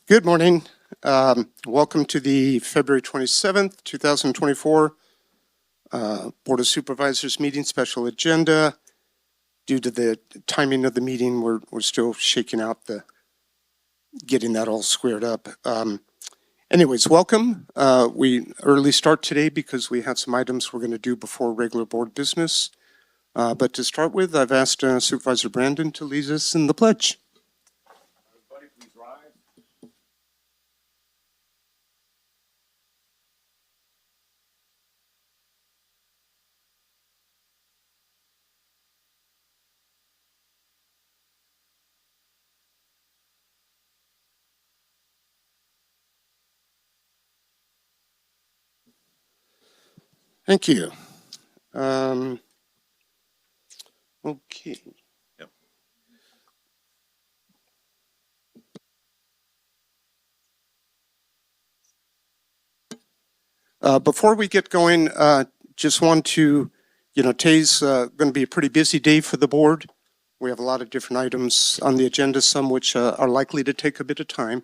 Good morning. Welcome to the February 27th, 2024 Board of Supervisors meeting special agenda. Due to the timing of the meeting, we're still shaking out getting that all squared up. Anyways, welcome. We early start today because we have some items we're going to do before regular board business. But to start with, I've asked Supervisor Brandon to lead us in the pledge. Everybody, please rise. Thank you. Okay. Yep. Before we get going, just want to, today's going to be a pretty busy day for the board. We have a lot of different items on the agenda, some which are likely to take a bit of time.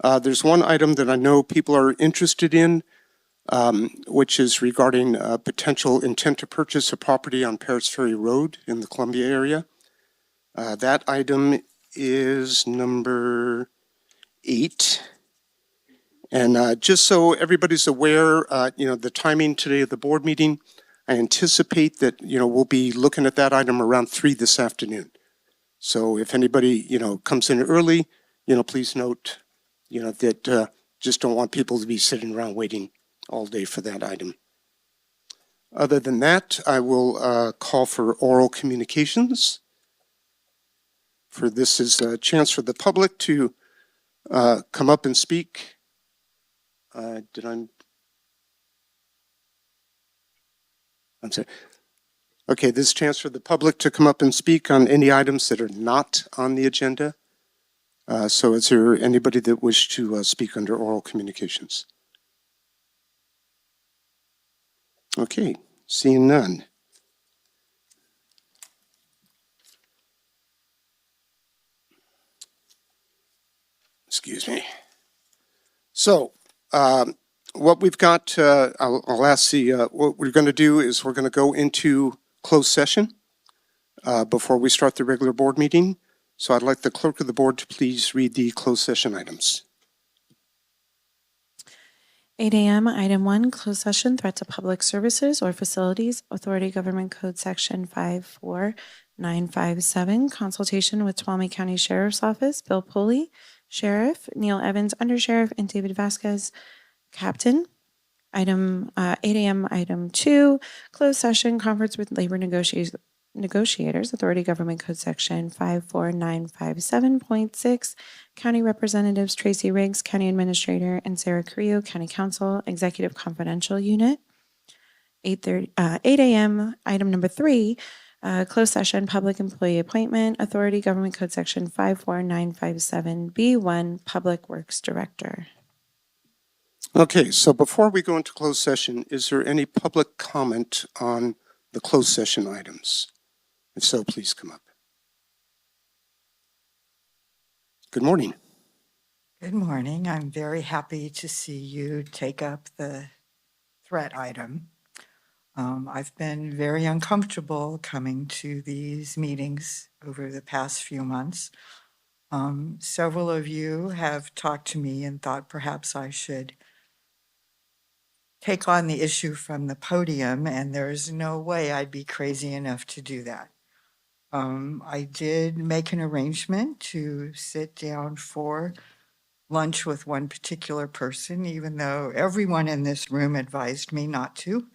There's one item that I know people are interested in, which is regarding potential intent to purchase a property on Paris Ferry Road in the Columbia area. That item is number 8. And just so everybody's aware, the timing today of the board meeting, I anticipate that, we'll be looking at that item around 3 this afternoon. So if anybody, comes in early, please note, that just don't want people to be sitting around waiting all day for that item. Other than that, I will call for oral communications. For this is a chance for the public to come up and speak. I'm sorry. Okay, this is a chance for the public to come up and speak on any items that are not on the agenda. So is there anybody that wishes to speak under oral communications? Okay, seeing none. Excuse me. So, what we've got, I'll ask what we're going to do is we're going to go into closed session before we start the regular board meeting. So I'd like the clerk of the board to please read the closed session items. 8 a.m. Item 1, closed session, threat to public services or facilities, Authority Government Code Section 54957, consultation with Tuolumne County Sheriff's Office, Bill Pulley, Sheriff, Neil Evans, Undersheriff, and David Vasquez, Captain. 8 a.m. Item 2, closed session, conference with labor negotiators, Authority Government Code Section 54957.6, County Representatives Tracy Riggs, County Administrator, and Sarah Carrillo, County Counsel, Executive Confidential Unit. 8 a.m. Item number 3, closed session, Public Employee Appointment, Authority Government Code Section 54957B1, Public Works Director. Okay, so before we go into closed session, is there any public comment on the closed session items? If so, please come up. Good morning. Good morning. I'm very happy to see you take up the threat item. I've been very uncomfortable coming to these meetings over the past few months. Several of you have talked to me and thought perhaps I should take on the issue from the podium, and there's no way I'd be crazy enough to do that. I did make an arrangement to sit down for lunch with one particular person, even though everyone in this room advised me not to.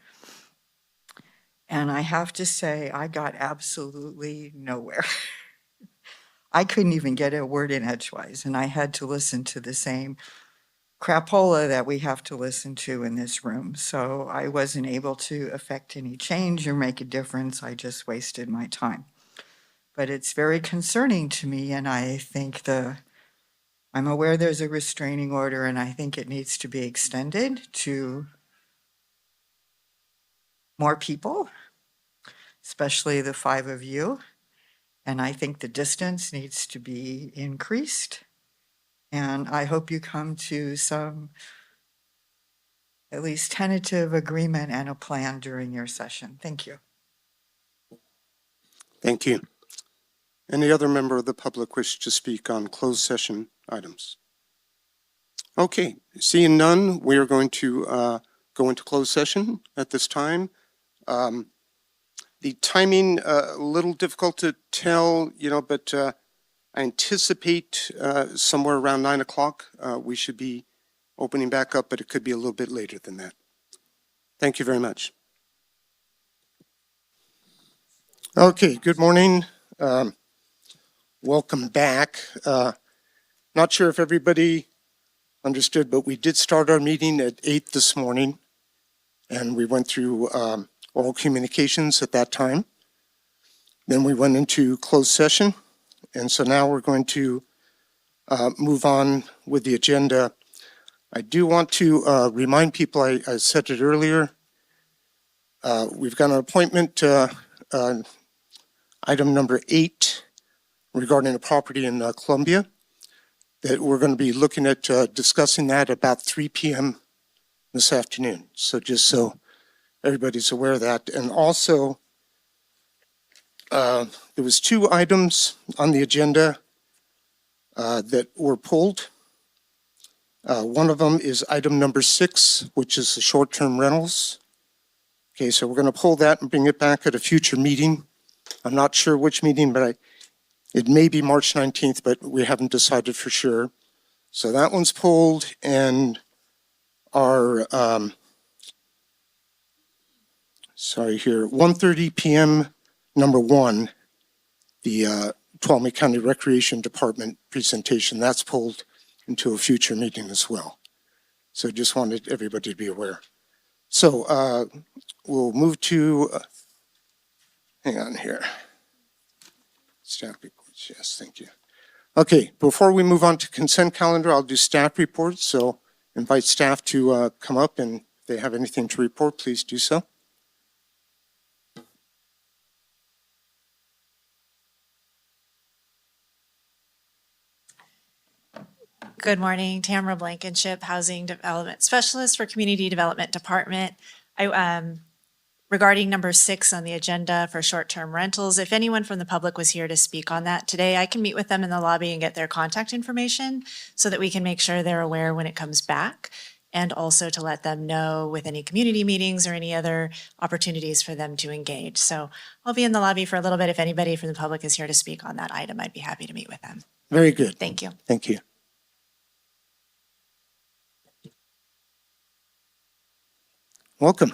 And I have to say, I got absolutely nowhere. I couldn't even get a word in edgewise, and I had to listen to the same crapola that we have to listen to in this room. So I wasn't able to affect any change or make a difference. I just wasted my time. But it's very concerning to me, and I think I'm aware there's a restraining order, and I think it needs to be extended to more people, especially the 5 of you. And I think the distance needs to be increased. And I hope you come to some at least tentative agreement and a plan during your session. Thank you. Thank you. Any other member of the public wish to speak on closed session items? Okay, seeing none, we are going to go into closed session at this time. The timing, a little difficult to tell, but I anticipate somewhere around 9 o'clock we should be opening back up, but it could be a little bit later than that. Thank you very much. Okay, good morning. Welcome back. Not sure if everybody understood, but we did start our meeting at 8 this morning, and we went through oral communications at that time. Then we went into closed session, and so now we're going to move on with the agenda. I do want to remind people, I said it earlier, we've got an appointment, item number 8, regarding a property in Columbia, that we're going to be looking at discussing that about 3 p.m. this afternoon. So just so everybody's aware of that. And also, there was 2 items on the agenda that were pulled. One of them is item number 6, which is the short-term rentals. Okay, so we're going to pull that and bring it back at a future meeting. I'm not sure which meeting, but it may be March 19th, but we haven't decided for sure. So that one's pulled, and our, 1:30 p.m. number 1, the Tuolumne County Recreation Department presentation, that's pulled into a future meeting as well. So just wanted everybody to be aware. So we'll move to, hang on here. Staff reports, yes, thank you. Okay, before we move on to consent calendar, I'll do staff reports. So invite staff to come up, and if they have anything to report, please do so. Good morning, Tamara Blankenship, Housing Development Specialist for Community Development Department. Regarding number 6 on the agenda for short-term rentals, if anyone from the public was here to speak on that today, I can meet with them in the lobby and get their contact information so that we can make sure they're aware when it comes back, and also to let them know with any community meetings or any other opportunities for them to engage. So I'll be in the lobby for a little bit. If anybody from the public is here to speak on that item, I'd be happy to meet with them. Very good. Thank you. Thank you. Welcome.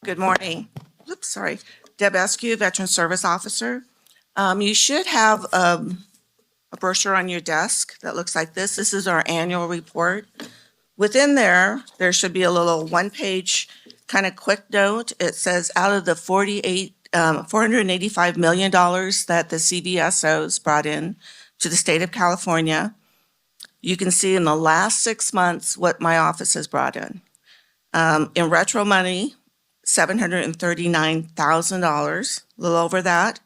Good morning. Oops, sorry. Deb Eskew, Veteran Service Officer. You should have a brochure on your desk that looks like this. This is our annual report. Within there should be a little one-page kind of quick note. It says out of the $485 million that the CVSOs brought in to the state of California, you can see in the last 6 months what my office has brought in. In retro money, $739,000, a little over that.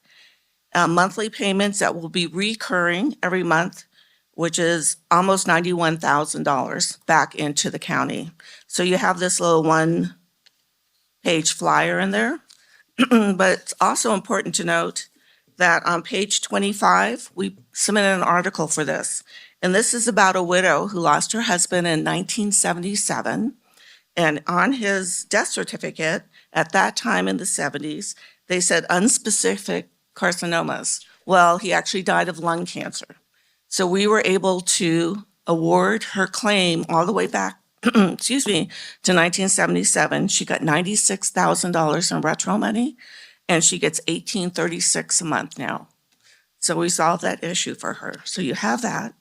Monthly payments that will be recurring every month, which is almost $91,000 back into the county. So you have this little one-page flyer in there. But it's also important to note that on page 25, we submitted an article for this. And this is about a widow who lost her husband in 1977. And on his death certificate, at that time in the 70s, they said unspecific carcinomas. Well, he actually died of lung cancer. So we were able to award her claim all the way back, excuse me, to 1977. She got $96,000 in retro money, and she gets $1,836 a month now. So we solved that issue for her. So you have that.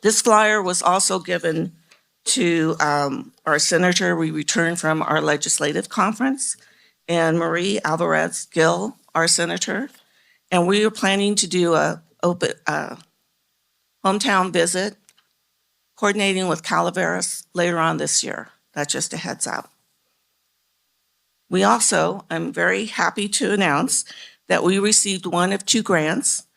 This flyer was also given to our senator. We returned from our legislative conference, and Marie Alvarez Gill, our senator, and we are planning to do a hometown visit, coordinating with Calaveras later on this year. That's just a heads up. We also, I'm very happy to announce that we received one of 2 grants,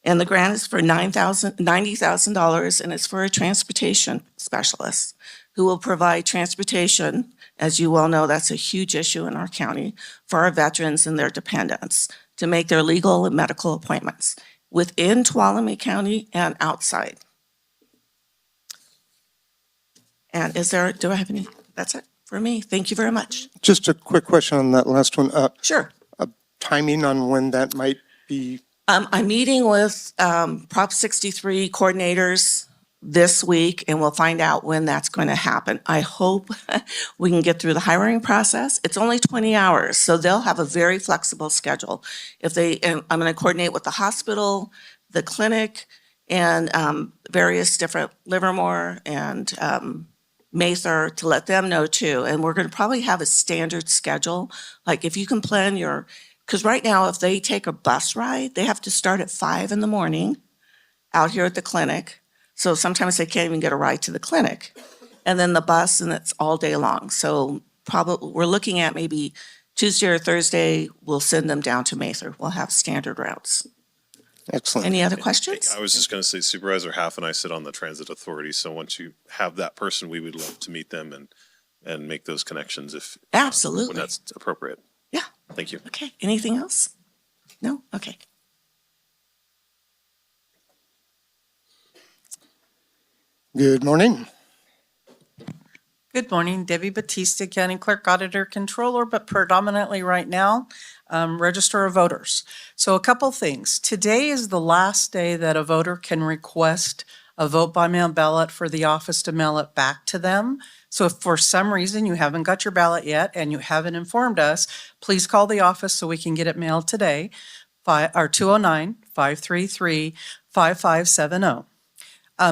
And the grant is for $90,000, and it's for a transportation specialist who will provide transportation. As you well know, that's a huge issue in our county for our veterans and their dependents to make their legal and medical appointments within Tuolumne County and outside. And do I have any? That's it for me. Thank you very much. Just a quick question on that last one. Sure. Timing on when that might be? I'm meeting with Prop 63 coordinators this week, and we'll find out when that's going to happen. I hope we can get through the hiring process. It's only 20 hours, so they'll have a very flexible schedule. And I'm going to coordinate with the hospital, the clinic, and various different Livermore and Mather to let them know too. And we're going to probably have a standard schedule. Like if you can plan because right now if they take a bus ride, they have to start at 5 in the morning out here at the clinic. So sometimes they can't even get a ride to the clinic. And then the bus, and it's all day long. So probably we're looking at maybe Tuesday or Thursday, we'll send them down to Mather. We'll have standard routes. Excellent. Any other questions? I was just going to say Supervisor Half and I sit on the Transit Authority, so once you have that person, we would love to meet them and make those connections if Absolutely. when that's appropriate. Yeah. Thank you. Okay. Anything else? No? Okay. Good morning. Good morning, Debbie Batista, County Clerk, Auditor, Controller, but predominantly right now, Register of Voters. So a couple things. Today is the last day that a voter can request a vote by mail ballot for the office to mail it back to them. So if for some reason you haven't got your ballot yet and you haven't informed us, please call the office so we can get it mailed today, 209-533-5570.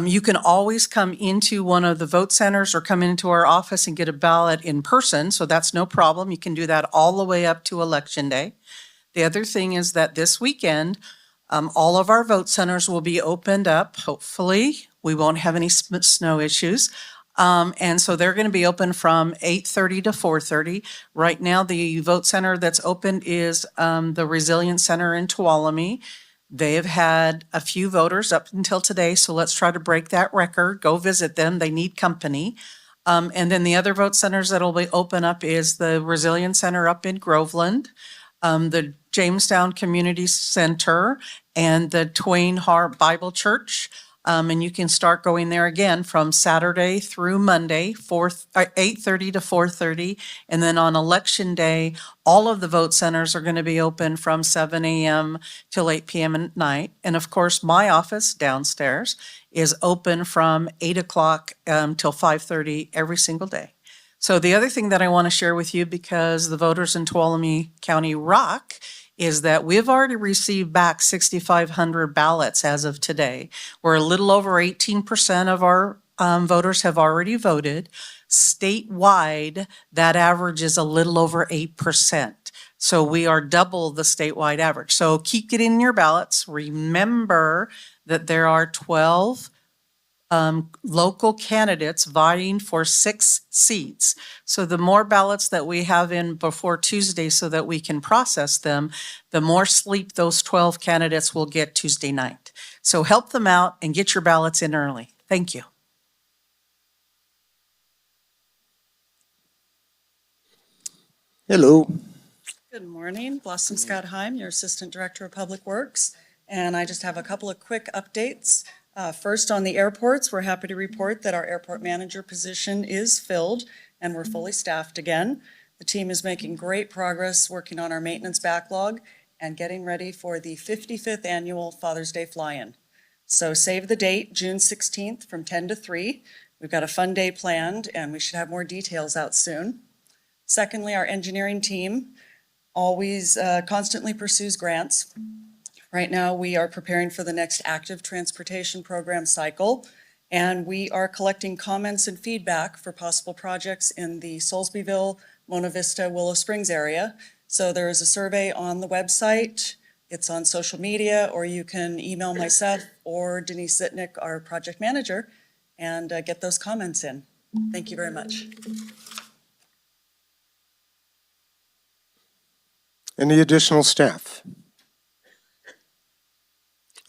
You can always come into one of the vote centers or come into our office and get a ballot in person, so that's no problem. You can do that all the way up to Election Day. The other thing is that this weekend, all of our vote centers will be opened up, hopefully. We won't have any snow issues. And so they're going to be open from 8:30 to 4:30. Right now, the vote center that's open is the Resilience Center in Tuolumne. They have had a few voters up until today, so let's try to break that record. Go visit them. They need company. And then the other vote centers that'll be open up is the Resilience Center up in Groveland, the Jamestown Community Center, and the Twain Hart Bible Church. And you can start going there again from Saturday through Monday, 8:30 to 4:30. And then on Election Day, all of the vote centers are going to be open from 7 a.m. till 8 p.m. at night. And of course, my office downstairs is open from 8 o'clock till 5:30 every single day. So the other thing that I want to share with you, because the voters in Tuolumne County rock, is that we've already received back 6,500 ballots as of today. We're a little over 18% of our voters have already voted. Statewide, that average is a little over 8%. So we are double the statewide average. So keep getting your ballots. Remember that there are 12 local candidates vying for 6 seats. So the more ballots that we have in before Tuesday so that we can process them, the more sleep those 12 candidates will get Tuesday night. So help them out and get your ballots in early. Thank you. Hello. Good morning, Blossom Scott Heim, your Assistant Director of Public Works. And I just have a couple of quick updates. First, on the airports, we're happy to report that our airport manager position is filled and we're fully staffed again. The team is making great progress working on our maintenance backlog and getting ready for the 55th annual Father's Day fly-in. So save the date, June 16th from 10 to 3. We've got a fun day planned and we should have more details out soon. Secondly, our engineering team always constantly pursues grants. Right now, we are preparing for the next active transportation program cycle, and we are collecting comments and feedback for possible projects in the Soulsbyville, Mona Vista, Willow Springs area. So there is a survey on the website, it's on social media, or you can email myself or Denise Zitnick, our project manager, and get those comments in. Thank you very much. Any additional staff?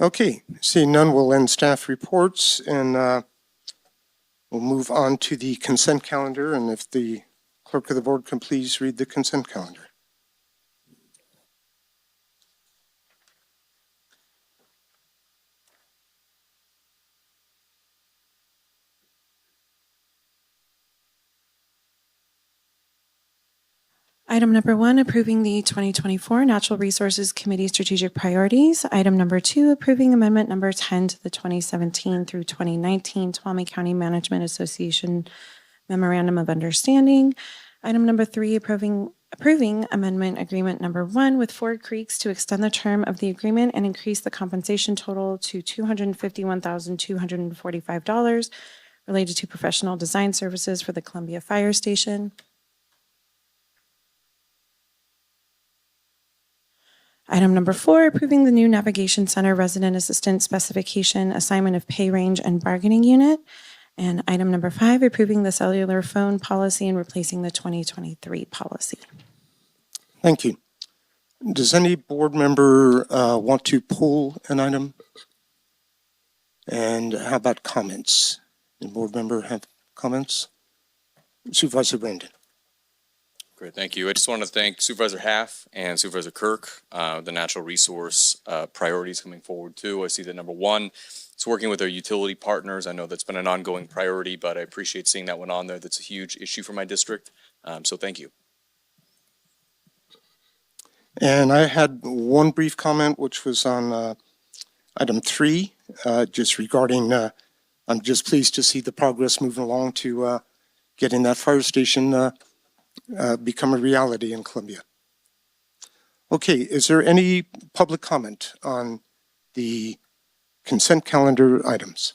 Okay, seeing none, we'll end staff reports and we'll move on to the consent calendar. And if the clerk of the board can please read the consent calendar. Item number 1, approving the 2024 Natural Resources Committee strategic priorities. Item number 2, approving amendment number 10 to the 2017 through 2019 Tuolumne County Management Association Memorandum of Understanding. Item number 3, approving amendment agreement number 1 with Ford Creeks to extend the term of the agreement and increase the compensation total to $251,245 related to professional design services for the Columbia Fire Station. Item number 4, approving the new Navigation Center Resident Assistant Specification, Assignment of Pay Range and Bargaining Unit. And item number 5, approving the cellular phone policy and replacing the 2023 policy. Thank you. Does any board member want to pull an item? And how about comments? Any board member have comments? Supervisor Brandon. Great, thank you. I just want to thank Supervisor Half and Supervisor Kirk, the natural resource priorities coming forward too. I see that number 1 is working with our utility partners. I know that's been an ongoing priority, but I appreciate seeing that one on there. That's a huge issue for my district. So thank you. And I had one brief comment, which was on item 3, just regarding, I'm just pleased to see the progress moving along to getting that fire station become a reality in Columbia. Okay, is there any public comment on the consent calendar items?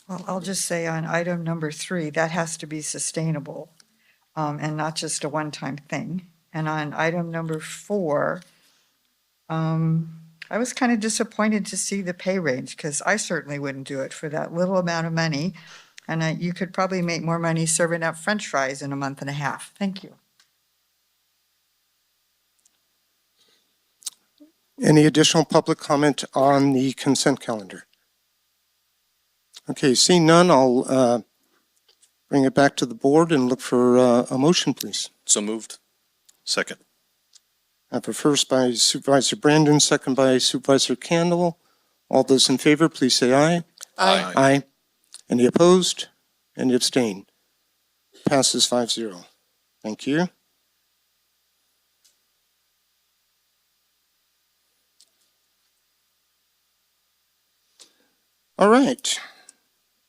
Well, I'll just say on item number 3, that has to be sustainable and not just a one-time thing. And on item number 4, I was kind of disappointed to see the pay range because I certainly wouldn't do it for that little amount of money. And you could probably make more money serving up French fries in a month and a half. Thank you. Any additional public comment on the consent calendar? Okay, seeing none, I'll bring it back to the board and look for a motion, please. So moved. Second. I have a first by Supervisor Brandon, second by Supervisor Candle. All those in favor, please say aye. Aye. Aye. Any opposed? Any abstain? Passes 5-0. Thank you. All right.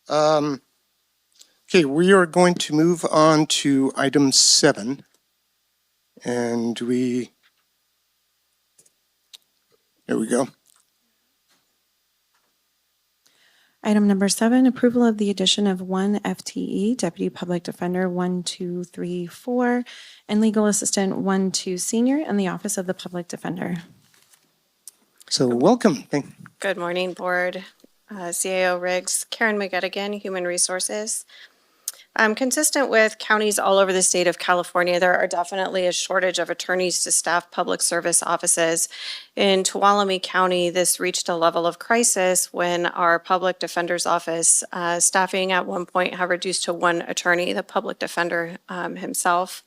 Okay, we are going to move on to item 7. And there we go. Item number 7, approval of the addition of 1 FTE, Deputy Public Defender 1, 2, 3, 4, and Legal Assistant 1, 2, Senior in the Office of the Public Defender. So welcome. Good morning, Board. CAO Riggs, Karen McGettigan, Human Resources. Consistent with counties all over the state of California, there are definitely a shortage of attorneys to staff public service offices. In Tuolumne County, this reached a level of crisis when our public defender's office staffing at one point have reduced to 1 attorney, the public defender himself.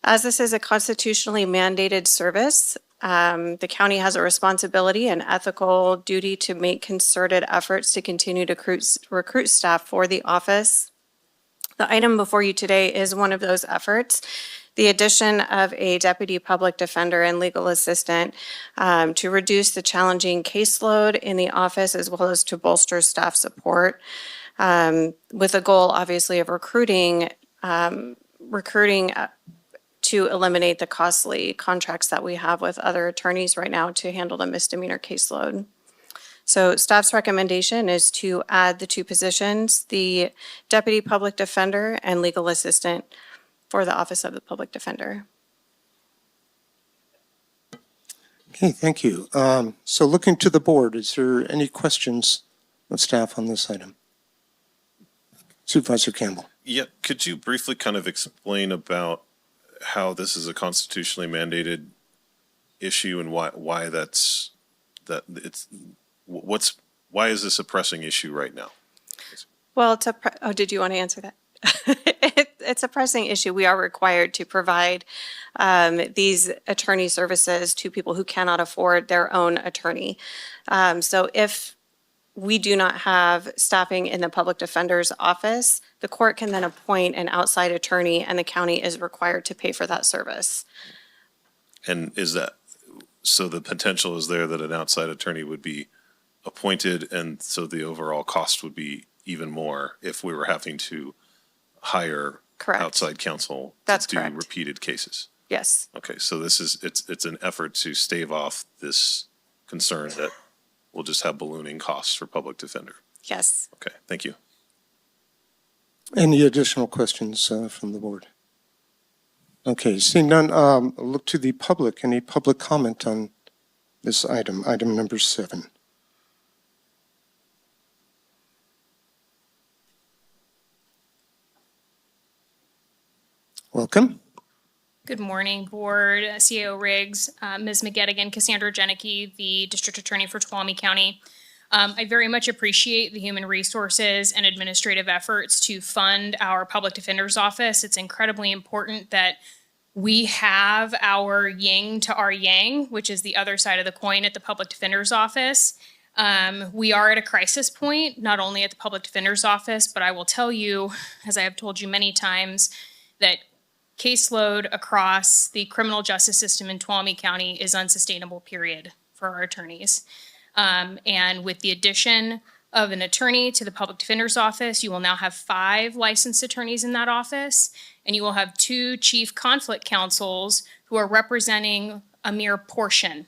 As this is a constitutionally mandated service, the county has a responsibility and ethical duty to make concerted efforts to continue to recruit staff for the office. The item before you today is one of those efforts. The addition of a deputy public defender and legal assistant to reduce the challenging caseload in the office as well as to bolster staff support with a goal obviously of recruiting to eliminate the costly contracts that we have with other attorneys right now to handle the misdemeanor caseload. So staff's recommendation is to add the 2 positions, the deputy public defender and legal assistant for the Office of the Public Defender. Okay, thank you. So looking to the board, is there any questions of staff on this item? Supervisor Campbell. Yeah, could you briefly kind of explain about how this is a constitutionally mandated issue and why why is this a pressing issue right now? Well, did you want to answer that? It's a pressing issue. We are required to provide these attorney services to people who cannot afford their own attorney. So if we do not have staffing in the public defender's office, the court can then appoint an outside attorney and the county is required to pay for that service. And so the potential is there that an outside attorney would be appointed, and so the overall cost would be even more if we were having to hire Correct. outside counsel That's to do correct. repeated cases. Yes. Okay, so it's an effort to stave off this concern that we'll just have ballooning costs for public defender. Yes. Okay, thank you. Any additional questions from the board? Okay, seeing none, look to the public. Any public comment on this item number 7? Welcome. Good morning, Board, CAO Riggs, Ms. McGettigan, Cassandra Jenicky, the District Attorney for Tuolumne County. I very much appreciate the human resources and administrative efforts to fund our Public Defender's Office. It's incredibly important that we have our yin to our yang, which is the other side of the coin at the Public Defender's Office. We are at a crisis point, not only at the Public Defender's Office, but I will tell you, as I have told you many times, that caseload across the criminal justice system in Tuolumne County is unsustainable, period, for our attorneys. And with the addition of an attorney to the Public Defender's Office, you will now have 5 licensed attorneys in that office, and you will have 2 chief conflict counsels who are representing a mere portion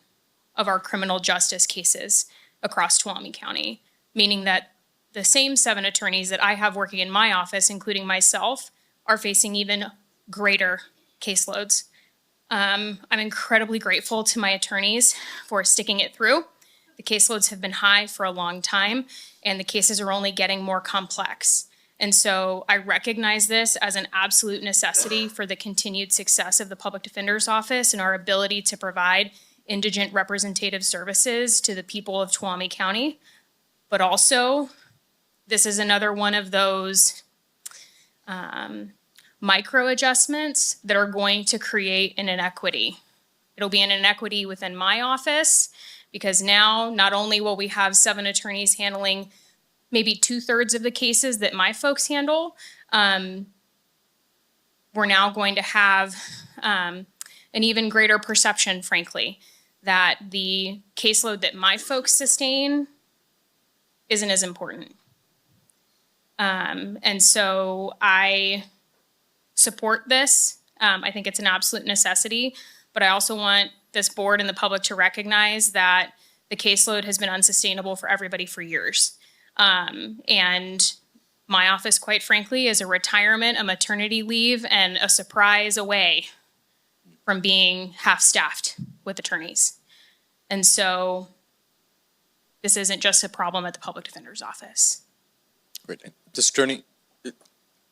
of our criminal justice cases across Tuolumne County, meaning that the same 7 attorneys that I have working in my office, including myself, are facing even greater caseloads. I'm incredibly grateful to my attorneys for sticking it through. The caseloads have been high for a long time, and the cases are only getting more complex. And so I recognize this as an absolute necessity for the continued success of the Public Defender's Office and our ability to provide indigent representative services to the people of Tuolumne County. But also, this is another one of those micro adjustments that are going to create an inequity. It'll be an inequity within my office because now not only will we have 7 attorneys handling maybe 2/3 of the cases that my folks handle, we're now going to have an even greater perception, frankly, that the caseload that my folks sustain isn't as important. And so I support this. I think it's an absolute necessity, but I also want this board and the public to recognize that the caseload has been unsustainable for everybody for years. And my office, quite frankly, is a retirement, a maternity leave, and a surprise away from being half-staffed with attorneys. And so this isn't just a problem at the Public Defender's Office. Great. Just Attorney,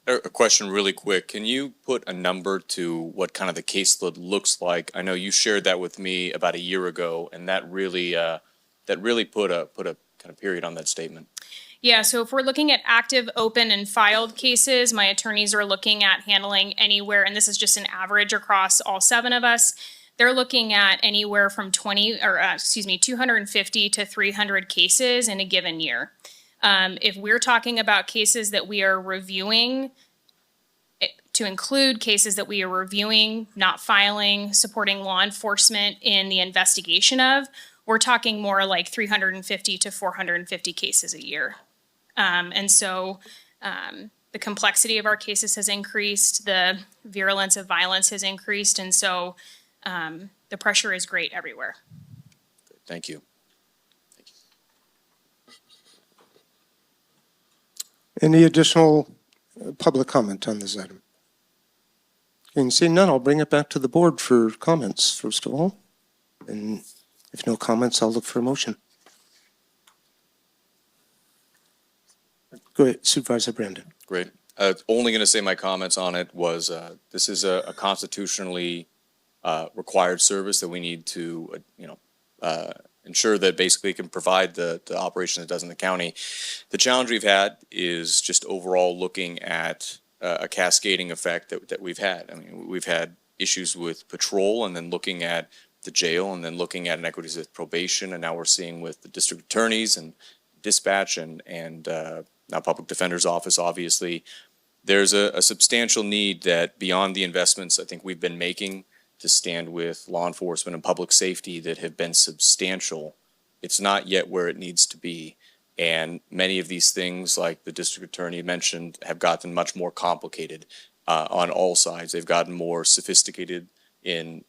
a question really quick. Can you put a number to what kind of the caseload looks like? I know you shared that with me about a year ago, and that really put a kind of period on that statement. Yeah, so if we're looking at active, open, and filed cases, my attorneys are looking at handling anywhere, and this is just an average across all 7 of us, they're looking at anywhere from 250 to 300 cases in a given year. If we're talking about cases that we are reviewing, to include cases that we are reviewing, not filing, supporting law enforcement in the investigation of, we're talking more like 350 to 450 cases a year. And so the complexity of our cases has increased, the virulence of violence has increased, and so the pressure is great everywhere. Thank you. Any additional public comment on this item? And seeing none, I'll bring it back to the board for comments, first of all. And if no comments, I'll look for a motion. Go ahead, Supervisor Brandon. Great. Only going to say my comments on it was, this is a constitutionally required service that we need to, ensure that basically can provide the operation it does in the county. The challenge we've had is just overall looking at a cascading effect that we've had. I mean, we've had issues with patrol and then looking at the jail and then looking at inequities with probation. And now we're seeing with the district attorneys and dispatch and now public defender's office, obviously. There's a substantial need that beyond the investments I think we've been making to stand with law enforcement and public safety that have been substantial, it's not yet where it needs to be. And many of these things, like the district attorney mentioned, have gotten much more complicated on all sides. They've gotten more sophisticated in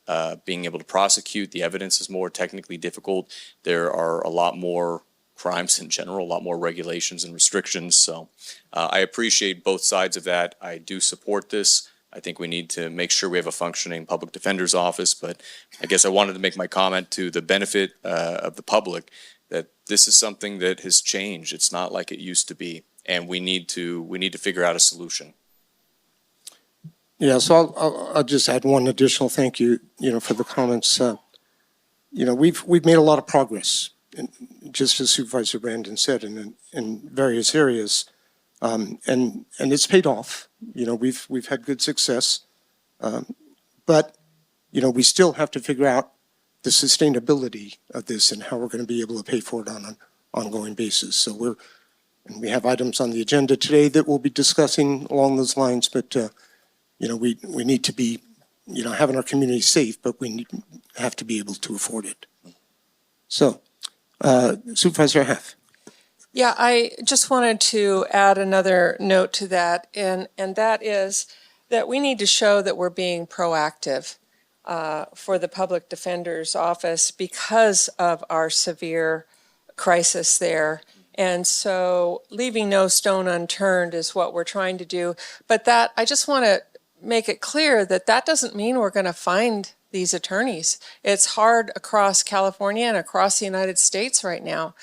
being able to prosecute. The evidence is more technically difficult. There are a lot more crimes in general, a lot more regulations and restrictions. So I appreciate both sides of that. I do support this. I think we need to make sure we have a functioning public defender's office, but I guess I wanted to make my comment to the benefit of the public that this is something that has changed. It's not like it used to be, and we need to figure out a solution. Yeah, so I'll just add one additional thank you, for the comments. We've made a lot of progress, just as Supervisor Brandon said, in various areas, and it's paid off. We've had good success, but we still have to figure out the sustainability of this and how we're going to be able to pay for it on an ongoing basis. So we have items on the agenda today that we'll be discussing along those lines, but we need to be, having our community safe, but we have to be able to afford it. So, Supervisor Haff. Yeah, I just wanted to add another note to that, and that is that we need to show that we're being proactive for the Public Defender's Office because of our severe crisis there. And so leaving no stone unturned is what we're trying to do. But that, I just want to make it clear that that doesn't mean we're going to find these attorneys. It's hard across California and across the United States right now.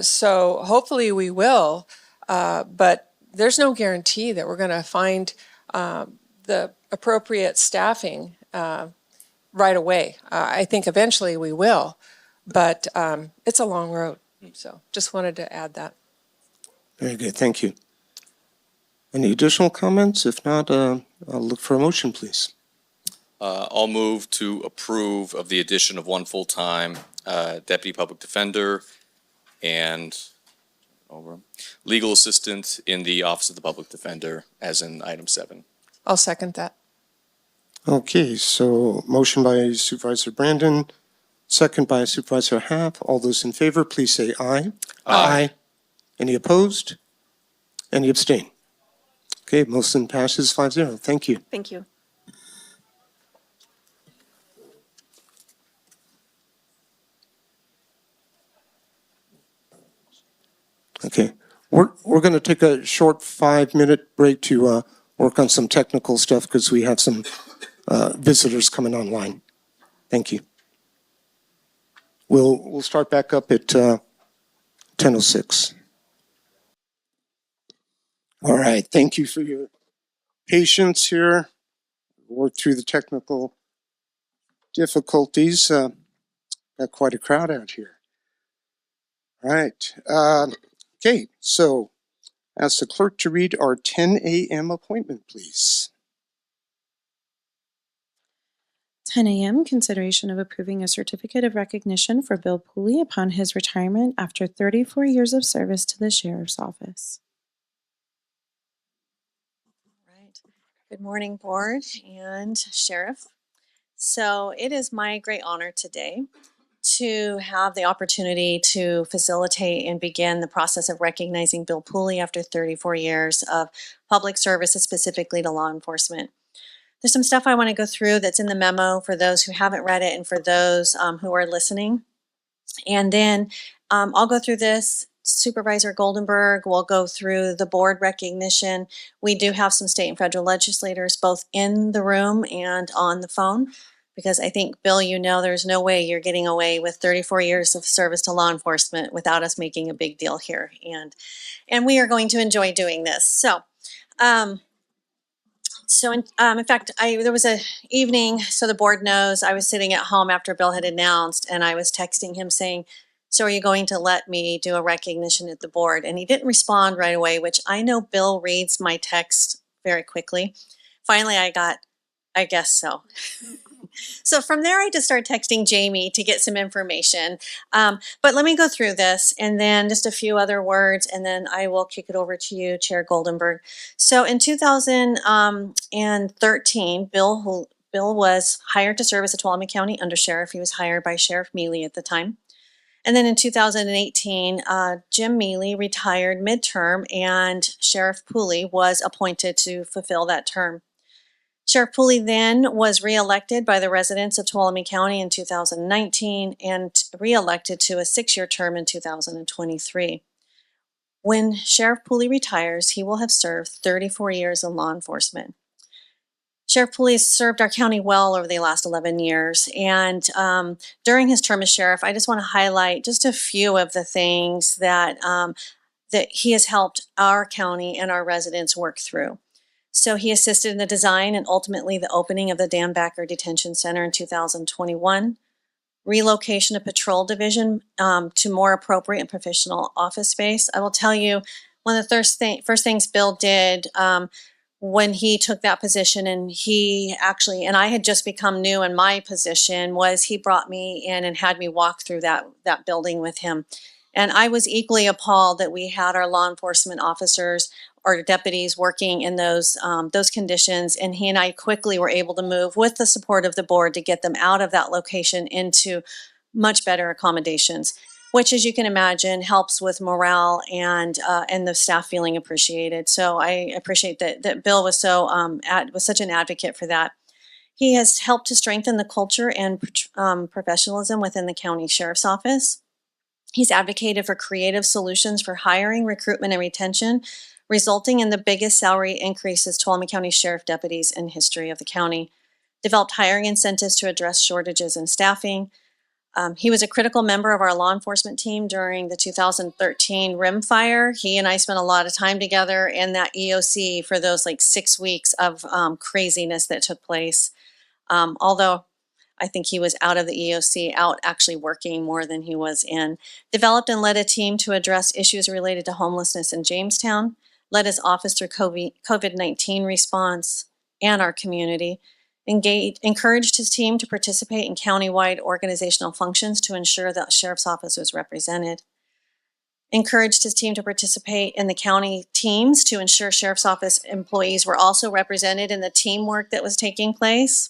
So hopefully we will, but there's no guarantee that we're going to find the appropriate staffing right away. I think eventually we will, but it's a long road. So just wanted to add that. Very good, thank you. Any additional comments? If not, I'll look for a motion, please. I'll move to approve of the addition of one full-time deputy public defender and legal assistant in the Office of the Public Defender, as in item 7. I'll second that. Okay, so motion by Supervisor Brandon, second by Supervisor Haff. All those in favor, please say aye. Aye. Any opposed? Any abstain? Okay, motion passes 5-0. Thank you. Thank you. Okay, we're going to take a short 5-minute break to work on some technical stuff because we have some visitors coming online. Thank you. We'll start back up at 10:06. All right, thank you for your patience here. Work through the technical difficulties. Got quite a crowd out here. All right. Okay, so ask the clerk to read our 10 a.m. appointment, please. 10 a.m. Consideration of approving a certificate of recognition for Bill Pooley upon his retirement after 34 years of service to the Sheriff's Office. Right. Good morning, Board and Sheriff. So it is my great honor today to have the opportunity to facilitate and begin the process of recognizing Bill Pooley after 34 years of public service, specifically to law enforcement. There's some stuff I want to go through that's in the memo for those who haven't read it and for those who are listening. And then I'll go through this. Supervisor Goldenberg will go through the board recognition. We do have some state and federal legislators both in the room and on the phone, because I think, Bill, there's no way you're getting away with 34 years of service to law enforcement without us making a big deal here. And we are going to enjoy doing this. So In fact, there was a evening, so the board knows, I was sitting at home after Bill had announced, and I was texting him saying, so are you going to let me do a recognition at the board? And he didn't respond right away, which I know Bill reads my text very quickly. Finally, I guess so. So from there, I just started texting Jamie to get some information. But let me go through this and then just a few other words, and then I will kick it over to you, Chair Goldenberg. So in 2013, Bill was hired to serve as a Tuolumne County Undersheriff. He was hired by Sheriff Mealy at the time. And then in 2018, Jim Mealy retired midterm, and Sheriff Pooley was appointed to fulfill that term. Sheriff Pooley then was reelected by the residents of Tuolumne County in 2019 and reelected to a 6-year term in 2023. When Sheriff Pooley retires, he will have served 34 years in law enforcement. Sheriff Pooley has served our county well over the last 11 years, and during his term as sheriff, I just want to highlight just a few of the things that he has helped our county and our residents work through. So he assisted in the design and ultimately the opening of the Dan Backer Detention Center in 2021, relocation of patrol division to more appropriate and professional office space. I will tell you, one of the first things Bill did when he took that position, and I had just become new in my position, was he brought me in and had me walk through that building with him. And I was equally appalled that we had our law enforcement officers or deputies working in those conditions, and he and I quickly were able to move with the support of the board to get them out of that location into much better accommodations, which, as you can imagine, helps with morale and the staff feeling appreciated. So I appreciate that Bill was was such an advocate for that. He has helped to strengthen the culture and professionalism within the county sheriff's office. He's advocated for creative solutions for hiring, recruitment, and retention, resulting in the biggest salary increases Tuolumne County Sheriff deputies in history of the county. Developed hiring incentives to address shortages in staffing. He was a critical member of our law enforcement team during the 2013 rim fire. He and I spent a lot of time together in that EOC for those 6 weeks of craziness that took place. Although I think he was out of the EOC, out actually working more than he was in. Developed and led a team to address issues related to homelessness in Jamestown. Led his office through COVID-19 response and our community. Encouraged his team to participate in countywide organizational functions to ensure that the sheriff's office was represented. Encouraged his team to participate in the county teams to ensure sheriff's office employees were also represented in the teamwork that was taking place.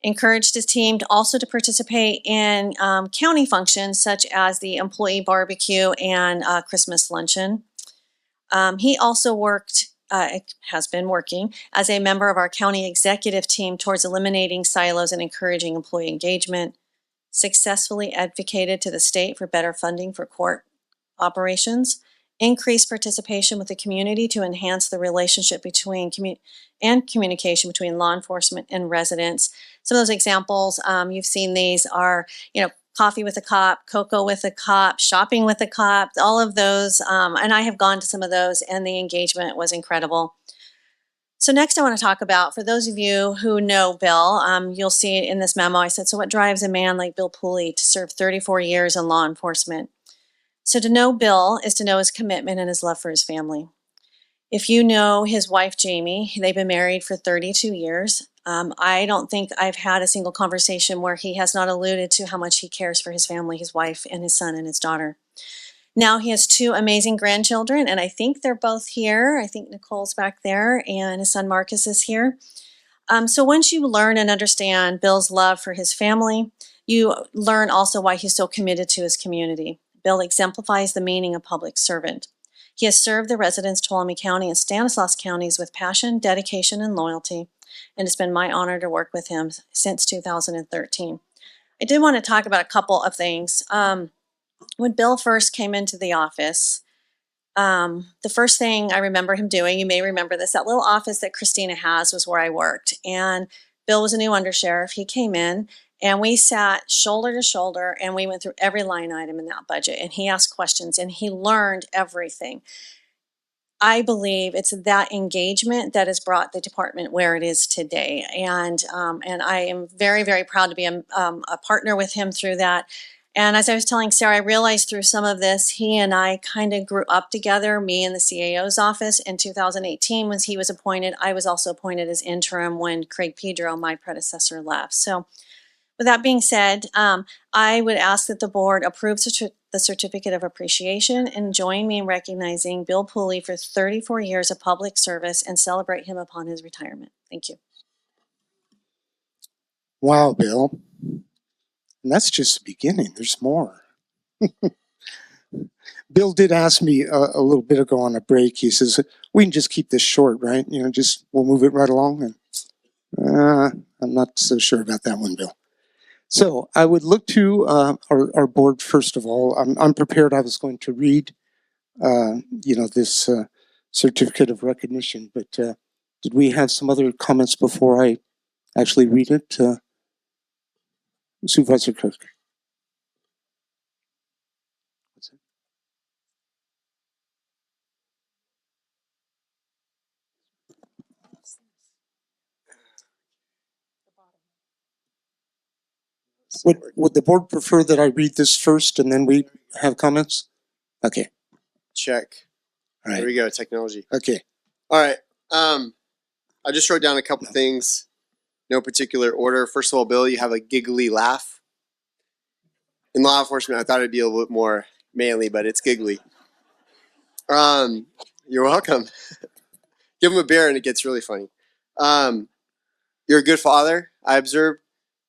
Encouraged his team to participate in county functions such as the employee barbecue and Christmas luncheon. He also has been working as a member of our county executive team towards eliminating silos and encouraging employee engagement. Successfully advocated to the state for better funding for court operations. Increased participation with the community to enhance the relationship between communication between law enforcement and residents. Some of those examples, you've seen these are, coffee with a cop, cocoa with a cop, shopping with a cop, all of those. And I have gone to some of those, and the engagement was incredible. So next I want to talk about, for those of you who know Bill, you'll see in this memo, I said, so what drives a man like Bill Pooley to serve 34 years in law enforcement? So to know Bill is to know his commitment and his love for his family. If you know his wife, Jamie, they've been married for 32 years. I don't think I've had a single conversation where he has not alluded to how much he cares for his family, his wife, and his son and his daughter. Now he has 2 amazing grandchildren, and I think they're both here. I think Nicole's back there, and his son Marcus is here. So once you learn and understand Bill's love for his family, you learn also why he's so committed to his community. Bill exemplifies the meaning of public servant. He has served the residents of Tuolumne County and Stanislaus counties with passion, dedication, and loyalty, and it's been my honor to work with him since 2013. I did want to talk about a couple of things. When Bill first came into the office, the first thing I remember him doing, you may remember this, that little office that Christina has was where I worked. And Bill was a new undersheriff. He came in and we sat shoulder to shoulder and we went through every line item in that budget. And he asked questions and he learned everything. I believe it's that engagement that has brought the department where it is today. And I am very, very proud to be a partner with him through that. And as I was telling Sarah, I realized through some of this, he and I kind of grew up together, me in the CAO's office. In 2018, when he was appointed, I was also appointed as interim when Craig Pedro, my predecessor, left. So with that being said, I would ask that the board approve the certificate of appreciation and join me in recognizing Bill Pooley for 34 years of public service and celebrate him upon his retirement. Thank you. Wow, Bill. And that's just the beginning. There's more. Bill did ask me a little bit ago on a break. He says, we can just keep this short, right? You know, just we'll move it right along. And I'm not so sure about that one, Bill. So I would look to our board first of all. I'm prepared. I was going to read, this certificate of recognition, but did we have some other comments before I actually read it? Supervisor Cook. Would the board prefer that I read this first and then we have comments? Okay. Check. All There right. we go. Technology. Okay. All right. I just wrote down a couple things, no particular order. First of all, Bill, you have a giggly laugh. In law enforcement, I thought it'd be a little bit more manly, but it's giggly. You're welcome. Give him a beer and it gets really funny. You're a good father, I observed.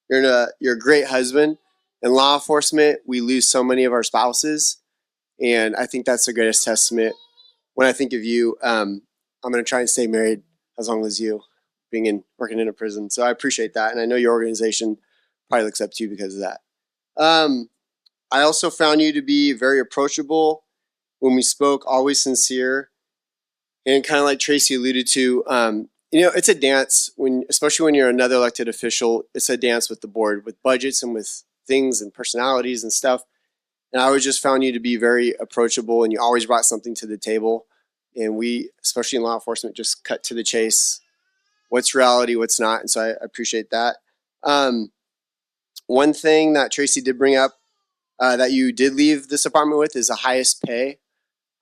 You're a great husband. In law enforcement, we lose so many of our spouses, and I think that's the greatest testament. When I think of you, I'm going to try and stay married as long as you, working in a prison. So I appreciate that, and I know your organization probably looks up to you because of that. I also found you to be very approachable when we spoke, always sincere, and kind of like Tracy alluded to. It's a dance especially when you're another elected official. It's a dance with the board, with budgets and with things and personalities and stuff. And I always just found you to be very approachable, and you always brought something to the table. And we, especially in law enforcement, just cut to the chase. What's reality, what's not. And so I appreciate that. One thing that Tracy did bring up that you did leave this department with is the highest pay.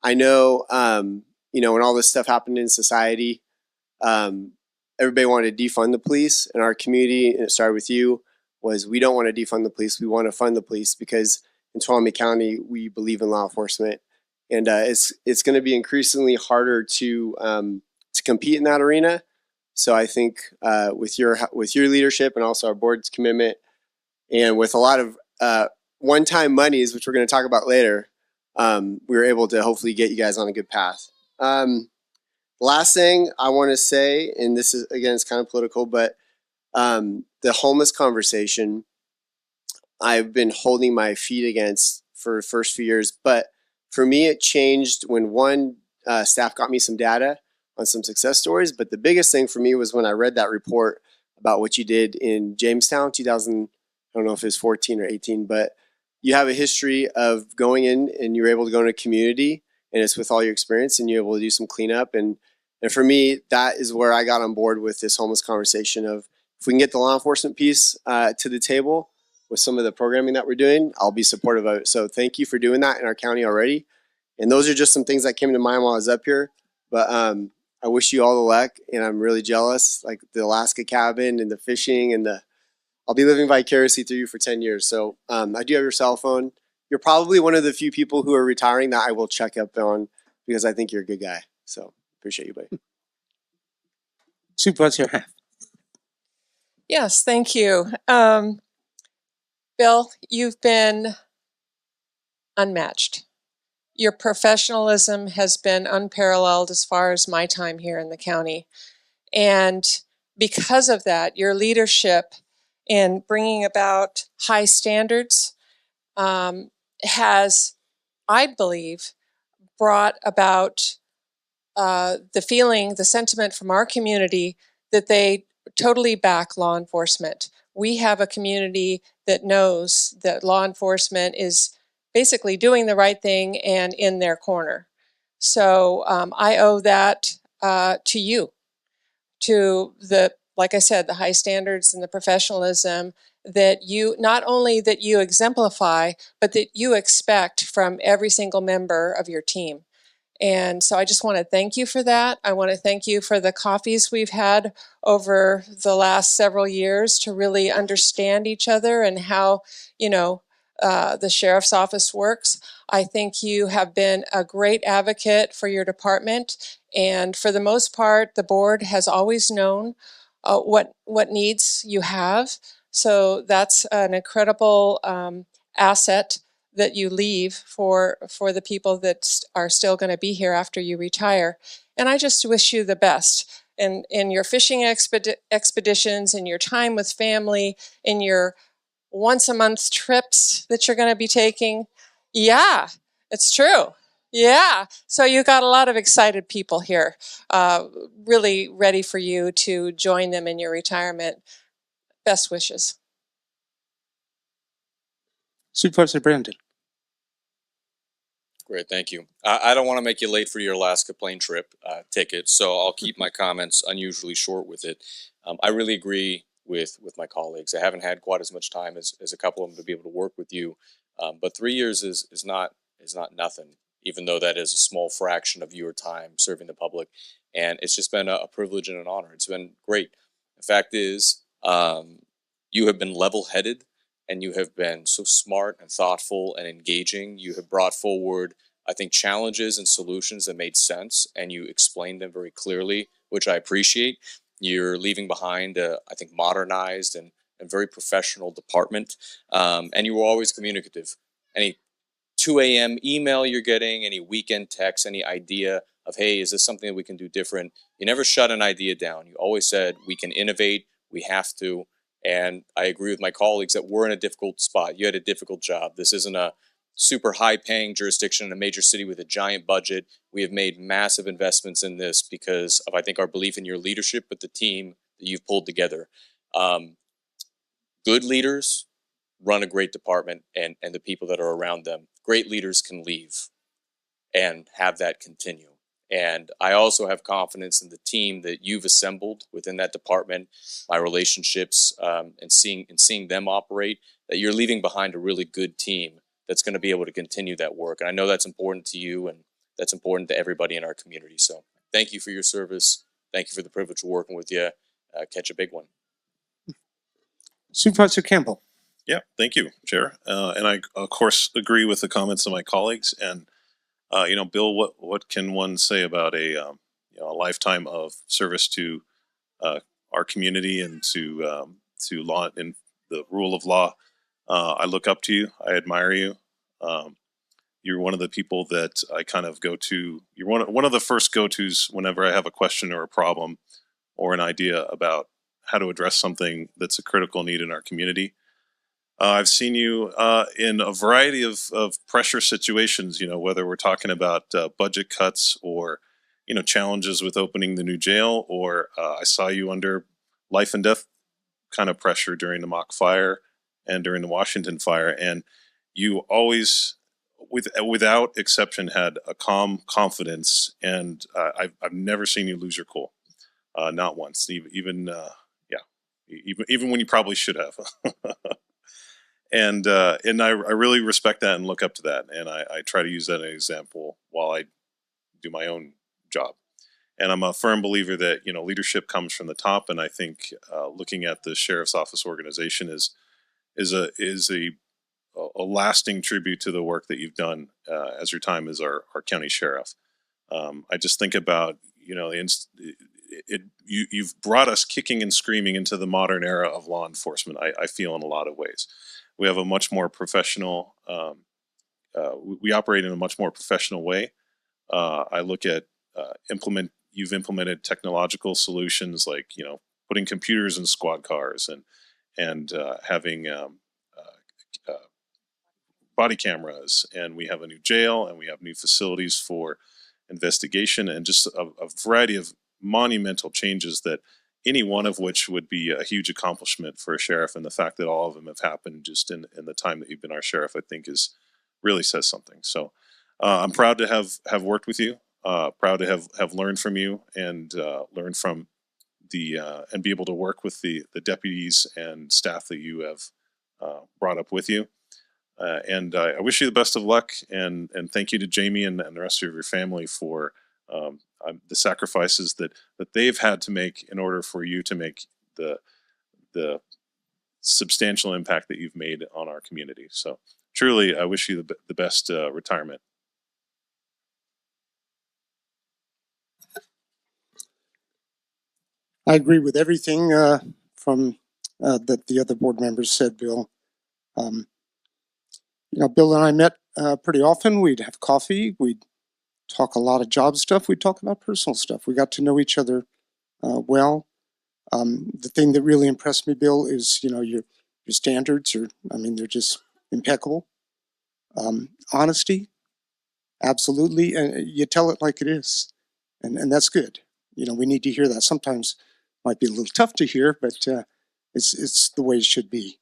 I know, when all this stuff happened in society, everybody wanted to defund the police in our community, and it started with you, was we don't want to defund the police. We want to fund the police because in Tuolumne County, we believe in law enforcement. And it's going to be increasingly harder to compete in that arena. So I think with your leadership and also our board's commitment, and with a lot of one-time monies, which we're going to talk about later, we were able to hopefully get you guys on a good path. Last thing I want to say, and this is, again, it's kind of political, but the homeless conversation, I've been holding my feet against for the first few years. But for me, it changed when staff got me some data on some success stories. But the biggest thing for me was when I read that report about what you did in Jamestown, 2000, I don't know if it was 14 or 18, but you have a history of going in and you were able to go in a community, and it's with all your experience, and you're able to do some cleanup. And for me, that is where I got on board with this homeless conversation of, if we can get the law enforcement piece to the table with some of the programming that we're doing, I'll be supportive of it. So thank you for doing that in our county already. And those are just some things that came to mind while I was up here. But I wish you all the luck, and I'm really jealous, like the Alaska cabin and the fishing and I'll be living vicariously through you for 10 years. So I do have your cell phone. You're probably one of the few people who are retiring that I will check up on, because I think you're a good guy. So appreciate you, buddy. Supervisor Half. Yes, thank you. Bill, you've been unmatched. Your professionalism has been unparalleled as far as my time here in the county. And because of that, your leadership in bringing about high standards has, I believe, brought about the sentiment from our community that they totally back law enforcement. We have a community that knows that law enforcement is basically doing the right thing and in their corner. So I owe that to you, to the, like I said, the high standards and the professionalism that you, not only that you exemplify, but that you expect from every single member of your team. And so I just want to thank you for that. I want to thank you for the coffees we've had over the last several years to really understand each other and how, the sheriff's office works. I think you have been a great advocate for your department. And for the most part, the board has always known what needs you have. So that's an incredible asset that you leave for the people that are still going to be here after you retire. And I just wish you the best in your fishing expeditions, in your time with family, in your once a month trips that you're going to be taking. Yeah, it's true. Yeah. So you got a lot of excited people here, really ready for you to join them in your retirement. Best wishes. Supervisor Brandon. Great, thank you. I don't want to make you late for your Alaska plane trip ticket, so I'll keep my comments unusually short with it. I really agree with my colleagues. I haven't had quite as much time as a couple of them to be able to work with you, but 3 years is not nothing, even though that is a small fraction of your time serving the public. And it's just been a privilege and an honor. It's been great. The fact is, you have been level-headed, and you have been so smart and thoughtful and engaging. You have brought forward, I think, challenges and solutions that made sense, and you explained them very clearly, which I appreciate. You're leaving behind I think, modernized and very professional department, and you were always communicative. Any 2 a.m. email you're getting, any weekend text, any idea of, hey, is this something that we can do different? You never shut an idea down. You always said, we can innovate, we have to. And I agree with my colleagues that we're in a difficult spot. You had a difficult job. This isn't a super high paying jurisdiction in a major city with a giant budget. We have made massive investments in this because of, I think, our belief in your leadership with the team that you've pulled together. Good leaders run a great department and the people that are around them. Great leaders can leave and have that continue. And I also have confidence in the team that you've assembled within that department, my relationships, and seeing them operate, that you're leaving behind a really good team that's going to be able to continue that work. And I know that's important to you, and that's important to everybody in our community. So thank you for your service. Thank you for the privilege of working with you. Catch a big one. Supervisor Campbell. Yeah, thank you, Chair. And I, of course, agree with the comments of my colleagues. And Bill, what can one say about a lifetime of service to our community and to law and the rule of law? I look up to you. I admire you. You're one of the people that I kind of go to. You're one of the first go-tos whenever I have a question or a problem or an idea about how to address something that's a critical need in our community. I've seen you in a variety of pressure situations, whether we're talking about budget cuts or, challenges with opening the new jail, or I saw you under life and death kind of pressure during the Mock fire and during the Washington fire. And you always, without exception, had a calm confidence. And I've never seen you lose your cool. Not once, even when you probably should have. And I really respect that and look up to that, and I try to use that as an example while I do my own job. And I'm a firm believer that leadership comes from the top, and I think looking at the sheriff's office organization is a lasting tribute to the work that you've done as your time as our county sheriff. I just think about you've brought us kicking and screaming into the modern era of law enforcement. I feel in a lot of ways. We have a much more professional, we operate in a much more professional way. I look at you've implemented technological solutions like, putting computers in squad cars and having body cameras, and we have a new jail, and we have new facilities for investigation, and just a variety of monumental changes that any one of which would be a huge accomplishment for a sheriff. And the fact that all of them have happened just in the time that you've been our sheriff, I think really says something. So I'm proud to have worked with you. proud to have learned from you and learned from and be able to work with the deputies and staff that you have brought up with you. And I wish you the best of luck, and thank you to Jamie and the rest of your family for the sacrifices that they've had to make in order for you to make the substantial impact that you've made on our community. So truly, I wish you the best retirement. I agree with everything from that the other board members said, Bill. Bill and I met pretty often. We'd have coffee. We'd talk a lot of job stuff. We'd talk about personal stuff. We got to know each other well. The thing that really impressed me, Bill, is your standards are, they're just impeccable. Honesty, absolutely, and you tell it like it is, and that's good. We need to hear that. Sometimes might be a little tough to hear, but it's the way it should be.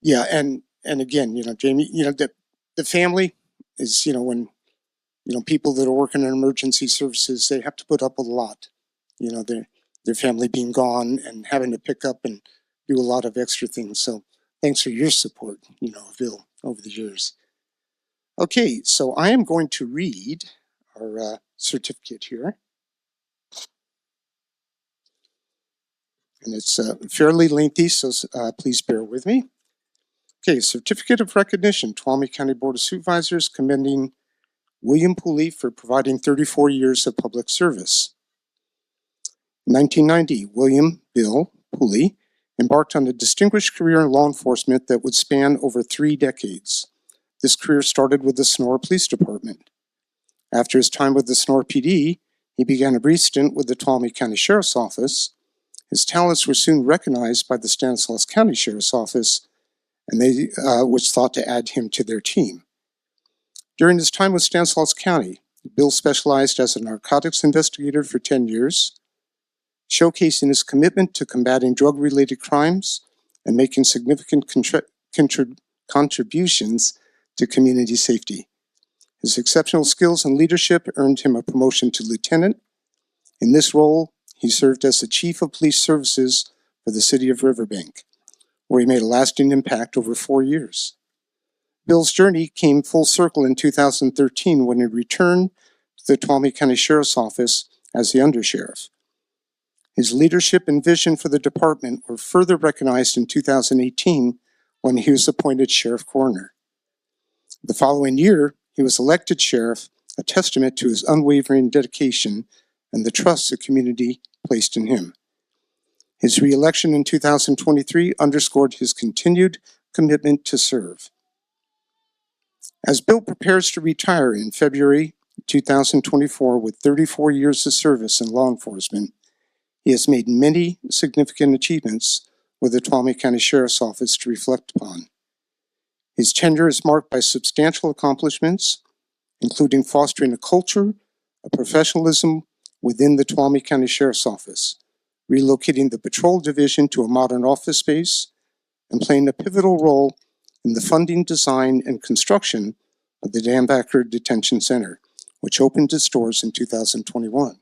Yeah, and again, Jamie, the family is, when people that are working in emergency services, they have to put up with a lot. Their family being gone and having to pick up and do a lot of extra things. So thanks for your support, Bill, over the years. Okay, so I am going to read our certificate here. And it's fairly lengthy, so please bear with me. Okay, Certificate of Recognition, Tuolumne County Board of Supervisors, commending William Pooley for providing 34 years of public service. In 1990, William Bill Pooley embarked on a distinguished career in law enforcement that would span over 3 decades. This career started with the Sonora Police Department. After his time with the Sonora PD, he began a brief stint with the Tuolumne County Sheriff's Office. His talents were soon recognized by the Stanislaus County Sheriff's Office, and they was thought to add him to their team. During his time with Stanislaus County, Bill specialized as a narcotics investigator for 10 years, showcasing his commitment to combating drug-related crimes and making significant contributions to community safety. His exceptional skills and leadership earned him a promotion to lieutenant. In this role, he served as the Chief of Police Services for the city of Riverbank, where he made a lasting impact over 4 years. Bill's journey came full circle in 2013 when he returned to the Tuolumne County Sheriff's Office as the undersheriff. His leadership and vision for the department were further recognized in 2018 when he was appointed sheriff coroner. The following year, he was elected sheriff, a testament to his unwavering dedication and the trust the community placed in him. His re-election in 2023 underscored his continued commitment to serve. As Bill prepares to retire in February 2024 with 34 years of service in law enforcement, he has made many significant achievements with the Tuolumne County Sheriff's Office to reflect upon. His tenure is marked by substantial accomplishments, including fostering a culture of professionalism within the Tuolumne County Sheriff's Office, relocating the patrol division to a modern office space, and playing a pivotal role in the funding, design, and construction of the Danbacker Detention Center, which opened its doors in 2021.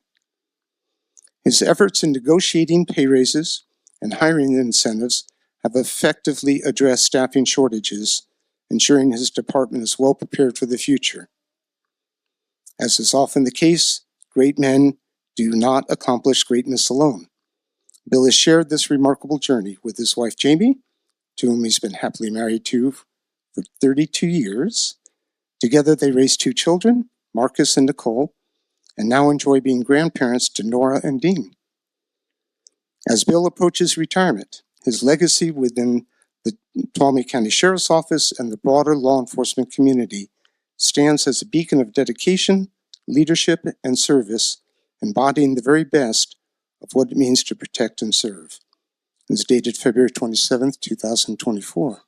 His efforts in negotiating pay raises and hiring incentives have effectively addressed staffing shortages, ensuring his department is well prepared for the future. As is often the case, great men do not accomplish greatness alone. Bill has shared this remarkable journey with his wife, Jamie, to whom he's been happily married to for 32 years. Together, they raised 2 children, Marcus and Nicole, and now enjoy being grandparents to Nora and Dean. As Bill approaches retirement, his legacy within the Tuolumne County Sheriff's Office and the broader law enforcement community stands as a beacon of dedication, leadership, and service, embodying the very best of what it means to protect and serve. It's dated February 27th, 2024.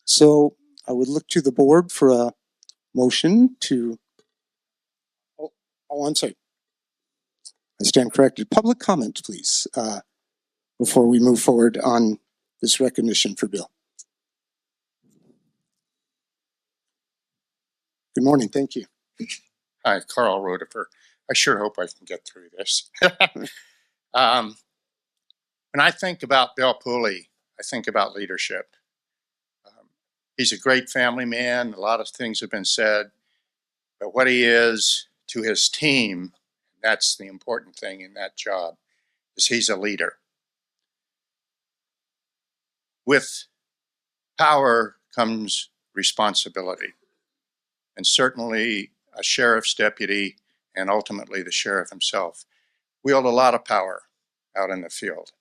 So I would look to the board for a motion to, I'm sorry. I stand corrected. Public comment, please, before we move forward on this recognition for Bill. Good morning, thank you. Hi, Carl Rodefer. I sure hope I can get through this. When I think about Bill Pooley, I think about leadership. He's a great family man. A lot of things have been said, but what he is to his team, that's the important thing in that job, is he's a leader. With power comes responsibility, and certainly a sheriff's deputy and ultimately the sheriff himself wield a lot of power out in the field.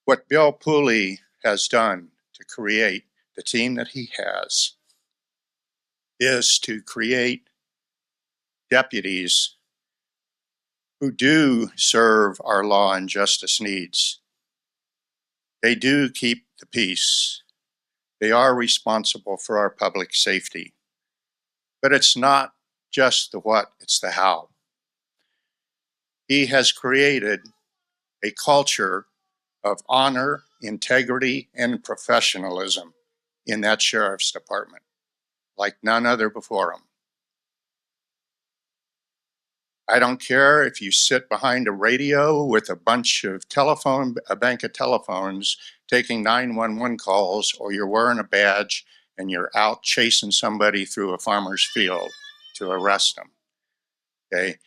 What Bill Pooley has done to create the team that he has is to create deputies who do serve our law and justice needs. They do keep the peace. They are responsible for our public safety. But it's not just the what, it's the how. He has created a culture of honor, integrity, and professionalism in that sheriff's department, like none other before him. I don't care if you sit behind a radio with a bank of telephones taking 911 calls, or you're wearing a badge and you're out chasing somebody through a farmer's field to arrest them. Okay?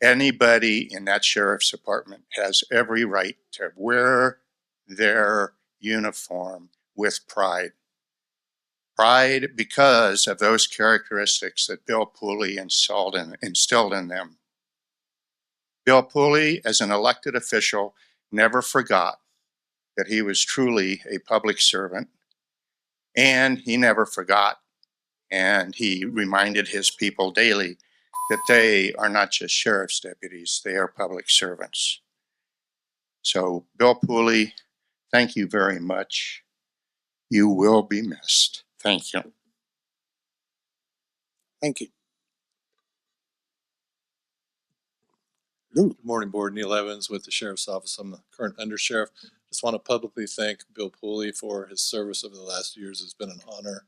Anybody in that sheriff's department has every right to wear their uniform with pride. Pride because of those characteristics that Bill Pooley instilled in them. Bill Pooley, as an elected official, never forgot that he was truly a public servant, and he never forgot, and he reminded his people daily that they are not just sheriff's deputies, they are public servants. So, Bill Pooley, thank you very much. You will be missed. Thank you. Thank you. Good morning, Board. Neil Evans with the Sheriff's Office. I'm the current undersheriff. Just want to publicly thank Bill Pooley for his service over the last years. It's been an honor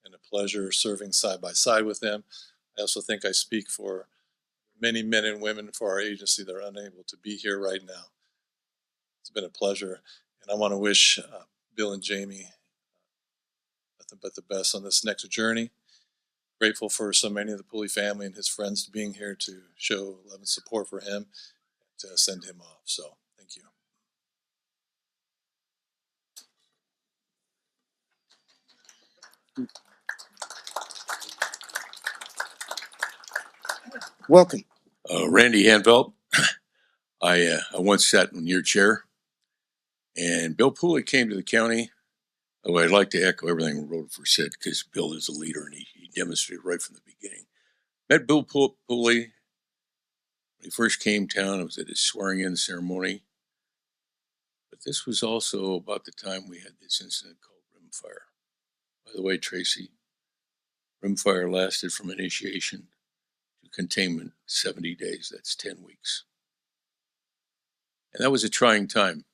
and a pleasure serving side by side with him. I also think I speak for many men and women for our agency that are unable to be here right now. It's been a pleasure, and I want to wish Bill and Jamie nothing but the best on this next journey. Grateful for so many of the Pooley family and his friends being here to show love and support for him, to send him off. So thank you. Welcome. Randy Hanvelt. I once sat in your chair, and Bill Pooley came to the county. Oh, I'd like to echo everything Rutherford said, because Bill is a leader, and he demonstrated right from the beginning. Met Bill Pooley when he first came to town. I was at his swearing-in ceremony. But this was also about the time we had this incident called rimfire. By the way, Tracy, rimfire lasted from initiation to containment 70 days. That's 10 weeks. And that was a trying time.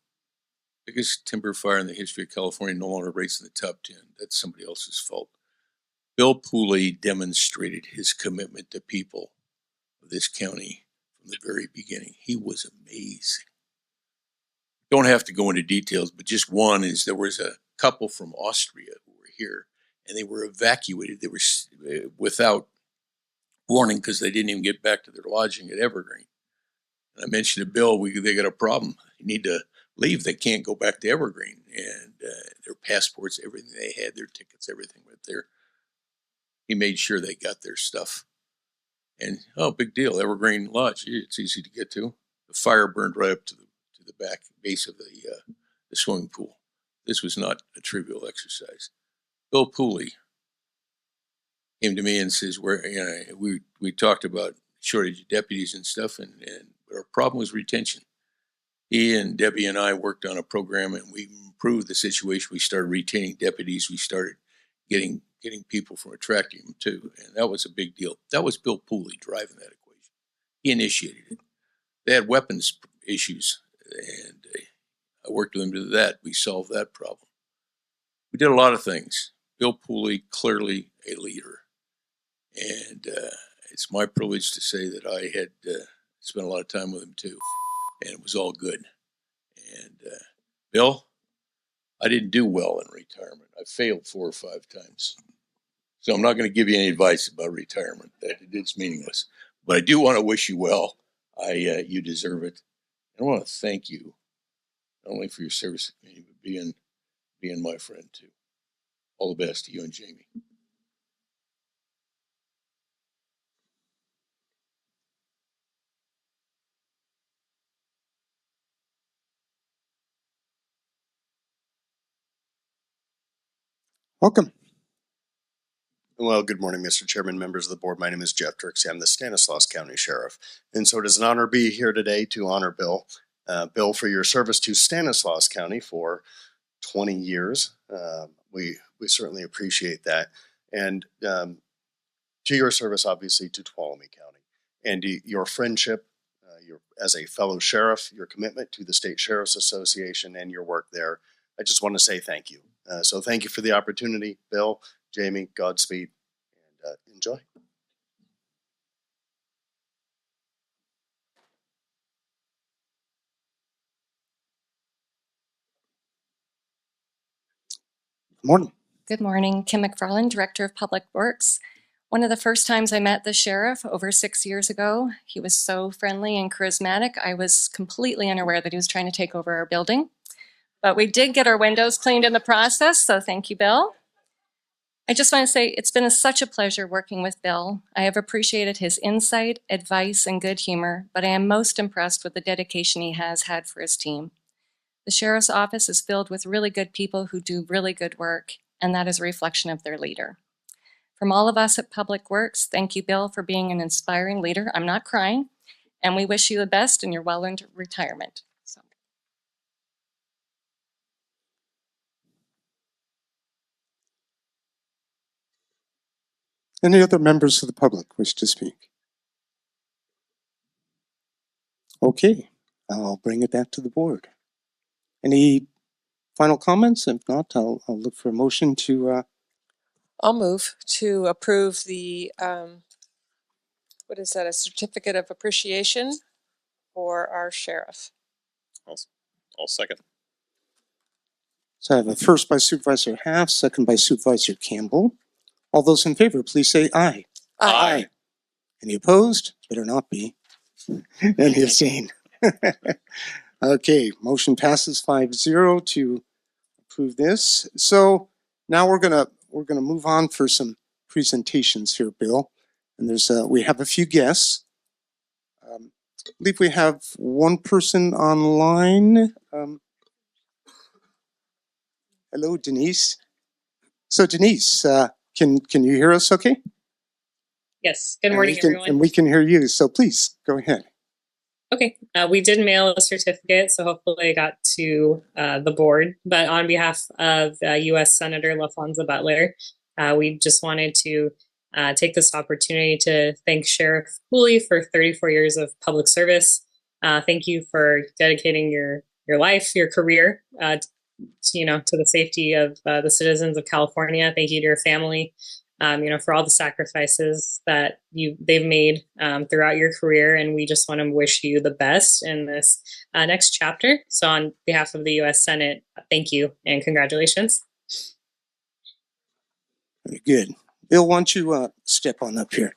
Biggest timber fire in the history of California, no longer rates in the top 10. That's somebody else's fault. Bill Pooley demonstrated his commitment to people of this county from the very beginning. He was amazing. Don't have to go into details, but just one is there was a couple from Austria who were here, and they were evacuated. They were without warning because they didn't even get back to their lodging at Evergreen. And I mentioned to Bill, they got a problem. You need to leave. They can't go back to Evergreen. And their passports, everything they had, their tickets, everything went there. He made sure they got their stuff. And, big deal, Evergreen Lodge, it's easy to get to. The fire burned right up to the back base of the swimming pool. This was not a trivial exercise. Bill Pooley came to me and says, we talked about shortage of deputies and stuff, and our problem was retention. He and Debbie and I worked on a program, and we improved the situation. We started retaining deputies. We started getting people from attracting them too, and that was a big deal. That was Bill Pooley driving that equation. He initiated it. They had weapons issues, and I worked with them to do that. We solved that problem. We did a lot of things. Bill Pooley, clearly a leader. And it's my privilege to say that I had spent a lot of time with him too, and it was all good. And Bill, I didn't do well in retirement. I failed 4 or 5 times. So I'm not going to give you any advice about retirement. It's meaningless. But I do want to wish you well. You deserve it. I want to thank you, not only for your service to me, but being my friend too. All the best to you and Jamie. Welcome. Well, good morning, Mr. Chairman, members of the board. My name is Jeff Trixie. I'm the Stanislaus County Sheriff. And so it is an honor to be here today to honor Bill. Bill, for your service to Stanislaus County for 20 years. We certainly appreciate that. And to your service, obviously, to Tuolumne County. And your friendship, as a fellow sheriff, your commitment to the State Sheriff's Association and your work there. I just want to say thank you. So thank you for the opportunity, Bill. Jamie, Godspeed, and enjoy. Good morning. Good morning. Kim McFarland, Director of Public Works. One of the first times I met the sheriff over 6 years ago, he was so friendly and charismatic. I was completely unaware that he was trying to take over our building. But we did get our windows cleaned in the process, so thank you, Bill. I just want to say it's been such a pleasure working with Bill. I have appreciated his insight, advice, and good humor, but I am most impressed with the dedication he has had for his team. The Sheriff's Office is filled with really good people who do really good work, and that is a reflection of their leader. From all of us at Public Works, thank you, Bill, for being an inspiring leader. I'm not crying, and we wish you the best in your well-earned retirement. Any other members of the public wish to speak? Okay, I'll bring it back to the board. Any final comments? If not, I'll look for a motion to I'll move to approve the, what is that, a certificate of appreciation for our sheriff. I'll second. So I have a first by Supervisor Half, second by Supervisor Campbell. All those in favor, please say aye. Aye. Any opposed? Better not be. Any abstain? Okay, motion passes 5-0 to approve this. So now we're gonna move on for some presentations here, Bill. And we have a few guests. I believe we have one person online. Hello, Denise. So Denise, can you hear us okay? Yes. Good morning, everyone. And we can hear you. So please go ahead. Okay. We did mail a certificate, so hopefully I got to the board. But on behalf of U.S. Senator LaFonza Butler, we just wanted to take this opportunity to thank Sheriff Pooley for 34 years of public service. Thank you for dedicating your life, your career, to the safety of the citizens of California. Thank you to your family, for all the sacrifices that they've made throughout your career. And we just want to wish you the best in this next chapter. So on behalf of the U.S. Senate, thank you and congratulations. Very good. Bill, why don't you step on up here?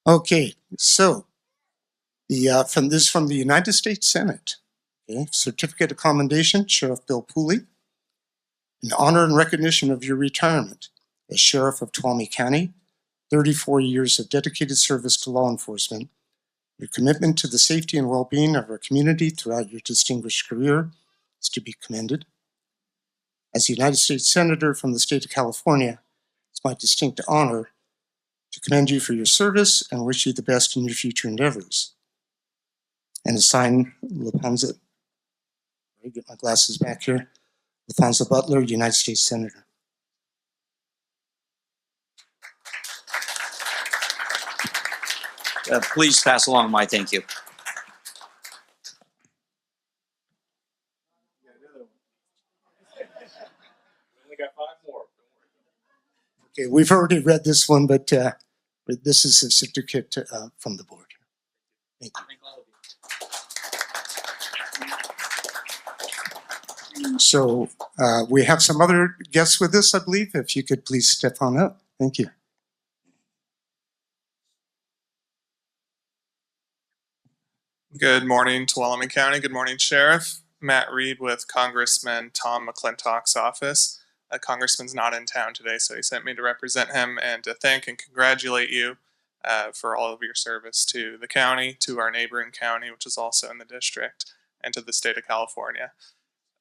Okay, so from the United States Senate, okay, certificate of commendation, Sheriff Bill Pooley, in honor and recognition of your retirement as Sheriff of Tuolumne County, 34 years of dedicated service to law enforcement, Your commitment to the safety and well-being of our community throughout your distinguished career is to be commended. As a United States Senator from the state of California, it's my distinct honor to commend you for your service and wish you the best in your future endeavors. And to sign LaPonza, let me get my glasses back here, LaPonza Butler, United States Senator. Please pass along my thank you. Okay, we've already read this one, but this is a certificate from the board. Thank you. So we have some other guests with us, I believe. If you could please step on up. Thank you. Good morning, Tuolumne County. Good morning, Sheriff. Matt Reed with Congressman Tom McClintock's office. Congressman's not in town today, so he sent me to represent him and to thank and congratulate you for all of your service to the county, to our neighboring county, which is also in the district, and to the state of California.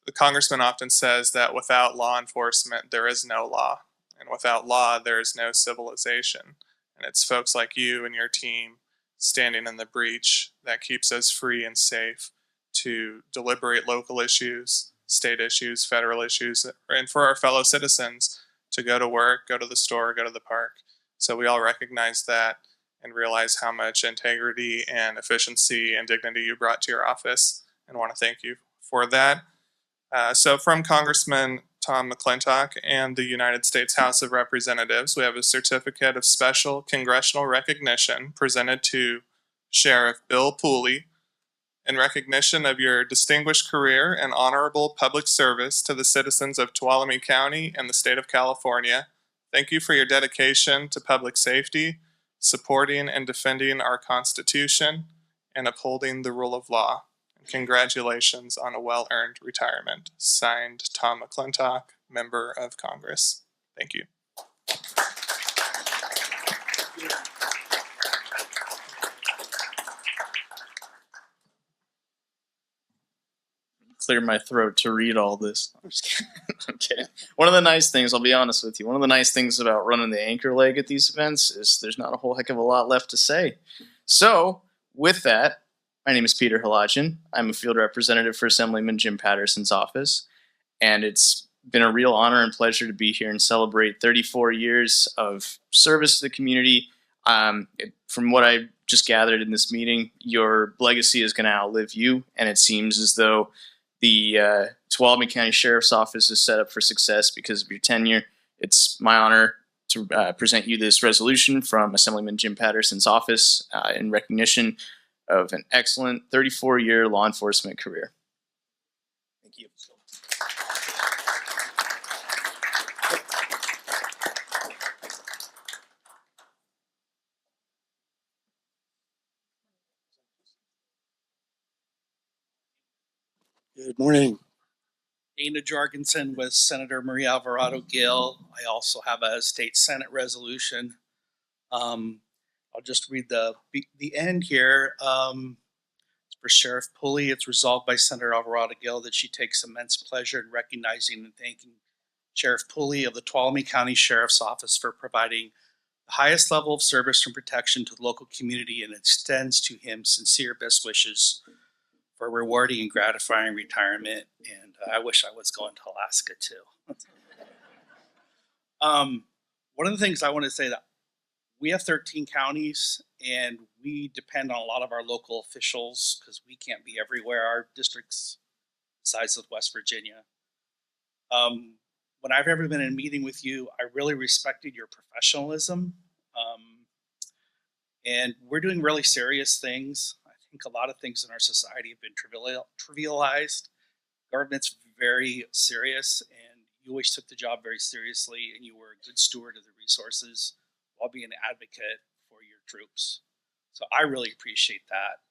The congressman often says that without law enforcement, there is no law, and without law, there is no civilization. And it's folks like you and your team standing in the breach that keeps us free and safe to deliberate local issues, state issues, federal issues, and for our fellow citizens to go to work, go to the store, go to the park. So we all recognize that and realize how much integrity and efficiency and dignity you brought to your office, and want to thank you for that. So from Congressman Tom McClintock and the United States House of Representatives, we have a certificate of special congressional recognition presented to Sheriff Bill Pooley in recognition of your distinguished career and honorable public service to the citizens of Tuolumne County and the state of California. Thank you for your dedication to public safety, supporting and defending our Constitution, and upholding the rule of law. Congratulations on a well-earned retirement. Signed, Tom McClintock, Member of Congress. Thank you. Clear my throat to read all this. I'm just kidding. I'm kidding. One of the nice things, I'll be honest with you, one of the nice things about running the anchor leg at these events is there's not a whole heck of a lot left to say. So, with that, my name is Peter Halajian. I'm a field representative for Assemblyman Jim Patterson's office, and it's been a real honor and pleasure to be here and celebrate 34 years of service to the community. From what I just gathered in this meeting, your legacy is going to outlive you, and it seems as though the Tuolumne County Sheriff's Office is set up for success because of your tenure. It's my honor to present you this resolution from Assemblyman Jim Patterson's office in recognition of an excellent 34-year law enforcement career. Thank you. Good morning. Dana Jorgensen with Senator Maria Alvarado Gill. I also have a state Senate resolution. I'll just read the end here. It's for Sheriff Pulley. It's resolved by Senator Alvarado Gill that she takes immense pleasure in recognizing and thanking Sheriff Pulley of the Tuolumne County Sheriff's Office for providing the highest level of service and protection to the local community, and extends to him sincere best wishes for a rewarding and gratifying retirement. And I wish I was going to Alaska too. One of the things I want to say that we have 13 counties and we depend on a lot of our local officials because we can't be everywhere. Our district's the size of West Virginia. When I've ever been in a meeting with you, I really respected your professionalism. And we're doing really serious things. I think a lot of things in our society have been trivialized. Government's very serious, and you always took the job very seriously, and you were a good steward of the resources while being an advocate for your troops. So I really appreciate that.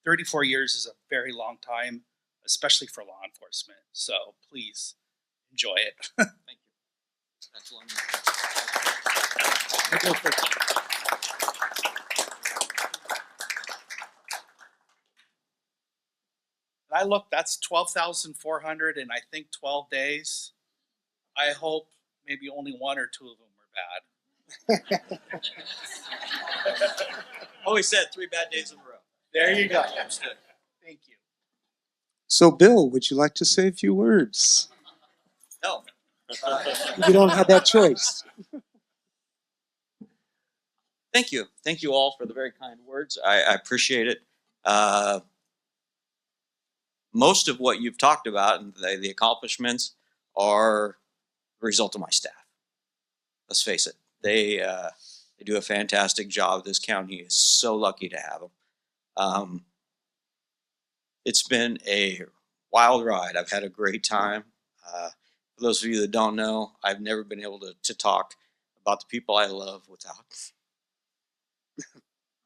34 years is a very long time, especially for law enforcement. So please enjoy it. Thank you. That's long. I looked, that's 12,400 in I think 12 days. I hope maybe only one or two of them were bad. Always said 3 bad days in a row. There you go. Thank you. So Bill, would you like to say a few words? No. You don't have that choice. Thank you. Thank you all for the very kind words. I appreciate it. Most of what you've talked about and the accomplishments are the result of my staff. Let's face it. They do a fantastic job. This county is so lucky to have them. It's been a wild ride. I've had a great time. For those of you that don't know, I've never been able to talk about the people I love without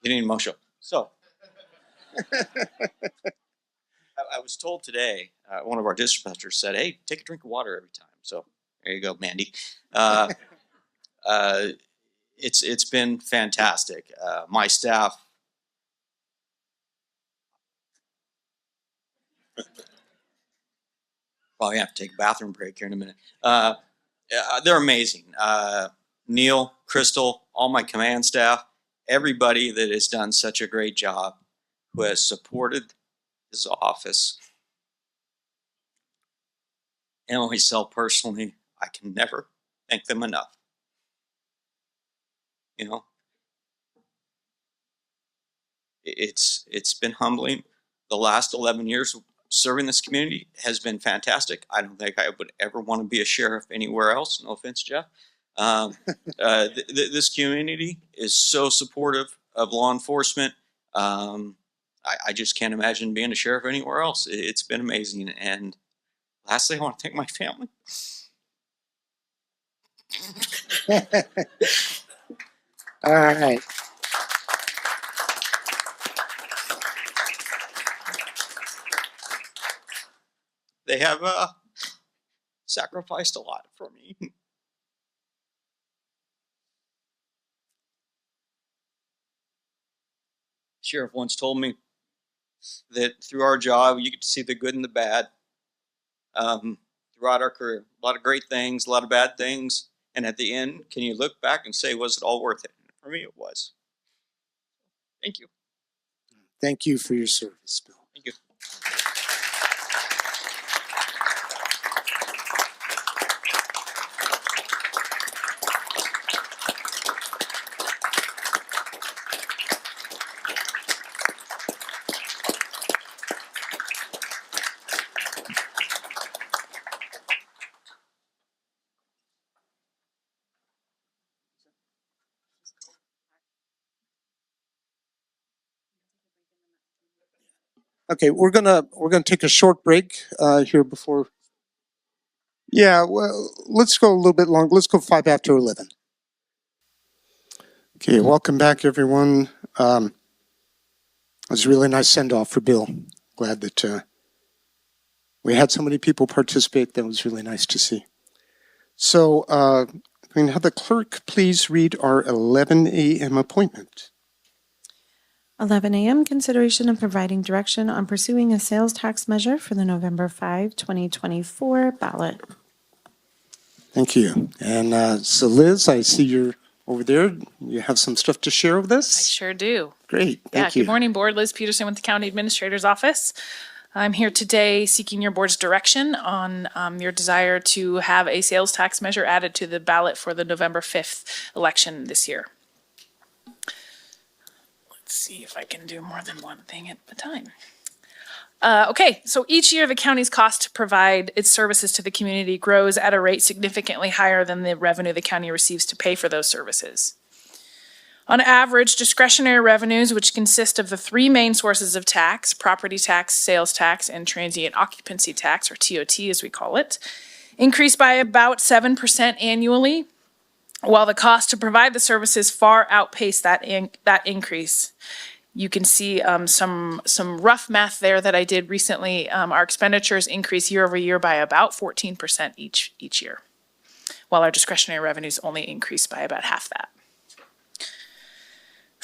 getting emotional. So, I was told today, one of our dispatchers said, "Hey, take a drink of water every time." So there you go, Mandy. It's been fantastic. My staff. Well, I have to take a bathroom break here in a minute. They're amazing. Neil, Crystal, all my command staff, everybody that has done such a great job, who has supported his office, and myself personally, I can never thank them enough. You know, it's been humbling. The last 11 years serving this community has been fantastic. I don't think I would ever want to be a sheriff anywhere else. No offense, Jeff. This community is so supportive of law enforcement. I just can't imagine being a sheriff anywhere else. It's been amazing. And lastly, I want to thank my family. All right. They have sacrificed a lot for me. Sheriff once told me that through our job, you get to see the good and the bad throughout our career. A lot of great things, a lot of bad things. And at the end, can you look back and say, was it all worth it? For me, it was. Thank you. Thank you for your service, Bill. Thank you. Okay, we're gonna take a short break here before. Yeah, well, let's go a little bit long. Let's go 5 after 11. Okay, welcome back, everyone. It was a really nice send-off for Bill. Glad that we had so many people participate. That was really nice to see. So, can I have the clerk please read our 11 a.m. appointment? 11 a.m. Consideration of providing direction on pursuing a sales tax measure for the November 5, 2024 ballot. Thank you. And so Liz, I see you're over there. You have some stuff to share with I us? sure do. Great, thank Yeah, you. good morning, Board. Liz Peterson with the County Administrator's Office. I'm here today seeking your board's direction on your desire to have a sales tax measure added to the ballot for the November 5th election this year. Let's see if I can do more than one thing at a time. Okay, so each year the county's cost to provide its services to the community grows at a rate significantly higher than the revenue the county receives to pay for those services. On average, discretionary revenues, which consist of the 3 main sources of tax, property tax, sales tax, and transient occupancy tax, or TOT as we call it, increase by about 7% annually, while the cost to provide the services far outpace that increase. You can see some rough math there that I did recently. Our expenditures increase year over year by about 14% each year, while our discretionary revenues only increase by about half that.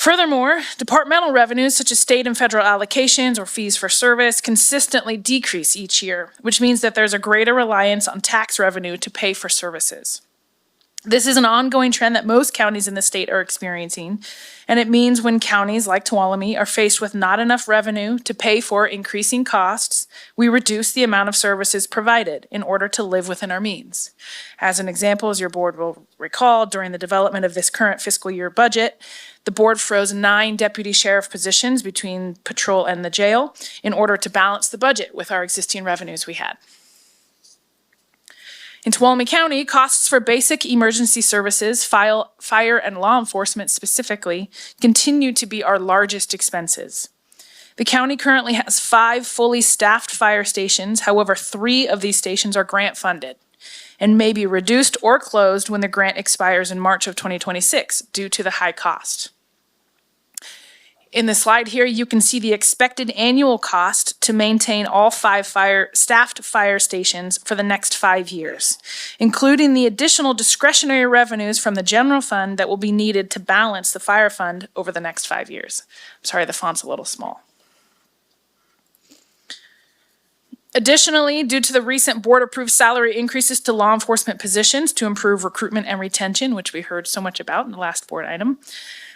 Furthermore, departmental revenues such as state and federal allocations or fees for service consistently decrease each year, which means that there's a greater reliance on tax revenue to pay for services. This is an ongoing trend that most counties in the state are experiencing, and it means when counties like Tuolumne are faced with not enough revenue to pay for increasing costs, we reduce the amount of services provided in order to live within our means. As an example, as your board will recall, during the development of this current fiscal year budget, the board froze 9 deputy sheriff positions between patrol and the jail in order to balance the budget with our existing revenues we had. In Tuolumne County, costs for basic emergency services, fire and law enforcement specifically, continue to be our largest expenses. The county currently has 5 fully staffed fire stations. However, 3 of these stations are grant funded and may be reduced or closed when the grant expires in March of 2026 due to the high cost. In the slide here, you can see the expected annual cost to maintain all 5 staffed fire stations for the next 5 years, including the additional discretionary revenues from the general fund that will be needed to balance the fire fund over the next 5 years. I'm sorry, the font's a little small. Additionally, due to the recent board-approved salary increases to law enforcement positions to improve recruitment and retention, which we heard so much about in the last board item,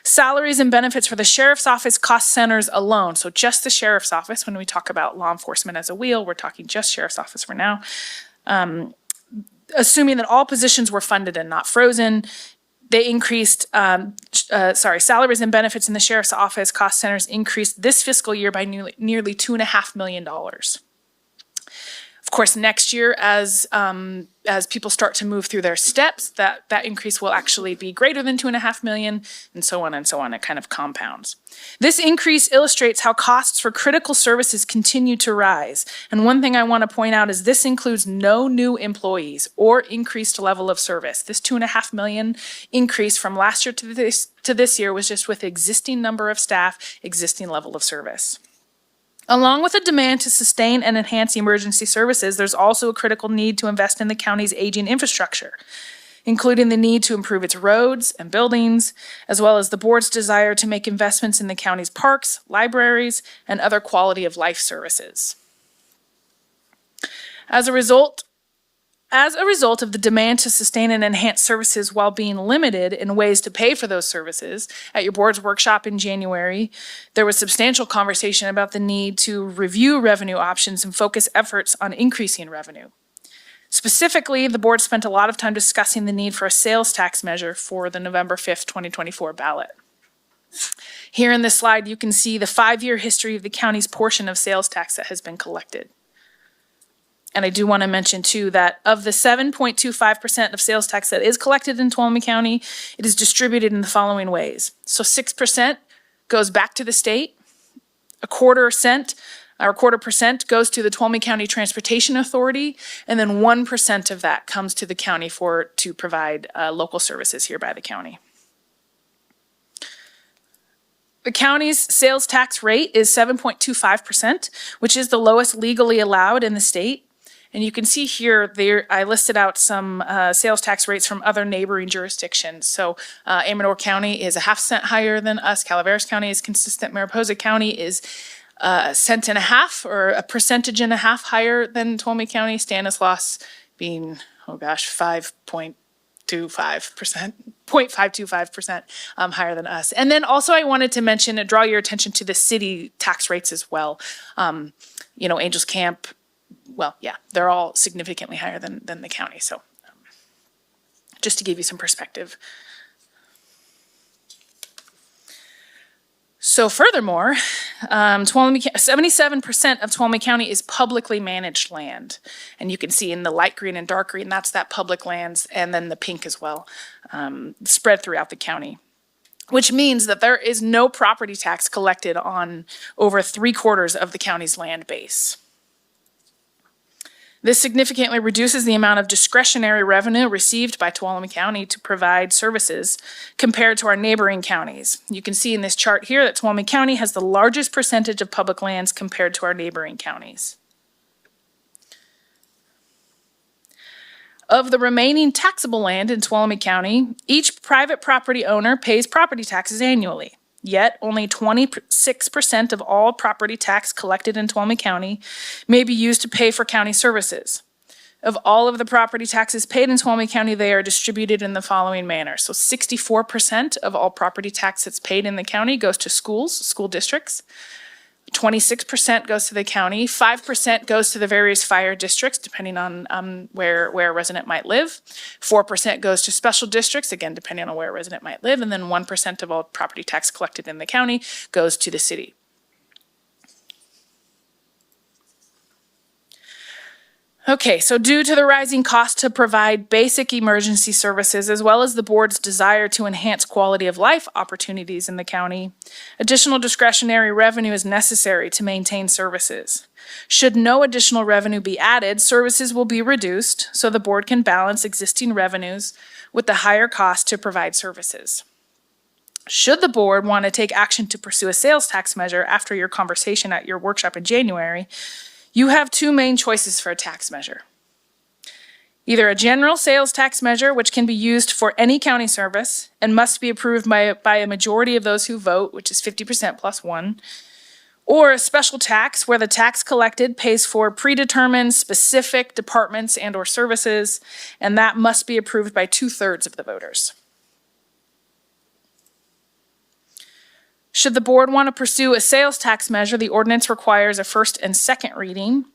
salaries and benefits for the sheriff's office cost centers alone, so just the sheriff's office, when we talk about law enforcement as a wheel, we're talking just sheriff's office for now, assuming that all positions were funded and not frozen, they increased, salaries and benefits in the sheriff's office cost centers increased this fiscal year by nearly $2.5 million. Of course, next year, as people start to move through their steps, that increase will actually be greater than $2.5 million, and so on and so on. It kind of compounds. This increase illustrates how costs for critical services continue to rise. And one thing I want to point out is this includes no new employees or increased level of service. This $2.5 million increase from last year to this year was just with existing number of staff, existing level of service. Along with a demand to sustain and enhance emergency services, there's also a critical need to invest in the county's aging infrastructure, including the need to improve its roads and buildings, as well as the board's desire to make investments in the county's parks, libraries, and other quality of life services. As a result of the demand to sustain and enhance services while being limited in ways to pay for those services, at your board's workshop in January, there was substantial conversation about the need to review revenue options and focus efforts on increasing revenue. Specifically, the board spent a lot of time discussing the need for a sales tax measure for the November 5th, 2024 ballot. Here in this slide, you can see the 5-year history of the county's portion of sales tax that has been collected. And I do want to mention, too, that of the 7.25% of sales tax that is collected in Tuolumne County, it is distributed in the following ways. So 6% goes back to the state, a quarter percent goes to the Tuolumne County Transportation Authority, and then 1% of that comes to the county to provide local services here by the county. The county's sales tax rate is 7.25%, which is the lowest legally allowed in the state. And you can see here, I listed out some sales tax rates from other neighboring jurisdictions. So Amador County is 0.5 cent higher than us. Calaveras County is consistent. Mariposa County is 1.5 cents or 1.5% higher than Tuolumne County. Stanislaus being, 5.25%, 0.525% higher than us. And then also I wanted to mention and draw your attention to the city tax rates as well. Angels Camp, they're all significantly higher than the county. So just to give you some perspective. So furthermore, 77% of Tuolumne County is publicly managed land. And you can see in the light green and dark green, that's that public lands, and then the pink as well, spread throughout the county. Which means that there is no property tax collected on over 3/4 of the county's land base. This significantly reduces the amount of discretionary revenue received by Tuolumne County to provide services compared to our neighboring counties. You can see in this chart here that Tuolumne County has the largest percentage of public lands compared to our neighboring counties. Of the remaining taxable land in Tuolumne County, each private property owner pays property taxes annually. Yet, only 26% of all property tax collected in Tuolumne County may be used to pay for county services. Of all of the property taxes paid in Tuolumne County, they are distributed in the following manner. So 64% of all property tax that's paid in the county goes to schools, school districts. 26% goes to the county, 5% goes to the various fire districts, depending on where a resident might live. 4% goes to special districts, again, depending on where a resident might live. And then 1% of all property tax collected in the county goes to the city. Okay, so due to the rising cost to provide basic emergency services, as well as the board's desire to enhance quality of life opportunities in the county, additional discretionary revenue is necessary to maintain services. Should no additional revenue be added, services will be reduced so the board can balance existing revenues with the higher cost to provide services. Should the board want to take action to pursue a sales tax measure after your conversation at your workshop in January, you have two main choices for a tax measure. Either a general sales tax measure, which can be used for any county service and must be approved by a majority of those who vote, which is 50% plus one, or a special tax where the tax collected pays for predetermined specific departments and or services, and that must be approved by 2/3 of the voters. Should the board want to pursue a sales tax measure, the ordinance requires a first and second reading.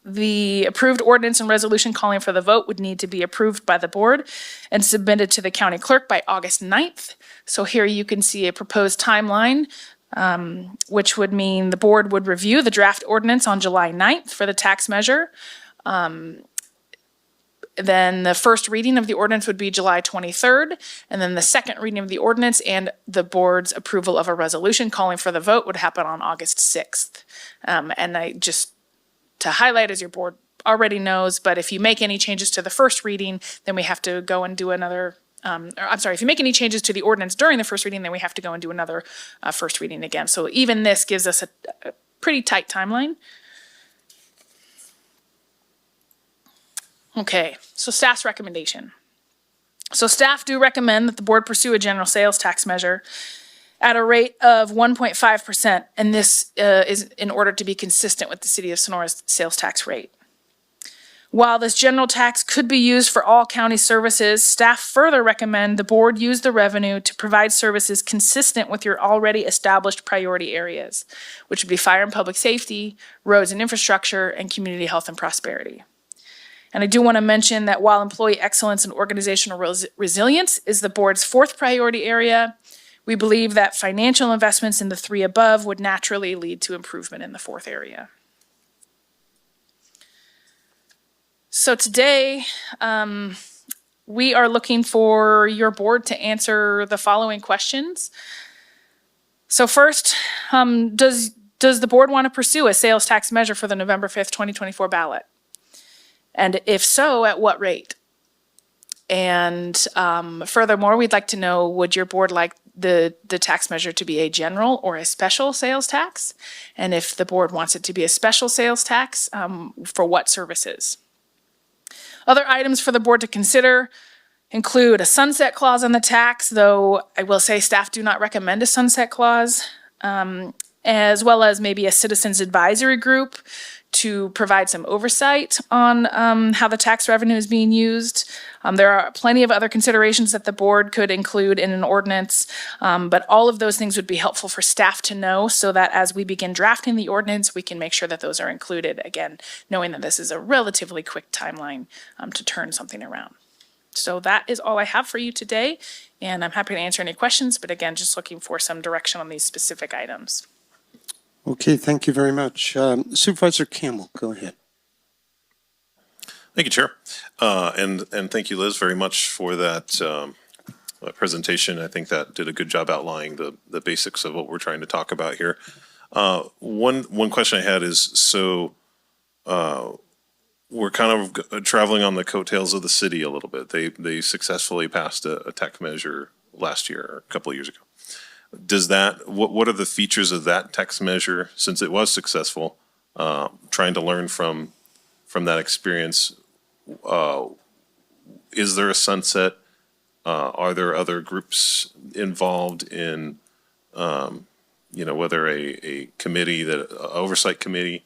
The approved ordinance and resolution calling for the vote would need to be approved by the board and submitted to the county clerk by August 9th. So here you can see a proposed timeline, which would mean the board would review the draft ordinance on July 9th for the tax measure. Then the first reading of the ordinance would be July 23rd, and then the second reading of the ordinance and the board's approval of a resolution calling for the vote would happen on August 6th. And I just, to highlight, as your board already knows, but if you make any changes to the first reading, then we have to go and do another, if you make any changes to the ordinance during the first reading, then we have to go and do another first reading again. So even this gives us a pretty tight timeline. Okay, so staff's recommendation. So staff do recommend that the board pursue a general sales tax measure at a rate of 1.5%, and this is in order to be consistent with the City of Sonora's sales tax rate. While this general tax could be used for all county services, staff further recommend the board use the revenue to provide services consistent with your already established priority areas, which would be fire and public safety, roads and infrastructure, and community health and prosperity. And I do want to mention that while employee excellence and organizational resilience is the board's fourth priority area, we believe that financial investments in the three above would naturally lead to improvement in the fourth area. So today, we are looking for your board to answer the following questions. So first, does the board want to pursue a sales tax measure for the November 5th, 2024 ballot? And if so, at what rate? And furthermore, we'd like to know, would your board like the tax measure to be a general or a special sales tax? And if the board wants it to be a special sales tax, for what services? Other items for the board to consider include a sunset clause on the tax, though I will say staff do not recommend a sunset clause, as well as maybe a citizens advisory group to provide some oversight on how the tax revenue is being used. There are plenty of other considerations that the board could include in an ordinance, but all of those things would be helpful for staff to know so that as we begin drafting the ordinance, we can make sure that those are included, again, knowing that this is a relatively quick timeline to turn something around. So that is all I have for you today, and I'm happy to answer any questions, but again, just looking for some direction on these specific items. Okay, thank you very much. Supervisor Campbell, go ahead. Thank you, Chair. And thank you, Liz, very much for that presentation. I think that did a good job outlining the basics of what we're trying to talk about here. One question I had is, so we're kind of traveling on the coattails of the city a little bit. They successfully passed a tax measure last year, or a couple of years ago. Does that, what are the features of that tax measure, since it was successful, trying to learn from that experience? Is there a sunset? Are there other groups involved in you know, whether a committee, that oversight committee,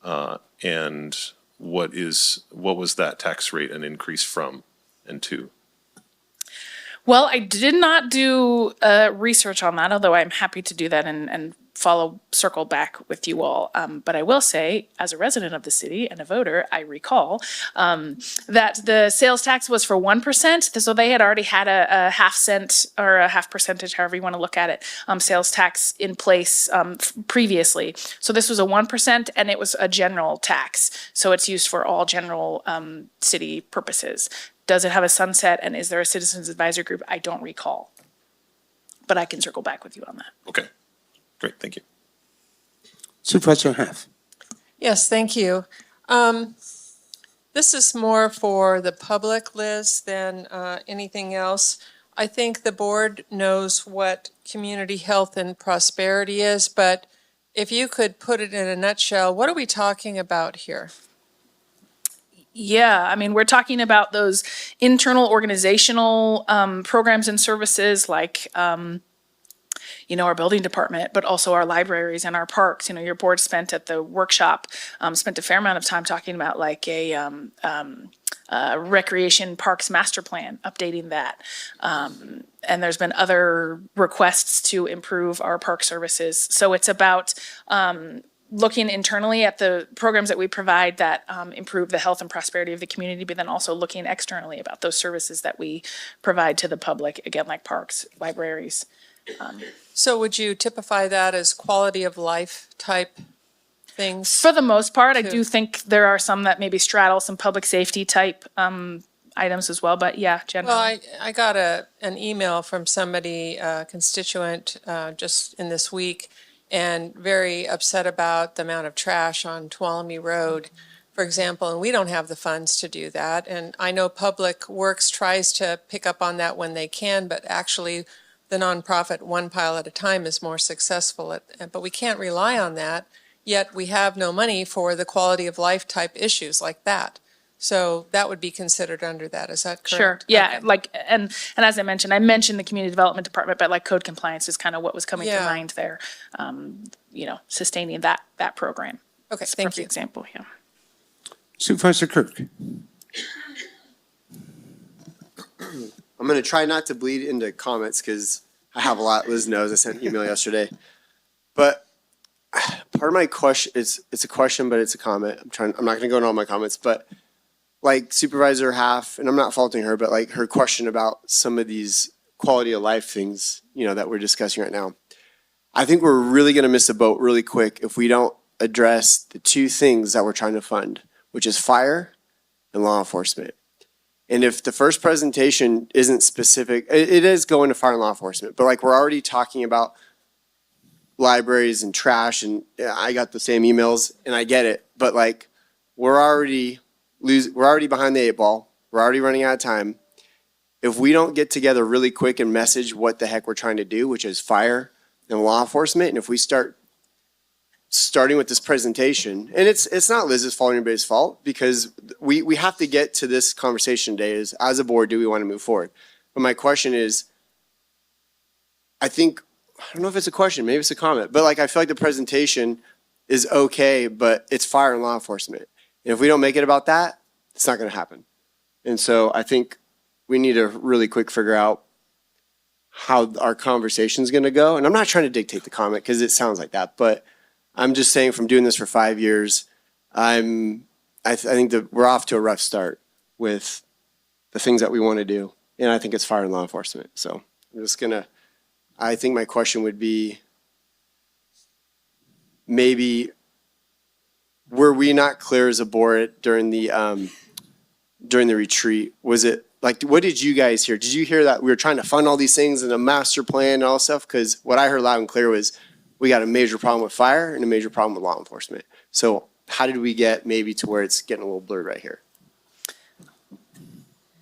and what was that tax rate an increase from and to? Well, I did not do research on that, although I'm happy to do that and circle back with you all. But I will say, as a resident of the city and a voter, I recall that the sales tax was for 1%. So they had already had a half cent or a half percentage, however you want to look at it, sales tax in place previously. So this was a 1% and it was a general tax. So it's used for all general city purposes. Does it have a sunset, and is there a citizens advisory group? I don't recall, but I can circle back with you on that. Okay, great, thank you. Supervisor Half. Yes, thank you. This is more for the public, Liz, than anything else. I think the board knows what community health and prosperity is, but if you could put it in a nutshell, what are we talking about here? Yeah, I mean, we're talking about those internal organizational programs and services like, you know, our building department, but also our libraries and our parks. You know, your board spent at the workshop, spent a fair amount of time talking about like a recreation parks master plan, updating that. And there's been other requests to improve our park services. So it's about looking internally at the programs that we provide that improve the health and prosperity of the community, but then also looking externally about those services that we provide to the public, again, like parks, libraries. So would you typify that as quality of life type things? For the most part, I do think there are some that maybe straddle some public safety type items as well, but yeah, generally. Well, I got an email from somebody, a constituent, just in this week, and very upset about the amount of trash on Tuolumne Road, for example, and we don't have the funds to do that. And I know Public Works tries to pick up on that when they can, but actually the nonprofit One Pile at a Time is more successful but we can't rely on that, yet we have no money for the quality of life type issues like that. So that would be considered under that. Is that correct? Sure. Yeah. Okay. Like, and as I mentioned the community development department, but like code compliance is kind of what was coming to Yeah. mind there. You know, sustaining that program. Okay, That's a thank perfect you. example. Yeah. Supervisor Kirk. I'm going to try not to bleed into comments because I have a lot. Liz knows I sent an email yesterday. But part of my question, it's a question, but it's a comment. I'm not going to go into all my comments, but like Supervisor Half, and I'm not faulting her, but like her question about some of these quality of life things, you know, that we're discussing right now. I think we're really going to miss a boat really quick if we don't address the two things that we're trying to fund, which is fire and law enforcement. And if the first presentation isn't specific, it is going to fire and law enforcement, but like we're already talking about libraries and trash, and I got the same emails and I get it, but like we're already behind the 8 ball. We're already running out of time. If we don't get together really quick and message what the heck we're trying to do, which is fire and law enforcement, and if we starting with this presentation, and it's not Liz's fault or anybody's fault, because we have to get to this conversation today is, as a board, do we want to move forward? But my question is, I don't know if it's a question, maybe it's a comment, but like I feel like the presentation is okay, but it's fire and law enforcement. And if we don't make it about that, it's not going to happen. And so I think we need to really quick figure out how our conversation is going to go. And I'm not trying to dictate the comment because it sounds like that, but I'm just saying from doing this for 5 years, I think that we're off to a rough start with the things that we want to do. And I think it's fire and law enforcement. So I'm just I think my question would be, maybe were we not clear as a board during the retreat? Was it like, what did you guys hear? Did you hear that we were trying to fund all these things in a master plan and all stuff? Because what I heard loud and clear was we got a major problem with fire and a major problem with law enforcement. So how did we get maybe to where it's getting a little blurred right here?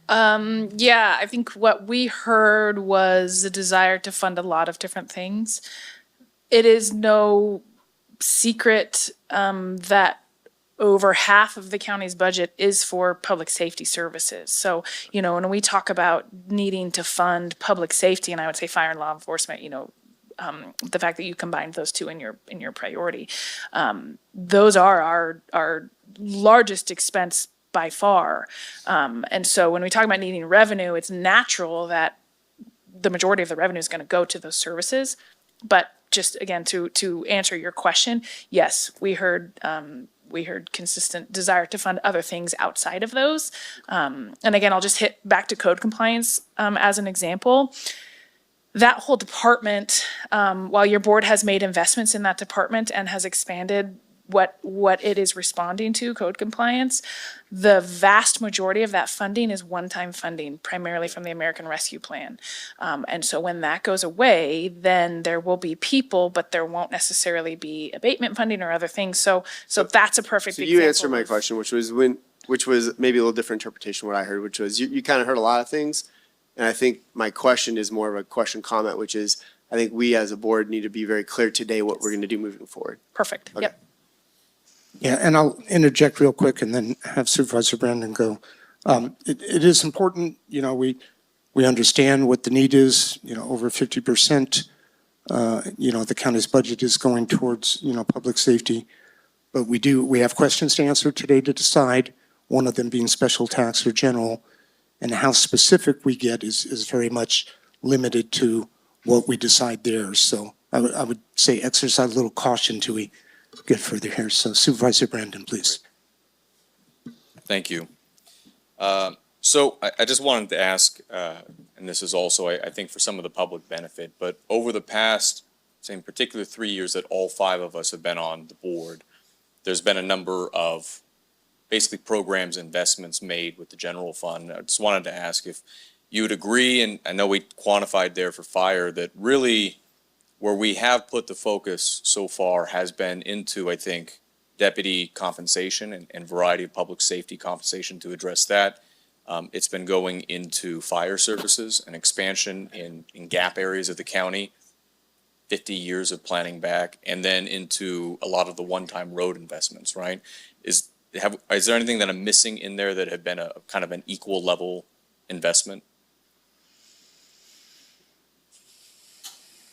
Yeah, I think what we heard was a desire to fund a lot of different things. It is no secret that over half of the county's budget is for public safety services. So, you know, when we talk about needing to fund public safety, and I would say fire and law enforcement, you know, the fact that you combined those two in your priority. Those are our largest expense by far. And so when we talk about needing revenue, it's natural that the majority of the revenue is going to go to those services. But just again, to answer your question, yes, we heard consistent desire to fund other things outside of those. And again, I'll just hit back to code compliance as an example. That whole department, while your board has made investments in that department and has expanded what it is responding to, code compliance, the vast majority of that funding is one-time funding, primarily from the American Rescue Plan. And so when that goes away, then there will be people, but there won't necessarily be abatement funding or other things. So that's a perfect So example. you answered my question, which was maybe a little different interpretation of what I heard, which was you kind of heard a lot of things. And I think my question is more of a question comment, which is I think we as a board need to be very clear today what we're going to do moving forward. Perfect. Okay. Yep. Yeah, and I'll interject real quick and then have Supervisor Brandon go. It is important, we understand what the need is, over 50%, the county's budget is going towards, public safety. But we have questions to answer today to decide, one of them being special tax or general. And how specific we get is very much limited to what we decide there. So I would say exercise a little caution till we get further here. So Supervisor Brandon, please. Thank you. So I just wanted to ask, and this is also, I think, for some of the public benefit, but over the past, say in particular 3 years that all 5 of us have been on the board, there's been a number of basically programs, investments made with the general fund. I just wanted to ask if you would agree, and I know we quantified there for fire, that really where we have put the focus so far has been into, I think, deputy compensation and variety of public safety compensation to address that. It's been going into fire services and expansion in gap areas of the county, 50 years of planning back, and then into a lot of the one-time road investments, right? Is there anything that I'm missing in there that have been a kind of an equal level investment?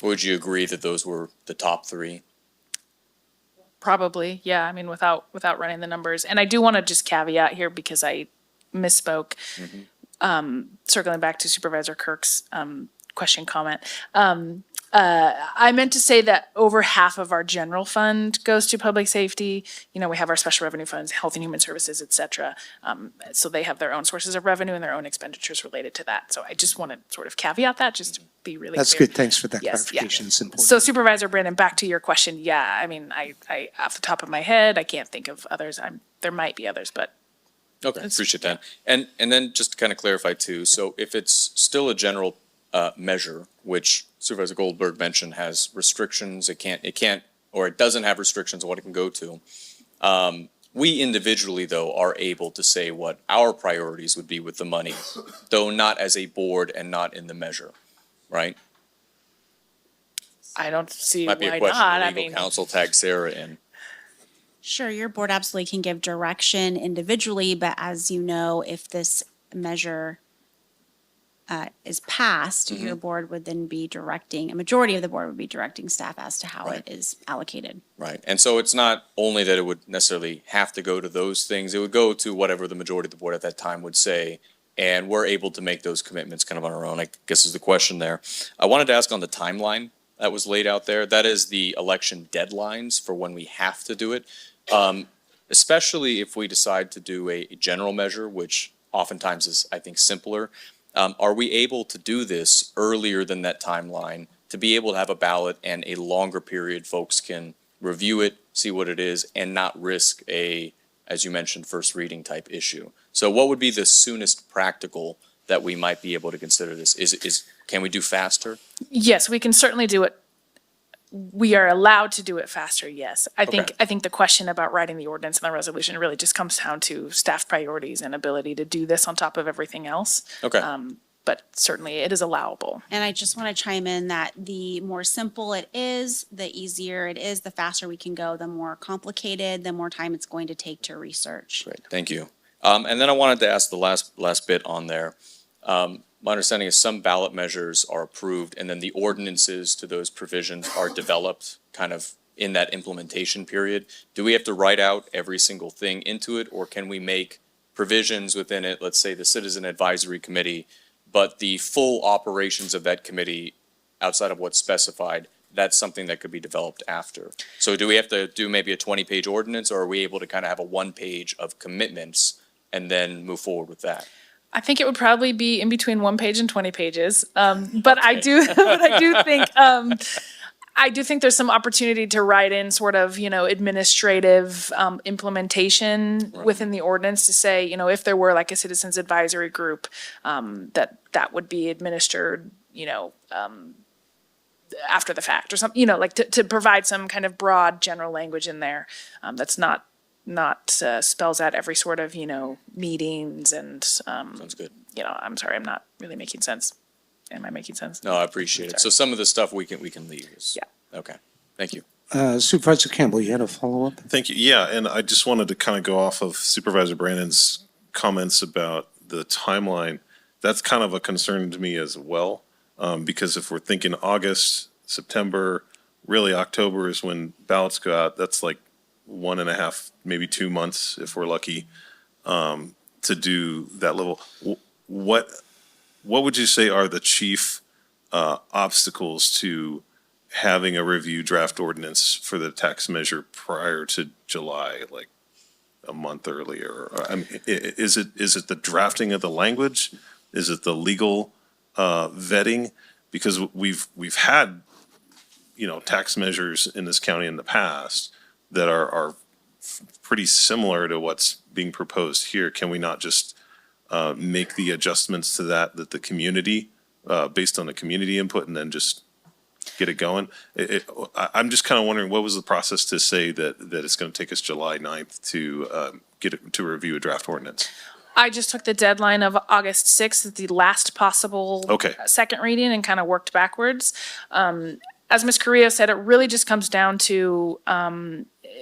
Or would you agree that those were the top 3? Probably, yeah. I mean, without running the numbers. And I do want to just caveat here because I misspoke. Circling back to Supervisor Kirk's comment. I meant to say that over half of our general fund goes to public safety. We have our special revenue funds, health and human services, et cetera. So they have their own sources of revenue and their own expenditures related to that. So I just want to sort of caveat that just to be really That's clear. good. Thanks for that Yes, clarification. It's important. So Supervisor Brandon, back to your question. Yeah, I mean, I off the top of my head, I can't think of others. There might be others, but Okay, appreciate that. And then just to kind of clarify too, so if it's still a general measure, which Supervisor Goldberg mentioned has restrictions, it can't, or it doesn't have restrictions on what it can go to. We individually, though, are able to say what our priorities would be with the money, though not as a board and not in the measure, right? I don't see Might be why a question not. of I legal mean, counsel, tag Sarah in. Sure, your board absolutely can give direction individually, but as you know, if this measure is passed, your board would then be directing, a majority of the board would be directing staff as to how it is allocated. Right, and so it's not only that it would necessarily have to go to those things, it would go to whatever the majority of the board at that time would say, and we're able to make those commitments kind of on our own, I guess is the question there. I wanted to ask on the timeline that was laid out there, that is the election deadlines for when we have to do it. Especially if we decide to do a general measure, which oftentimes is, I think, simpler. Are we able to do this earlier than that timeline to be able to have a ballot and a longer period folks can review it, see what it is, and not risk a, as you mentioned, first reading type issue? So what would be the soonest practical that we might be able to consider this? Can we do faster? yes, we can certainly do it. We are allowed to do it faster, yes. I think the question about writing the ordinance and the resolution really just comes down to staff priorities and ability to do this on top of everything else. Okay. But certainly it is allowable. And I just want to chime in that the more simple it is, the easier it is, the faster we can go, the more complicated, the more time it's going to take to research. Great, thank you. And then I wanted to ask the last bit on there. My understanding is some ballot measures are approved and then the ordinances to those provisions are developed kind of in that implementation period. Do we have to write out every single thing into it, or can we make provisions within it, let's say the Citizen Advisory Committee, but the full operations of that committee outside of what's specified, that's something that could be developed after? So do we have to do maybe a 20-page ordinance, or are we able to kind of have a 1 page of commitments and then move forward with that? I think it would probably be in between 1 page and 20 pages. But I do, I do think there's some opportunity to write in sort of, administrative implementation within the ordinance to say, if there were like a citizens advisory group, that would be administered, after the fact or something, like to provide some kind of broad general language in there that's not spells out every sort of, meetings and, Sounds good. I'm sorry, I'm not really making sense. Am I making sense? No, I appreciate it. So some of the stuff we can leave. Yeah. Okay, thank you. Supervisor Campbell, you had a follow-up? Thank you. Yeah, and I just wanted to kind of go off of Supervisor Brandon's comments about the timeline. That's kind of a concern to me as well, because if we're thinking August, September, really October is when ballots go out. That's like 1.5, maybe 2 months if we're lucky, to do that level. What would you say are the chief obstacles to having a review draft ordinance for the tax measure prior to July, like a month earlier? I mean, is it the drafting of the language? Is it the legal vetting? Because we've had, tax measures in this county in the past that are pretty similar to what's being proposed here. Can we not just make the adjustments to that the community, based on the community input, and then just get it going? I'm just kind of wondering, what was the process to say that it's going to take us July 9th to get it to review a draft ordinance? I just took the deadline of August 6th as the last possible second reading and kind of worked backwards. As Ms. Correa said, it really just comes down to,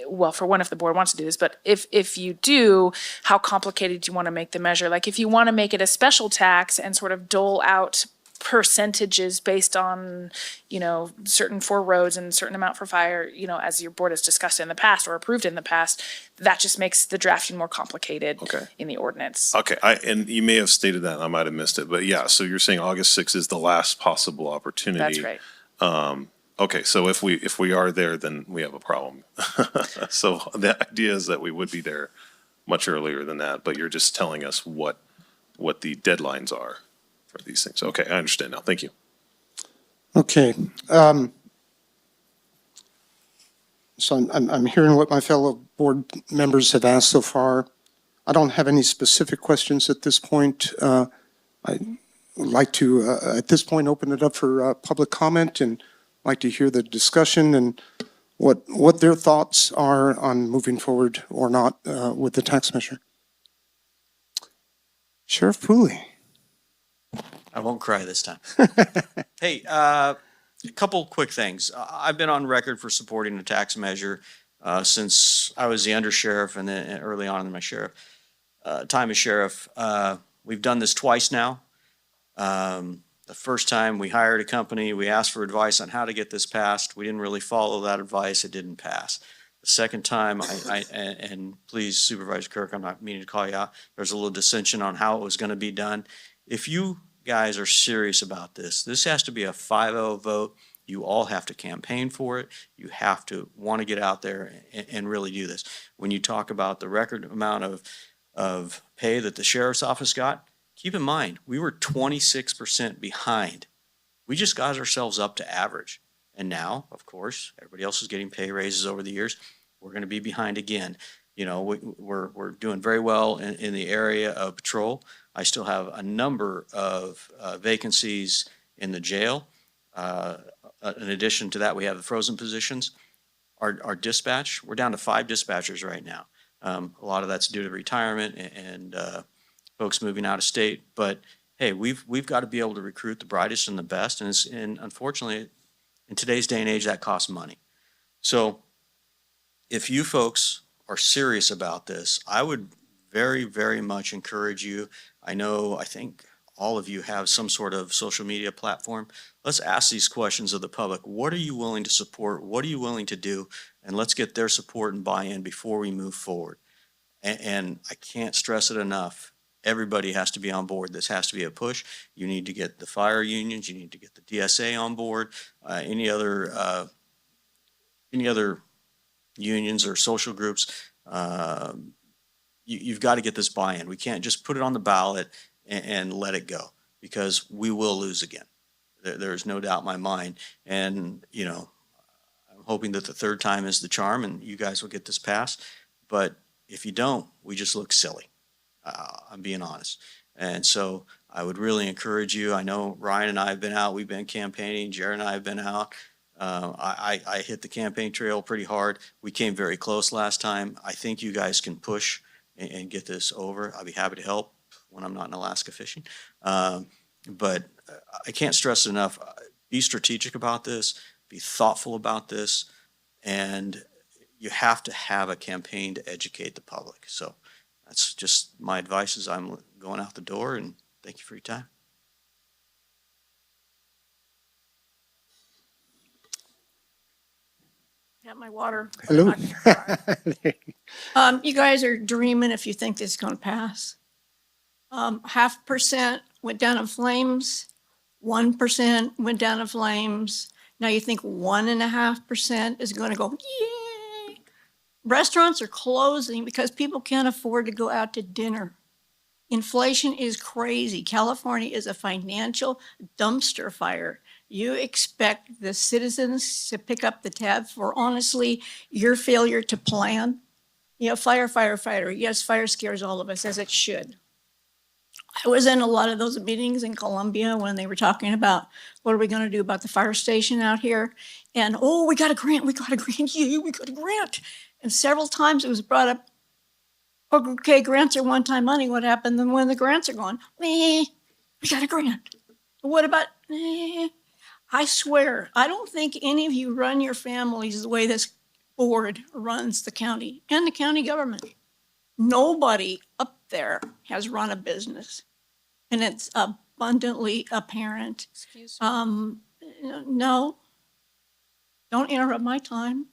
well, for one, if the board wants to do this, but if you do, how complicated do you want to make the measure? Like if you want to make it a special tax and sort of dole out percentages based on, certain for roads and certain amount for fire, as your board has discussed in the past or approved in the past, that just makes the drafting more complicated in the ordinance. Okay, and you may have stated that, and I might have missed it, but yeah, so you're saying August 6th is the last possible opportunity. That's right. Okay, so if we are there, then we have a problem. So the idea is that we would be there much earlier than that, but you're just telling us what the deadlines are for these things. Okay, I understand now. Thank you. Okay. So I'm hearing what my fellow board members have asked so far. I don't have any specific questions at this point. I'd like to, at this point, open it up for public comment and like to hear the discussion and what their thoughts are on moving forward or not with the tax measure. Sheriff Pooley. I won't cry this time. Hey, a couple quick things. I've been on record for supporting the tax measure since I was the undersheriff and then early on in my time as sheriff. We've done this twice now. The first time we hired a company, we asked for advice on how to get this passed. We didn't really follow that advice. It didn't pass. The second time, and please, Supervisor Kirk, I'm not meaning to call you out, there's a little dissension on how it was going to be done. If you guys are serious about this, this has to be a 5-0 vote. You all have to campaign for it. You have to want to get out there and really do this. When you talk about the record amount of pay that the sheriff's office got, keep in mind, we were 26% behind. We just got ourselves up to average. And now, of course, everybody else is getting pay raises over the years. We're going to be behind again. We're doing very well in the area of patrol. I still have a number of vacancies in the jail. In addition to that, we have the frozen positions. Our dispatch, we're down to 5 dispatchers right now. A lot of that's due to retirement and folks moving out of state. But hey, we've got to be able to recruit the brightest and the best. And unfortunately, in today's day and age, that costs money. So if you folks are serious about this, I would very, very much encourage you. I think all of you have some sort of social media platform. Let's ask these questions of the public. What are you willing to support? What are you willing to do? And let's get their support and buy-in before we move forward. And I can't stress it enough. Everybody has to be on board. This has to be a push. You need to get the fire unions. You need to get the DSA on board. Any other unions or social groups. You've got to get this buy-in. We can't just put it on the ballot and let it go, because we will lose again. There's no doubt in my mind. And, you know, I'm hoping that the third time is the charm and you guys will get this passed. But if you don't, we just look silly. I'm being honest. And so I would really encourage you. I know Ryan and I have been out. We've been campaigning. Jared and I have been out. I hit the campaign trail pretty hard. We came very close last time. I think you guys can push and get this over. I'll be happy to help when I'm not in Alaska fishing. But I can't stress it enough. Be strategic about this. Be thoughtful about this. And you have to have a campaign to educate the public. So that's just my advice as I'm going out the door, and thank you for your time. Got my water. Hello. You guys are dreaming if you think this is going to pass. 0.5% went down in flames. 1% went down in flames. Now you think 1.5% is going to go, yay. Restaurants are closing because people can't afford to go out to dinner. Inflation is crazy. California is a financial dumpster fire. You expect the citizens to pick up the tab for, honestly, your failure to plan? You know, firefighter. Yes, fire scares all of us, as it should. I was in a lot of those meetings in Columbia when they were talking about what are we going to do about the fire station out here? And, oh, we got a grant, yeah, we got a grant. And several times it was brought up, okay, grants are one-time money. What happened then when the grants are gone? We got a grant. What about, I swear, I don't think any of you run your families the way this board runs the county and the county government. Nobody up there has run a business, and it's abundantly apparent. Excuse me. No, don't interrupt my time.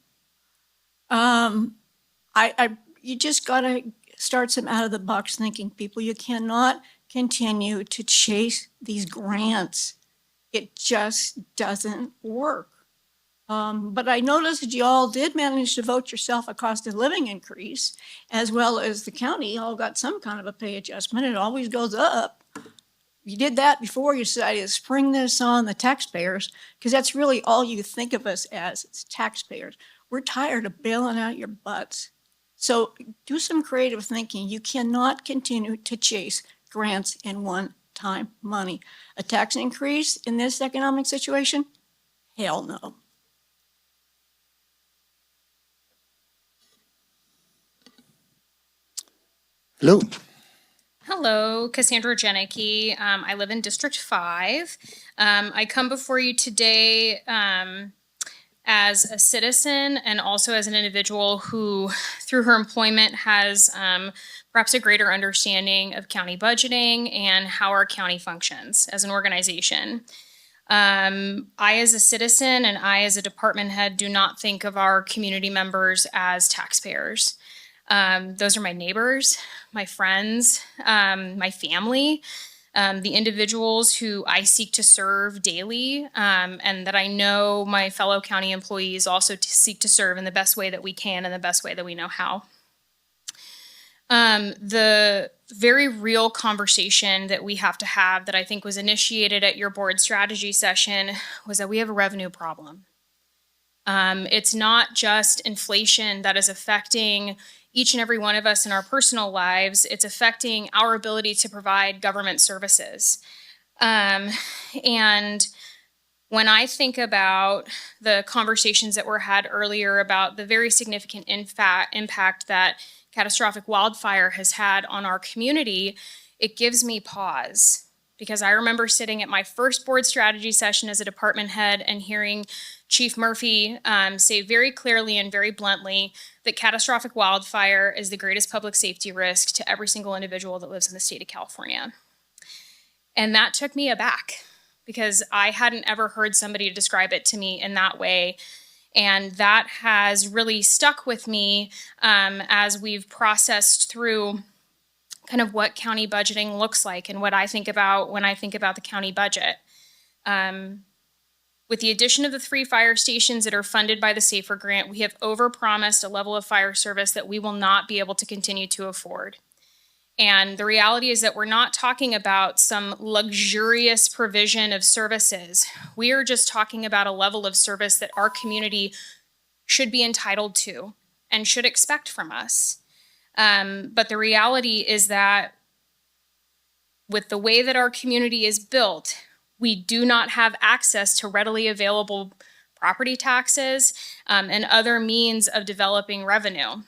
You just gotta start some out of the box thinking, people. You cannot continue to chase these grants. It just doesn't work. But I noticed that you all did manage to vote yourself a cost of living increase, as well as the county all got some kind of a pay adjustment. It always goes up. You did that before you decided to spring this on the taxpayers, because that's really all you think of us as, it's taxpayers. We're tired of bailing out your butts. So do some creative thinking. You cannot continue to chase grants and one-time money. A tax increase in this economic situation? Hell no. Hello. Hello, Cassandra Jenicky. I live in District 5. I come before you today as a citizen and also as an individual who, through her employment, has perhaps a greater understanding of county budgeting and how our county functions as an organization. I, as a citizen, and I, as a department head, do not think of our community members as taxpayers. Those are my neighbors, my friends, my family, the individuals who I seek to serve daily, and that I know my fellow county employees also seek to serve in the best way that we can and the best way that we know how. The very real conversation that we have to have that I think was initiated at your board strategy session was that we have a revenue problem. It's not just inflation that is affecting each and every one of us in our personal lives. It's affecting our ability to provide government services. And when I think about the conversations that were had earlier about the very significant impact that catastrophic wildfire has had on our community, it gives me pause. Because I remember sitting at my first board strategy session as a department head and hearing Chief Murphy say very clearly and very bluntly that catastrophic wildfire is the greatest public safety risk to every single individual that lives in the state of California. And that took me aback because I hadn't ever heard somebody describe it to me in that way. And that has really stuck with me as we've processed through kind of what county budgeting looks like and what I think about when I think about the county budget. With the addition of the 3 fire stations that are funded by the SAFER grant, we have overpromised a level of fire service that we will not be able to continue to afford. And the reality is that we're not talking about some luxurious provision of services. We are just talking about a level of service that our community should be entitled to and should expect from us. But the reality is that with the way that our community is built, we do not have access to readily available property taxes and other means of developing revenue.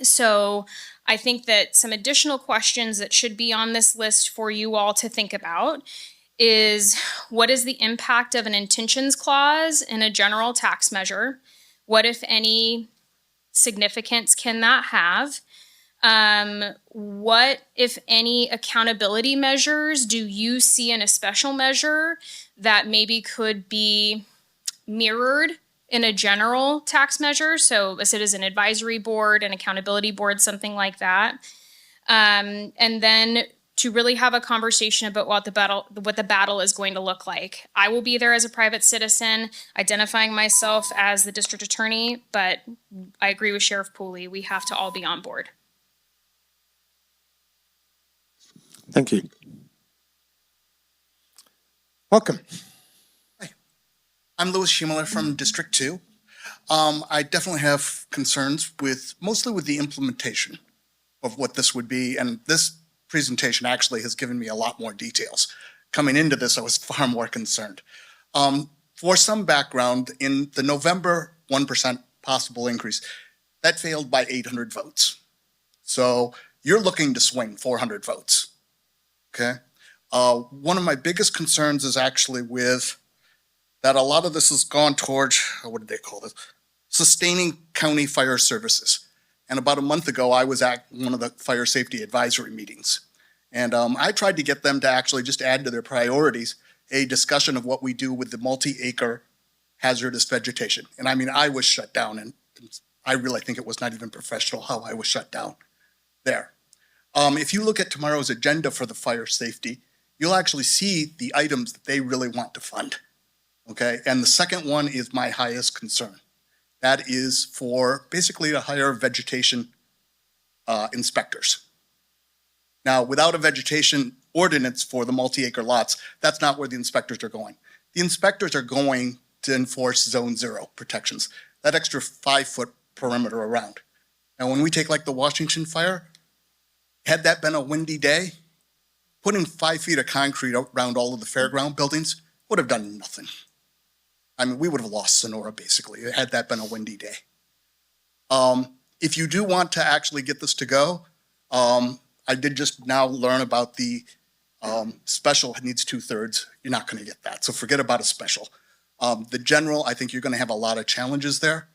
So I think that some additional questions that should be on this list for you all to think about is, what is the impact of an intentions clause in a general tax measure? What, if any, significance can that have? What, if any, accountability measures do you see in a special measure that maybe could be mirrored in a general tax measure? So a citizen advisory board, an accountability board, something like that. And then to really have a conversation about what the battle is going to look like. I will be there as a private citizen, identifying myself as the district attorney, but I agree with Sheriff Pooley. We have to all be on board. Thank you. Welcome. I'm Louis Schimmler from District 2. I definitely have concerns mostly with the implementation of what this would be, and this presentation actually has given me a lot more details. Coming into this, I was far more concerned. For some background, in the November 1% possible increase, that failed by 800 votes. So you're looking to swing 400 votes, okay? One of my biggest concerns is actually with that a lot of this has gone towards, what did they call this? Sustaining county fire services. And about a month ago, I was at one of the fire safety advisory meetings. And I tried to get them to actually just add to their priorities a discussion of what we do with the multi-acre hazardous vegetation. And I mean, I was shut down, and I really think it was not even professional how I was shut down there. If you look at tomorrow's agenda for the fire safety, you'll actually see the items that they really want to fund. Okay, and the second one is my highest concern. That is for basically to hire vegetation inspectors. Now, without a vegetation ordinance for the multi-acre lots, that's not where the inspectors are going. The inspectors are going to enforce zone 0 protections, that extra 5-foot perimeter around. Now, when we take like the Washington fire, had that been a windy day, putting 5 feet of concrete around all of the fairground buildings would have done nothing. I mean, we would have lost Sonora, basically, had that been a windy day. If you do want to actually get this to go, I did just now learn about the special needs 2/3. You're not going to get that, so forget about a special. The general, I think you're going to have a lot of challenges there,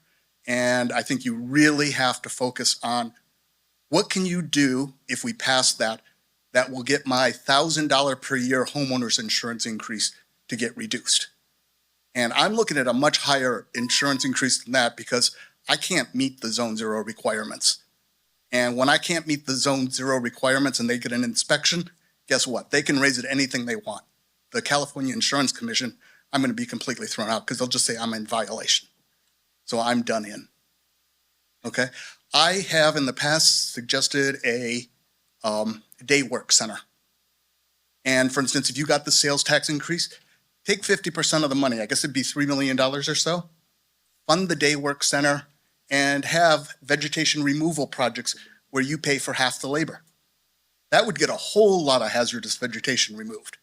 and I think you really have to focus on what can you do if we pass that will get my $1,000 per year homeowner's insurance increase to get reduced. And I'm looking at a much higher insurance increase than that because I can't meet the zone 0 requirements. And when I can't meet the zone 0 requirements and they get an inspection, guess what? They can raise it anything they want. The California Insurance Commission, I'm going to be completely thrown out because they'll just say I'm in violation. So I'm done in. Okay? I have in the past suggested a day work center. And for instance, if you got the sales tax increase, take 50% of the money, I guess it'd be $3 million or so, fund the day work center, and have vegetation removal projects where you pay for half the labor. That would get a whole lot of hazardous vegetation removed.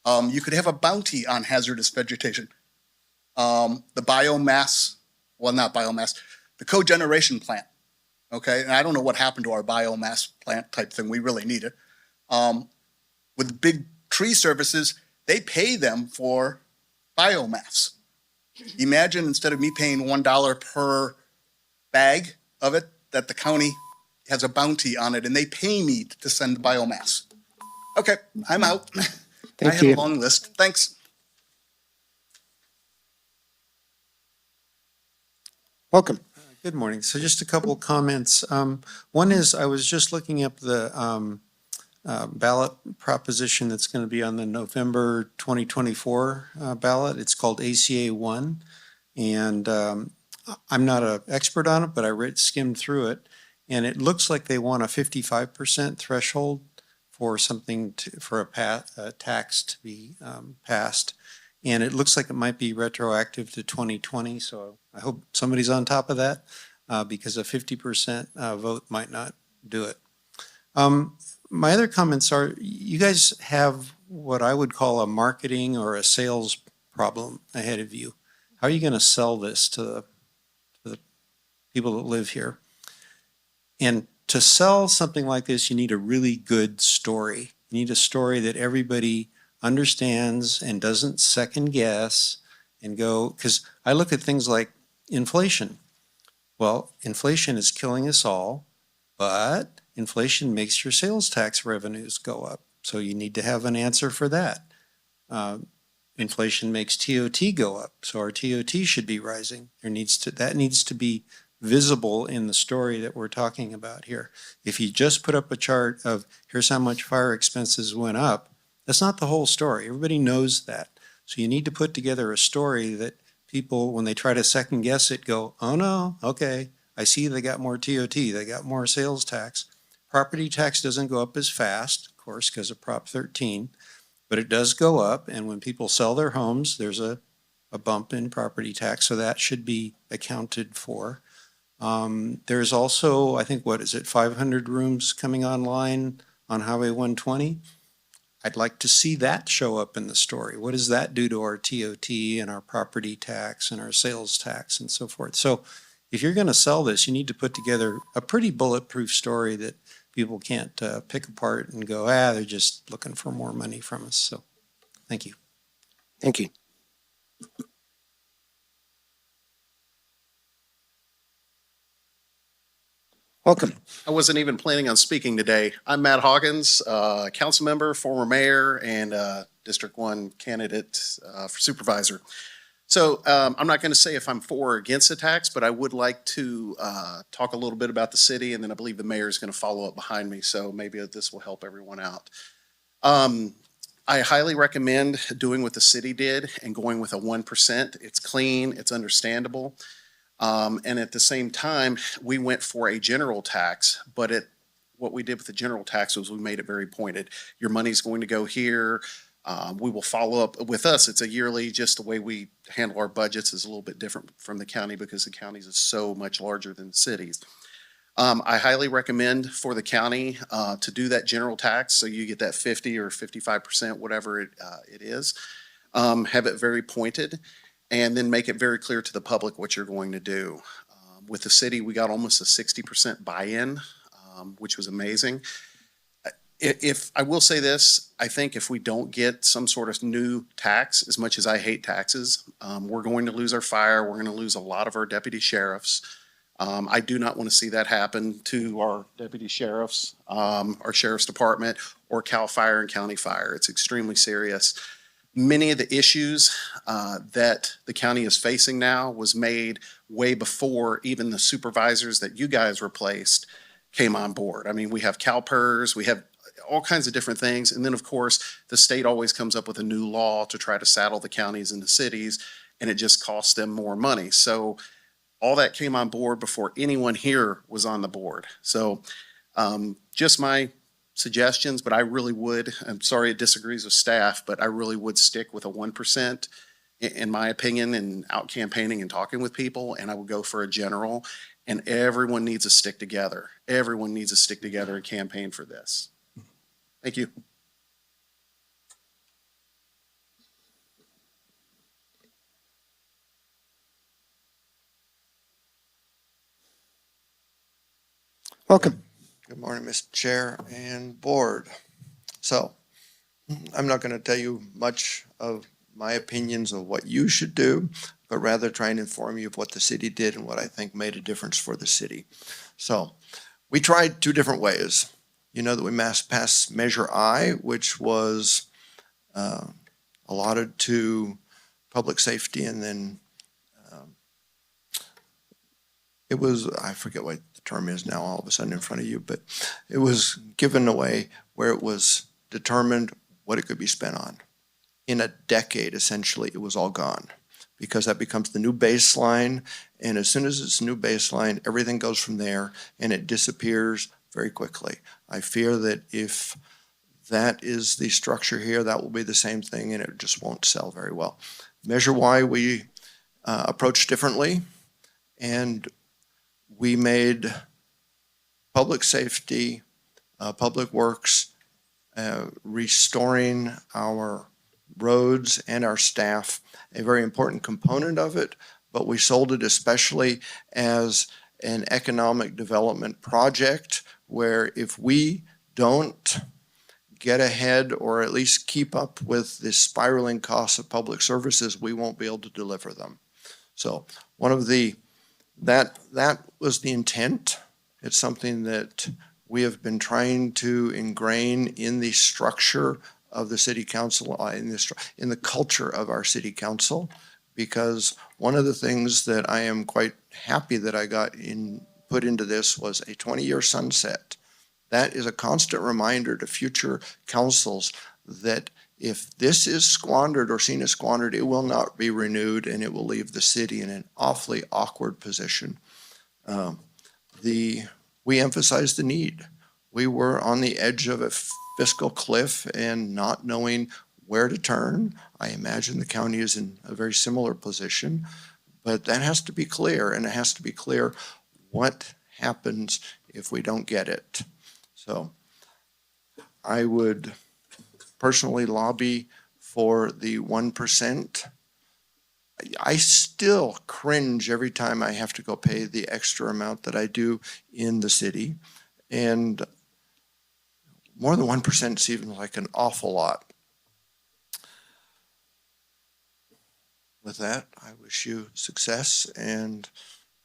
You could have a bounty on hazardous vegetation. The biomass, well, not biomass, the cogeneration plant, okay? And I don't know what happened to our biomass plant type thing. We really need it. With big tree services, they pay them for biomass. Imagine instead of me paying $1 per bag of it, that the county has a bounty on it and they pay me to send biomass. Okay, I'm out. I have a long list. Thanks. Welcome. Good morning. So just a couple of comments. One is I was just looking up the ballot proposition that's going to be on the November 2024 ballot. It's called ACA 1. And I'm not an expert on it, but I skimmed through it. And it looks like they want a 55% threshold for something for a tax to be passed. And it looks like it might be retroactive to 2020. So I hope somebody's on top of that because a 50% vote might not do it. My other comments are, you guys have what I would call a marketing or a sales problem ahead of you. How are you going to sell this to the people that live here? And to sell something like this, you need a really good story. You need a story that everybody understands and doesn't second guess and go, because I look at things like inflation. Well, inflation is killing us all, but inflation makes your sales tax revenues go up. So you need to have an answer for that. Inflation makes TOT go up, so our TOT should be rising. That needs to be visible in the story that we're talking about here. If you just put up a chart of here's how much fire expenses went up, that's not the whole story. Everybody knows that. So you need to put together a story that people, when they try to second guess it, go, oh no, okay, I see they got more TOT, they got more sales tax. Property tax doesn't go up as fast, of course, because of Prop 13, but it does go up. And when people sell their homes, there's a bump in property tax, so that should be accounted for. There's also, I think, 500 rooms coming online on Highway 120? I'd like to see that show up in the story. What does that do to our TOT and our property tax and our sales tax and so forth? So if you're going to sell this, you need to put together a pretty bulletproof story that people can't pick apart and go, they're just looking for more money from us. So thank you. Thank you. Welcome. I wasn't even planning on speaking today. I'm Matt Hawkins, council member, former mayor, and District 1 candidate for supervisor. So I'm not going to say if I'm for or against the tax, but I would like to talk a little bit about the city, and then I believe the mayor is going to follow up behind me, so maybe this will help everyone out. I highly recommend doing what the city did and going with a 1%. It's clean, it's understandable. And at the same time, we went for a general tax, but what we did with the general tax was we made it very pointed. Your money's going to go here. We will follow up with us. It's a yearly, just the way we handle our budgets is a little bit different from the county because the counties is so much larger than the cities. I highly recommend for the county to do that general tax. So you get that 50 or 55%, whatever it is. Have it very pointed. And then make it very clear to the public what you're going to do. With the city, we got almost a 60% buy-in, which was amazing. If I will say this, I think if we don't get some sort of new tax, as much as I hate taxes, we're going to lose our fire. We're going to lose a lot of our deputy sheriffs. I do not want to see that happen to our deputy sheriffs, our sheriff's department, or CAL FIRE and county fire. It's extremely serious. Many of the issues that the county is facing now was made way before even the supervisors that you guys replaced came on board. I mean, we have CalPERS, we have all kinds of different things. And then, of course, the state always comes up with a new law to try to saddle the counties and the cities, and it just costs them more money. So all that came on board before anyone here was on the board. So just my suggestions, but I really would, I'm sorry it disagrees with staff, but I really would stick with a 1% in my opinion and out campaigning and talking with people, and I would go for a general, and everyone needs to stick together. Everyone needs to stick together and campaign for this. Thank you. Welcome. Good morning, Mr. Chair and Board. So, I'm not going to tell you much of my opinions of what you should do, but rather try and inform you of what the city did and what I think made a difference for the city. So, we tried two different ways. You know that we passed Measure I, which was allotted to public safety, and then it was, I forget what the term is now all of a sudden in front of you, but it was given away where it was determined what it could be spent on. In a decade, essentially, it was all gone, because that becomes the new baseline. And as soon as it's a new baseline, everything goes from there and it disappears very quickly. I fear that if that is the structure here, that will be the same thing, and it just won't sell very well. Measure Y, we approach differently, and we made public safety, public works, restoring our roads and our staff a very important component of it, but we sold it especially as an economic development project where if we don't get ahead or at least keep up with the spiraling costs of public services, we won't be able to deliver them. So one of the that was the intent. It's something that we have been trying to ingrain in the structure of the city council, in the culture of our city council, because one of the things that I am quite happy that I got put into this was a 20-year sunset. That is a constant reminder to future councils that if this is squandered or seen as squandered, it will not be renewed and it will leave the city in an awfully awkward position. We emphasized the need. We were on the edge of a fiscal cliff and not knowing where to turn. I imagine the county is in a very similar position, but that has to be clear, and it has to be clear what happens if we don't get it. So I would personally lobby for the 1%. I still cringe every time I have to go pay the extra amount that I do in the city. And more than 1% seems like an awful lot. With that, I wish you success and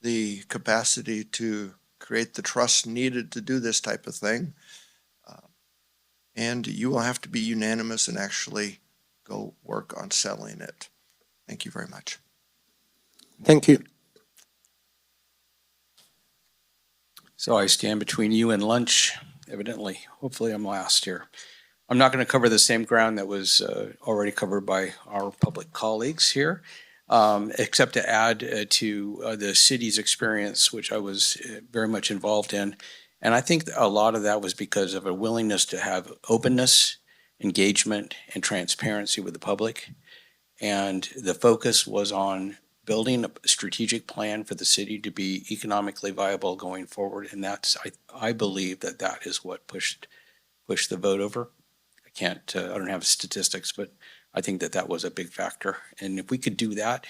the capacity to create the trust needed to do this type of thing. And you will have to be unanimous and actually go work on selling it. Thank you very much. Thank you. So I stand between you and lunch, evidently. Hopefully I'm last here. I'm not going to cover the same ground that was already covered by our public colleagues here, except to add to the city's experience, which I was very much involved in. And I think a lot of that was because of a willingness to have openness, engagement, and transparency with the public. And the focus was on building a strategic plan for the city to be economically viable going forward. And that's, I believe that is what pushed the vote over. I don't have statistics, but I think that was a big factor. And if we could do that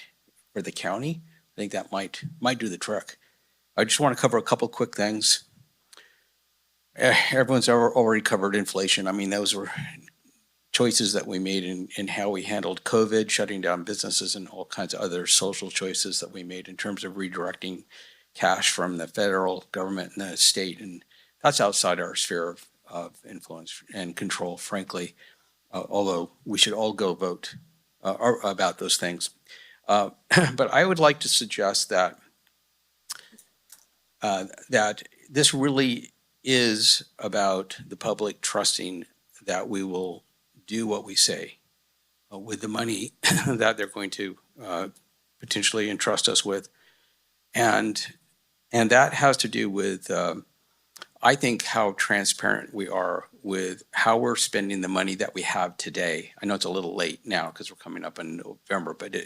for the county, I think that might do the trick. I just want to cover a couple quick things. Everyone's already covered inflation. I mean, those were choices that we made in how we handled COVID, shutting down businesses, and all kinds of other social choices that we made in terms of redirecting cash from the federal government and the state. And that's outside our sphere of influence and control, frankly, although we should all go vote about those things. But I would like to suggest that this really is about the public trusting that we will do what we say with the money that they're going to potentially entrust us with. And that has to do with, I think, how transparent we are with how we're spending the money that we have today. I know it's a little late now because we're coming up in November, but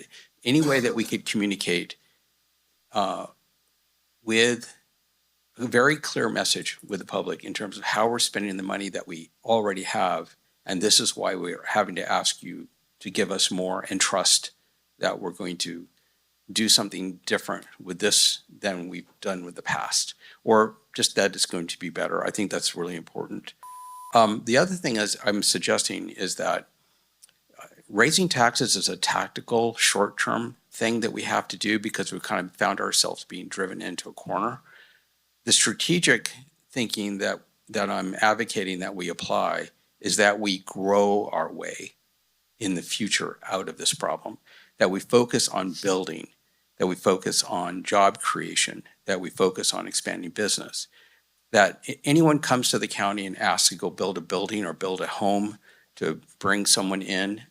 any way that we could communicate with a very clear message with the public in terms of how we're spending the money that we already have. And this is why we're having to ask you to give us more and trust that we're going to do something different with this than we've done with the past, or just that it's going to be better. I think that's really important. The other thing I'm suggesting is that raising taxes is a tactical short-term thing that we have to do because we've kind of found ourselves being driven into a corner. The strategic thinking that I'm advocating that we apply is that we grow our way in the future out of this problem, that we focus on building, that we focus on job creation, that we focus on expanding business. That anyone comes to the county and asks to go build a building or build a home to bring someone in,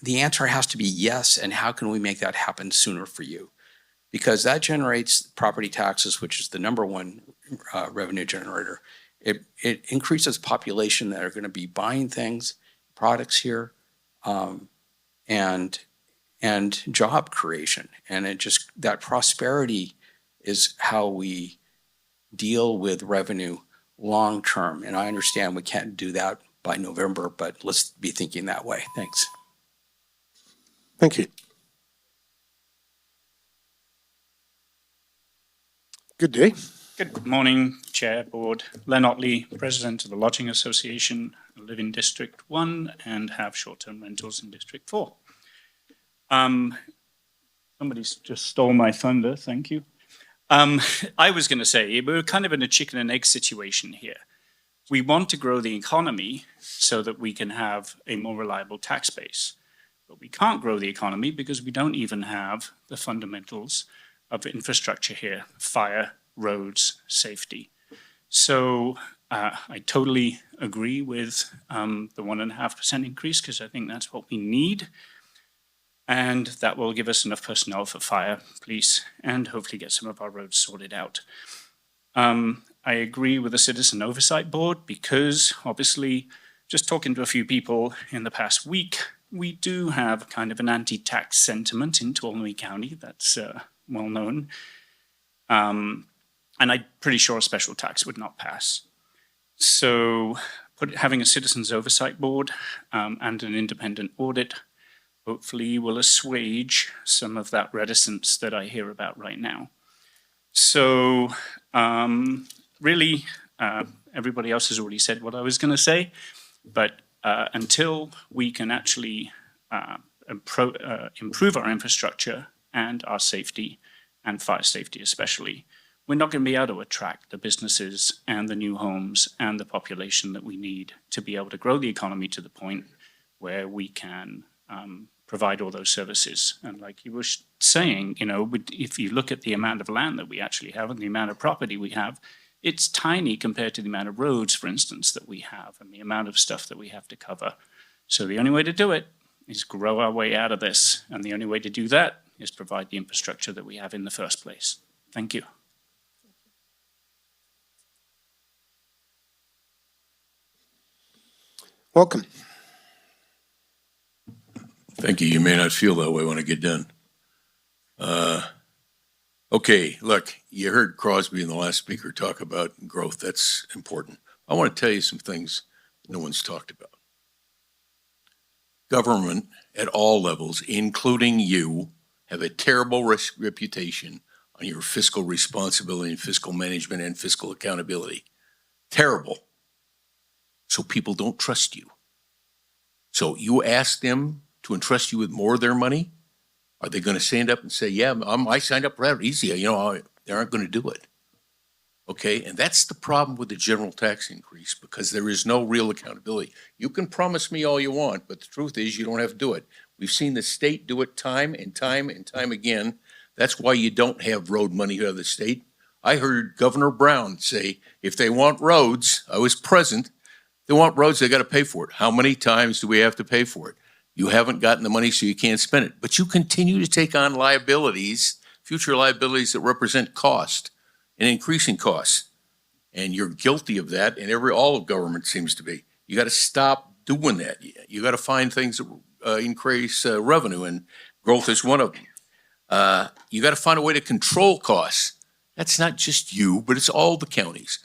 the answer has to be yes, and how can we make that happen sooner for you? Because that generates property taxes, which is the number one revenue generator. It increases population that are going to be buying things, products here, and job creation. And it just, that prosperity is how we deal with revenue long term. And I understand we can't do that by November, but let's be thinking that way. Thanks. Thank you. Good day. Good morning, Chair, Board. Len Otley, President of the Lodging Association. I live in District 1 and have short-term rentals in District 4. Somebody's just stole my thunder, thank you. I was going to say, we're kind of in a chicken and egg situation here. We want to grow the economy so that we can have a more reliable tax base. But we can't grow the economy because we don't even have the fundamentals of infrastructure here: fire, roads, safety. So I totally agree with the 1.5% increase, because I think that's what we need. And that will give us enough personnel for fire, police, and hopefully get some of our roads sorted out. I agree with the Citizen Oversight Board, because obviously, just talking to a few people in the past week, we do have kind of an anti-tax sentiment in Tuolumne County that's well known. And I'm pretty sure a special tax would not pass. So having a Citizens Oversight Board and an independent audit hopefully will assuage some of that reticence that I hear about right now. So really, everybody else has already said what I was going to say, but until we can actually improve our infrastructure and our safety, and fire safety especially, we're not going to be able to attract the businesses and the new homes and the population that we need to be able to grow the economy to the point where we can provide all those services. And like you were saying, you know, if you look at the amount of land that we actually have and the amount of property we have, it's tiny compared to the amount of roads, for instance, that we have and the amount of stuff that we have to cover. So the only way to do it is grow our way out of this. And the only way to do that is provide the infrastructure that we have in the first place. Thank you. Welcome. Thank you. You may not feel that way when I get done. Okay, look, you heard Crosby and the last speaker talk about growth. That's important. I want to tell you some things no one's talked about. Government at all levels, including you, have a terrible reputation on your fiscal responsibility and fiscal management and fiscal accountability. Terrible. So people don't trust you. So you ask them to entrust you with more of their money? Are they going to stand up and say, yeah, I signed up for that easy, you know, they aren't going to do it. Okay, and that's the problem with the general tax increase, because there is no real accountability. You can promise me all you want, but the truth is you don't have to do it. We've seen the state do it time and time and time again. That's why you don't have road money out of the state. I heard Governor Brown say, if they want roads, I was present, they want roads, they got to pay for it. How many times do we have to pay for it? You haven't gotten the money, so you can't spend it. But you continue to take on liabilities, future liabilities that represent cost and increasing costs. And you're guilty of that, and all of government seems to be. You got to stop doing that. You got to find things that increase revenue, and growth is one of them. You got to find a way to control costs. That's not just you, but it's all the counties.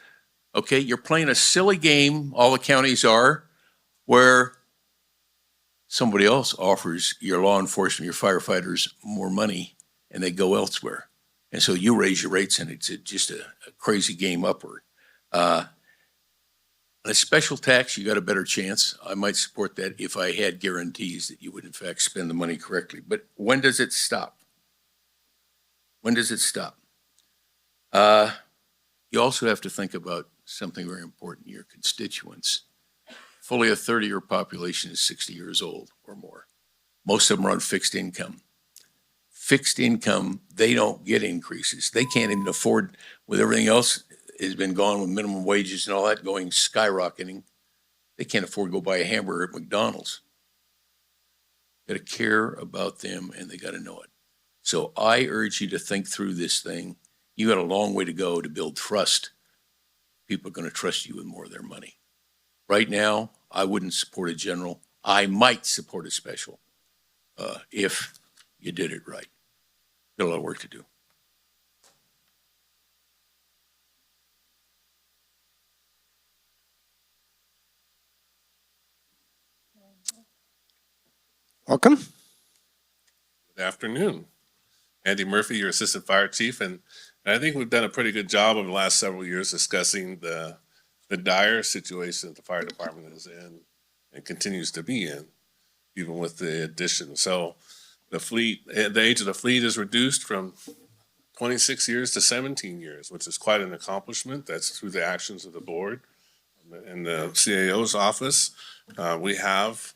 Okay, you're playing a silly game, all the counties are, where somebody else offers your law enforcement, your firefighters more money, and they go elsewhere. And so you raise your rates, and it's just a crazy game upward. On a special tax, you got a better chance. I might support that if I had guarantees that you would, in fact, spend the money correctly. But when does it stop? When does it stop? You also have to think about something very important, your constituents. fully a third of your population is 60 years old or more. Most of them are on fixed income. Fixed income, they don't get increases. They can't even afford, with everything else has been gone with minimum wages and all that going skyrocketing. They can't afford to go buy a hamburger at McDonald's. Got to care about them and they got to know it. So I urge you to think through this thing. You got a long way to go to build trust. People are going to trust you with more of their money. Right now, I wouldn't support a general. I might support a special if you did it right. Got a lot of work to do. Welcome. Good afternoon. Andy Murphy, your Assistant Fire Chief, and I think we've done a pretty good job over the last several years discussing the dire situation that the fire department is in and continues to be in, even with the addition. So the age of the fleet is reduced from 26 years to 17 years, which is quite an accomplishment. That's through the actions of the board and the CAO's office. We have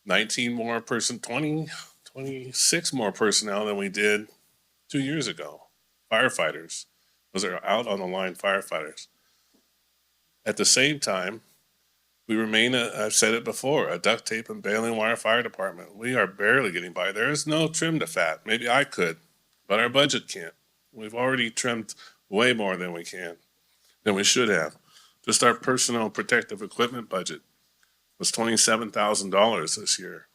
26 more personnel than we did 2 years ago. Firefighters. Those are out on the line firefighters. At the same time, we remain, I've said it before, a duct tape and baling wire fire department. We are barely getting by. There is no trim to fat. Maybe I could, but our budget can't. We've already trimmed way more than we should have. Just our personal protective equipment budget was $27,000 this year.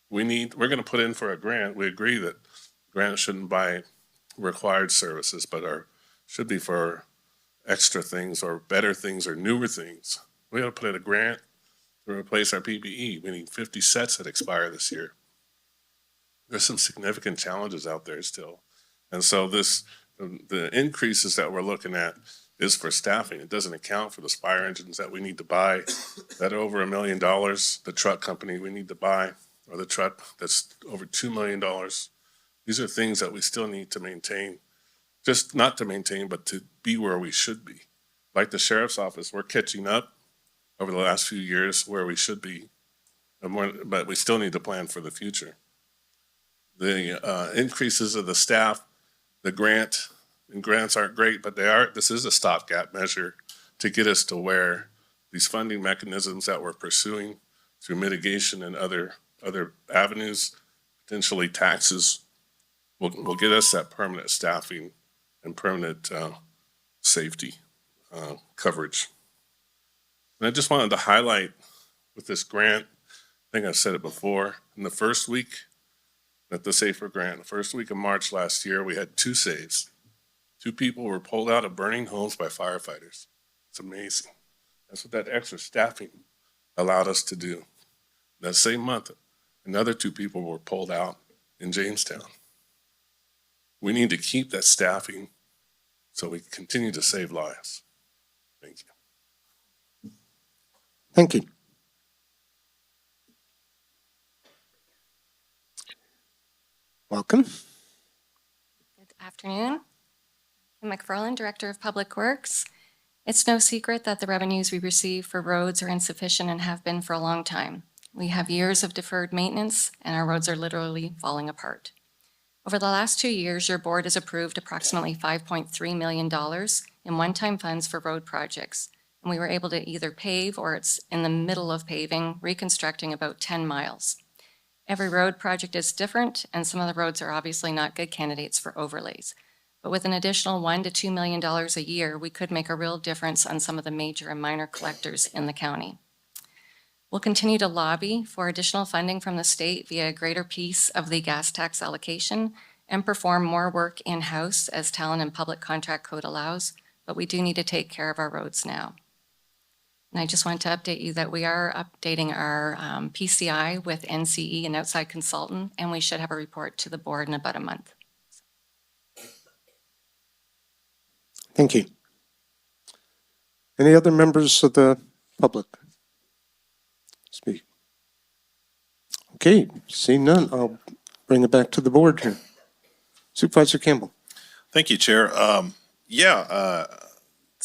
We're going to put in for a grant. We agree that grants shouldn't buy required services, but should be for extra things or better things or newer things. We got to put in a grant to replace our PPE. We need 50 sets that expire this year. There's some significant challenges out there still. And so the increases that we're looking at is for staffing. It doesn't account for those fire engines that we need to buy that are over $1 million, the truck company we need to buy, or the truck that's over $2 million. These are things that we still need to maintain, just not to maintain, but to be where we should be. Like the sheriff's office, we're catching up over the last few years where we should be, but we still need to plan for the future. The increases of the staff, the grants aren't great, but this is a stopgap measure to get us to where these funding mechanisms that we're pursuing through mitigation and other avenues, potentially taxes, will get us that permanent staffing and permanent safety coverage. And I just wanted to highlight with this grant, I think I've said it before, in the first week at the SAFER grant, the first week of March last year, we had 2 saves. 2 people were pulled out of burning homes by firefighters. It's amazing. That's what that extra staffing allowed us to do. That same month, another 2 people were pulled out in Jamestown. We need to keep that staffing so we continue to save lives. Thank you. Thank you. Welcome. Good afternoon. I'm McFarland, Director of Public Works. It's no secret that the revenues we receive for roads are insufficient and have been for a long time. We have years of deferred maintenance and our roads are literally falling apart. Over the last 2 years, your board has approved approximately $5.3 million in one-time funds for road projects. And we were able to either pave or it's in the middle of paving, reconstructing about 10 miles. Every road project is different, and some of the roads are obviously not good candidates for overlays. But with an additional $1 to $2 million a year, we could make a real difference on some of the major and minor collectors in the county. We'll continue to lobby for additional funding from the state via a greater piece of the gas tax allocation and perform more work in-house as talent and public contract code allows, but we do need to take care of our roads now. And I just want to update you that we are updating our PCI with NCE, an outside consultant, and we should have a report to the board in about a month. Thank you. Any other members of the public speak? Okay, seeing none, I'll bring it back to the board here. Supervisor Campbell. Thank you, Chair.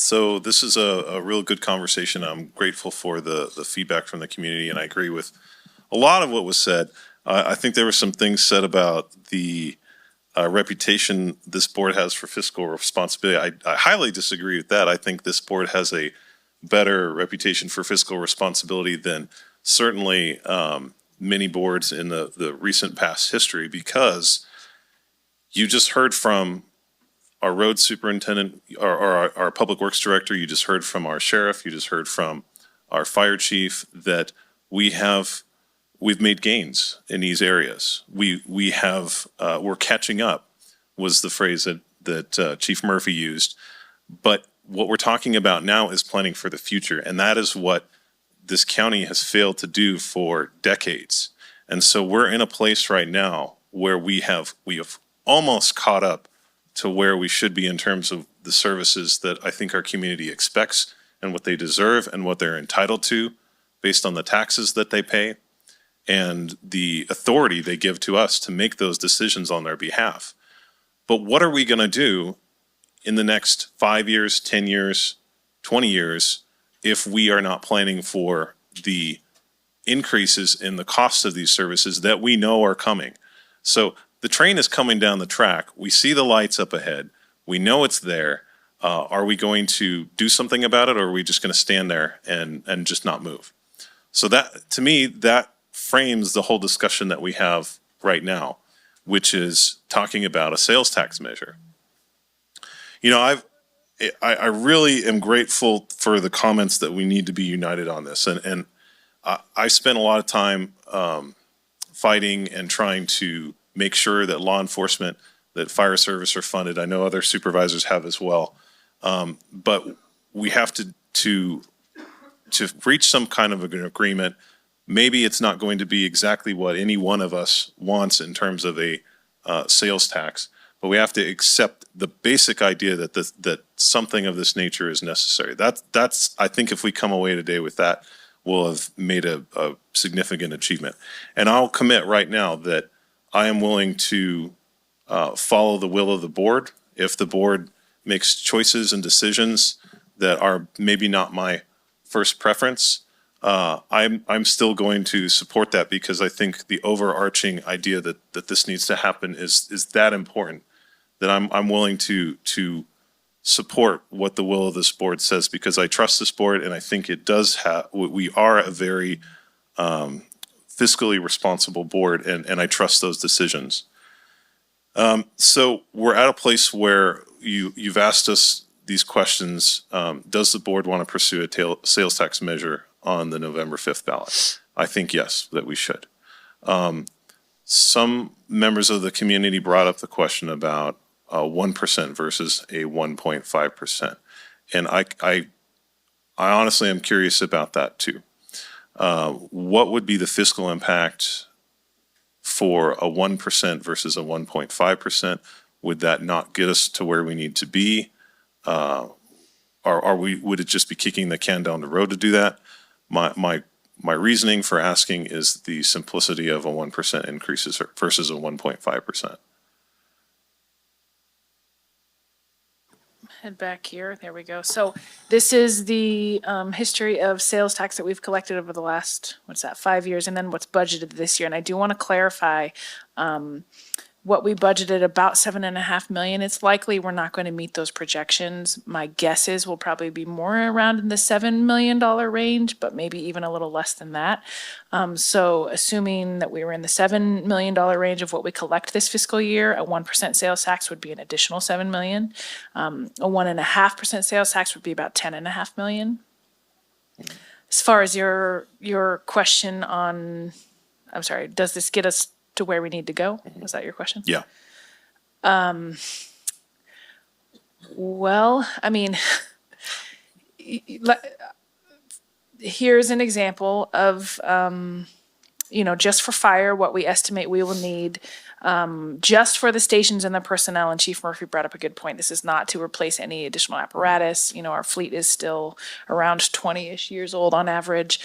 So this is a real good conversation. I'm grateful for the feedback from the community, and I agree with a lot of what was said. I think there were some things said about the reputation this board has for fiscal responsibility. I highly disagree with that. I think this board has a better reputation for fiscal responsibility than certainly many boards in the recent past history, because you just heard from our road superintendent, or our public works director, you just heard from our sheriff, you just heard from our fire chief that we've made gains in these areas. We're catching up, was the phrase that Chief Murphy used. But what we're talking about now is planning for the future, and that is what this county has failed to do for decades. And so we're in a place right now where we have almost caught up to where we should be in terms of the services that I think our community expects and what they deserve and what they're entitled to based on the taxes that they pay and the authority they give to us to make those decisions on their behalf. But what are we going to do in the next 5 years, 10 years, 20 years if we are not planning for the increases in the cost of these services that we know are coming? So the train is coming down the track. We see the lights up ahead. We know it's there. Are we going to do something about it, or are we just going to stand there and just not move? So that, to me, that frames the whole discussion that we have right now, which is talking about a sales tax measure. You know, I really am grateful for the comments that we need to be united on this. And I spent a lot of time fighting and trying to make sure that law enforcement, that fire service are funded. I know other supervisors have as well. But we have to reach some kind of an agreement. Maybe it's not going to be exactly what any one of us wants in terms of a sales tax, but we have to accept the basic idea that something of this nature is necessary. That's I think if we come away today with that, we'll have made a significant achievement. And I'll commit right now that I am willing to follow the will of the board. If the board makes choices and decisions that are maybe not my first preference, I'm still going to support that, because I think the overarching idea that this needs to happen is that important, that I'm willing to support what the will of this board says, because I trust this board, and I think it does have, we are a very fiscally responsible board, and I trust those decisions. So we're at a place where you've asked us these questions. Does the board want to pursue a sales tax measure on the November 5th ballot? I think yes, that we should. Some members of the community brought up the question about 1% versus a 1.5%. And I honestly am curious about that too. What would be the fiscal impact for a 1% versus a 1.5%? Would that not get us to where we need to be? Would it just be kicking the can down the road to do that? My reasoning for asking is the simplicity of a 1% increase versus a 1.5%. Head back here. There we go. So this is the history of sales tax that we've collected over the last, 5 years, and then what's budgeted this year. And I do want to clarify what we budgeted, about $7.5 million. It's likely we're not going to meet those projections. My guess is we'll probably be more around in the $7 million range, but maybe even a little less than that. So assuming that we were in the $7 million range of what we collect this fiscal year, a 1% sales tax would be an additional $7 million. A 1.5% sales tax would be about $10.5 million. As far as your question on, I'm sorry, does this get us to where we need to go? Was that your question? Yeah. Well, I mean, here's an example of, just for fire, what we estimate we will need just for the stations and the personnel. And Chief Murphy brought up a good point. This is not to replace any additional apparatus. Our fleet is still around 20-ish years old on average.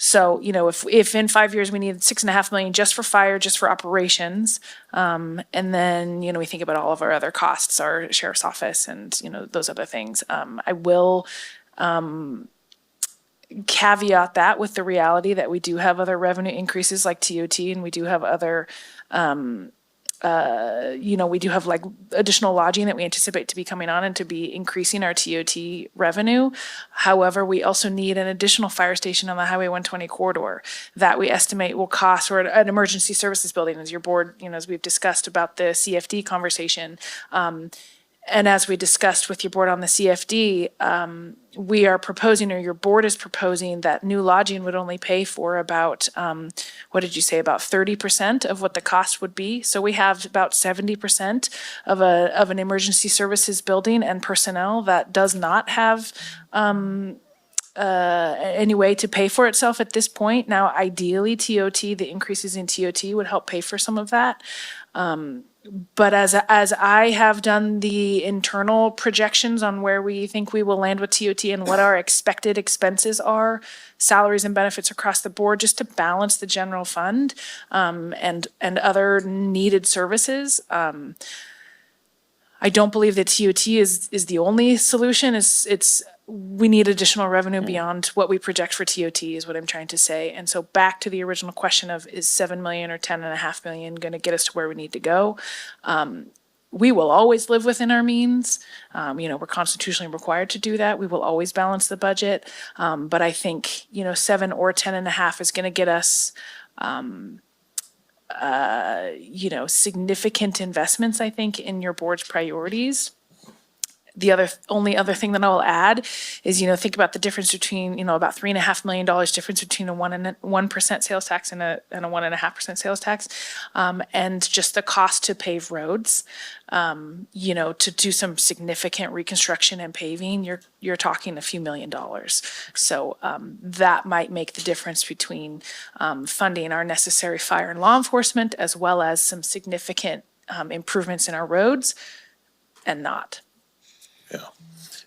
So, if in 5 years we need 6.5 million just for fire, just for operations, and then, we think about all of our other costs, our sheriff's office and, those other things. I will caveat that with the reality that we do have other revenue increases like TOT, and we do have other, we do have like additional lodging that we anticipate to be coming on and to be increasing our TOT revenue. However, we also need an additional fire station on the Highway 120 corridor that we estimate will cost, or an emergency services building, as your board, as we've discussed about the CFD conversation. And as we discussed with your board on the CFD, we are proposing, or your board is proposing, that new lodging would only pay for about, what did you say, about 30% of what the cost would be. So we have about 70% of an emergency services building and personnel that does not have any way to pay for itself at this point. Now, ideally, TOT, the increases in TOT would help pay for some of that. But as I have done the internal projections on where we think we will land with TOT and what our expected expenses are, salaries and benefits across the board, just to balance the general fund, and other needed services, I don't believe that TOT is the only solution. We need additional revenue beyond what we project for TOT is what I'm trying to say. And so back to the original question of, is 7 million or 10.5 million going to get us to where we need to go? We will always live within our means. We're constitutionally required to do that. We will always balance the budget. But I think, 7 or 10.5 is going to get us, significant investments, I think, in your board's priorities. The only other thing that I'll add is, think about the difference between, about $3.5 million difference between a 1% sales tax and a 1.5% sales tax, and just the cost to pave roads. To do some significant reconstruction and paving, you're talking a few $1 million. So that might make the difference between funding our necessary fire and law enforcement, as well as some significant improvements in our roads, and not.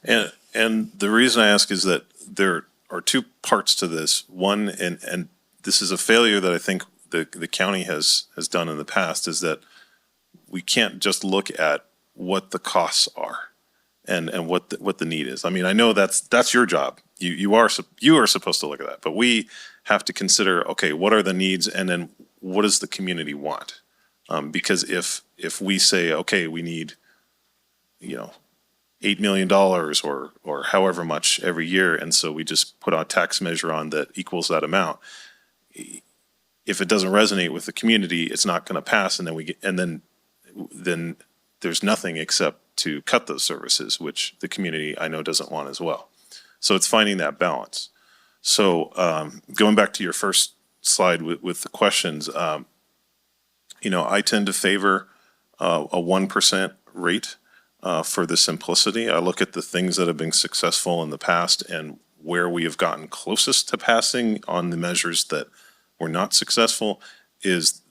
Yeah. And the reason I ask is that there are two parts to this. One, and this is a failure that I think the county has done in the past, is that we can't just look at what the costs are and what the need is. I mean, I know that's your job. You are supposed to look at that, but we have to consider, okay, what are the needs, and then what does the community want? Because if we say, okay, we need, $8 million or however much every year, and so we just put a tax measure on that equals that amount. If it doesn't resonate with the community, it's not going to pass, and then there's nothing except to cut those services, which the community, I know, doesn't want as well. So it's finding that balance. So going back to your first slide with the questions, I tend to favor a 1% rate. For the simplicity. I look at the things that have been successful in the past and where we have gotten closest to passing on the measures that were not successful is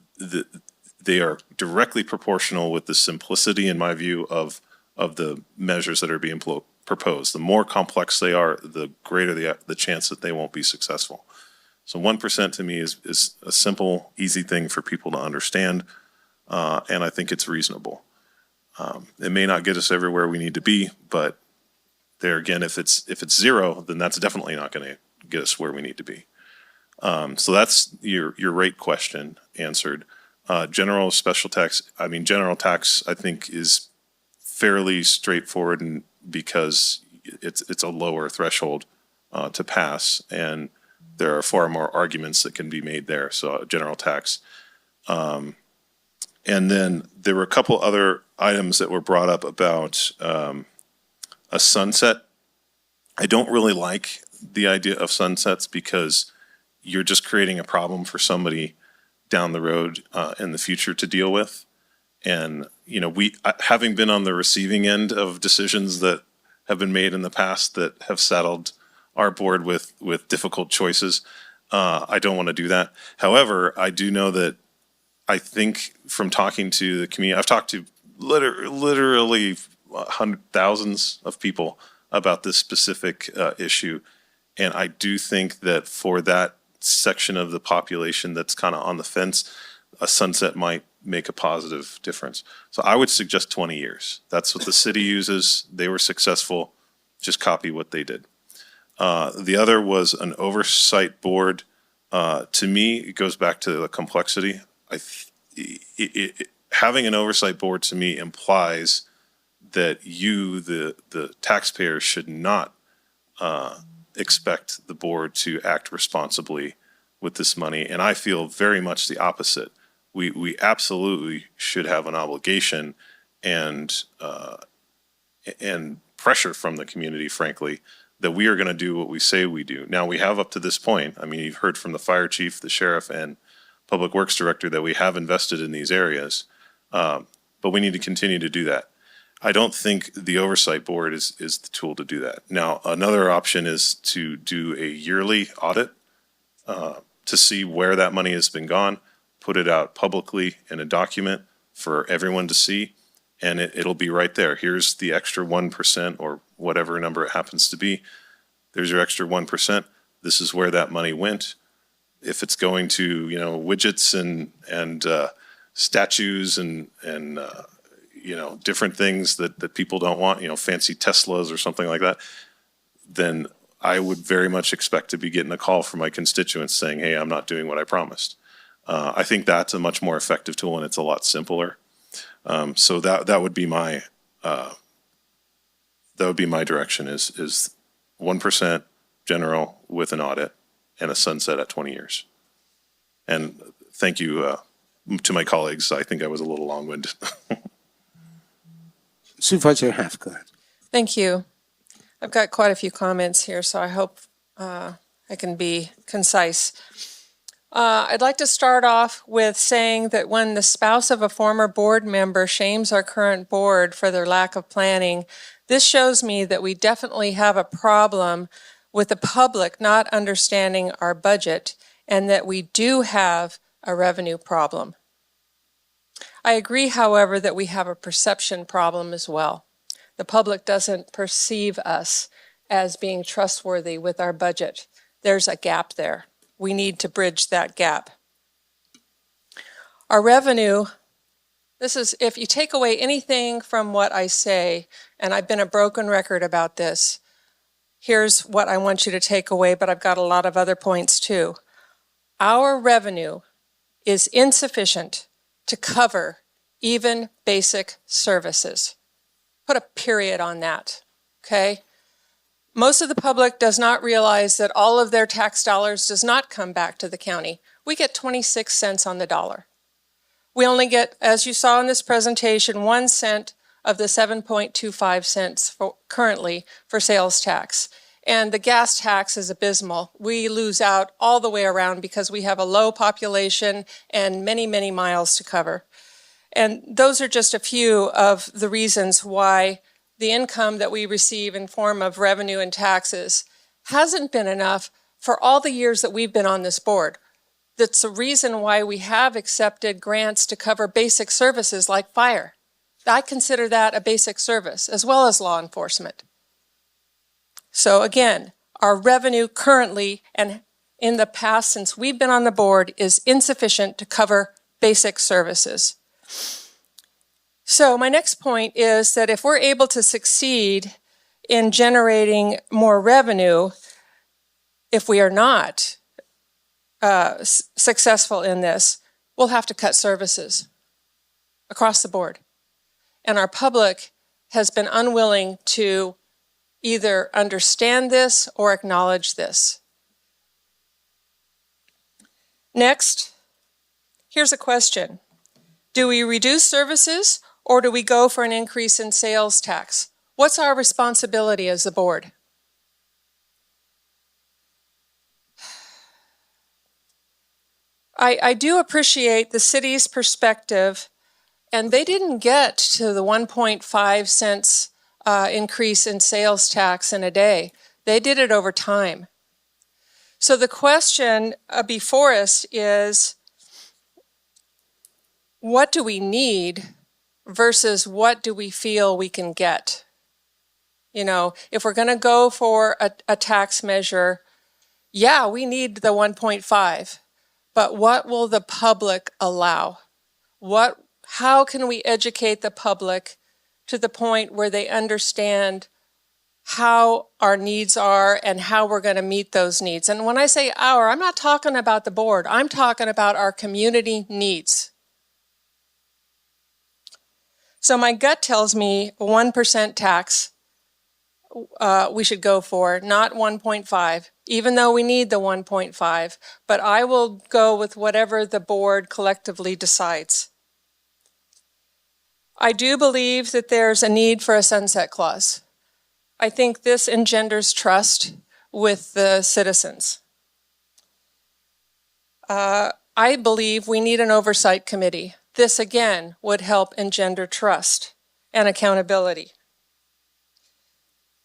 they are directly proportional with the simplicity, in my view, of the measures that are being proposed. The more complex they are, the greater the chance that they won't be successful. So 1% to me is a simple, easy thing for people to understand, and I think it's reasonable. It may not get us everywhere we need to be, but there again, if it's zero, then that's definitely not going to get us where we need to be. So that's your rate question answered. General special tax, general tax, I think is fairly straightforward, and because it's a lower threshold to pass, and there are far more arguments that can be made there. So general tax. And then there were a couple other items that were brought up about a sunset. I don't really like the idea of sunsets because you're just creating a problem for somebody down the road in the future to deal with. And, having been on the receiving end of decisions that have been made in the past that have saddled our board with difficult choices, I don't want to do that. However, I do know that I think from talking to the community, I've talked to literally thousands of people about this specific issue. And I do think that for that section of the population that's kind of on the fence, a sunset might make a positive difference. So I would suggest 20 years. That's what the city uses. They were successful. Just copy what they did. The other was an oversight board. To me, it goes back to the complexity. Having an oversight board to me implies that you, the taxpayer, should not expect the board to act responsibly with this money. And I feel very much the opposite. We absolutely should have an obligation and pressure from the community, frankly, that we are going to do what we say we do. Now, we have up to this point, I mean, you've heard from the fire chief, the sheriff, and public works director that we have invested in these areas, but we need to continue to do that. I don't think the oversight board is the tool to do that. Now, another option is to do a yearly audit to see where that money has been gone, put it out publicly in a document for everyone to see, and it'll be right there. Here's the extra 1% or whatever number it happens to be. There's your extra 1%. This is where that money went. If it's going to, widgets and statues and different things that people don't want, fancy Teslas or something like that, then I would very much expect to be getting a call from my constituents saying, hey, I'm not doing what I promised. I think that's a much more effective tool, and it's a lot simpler. So that would be my direction is 1% general with an audit and a sunset at 20 years. And thank you to my colleagues. I think I was a little long-winded. Supervisor Half, go ahead. Thank you. I've got quite a few comments here, so I hope I can be concise. I'd like to start off with saying that when the spouse of a former board member shames our current board for their lack of planning, this shows me that we definitely have a problem with the public not understanding our budget and that we do have a revenue problem. I agree, however, that we have a perception problem as well. The public doesn't perceive us as being trustworthy with our budget. There's a gap there. We need to bridge that gap. Our revenue, this is, if you take away anything from what I say, and I've been a broken record about this, here's what I want you to take away, but I've got a lot of other points too. Our revenue is insufficient to cover even basic services. Put a period on that, okay? Most of the public does not realize that all of their tax dollars does not come back to the county. We get 26 cents on the dollar. We only get, as you saw in this presentation, 1 cent of the 7.25 cents currently for sales tax. And the gas tax is abysmal. We lose out all the way around because we have a low population and many, many miles to cover. And those are just a few of the reasons why the income that we receive in form of revenue and taxes hasn't been enough for all the years that we've been on this board. That's the reason why we have accepted grants to cover basic services like fire. I consider that a basic service, as well as law enforcement. So again, our revenue currently and in the past since we've been on the board is insufficient to cover basic services. So my next point is that if we're able to succeed in generating more revenue, if we are not successful in this, we'll have to cut services across the board. And our public has been unwilling to either understand this or acknowledge this. Next, here's a question. Do we reduce services or do we go for an increase in sales tax? What's our responsibility as the board? I do appreciate the city's perspective, and they didn't get to the 1.5 cents increase in sales tax in a day. They did it over time. So the question before us is, what do we need versus what do we feel we can get? You know, if we're going to go for a tax measure, Yeah, we need the 1.5, but what will the public allow? How can we educate the public to the point where they understand how our needs are and how we're going to meet those needs? And when I say our, I'm not talking about the board. I'm talking about our community needs. So my gut tells me 1% tax we should go for, not 1.5, even though we need the 1.5. But I will go with whatever the board collectively decides. I do believe that there's a need for a sunset clause. I think this engenders trust with the citizens. I believe we need an oversight committee. This again would help engender trust and accountability.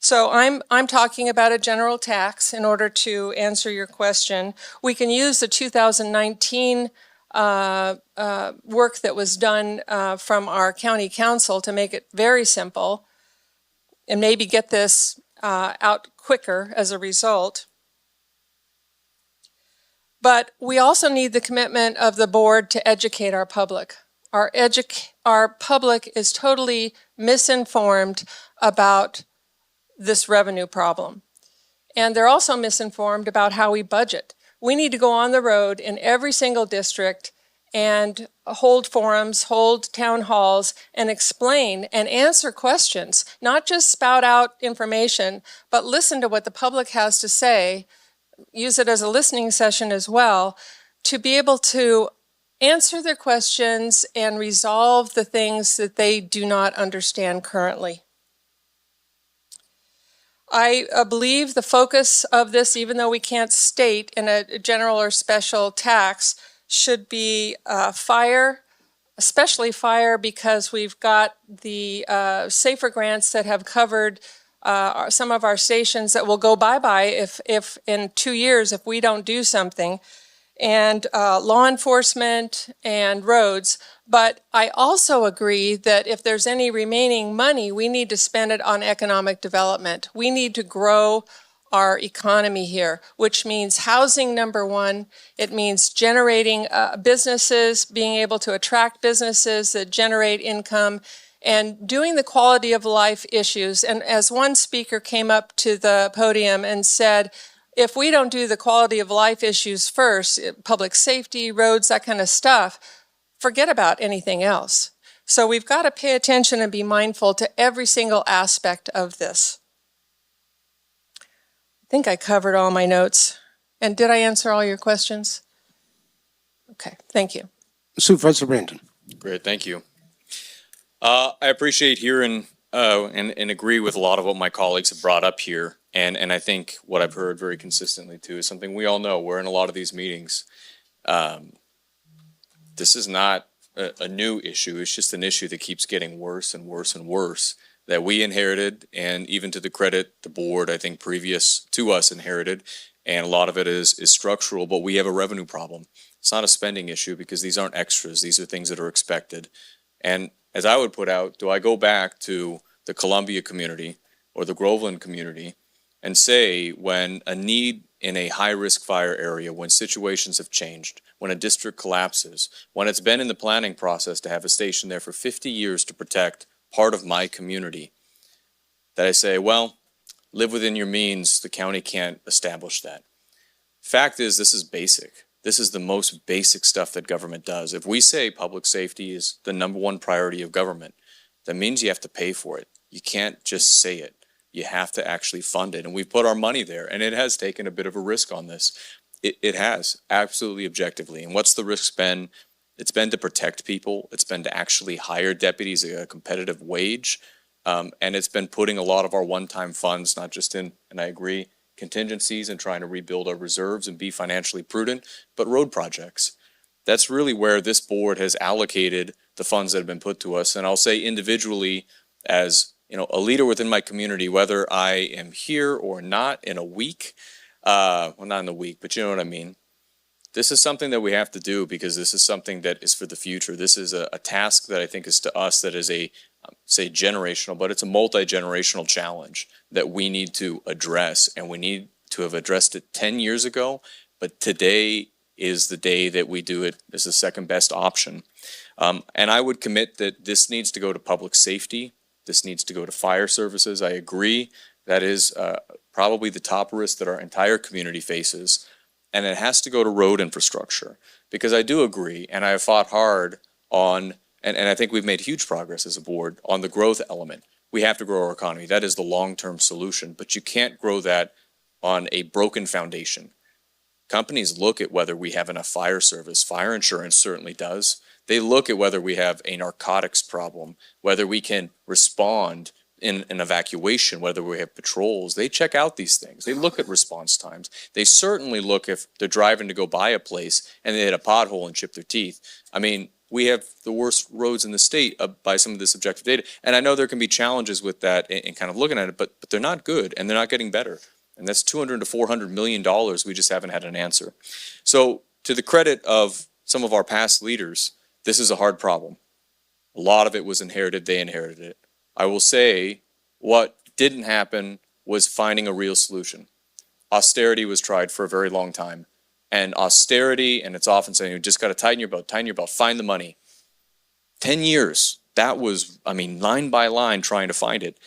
So I'm talking about a general tax in order to answer your question. We can use the 2019 work that was done from our county council to make it very simple and maybe get this out quicker as a result. But we also need the commitment of the board to educate our public. Our public is totally misinformed about this revenue problem. And they're also misinformed about how we budget. We need to go on the road in every single district and hold forums, hold town halls, and explain and answer questions, not just spout out information, but listen to what the public has to say, use it as a listening session as well, to be able to answer their questions and resolve the things that they do not understand currently. I believe the focus of this, even though we can't state in a general or special tax, should be fire, especially fire, because we've got the safer grants that have covered some of our stations that will go bye-bye if in 2 years if we don't do something, and law enforcement and roads. But I also agree that if there's any remaining money, we need to spend it on economic development. We need to grow our economy here, which means housing, number one. It means generating businesses, being able to attract businesses that generate income, and doing the quality of life issues. And as one speaker came up to the podium and said, if we don't do the quality of life issues first, public safety, roads, that kind of stuff, forget about anything else. So we've got to pay attention and be mindful to every single aspect of this. I think I covered all my notes. And did I answer all your questions? Okay, thank you. Supervisor Brandon. Great, thank you. I appreciate hearing and agree with a lot of what my colleagues have brought up here. And I think what I've heard very consistently too is something we all know. We're in a lot of these meetings. This is not a new issue. It's just an issue that keeps getting worse and worse and worse that we inherited, and even to the credit the board, I think previous to us inherited, and a lot of it is structural, but we have a revenue problem. It's not a spending issue because these aren't extras. These are things that are expected. And as I would put out, do I go back to the Columbia community or the Groveland community and say when a need in a high-risk fire area, when situations have changed, when a district collapses, when it's been in the planning process to have a station there for 50 years to protect part of my community, that I say, well, live within your means, the county can't establish that. Fact is, this is basic. This is the most basic stuff that government does. If we say public safety is the number one priority of government, that means you have to pay for it. You can't just say it. You have to actually fund it. And we've put our money there, and it has taken a bit of a risk on this. It has, absolutely objectively. And what's the risk been? It's been to protect people. It's been to actually hire deputies at a competitive wage. And it's been putting a lot of our one-time funds, not just in, and I agree, contingencies and trying to rebuild our reserves and be financially prudent, but road projects. That's really where this board has allocated the funds that have been put to us. And I'll say individually, as a leader within my community, whether I am here or not in a week, well, not in a week, but you know what I mean. This is something that we have to do because this is something that is for the future. This is a task that I think is to us that is a, say generational, but it's a multi-generational challenge that we need to address, and we need to have addressed it 10 years ago, but today is the day that we do it as the second best option. And I would commit that this needs to go to public safety. This needs to go to fire services. I agree. That is probably the top risk that our entire community faces. And it has to go to road infrastructure, because I do agree, and I have fought hard on, and I think we've made huge progress as a board on the growth element. We have to grow our economy. That is the long-term solution, but you can't grow that on a broken foundation. Companies look at whether we have enough fire service. Fire insurance certainly does. They look at whether we have a narcotics problem, whether we can respond in an evacuation, whether we have patrols. They check out these things. They look at response times. They certainly look if they're driving to go by a place and they hit a pothole and chip their teeth. I mean, we have the worst roads in the state by some of this objective data. And I know there can be challenges with that in kind of looking at it, but they're not good and they're not getting better. And that's $200 to $400 million. We just haven't had an answer. So to the credit of some of our past leaders, this is a hard problem. A lot of it was inherited. They inherited it. I will say what didn't happen was finding a real solution. Austerity was tried for a very long time. And austerity, and it's often saying, you just got to tighten your belt, find the money. 10 years, that was, I mean, line by line trying to find it.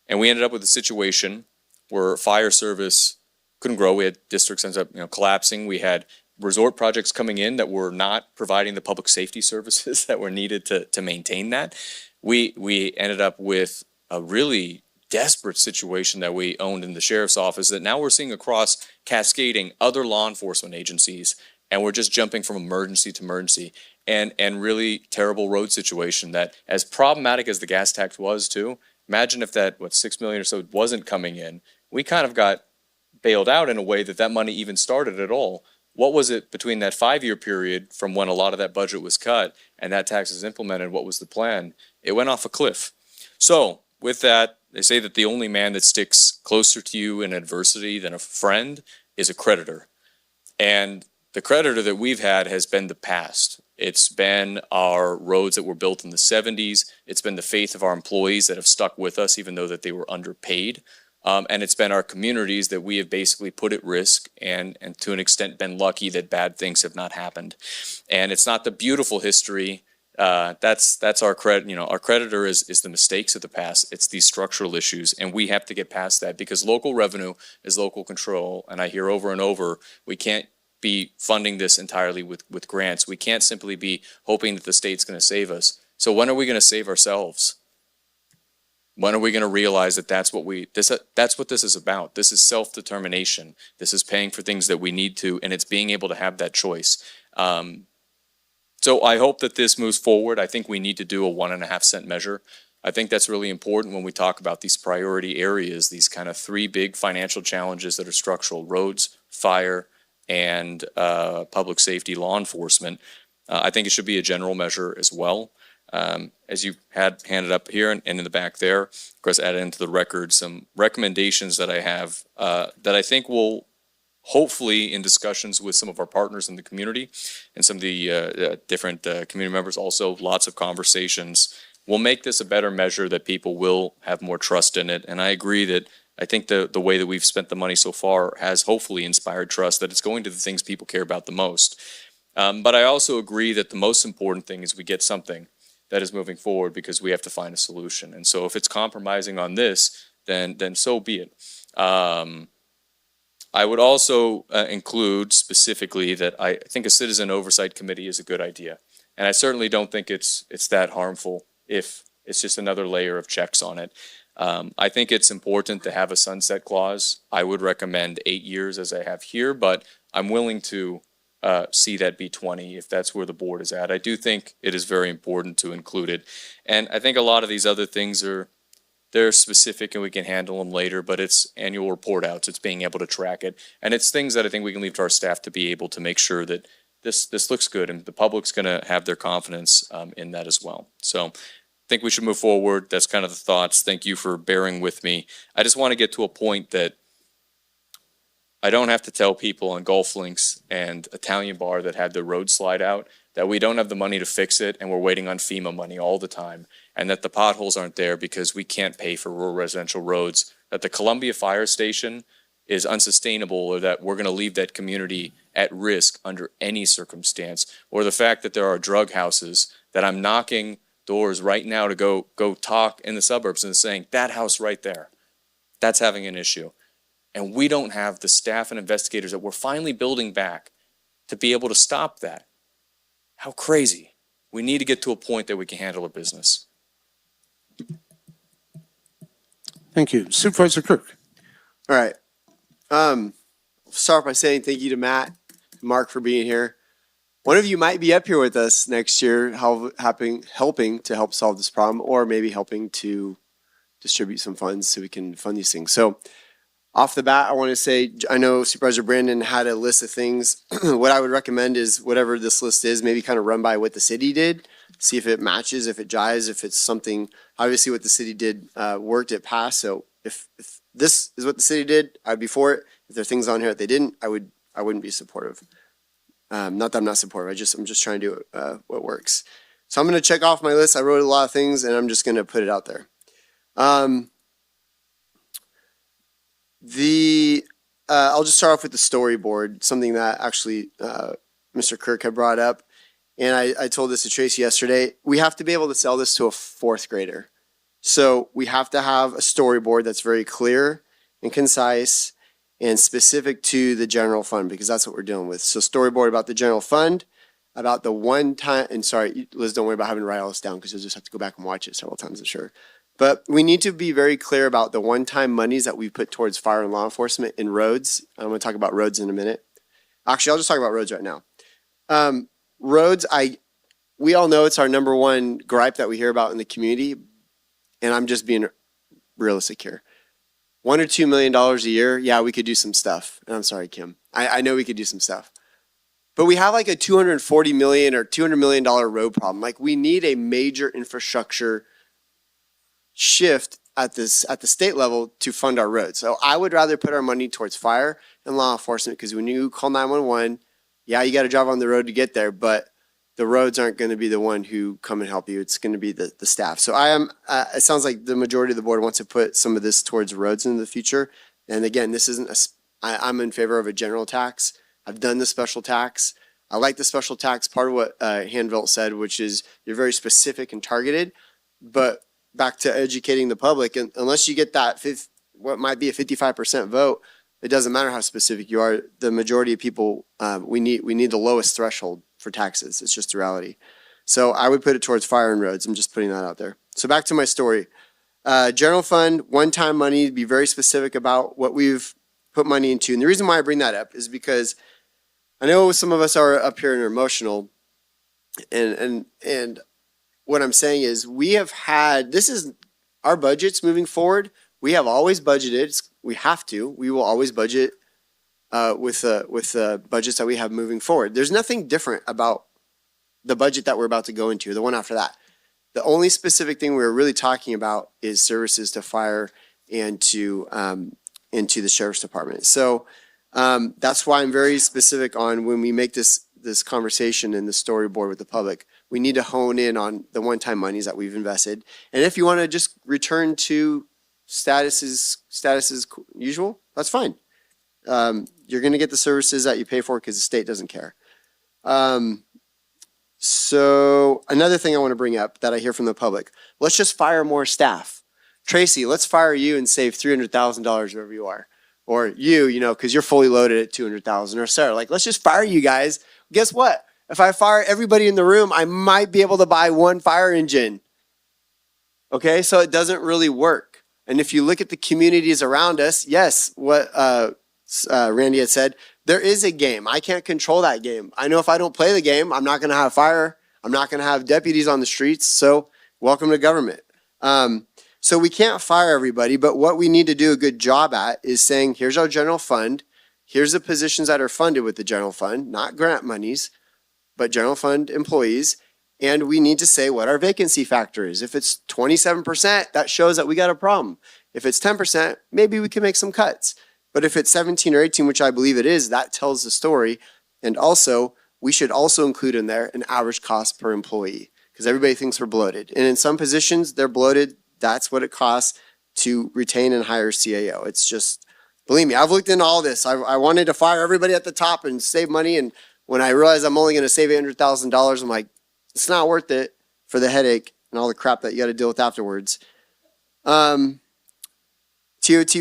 And we ended up with a situation where fire service couldn't grow. We had districts ended up collapsing. We had resort projects coming in that were not providing the public safety services that were needed to maintain that. We ended up with a really desperate situation that we owned in the sheriff's office that now we're seeing across cascading other law enforcement agencies, and we're just jumping from emergency to emergency, and really terrible road situation that, as problematic as the gas tax was too, imagine if that, $6 million or so wasn't coming in. We kind of got bailed out in a way that money even started at all. What was it between that 5-year period from when a lot of that budget was cut and that tax was implemented? What was the plan? It went off a cliff. So with that, they say that the only man that sticks closer to you in adversity than a friend is a creditor. And the creditor that we've had has been the past. It's been our roads that were built in the 70s. It's been the faith of our employees that have stuck with us even though that they were underpaid. And it's been our communities that we have basically put at risk and to an extent been lucky that bad things have not happened. And it's not the beautiful history. That's our credit. Our creditor is the mistakes of the past. It's these structural issues, and we have to get past that because local revenue is local control. And I hear over and over, we can't be funding this entirely with grants. We can't simply be hoping that the state's going to save us. So when are we going to save ourselves? When are we going to realize that that's what this is about? This is self-determination. This is paying for things that we need to, and it's being able to have that choice. So I hope that this moves forward. I think we need to do a 1.5 cent measure. I think that's really important when we talk about these priority areas, these kind of 3 big financial challenges that are structural: roads, fire, and public safety, law enforcement. I think it should be a general measure as well. As you had handed up here and in the back there, of course, added into the record some recommendations that I have that I think will hopefully, in discussions with some of our partners in the community and some of the different community members, also lots of conversations, will make this a better measure that people will have more trust in it. And I agree that I think the way that we've spent the money so far has hopefully inspired trust that it's going to the things people care about the most. But I also agree that the most important thing is we get something that is moving forward because we have to find a solution. And so if it's compromising on this, then so be it. I would also include specifically that I think a citizen oversight committee is a good idea. And I certainly don't think it's that harmful if it's just another layer of checks on it. I think it's important to have a sunset clause. I would recommend 8 years as I have here, but I'm willing to see that be 20 if that's where the board is at. I do think it is very important to include it. And I think a lot of these other things they're specific and we can handle them later, but it's annual report outs, it's being able to track it. And it's things that I think we can leave to our staff to be able to make sure that this looks good and the public's gonna have their confidence in that as well. So I think we should move forward. That's kind of the thoughts. Thank you for bearing with me. I just want to get to a point that I don't have to tell people on Golf Links and Italian Bar that had their road slide out that we don't have the money to fix it and we're waiting on FEMA money all the time, and that the potholes aren't there because we can't pay for rural residential roads, that the Columbia Fire Station is unsustainable, or that we're going to leave that community at risk under any circumstance, or the fact that there are drug houses that I'm knocking doors right now to go talk in the suburbs and saying, that house right there, that's having an issue. And we don't have the staff and investigators that we're finally building back to be able to stop that. How crazy. We need to get to a point that we can handle a business. Thank you. Supervisor Kirk. All right. Start by saying thank you to Matt, Mark for being here. One of you might be up here with us next year, helping to help solve this problem, or maybe helping to distribute some funds so we can fund these things. So off the bat, I want to say, I know Supervisor Brandon had a list of things. What I would recommend is whatever this list is, maybe kind of run by what the city did, see if it matches, if it jives, if it's something, obviously what the city did worked, it passed. So if this is what the city did, I'd be for it. If there are things on here that they didn't, I wouldn't be supportive. Not that I'm not supportive, I'm just trying to do what works. So I'm going to check off my list. I wrote a lot of things and I'm just going to put it out there. I'll just start off with the storyboard, something that actually Mr. Kirk had brought up. And I told this to Tracy yesterday. We have to be able to sell this to a fourth grader. So we have to have a storyboard that's very clear and concise and specific to the general fund, because that's what we're dealing with. So storyboard about the general fund, about the one time, and sorry, Liz, don't worry about having to write all this down because you'll just have to go back and watch it several times, I'm sure. But we need to be very clear about the one-time monies that we put towards fire and law enforcement in roads. I'm going to talk about roads in a minute. Actually, I'll just talk about roads right now. Roads, we all know it's our number one gripe that we hear about in the community, and I'm just being realistic here. $1 or $2 million a year, yeah, we could do some stuff. And I'm sorry, Kim. I know we could do some stuff. But we have like a $240 million or $200 million road problem. Like, we need a major infrastructure shift at the state level to fund our roads. So I would rather put our money towards fire and law enforcement, because when you call 911, yeah, you got to drive on the road to get there, but the roads aren't going to be the one who come and help you. It's going to be the staff. So it sounds like the majority of the board wants to put some of this towards roads in the future. And again, this isn't I'm in favor of a general tax. I've done the special tax. I like the special tax. Part of what Hanvelt said, which is you're very specific and targeted, but back to educating the public, and unless you get that what might be a 55% vote, it doesn't matter how specific you are. The majority of people, we need the lowest threshold for taxes. It's just the reality. So I would put it towards fire and roads. I'm just putting that out there. So back to my story. General fund, one-time money, be very specific about what we've put money into. And the reason why I bring that up is because I know some of us are up here and are emotional, and what I'm saying is we have had, this is our budgets moving forward. We have always budgeted. We have to. We will always budget with the budgets that we have moving forward. There's nothing different about the budget that we're about to go into, the one after that. The only specific thing we're really talking about is services to fire and to into the sheriff's department. So that's why I'm very specific on when we make this conversation and the storyboard with the public. We need to hone in on the one-time monies that we've invested. And if you want to just return to status as usual, that's fine. You're going to get the services that you pay for because the state doesn't care. So another thing I want to bring up that I hear from the public, let's just fire more staff. Tracy, let's fire you and save $300,000 wherever you are. Or you know, because you're fully loaded at $200,000. Or Sarah, like, let's just fire you guys. Guess what? If I fire everybody in the room, I might be able to buy one fire engine. Okay, so it doesn't really work. And if you look at the communities around us, yes, what Randy had said, there is a game. I can't control that game. I know if I don't play the game, I'm not going to have fire. I'm not going to have deputies on the streets. So welcome to government. So we can't fire everybody, but what we need to do a good job at is saying, here's our general fund. Here's the positions that are funded with the general fund, not grant monies, but general fund employees. And we need to say what our vacancy factor is. If it's 27%, that shows that we got a problem. If it's 10%, maybe we can make some cuts. But if it's 17 or 18, which I believe it is, that tells the story. And also, we should also include in there an average cost per employee, because everybody thinks we're bloated. And in some positions, they're bloated. That's what it costs to retain and hire CAO. It's just Believe me, I've looked into all this. I wanted to fire everybody at the top and save money. And when I realized I'm only going to save $800,000, I'm like, it's not worth it for the headache and all the crap that you got to deal with afterwards. TOT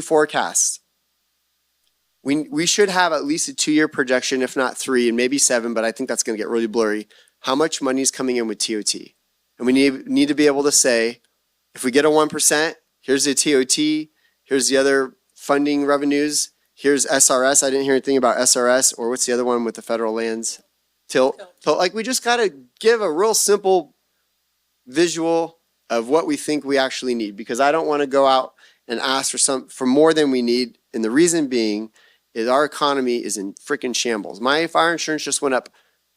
forecast. We should have at least a 2-year projection, if not 3, and maybe 7, but I think that's going to get really blurry. How much money is coming in with TOT? And we need to be able to say, if we get a 1%, here's the TOT, here's the other funding revenues, here's SRS. I didn't hear anything about SRS, or what's the other one with the federal lands? Tilt. So like we just got to give a real simple visual of what we think we actually need, because I don't want to go out and ask for more than we need. And the reason being is our economy is in freaking shambles. My fire insurance just went up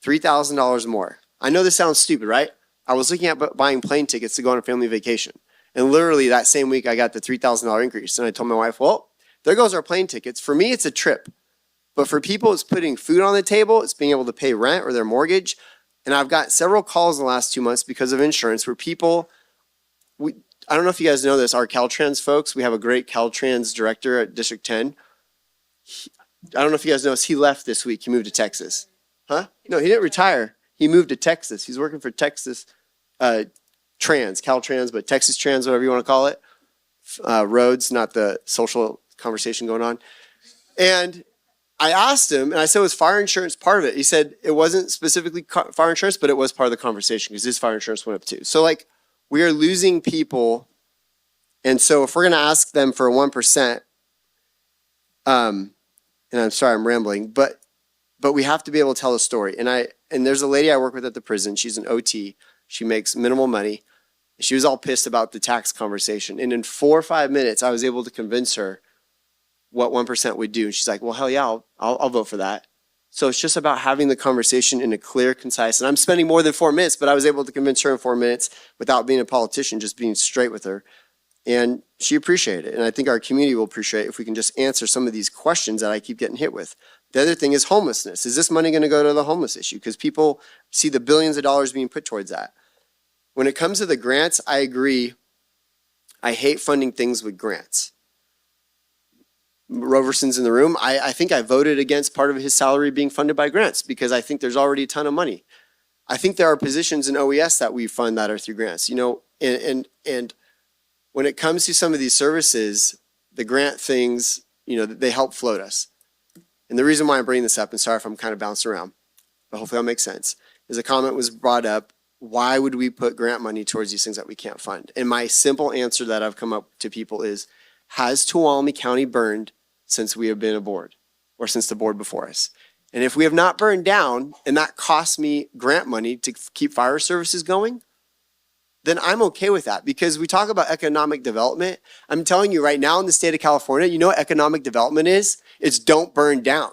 $3,000 more. I know this sounds stupid, right? I was looking at buying plane tickets to go on a family vacation. And literally that same week I got the $3,000 increase. And I told my wife, well, there goes our plane tickets. For me, it's a trip. But for people, it's putting food on the table. It's being able to pay rent or their mortgage. And I've got several calls in the last 2 months because of insurance where people, I don't know if you guys know this, our Caltrans folks, we have a great Caltrans director at District 10. I don't know if you guys know this, he left this week. He moved to Texas. Huh? No, he didn't retire. He moved to Texas. He's working for Texas Caltrans, but Texas Trans, whatever you want to call it. Roads, not the social conversation going on. And I asked him, and I said, was fire insurance part of it? He said it wasn't specifically fire insurance, but it was part of the conversation because his fire insurance went up too. So like we are losing people. And so if we're going to ask them for a 1%, and I'm sorry, I'm rambling, but we have to be able to tell a story. And there's a lady I work with at the prison. She's an OT. She makes minimal money. She was all pissed about the tax conversation. And in 4 or 5 minutes, I was able to convince her what 1% would do. And she's like, well, hell yeah, I'll vote for that. So it's just about having the conversation in a clear, concise, and I'm spending more than 4 minutes, but I was able to convince her in 4 minutes without being a politician, just being straight with her. And she appreciated it. And I think our community will appreciate it if we can just answer some of these questions that I keep getting hit with. The other thing is homelessness. Is this money going to go to the homeless issue? Because people see the billions of dollars being put towards that. When it comes to the grants, I agree. I hate funding things with grants. Roverson's in the room. I think I voted against part of his salary being funded by grants because I think there's already a ton of money. I think there are positions in OES that we fund that are through grants. You know, and when it comes to some of these services, the grant things, you know, they help float us. And the reason why I'm bringing this up, and sorry if I'm kind of bouncing around, but hopefully that'll make sense, is a comment was brought up, why would we put grant money towards these things that we can't fund? And my simple answer that I've come up to people is, has Tuolumne County burned since we have been a board, or since the board before us? And if we have not burned down, and that costs me grant money to keep fire services going, then I'm okay with that, because we talk about economic development. I'm telling you right now in the state of California, you know what economic development is? It's don't burn down.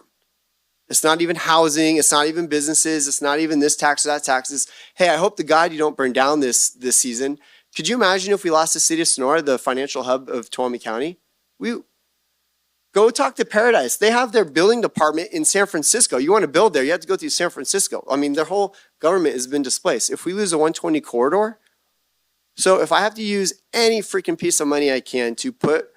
It's not even housing. It's not even businesses. It's not even this tax or that taxes. Hey, I hope to God you don't burn down this season. Could you imagine if we lost the city of Sonora, the financial hub of Tuolumne County? Go talk to Paradise. They have their building department in San Francisco. You want to build there, you have to go through San Francisco. I mean, their whole government has been displaced. If we lose a 120 corridor, so if I have to use any freaking piece of money I can to put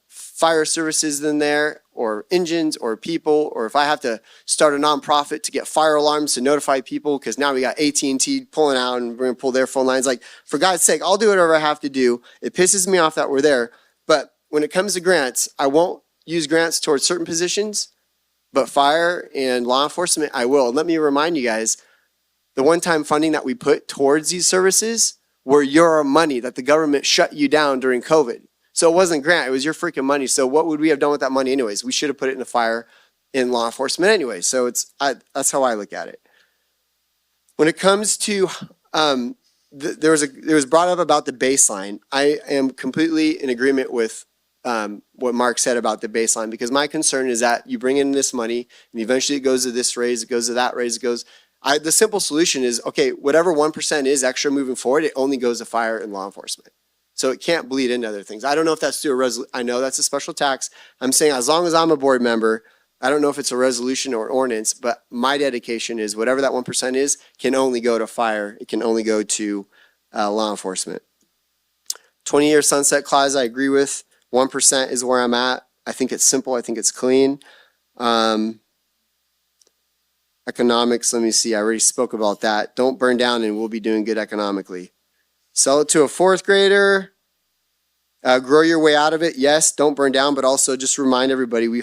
fire services in there, or engines, or people, or if I have to start a nonprofit to get fire alarms to notify people, because now we got AT&T pulling out and we're going to pull their phone lines. Like, for God's sake, I'll do whatever I have to do. It pisses me off that we're there. But when it comes to grants, I won't use grants towards certain positions, but fire and law enforcement, I will. And let me remind you guys, the one-time funding that we put towards these services were your money that the government shut you down during COVID. So it wasn't grant, it was your freaking money. So what would we have done with that money anyways? We should have put it in the fire and law enforcement anyway. So that's how I look at it. When it comes to, there was brought up about the baseline. I am completely in agreement with what Mark said about the baseline, because my concern is that you bring in this money and eventually it goes to this raise, it goes to that raise, it goes. The simple solution is, okay, whatever 1% is extra moving forward, it only goes to fire and law enforcement. So it can't bleed into other things. I don't know if that's through a resolution. I know that's a special tax. I'm saying as long as I'm a board member, I don't know if it's a resolution or ordinance, but my dedication is whatever that 1% is can only go to fire. It can only go to law enforcement. 20-year sunset clause, I agree with. 1% is where I'm at. I think it's simple. I think it's clean. Economics, let me see. I already spoke about that. Don't burn down and we'll be doing good economically. Sell it to a fourth grader. Grow your way out of it. Yes, don't burn down, but also just remind everybody we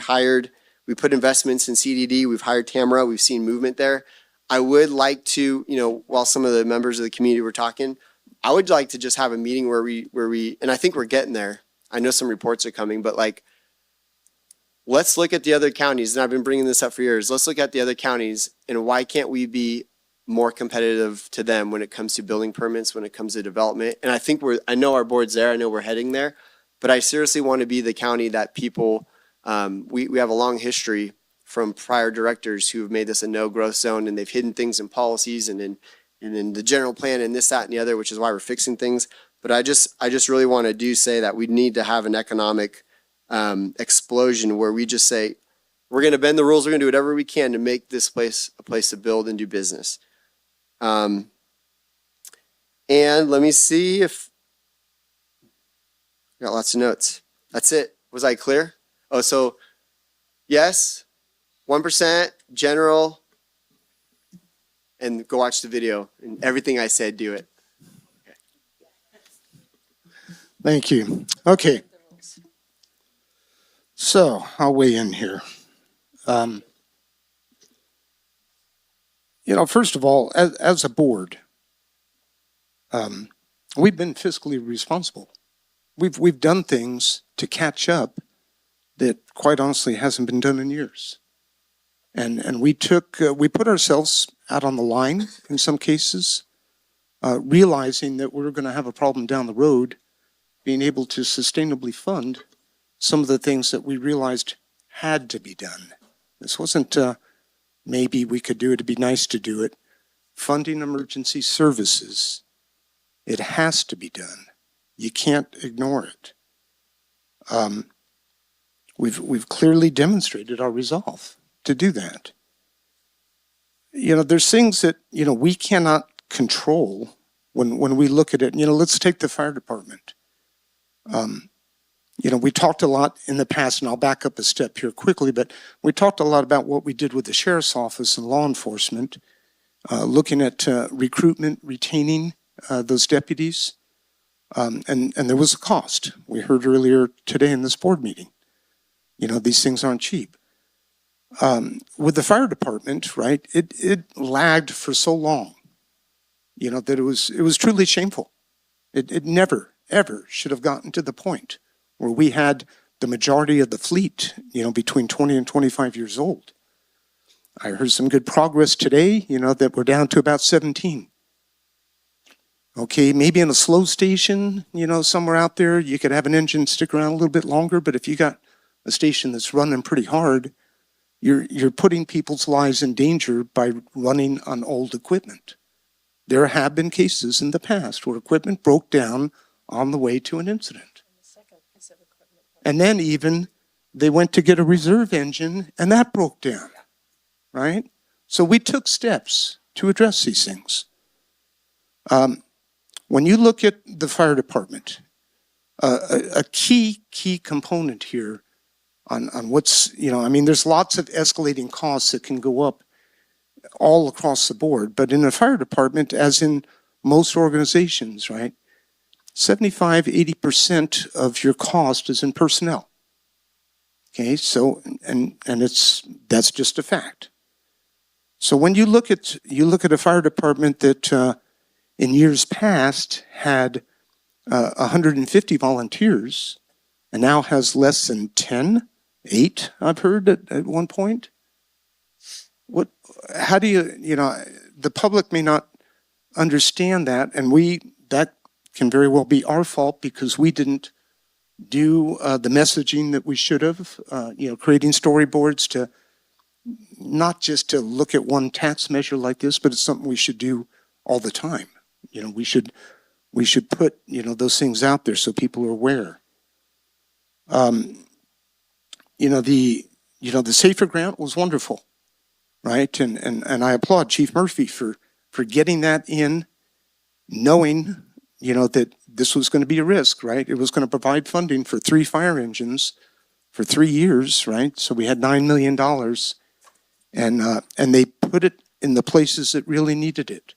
put investments in CDD. We've hired Tamara. We've seen movement there. I would like to, while some of the members of the community were talking, I would like to just have a meeting where we, and I think we're getting there. I know some reports are coming, but like, let's look at the other counties. And I've been bringing this up for years. Let's look at the other counties and why can't we be more competitive to them when it comes to building permits, when it comes to development. And I think I know our board's there. I know we're heading there, but I seriously want to be the county that people, we have a long history from prior directors who have made this a no growth zone, and they've hidden things in policies and in the general plan and this, that, and the other, which is why we're fixing things. But I just really want to say that we need to have an economic explosion where we just say, we're going to bend the rules. We're going to do whatever we can to make this place a place to build and do business. And let me see if I got lots of notes. That's it. Was I clear? Oh, so yes, 1% general, and go watch the video and everything I said, do it. Okay. Thank you. Okay. So I'll weigh in here. First of all, as a board, we've been fiscally responsible. We've done things to catch up that quite honestly hasn't been done in years. And we put ourselves out on the line in some cases, realizing that we're going to have a problem down the road, being able to sustainably fund some of the things that we realized had to be done. This wasn't maybe we could do it, it'd be nice to do it. Funding emergency services, it has to be done. You can't ignore it. We've clearly demonstrated our resolve to do that. There's things that, we cannot control when we look at it. Let's take the fire department. We talked a lot in the past, and I'll back up a step here quickly, but we talked a lot about what we did with the sheriff's office and law enforcement, looking at recruitment, retaining those deputies, and there was a cost. We heard earlier today in this board meeting. These things aren't cheap. With the fire department, right, it lagged for so long, that it was truly shameful. It never, ever should have gotten to the point where we had the majority of the fleet, between 20 and 25 years old. I heard some good progress today, that we're down to about 17. Okay, maybe in a slow station, somewhere out there, you could have an engine stick around a little bit longer, but if you got a station that's running pretty hard, you're putting people's lives in danger by running on old equipment. There have been cases in the past where equipment broke down on the way to an incident. And then even they went to get a reserve engine and that broke down, right? So we took steps to address these things. When you look at the fire department, a key component here on what's, there's lots of escalating costs that can go up all across the board. But in the fire department, as in most organizations, right, 75, 80% of your cost is in personnel. Okay, so, and that's just a fact. So when you look at a fire department that in years past had 150 volunteers and now has less than 10, 8, I've heard at one point. How do the public may not understand that, and that can very well be our fault because we didn't do the messaging that we should have, creating storyboards to not just to look at one tax measure like this, but it's something we should do all the time. We should put, those things out there so people are aware. The Safer Grant was wonderful, right? And I applaud Chief Murphy for getting that in, knowing, that this was going to be a risk, right? It was going to provide funding for 3 fire engines for 3 years, right? So we had $9 million, and they put it in the places that really needed it,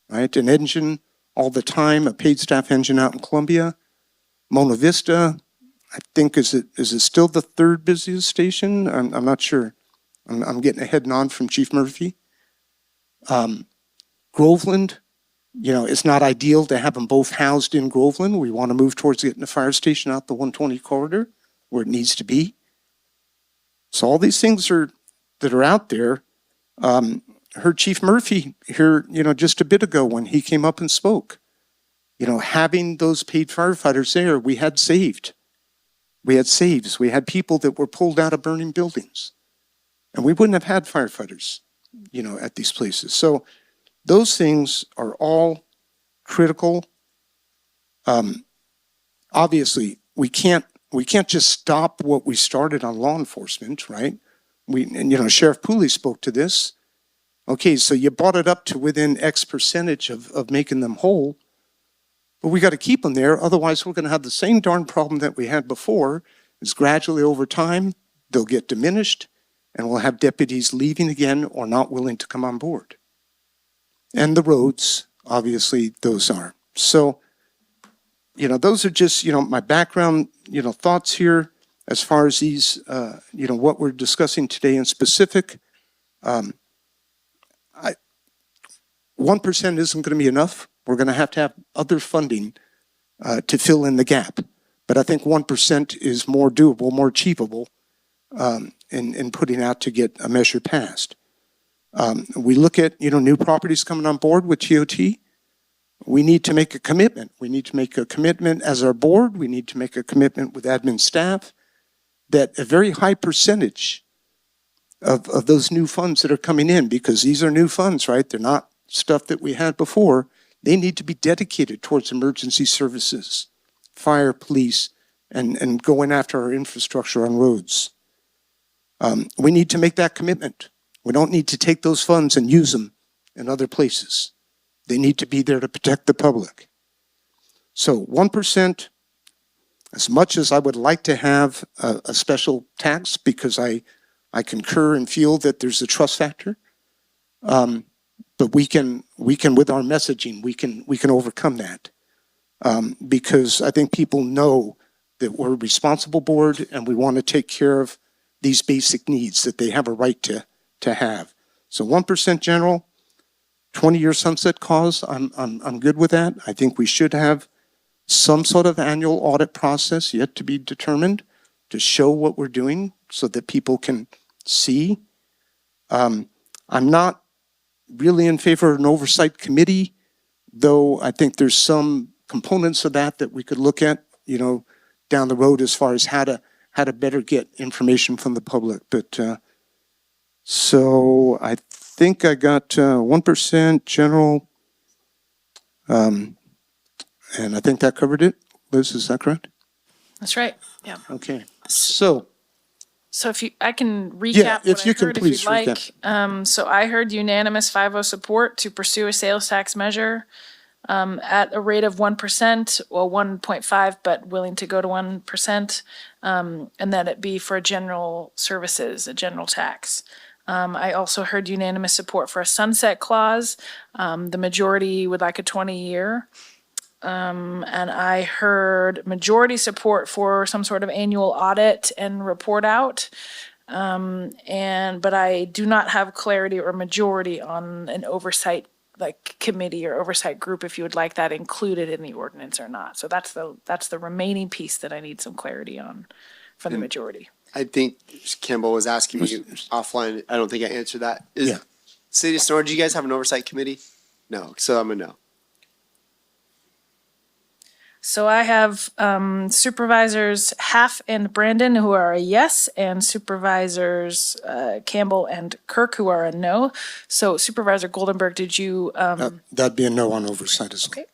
right? An engine all the time, a paid staff engine out in Columbia. Mona Vista, I think, is it still the third busiest station? I'm not sure. I'm getting a head nod from Chief Murphy. Groveland, you know, it's not ideal to have them both housed in Groveland. We want to move towards getting the fire station out the 120 corridor where it needs to be. So all these things that are out there. Heard Chief Murphy here, you know, just a bit ago when he came up and spoke. You know, having those paid firefighters there, we had saved. We had saves. We had people that were pulled out of burning buildings. And we wouldn't have had firefighters, you know, at these places. So those things are all critical. Obviously, we can't just stop what we started on law enforcement, right? And you know, Sheriff Pooley spoke to this. Okay, so you brought it up to within X percentage of making them whole, but we got to keep them there. Otherwise, we're going to have the same darn problem that we had before. Is gradually over time, they'll get diminished, and we'll have deputies leaving again or not willing to come on board. And the roads, obviously, those are. So, you know, those are just, you know, my background, you know, thoughts here as far as these, you know, what we're discussing today in specific. 1% isn't going to be enough. We're going to have other funding to fill in the gap. But I think 1% is more doable, more achievable in putting out to get a measure passed. We look at, you know, new properties coming on board with TOT. We need to make a commitment. We need to make a commitment as our board. We need to make a commitment with admin staff that a very high percentage of those new funds that are coming in, because these are new funds, right? They're not stuff that we had before. They need to be dedicated towards emergency services, fire, police, and going after our infrastructure on roads. We need to make that commitment. We don't need to take those funds and use them in other places. They need to be there to protect the public. So 1%, as much as I would like to have a special tax, because I concur and feel that there's a trust factor, but we can with our messaging, we can overcome that, because I think people know that we're a responsible board and we want to take care of these basic needs that they have a right to have. So 1% general, 20-year sunset clause, I'm good with that. I think we should have some sort of annual audit process yet to be determined to show what we're doing so that people can see. I'm not really in favor of an oversight committee, though I think there's some components of that we could look at, you know, down the road as far as how to better get information from the public. But so I think I got 1% general, and I think that covered it. Liz, is that correct? That's right. Yeah. Okay. So if I can recap Yeah, if what you I can heard, please if you'd like. So I heard unanimous 5-0 support to pursue a sales tax measure at a rate of 1%, well, 1.5, but willing to go to 1%, and that it be for general services, a general tax. I also heard unanimous support for a sunset clause. The majority would like a 20-year. And I heard majority support for some sort of annual audit and report out. But I do not have clarity or majority on an oversight committee or oversight group, if you would like that included in the ordinance or not. So that's the remaining piece that I need some clarity on from the majority. I think Campbell was asking me offline. I don't think I answered that. City of Sonora, do you guys have an oversight committee? No, so I'm a no. So I have Supervisors Half and Brandon, who are a yes, and Supervisors Campbell and Kirk, who are a no. So Supervisor Goldenberg, did you? that'd be a no on oversight as well.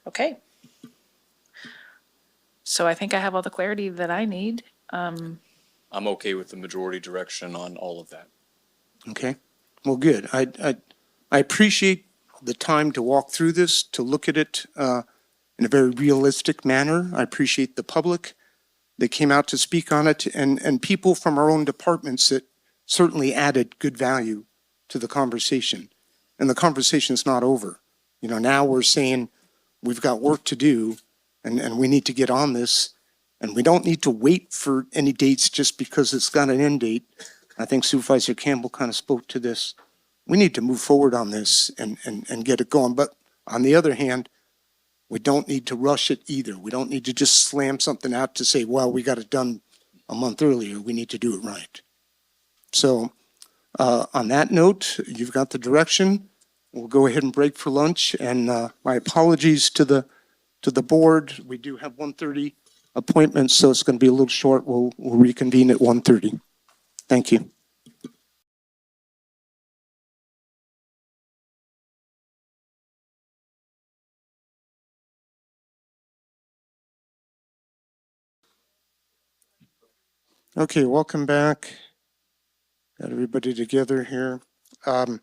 Okay. So I think I have all the clarity that I need. I'm okay with the majority direction on all of that. Okay. Well, good. I appreciate the time to walk through this, to look at it in a very realistic manner. I appreciate the public that came out to speak on it, and people from our own departments that certainly added good value to the conversation. And the conversation's not over. You know, now we're saying we've got work to do, and we need to get on this, and we don't need to wait for any dates just because it's got an end date. I think Supervisor Campbell kind of spoke to this. We need to move forward on this and get it going. But on the other hand, we don't need to rush it either. We don't need to just slam something out to say, well, we got it done a month earlier. We need to do it right. So on that note, you've got the direction. We'll go ahead and break for lunch. And my apologies to the board. We do have 1:30 appointments, so it's going to be a little short. We'll reconvene at 1:30. Thank you. Okay, welcome back. Got everybody together here. All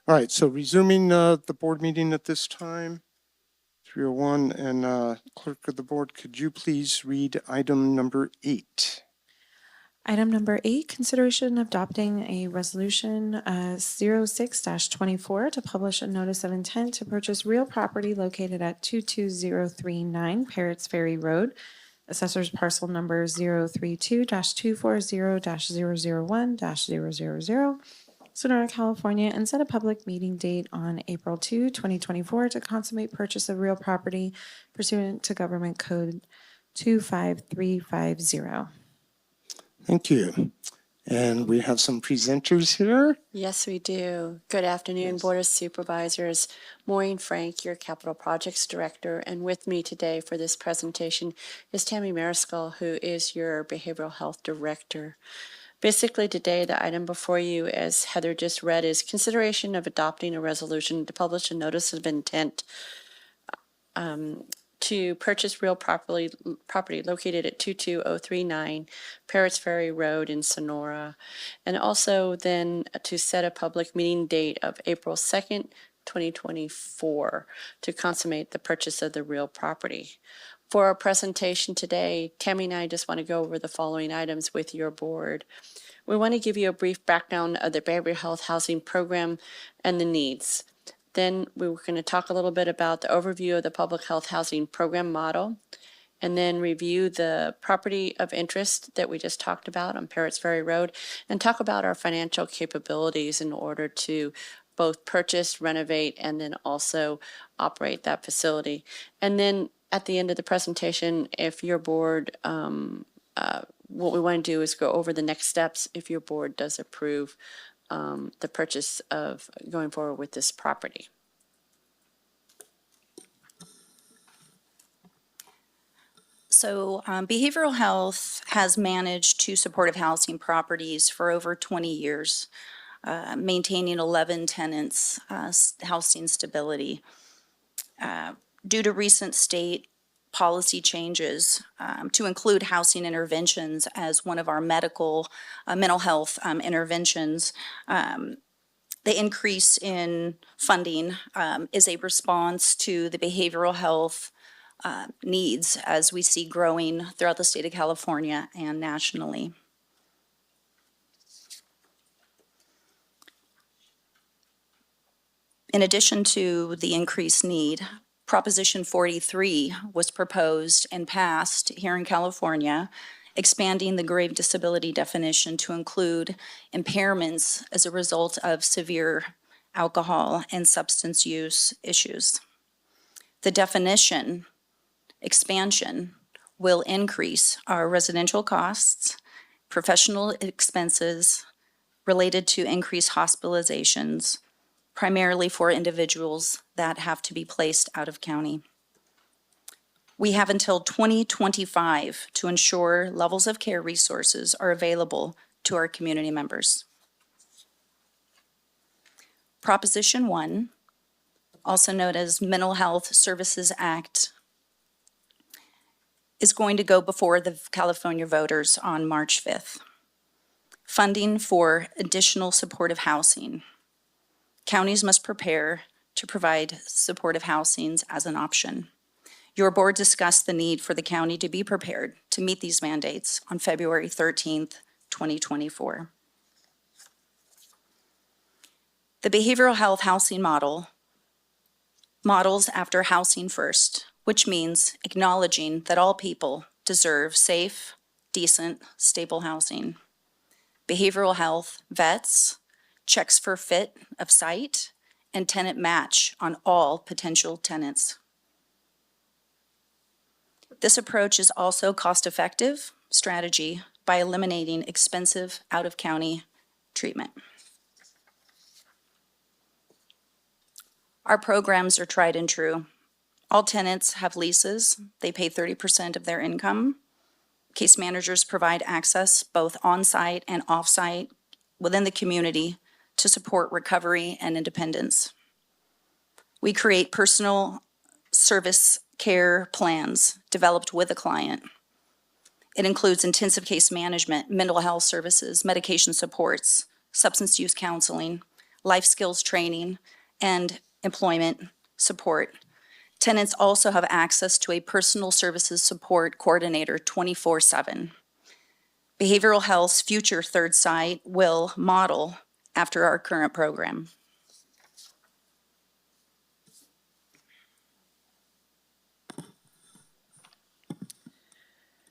right, so resuming the board meeting at this time, 3:01, and clerk of the board, could you please read item number 8? Item number 8, consideration of adopting a resolution 06-24 to publish a notice of intent to purchase real property located at 22039 Parrots Ferry Road, assessor's parcel number 032-240-001-000, Sonora, California, and set a public meeting date on April 2, 2024 to consummate purchase of real property pursuant to Government Code 25350. Thank you. And we have some presenters here. Yes, we do. Good afternoon, Board of Supervisors. Maureen Frank, your Capital Projects Director, and with me today for this presentation is Tammy Mariscal, who is your Behavioral Health Director. Basically today, the item before you, as Heather just read, is consideration of adopting a resolution to publish a notice of intent to purchase real property located at 22039 Parrots Ferry Road in Sonora, and also then to set a public meeting date of April 2nd, 2024 to consummate the purchase of the real property. For our presentation today, Tammy and I just want to go over the following items with your board. We want to give you a brief background of the behavioral health housing program and the needs. Then we were going to talk a little bit about the overview of the public health housing program model, and then review the property of interest that we just talked about on Parrots Ferry Road, and talk about our financial capabilities in order to both purchase, renovate, and then also operate that facility. And then at the end of the presentation, if your board, what we want to do is go over the next steps if your board does approve the purchase of going forward with this property. So behavioral health has managed 2 supportive housing properties for over 20 years, maintaining 11 tenants, housing stability. Due to recent state policy changes to include housing interventions as one of our mental health interventions, the increase in funding is a response to the behavioral health needs as we see growing throughout the state of California and nationally. In addition to the increased need, Proposition 43 was proposed and passed here in California, expanding the grave disability definition to include impairments as a result of severe alcohol and substance use issues. The definition expansion will increase our residential costs, professional expenses related to increased hospitalizations, primarily for individuals that have to be placed out of county. We have until 2025 to ensure levels of care resources are available to our community members. Proposition 1, also known as Mental Health Services Act, is going to go before the California voters on March 5th. Funding for additional supportive housing. Counties must prepare to provide supportive housings as an option. Your board discussed the need for the county to be prepared to meet these mandates on February 13th, 2024. The behavioral health housing models after housing first, which means acknowledging that all people deserve safe, decent, stable housing. Behavioral health vets, checks for fit of site, and tenant match on all potential tenants. This approach is also cost-effective strategy by eliminating expensive out-of-county treatment. Our programs are tried and true. All tenants have leases. They pay 30% of their income. Case managers provide access both on-site and off-site within the community to support recovery and independence. We create personal service care plans developed with the client. It includes intensive case management, mental health services, medication supports, substance use counseling, life skills training, and employment support. Tenants also have access to a personal services support coordinator 24/7. Behavioral Health's future third site will model after our current program.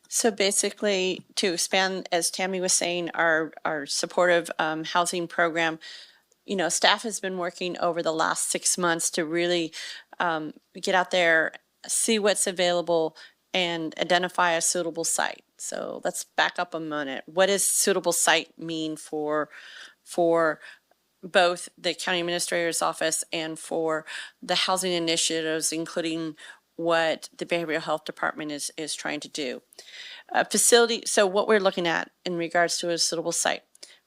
So basically, to expand, as Tammy was saying, our supportive housing program, you know, staff has been working over the last 6 months to really get out there, see what's available, and identify a suitable site. So let's back up a minute. What does suitable site mean for both the county administrator's office and for the housing initiatives, including what the behavioral health department is trying to do? A facility, so what we're looking at in regards to a suitable site,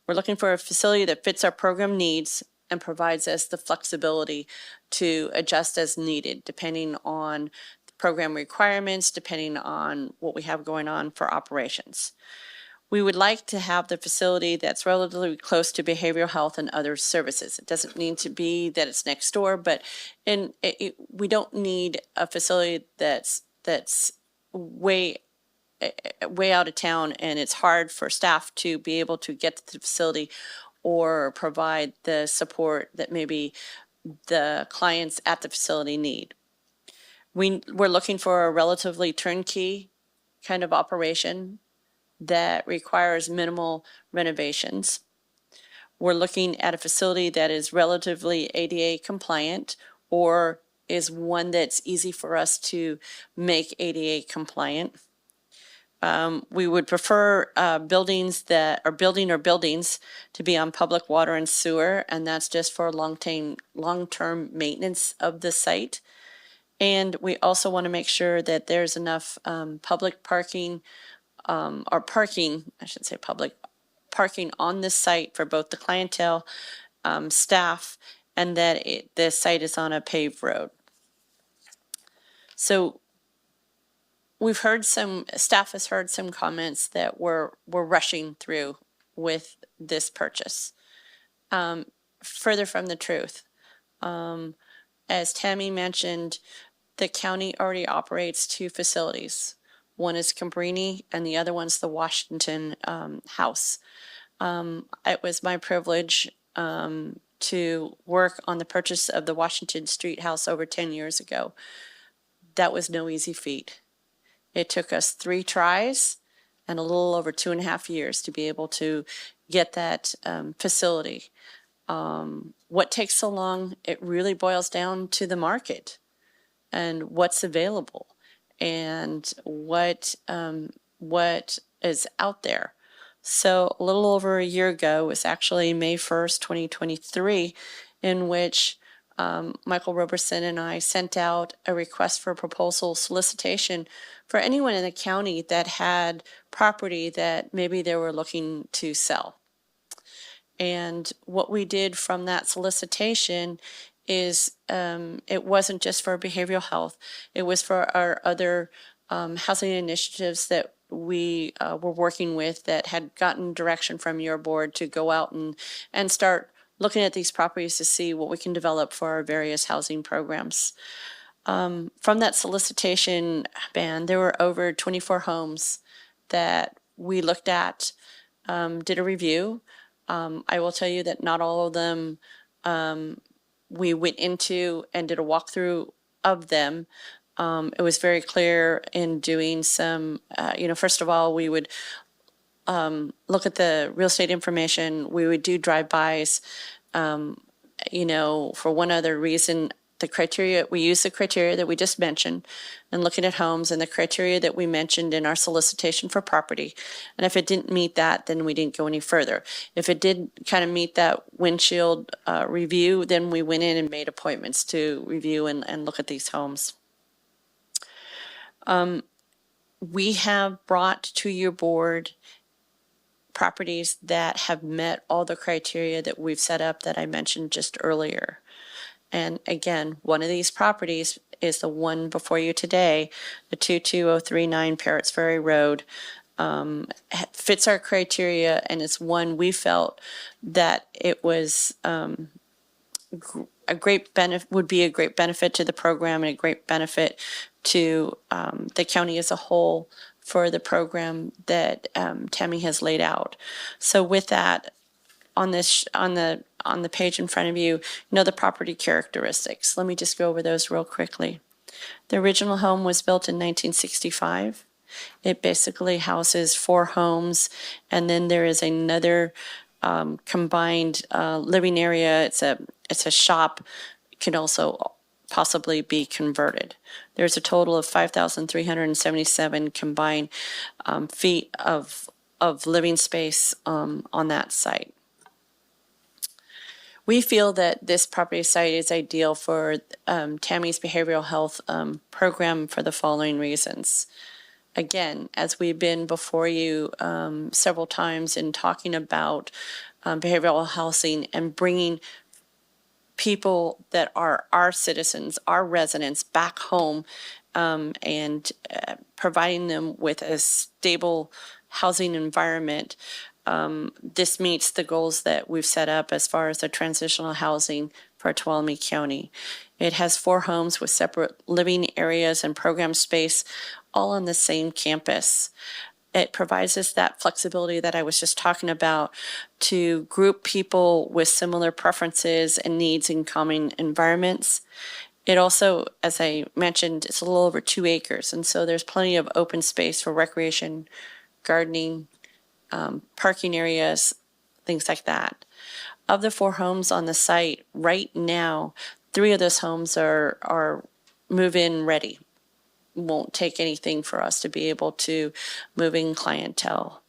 we're looking for a facility that fits our program needs and provides us the flexibility to adjust as needed, depending on the program requirements, depending on what we have going on for operations. We would like to have the facility that's relatively close to behavioral health and other services. It doesn't need to be that it's next door, but we don't need a facility that's way out of town and it's hard for staff to be able to get to the facility or provide the support that maybe the clients at the facility need. We're looking for a relatively turnkey kind of operation that requires minimal renovations. We're looking at a facility that is relatively ADA compliant or is one that's easy for us to make ADA compliant. We would prefer buildings to be on public water and sewer, and that's just for long-term maintenance of the site. And we also want to make sure that there's enough public parking, parking on this site for both the clientele, staff, and that the site is on a paved road. So staff has heard some comments that we're rushing through with this purchase. Further from the truth. As Tammy mentioned, the county already operates 2 facilities. One is Cabrini and the other one's the Washington House. It was my privilege to work on the purchase of the Washington Street House over 10 years ago. That was no easy feat. It took us 3 tries and a little over 2.5 years to be able to get that facility. What takes so long? It really boils down to the market and what's available and what is out there. So a little over a year ago, it was actually May 1st, 2023, in which Michael Roberson and I sent out a request for proposal solicitation for anyone in the county that had property that maybe they were looking to sell. And what we did from that solicitation is it wasn't just for behavioral health. It was for our other housing initiatives that we were working with that had gotten direction from your board to go out and start looking at these properties to see what we can develop for our various housing programs. From that solicitation ban, there were over 24 homes that we looked at, did a review. I will tell you that not all of them we went into and did a walkthrough of them. It was very clear in doing some, first of all, we would look at the real estate information. We would do drive-bys. For one other reason, we use the criteria that we just mentioned and looking at homes and the criteria that we mentioned in our solicitation for property. And if it didn't meet that, then we didn't go any further. If it did kind of meet that windshield review, then we went in and made appointments to review and look at these homes. We have brought to your board properties that have met all the criteria that we've set up that I mentioned just earlier. And again, one of these properties is the one before you today, the 22039 Parrots Ferry Road. Fits our criteria, and it's one we felt that it was a great benefit, would be a great benefit to the program and a great benefit to the county as a whole for the program that Tammy has laid out. So with that, on the page in front of you, the property characteristics. Let me just go over those real quickly. The original home was built in 1965. It basically houses 4 homes, and then there is another combined living area. It's a shop. It can also possibly be converted. There's a total of 5,377 combined feet of living space on that site. We feel that this property site is ideal for Tammy's behavioral health program for the following reasons. Again, as we've been before you several times in talking about behavioral housing and bringing people that are our citizens, our residents back home and providing them with a stable housing environment. This meets the goals that we've set up as far as the transitional housing for Tuolumne County. It has 4 homes with separate living areas and program space, all on the same campus. It provides us that flexibility that I was just talking about to group people with similar preferences and needs in common environments. It also, as I mentioned, it's a little over 2 acres, and so there's plenty of open space for recreation, gardening, parking areas, things like that. Of the 4 homes on the site, right now, 3 of those homes are move-in ready. Won't take anything for us to be able to move in clientele.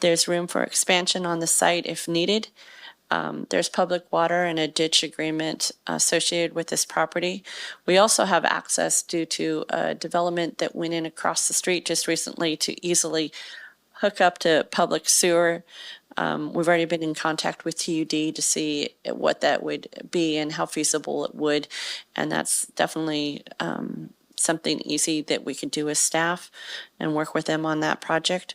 There's room for expansion on the site if needed. There's public water and a ditch agreement associated with this property. We also have access due to a development that went in across the street just recently to easily hook up to public sewer. We've already been in contact with TUD to see what that would be and how feasible it would. And that's definitely something easy that we could do as staff and work with them on that project.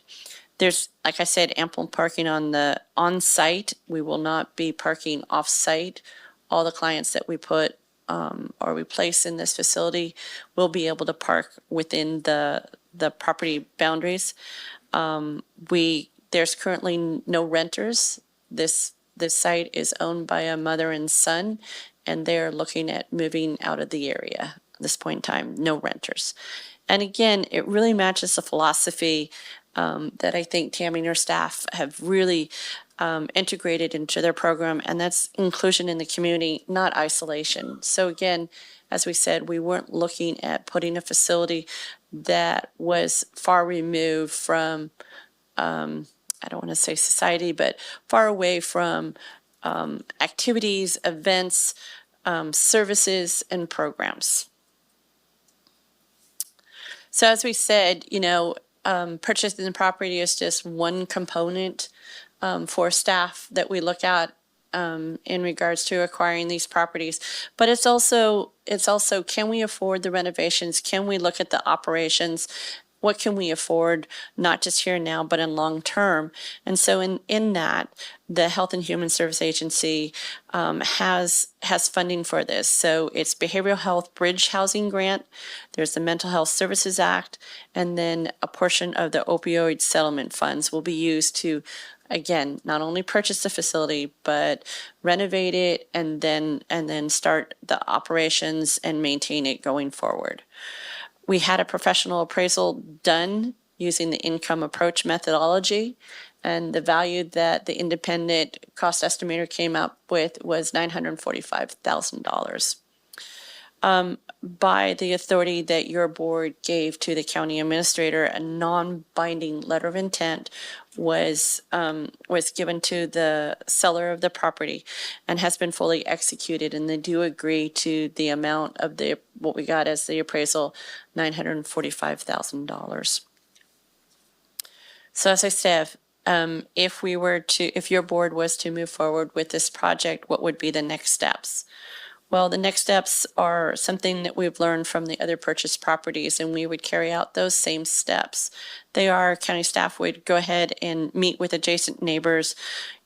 There's, like I said, ample parking on site. We will not be parking off site. All the clients that we put or we place in this facility will be able to park within the property boundaries. There's currently no renters. This site is owned by a mother and son, and they're looking at moving out of the area at this point in time. No renters. And again, it really matches the philosophy that I think Tammy and her staff have really integrated into their program, and that's inclusion in the community, not isolation. So again, as we said, we weren't looking at putting a facility that was far removed from, I don't want to say society, but far away from activities, events, services, and programs. So as we said, purchasing the property is just one component for staff that we look at in regards to acquiring these properties. But it's also, can we afford the renovations? Can we look at the operations? what can we afford, not just here and now, but in long term. And so in that, the Health and Human Service Agency has funding for this. So it's Behavioral Health Bridge Housing Grant, there's the Mental Health Services Act, and then a portion of the opioid settlement funds will be used to, again, not only purchase the facility, but renovate it and then start the operations and maintain it going forward. We had a professional appraisal done using the income approach methodology, and the value that the independent cost estimator came up with was $945,000. By the authority that your board gave to the county administrator, a non-binding letter of intent was given to the seller of the property and has been fully executed, and they do agree to the amount of what we got as the appraisal, $945,000. So as I said, if your board was to move forward with this project, what would be the next steps? Well, the next steps are something that we've learned from the other purchased properties, and we would carry out those same steps. County staff would go ahead and meet with adjacent neighbors,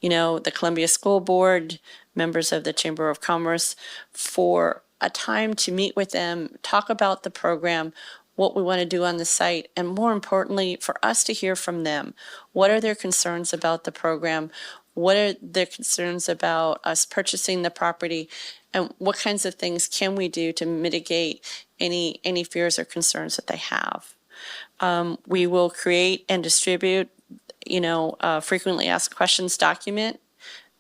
the Columbia School Board, members of the Chamber of Commerce, for a time to meet with them, talk about the program, what we want to do on the site, and more importantly, for us to hear from them. What are their concerns about the program? What are their concerns about us purchasing the property? And what kinds of things can we do to mitigate any fears or concerns that they have? We will create and distribute, frequently asked questions document,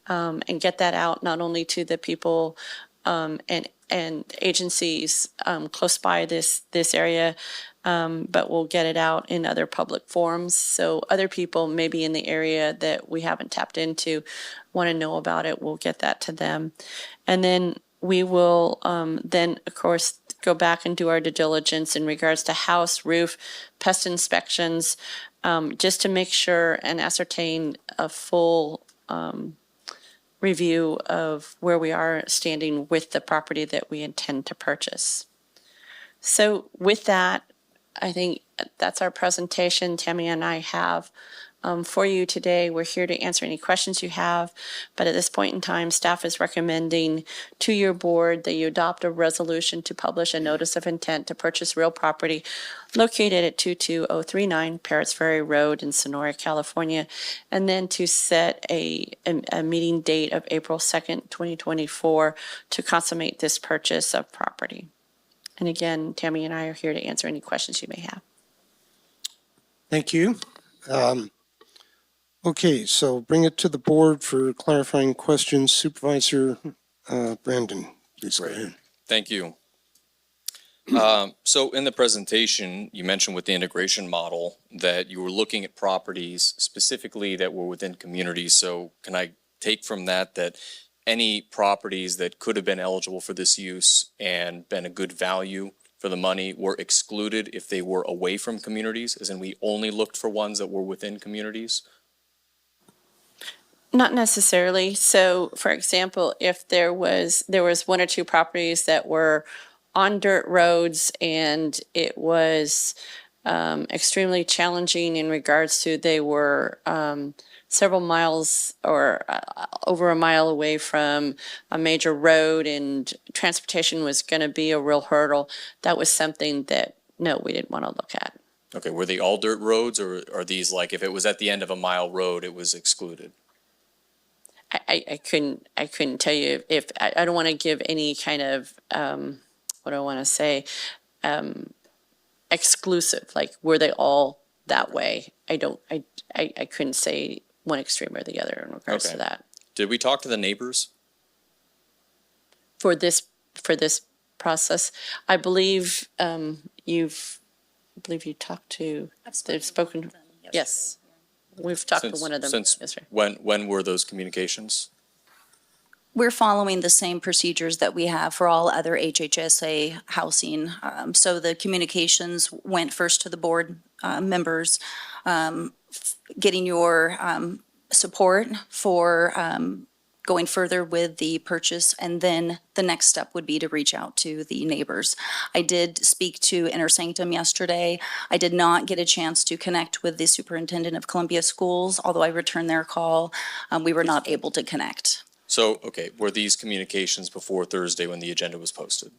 and get that out not only to the people and agencies close by this area, but we'll get it out in other public forums. So other people maybe in the area that we haven't tapped into want to know about it, we'll get that to them. And then we will then, of course, go back and do our due diligence in regards to house, roof, pest inspections, just to make sure and ascertain a full review of where we are standing with the property that we intend to purchase. So with that, I think that's our presentation Tammy and I have for you today. We're here to answer any questions you have, but at this point in time, staff is recommending to your board that you adopt a resolution to publish a notice of intent to purchase real property located at 22039 Parrots Ferry Road in Sonora, California, and then to set a meeting date of April 2nd, 2024 to consummate this purchase of property. And again, Tammy and I are here to answer any questions you may have. Thank you. Okay, so bring it to the board for clarifying questions. Supervisor Brandon, please go ahead. Thank you. So in the presentation, you mentioned with the integration model that you were looking at properties specifically that were within communities. So can I take from that any properties that could have been eligible for this use and been a good value for the money were excluded if they were away from communities, as in we only looked for ones that were within communities? Not necessarily. So, for example, if there was one or two properties that were on dirt roads and it was extremely challenging in regards to they were several miles or over a mile away from a major road and transportation was going to be a real hurdle, that was something that, no, we didn't want to look at. Okay, were they all dirt roads, or are these like if it was at the end of a mile road, it was excluded? I couldn't tell you if I don't want to give any kind of what do I want to say, exclusive, like were they all that way? I couldn't say one extreme or the other in regards to that. Did we talk to the neighbors? For this process, I believe you talked to. They've spoken. Yes, we've talked to one of them. Since yesterday. when were those communications? We're following the same procedures that we have for all other HHSA housing. So the communications went first to the board members, getting your support for going further with the purchase, and then the next step would be to reach out to the neighbors. I did speak to Inner Sanctum yesterday. I did not get a chance to connect with the superintendent of Columbia Schools, although I returned their call. We were not able to connect. So, okay, were these communications before Thursday when the agenda was posted?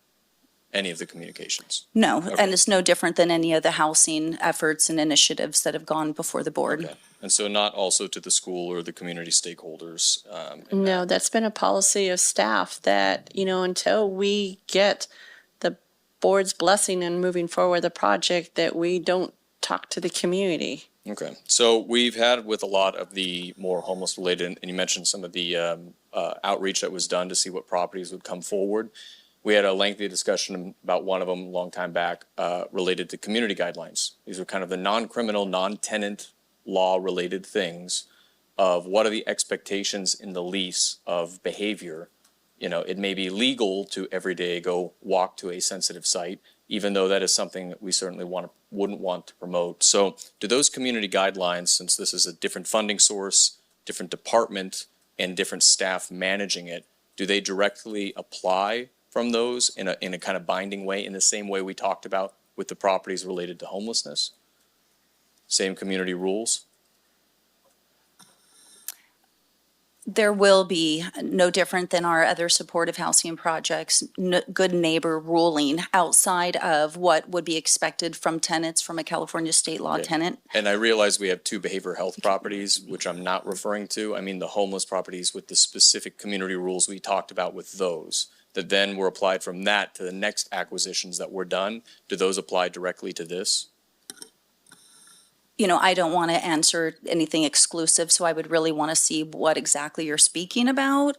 Any of the communications? No, Okay. and it's no different than any of the housing efforts and initiatives that have gone before the board. Okay. And so not also to the school or the community stakeholders? in No, that? that's been a policy of staff that, until we get the board's blessing and moving forward the project, that we don't talk to the community. Okay, so we've had with a lot of the more homeless related, and you mentioned some of the outreach that was done to see what properties would come forward. We had a lengthy discussion about one of them a long time back related to community guidelines. These are kind of the non-criminal, non-tenant law related things of what are the expectations in the lease of behavior. It may be legal to every day go walk to a sensitive site, even though that is something that we certainly wouldn't want to promote. So do those community guidelines, since this is a different funding source, different department, and different staff managing it, do they directly apply from those in a kind of binding way, in the same way we talked about with the properties related to homelessness? Same community rules? There will be no different than our other supportive housing projects, good neighbor ruling outside of what would be expected from tenants from a California state law Okay. tenant. And I realize we have two behavioral health properties, which I'm not referring to. I mean, the homeless properties with the specific community rules we talked about with those, that then were applied from that to the next acquisitions that were done. Do those apply directly to this? I don't want to answer anything exclusive, so I would really want to see what exactly you're speaking about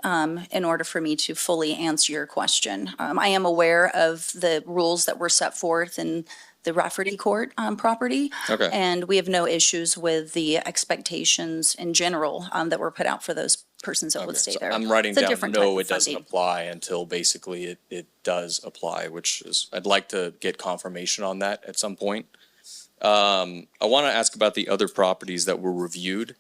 in order for me to fully answer your question. I am aware of the rules that were set forth in the Rafferty Court property. Okay. And we have no issues with the expectations in general that were put out for those persons that would stay So there. I'm writing It's a down, different no, type of it doesn't funding. apply until basically it does apply, which is, I'd like to get confirmation on that at some point. I want to ask about the other properties that were reviewed,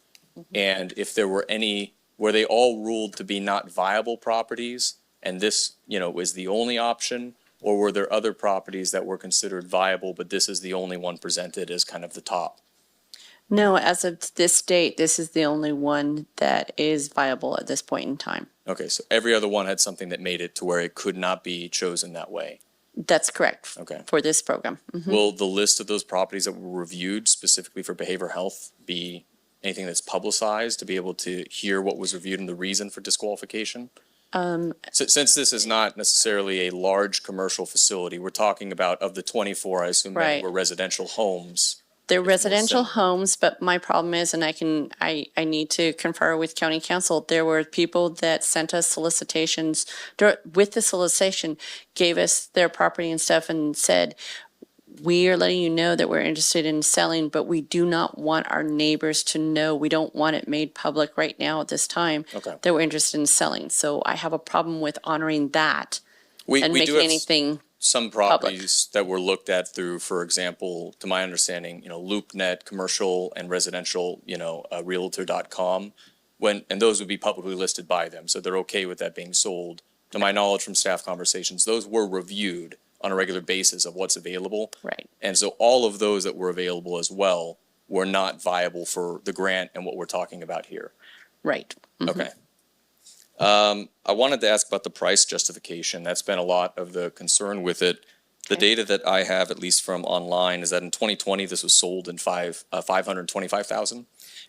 and if there were any, were they all ruled to be not viable properties? And this, was the only option, or were there other properties that were considered viable, but this is the only one presented as kind of the top? No, as of this date, this is the only one that is viable at this point in time. Okay, so every other one had something that made it to where it could not be chosen that way. That's correct. Okay. For this program. Mhm. Will the list of those properties that were reviewed specifically for behavioral health be anything that's publicized to be able to hear what was reviewed and the reason for disqualification? Since this is not necessarily a large commercial facility, we're talking about, of the 24, I assume many Right. were residential homes. They're residential simple. homes, but my problem is, and I need to confer with county council, there were people that sent us solicitations, with the solicitation, gave us their property and stuff and said, we are letting you know that we're interested in selling, but we do not want our neighbors to know. We don't want it made public right now at this time Okay. that we're interested in selling. So I have a problem with honoring that We and do making have anything. some properties that were looked at through, for example, to my understanding, LoopNet, commercial and residential, Realtor.com. And those would be publicly listed by them, so they're okay with that being sold. To my knowledge from staff conversations, those were reviewed on a regular basis of what's available. Right. And so all of those that were available as well were not viable for the grant and what we're talking about here. Right. Mhm. Okay. I wanted to ask about the price justification. That's been a lot of the concern with it. The data that I have, at least from online, is that in 2020, this was sold in $525,000.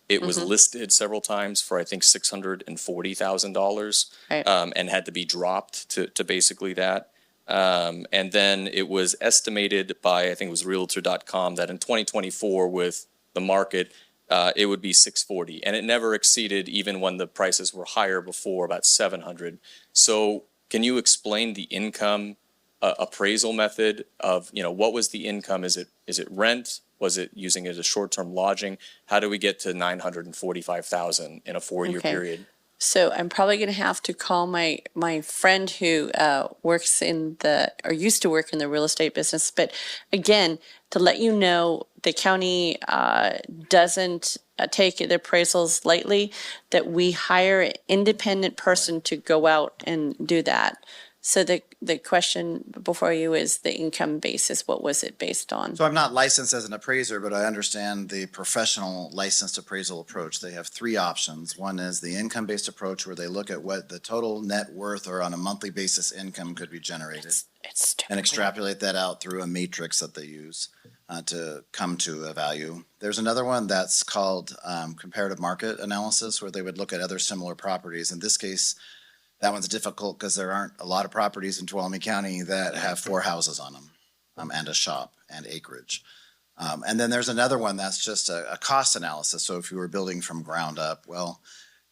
It was listed several times for, I think, $640,000, Right. and had to be dropped to basically that. And then it was estimated by, I think it was Realtor.com, that in 2024 with the market, it would be 640, and it never exceeded, even when the prices were higher before, about 700. So can you explain the income appraisal method of, what was the income? Is it rent? Was it using it as short-term lodging? How do we get to 945,000 in a 4-year Okay. period? So I'm probably going to have to call my friend who works in or used to work in the real estate business. But again, to let you know, the county doesn't take the appraisals lightly, that we hire an independent person to go out and do that. So the question before you is the income basis. What was it based on? So I'm not licensed as an appraiser, but I understand the professional licensed appraisal approach. They have three options. One is the income-based approach, where they look at what the total net worth or on a monthly basis income could be generated and extrapolate that out through a matrix that they use to come to a value. There's another one that's called comparative market analysis, where they would look at other similar properties. In this case, that one's difficult because there aren't a lot of properties in Tuolumne County that have 4 houses on them and a shop and acreage. And then there's another one that's just a cost analysis. So if you were building from ground up, well,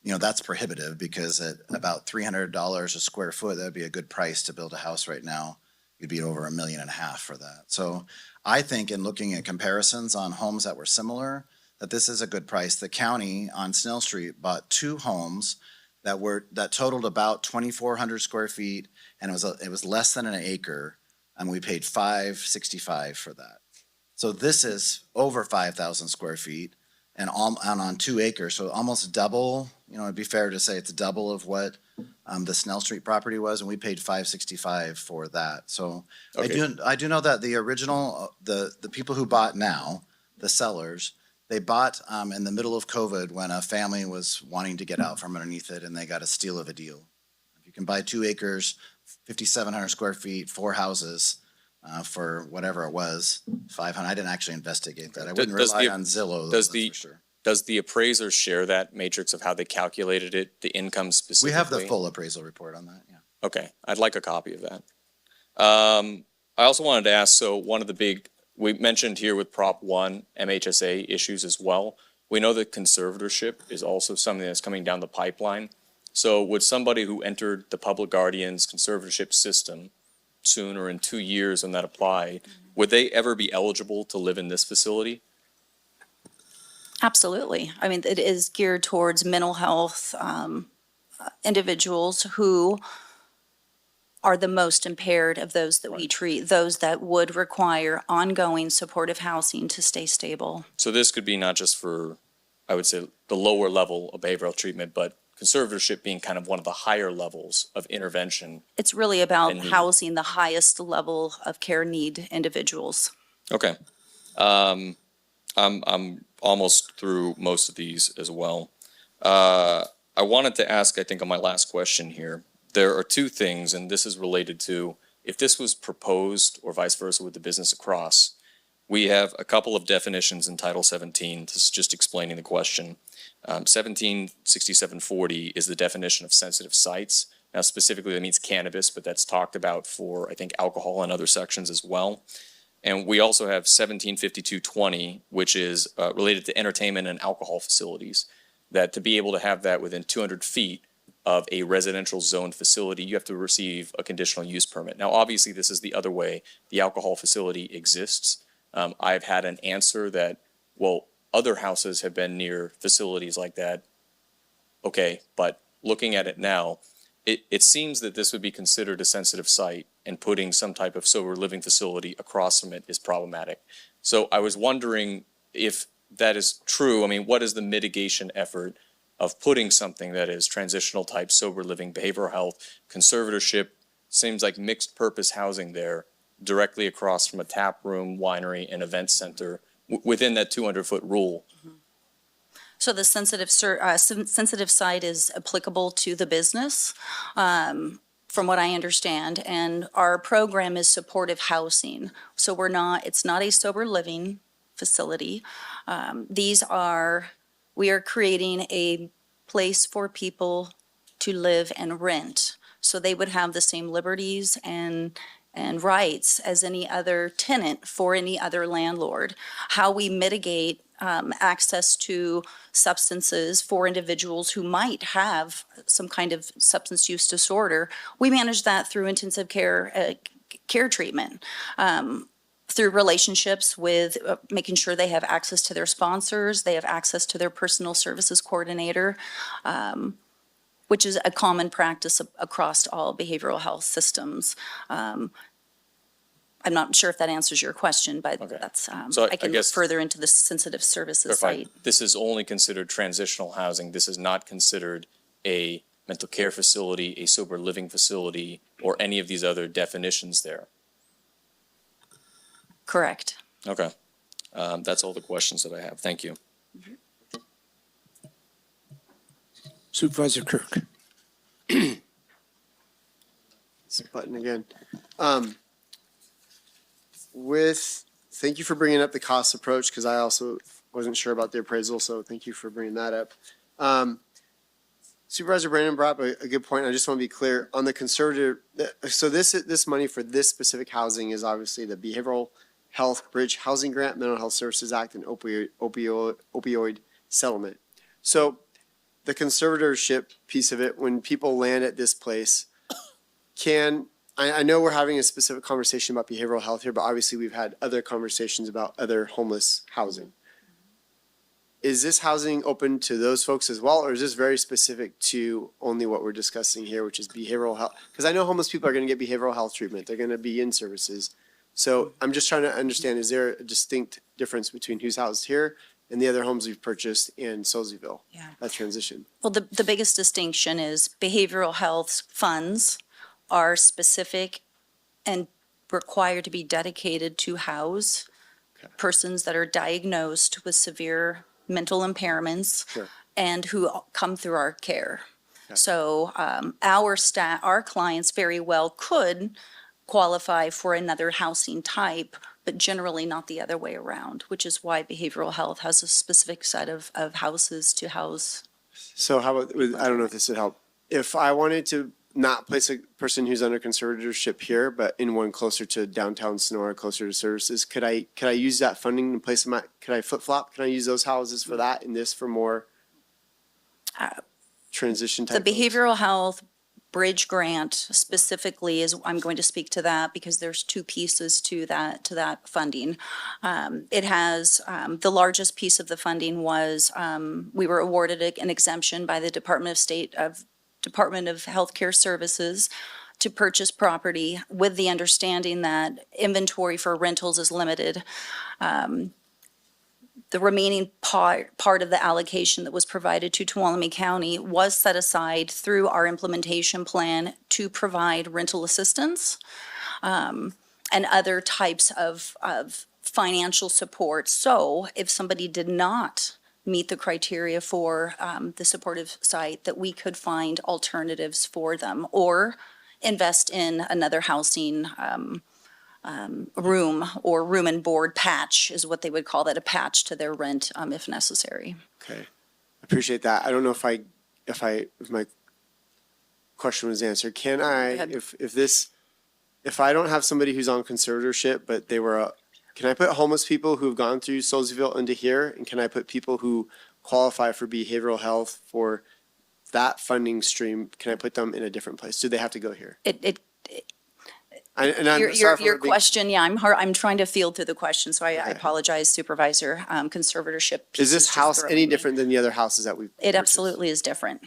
that's prohibitive, because at about $300 a square foot, that'd be a good price to build a house right now. You'd be over $1.5 million for that. So I think in looking at comparisons on homes that were similar, that this is a good price. The county on Snell Street bought 2 homes that totaled about 2,400 square feet, and it was less than an acre, and we paid $565 for that. So this is over 5,000 square feet and on 2 acres, so almost double. It'd be fair to say it's double of what the Snell Street property was, and we paid $565 for that. So Okay. I do know that the original the people who bought now, the sellers, they bought in the middle of COVID when a family was wanting to get out from underneath it, and they got a steal of a deal. If you can buy 2 acres, 5,700 square feet, 4 houses for whatever it was, 500. I didn't actually investigate that. I wouldn't rely on Zillow. That's for sure. Does the appraiser share that matrix of how they calculated it, the income specifically? We have the full appraisal report on that, yeah. Okay, I'd like a copy of that. I also wanted to ask, so one of the big, we mentioned here with Prop 1, MHSA issues as well. We know that conservatorship is also something that's coming down the pipeline. So would somebody who entered the public guardian's conservatorship system soon or in 2 years when that applied, would they ever be eligible to live in this facility? Absolutely. I mean, it is geared towards mental health individuals who are the most impaired of those that we treat, those that would require ongoing supportive housing to stay stable. So this could be not just for, I would say, the lower level of behavioral treatment, but conservatorship being kind of one of the higher levels of intervention. It's really about And- housing the highest level of care need individuals. Okay. I'm almost through most of these as well. I wanted to ask, I think on my last question here, there are 2 things, and this is related to if this was proposed or vice versa with the business across. We have a couple of definitions in Title 17. This is just explaining the question. 176740 is the definition of sensitive sites. Now specifically that means cannabis, but that's talked about for, I think, alcohol and other sections as well. And we also have 175220, which is related to entertainment and alcohol facilities, that to be able to have that within 200 feet of a residential zoned facility, you have to receive a conditional use permit. Now, obviously, this is the other way. The alcohol facility exists. I've had an answer that, well, other houses have been near facilities like that. Okay, but looking at it now, it seems that this would be considered a sensitive site, and putting some type of sober living facility across from it is problematic. So I was wondering if that is true. I mean, what is the mitigation effort of putting something that is transitional type, sober living, behavioral health, conservatorship, seems like mixed purpose housing there, directly across from a tap room, winery, and event center, within that 200-foot rule? So the sensitive site is applicable to the business, from what I understand, and our program is supportive housing. So it's not a sober living facility. We are creating a place for people to live and rent. So they would have the same liberties and rights as any other tenant for any other landlord. How we mitigate access to substances for individuals who might have some kind of substance use disorder, we manage that through intensive care treatment. Through relationships with making sure they have access to their sponsors, they have access to their personal services coordinator. which is a common practice across all behavioral health systems. I'm not sure if that answers your question, but that's, So I can look guess- further into the sensitive services Clarify, site. this is only considered transitional housing. This is not considered a mental care facility, a sober living facility, or any of these other definitions there. Correct. Okay. That's all the questions that I have. Thank you. Supervisor Kirk. This button again. Thank you for bringing up the cost approach, because I also wasn't sure about the appraisal, so thank you for bringing that up. Supervisor Brandon brought up a good point. I just want to be clear on the conservative. So this money for this specific housing is obviously the Behavioral Health Bridge Housing Grant, Mental Health Services Act, and opioid settlement. So the conservatorship piece of it, when people land at this place, I know we're having a specific conversation about behavioral health here, but obviously we've had other conversations about other homeless housing. Is this housing open to those folks as well, or is this very specific to only what we're discussing here, which is behavioral health? Because I know homeless people are going to get behavioral health treatment. They're going to be in services. So I'm just trying to understand, is there a distinct difference between who's housed here and the other homes we've purchased in Solziville? Yeah. That transition. Well, the biggest distinction is behavioral health funds are specific and required to be dedicated to house persons that are diagnosed with severe mental impairments Sure. and who come through our care. Okay. So our clients very well could qualify for another housing type, but generally not the other way around, which is why behavioral health has a specific set of houses to house. So how about, I don't know if this would help. If I wanted to not place a person who's under conservatorship here, but in one closer to downtown Sonora, closer to services, could I use that funding and place them at, could I flip flop? Can I use those houses for that and this for more transition type? The behavioral health bridge grant specifically is, I'm going to speak to that because there's two pieces to that funding. It has, the largest piece of the funding was, we were awarded an exemption by the Department of Healthcare Services to purchase property with the understanding that inventory for rentals is limited. The remaining part of the allocation that was provided to Tuolumne County was set aside through our implementation plan to provide rental assistance and other types of financial support. So if somebody did not meet the criteria for the supportive site, that we could find alternatives for them or invest in another housing room or room and board patch is what they would call that, a patch to their rent if necessary. Okay, appreciate that. I don't know if my question was answered. Can I, ahead. if I don't have somebody who's on conservatorship, but they were, can I put homeless people who've gone through Solziville into here? And can I put people who qualify for behavioral health for that funding stream? Can I put them in a different place? Do they have to go here? Your question, yeah, I'm trying to field through the question, so I apologize, Supervisor. Conservatorship. Is this pieces house just any thrown. different than the other houses that we've? It purchased? absolutely is different.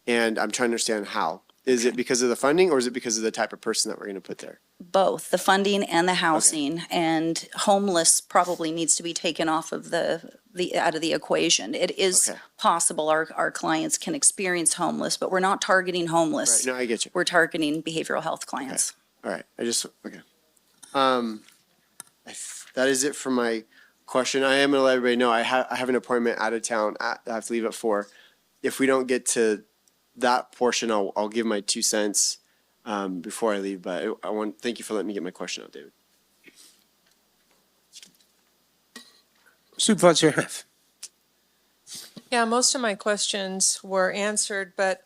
And I'm trying to understand how. Is it because of the funding or is it because of the type of person that we're going to put there? Both the funding and the housing, and homeless probably needs to be taken off of the out of the equation. It is Okay. possible our clients can experience homeless, but we're not targeting homeless. Right, no, I get you. We're targeting behavioral health clients. All right, okay. That is it for my question. I am gonna let everybody know, I have an appointment out of town. I have to leave at 4. If we don't get to that portion, I'll give my 2 cents before I leave, but thank you for letting me get my question out, David. Supervisor Hess. Yeah, most of my questions were answered, but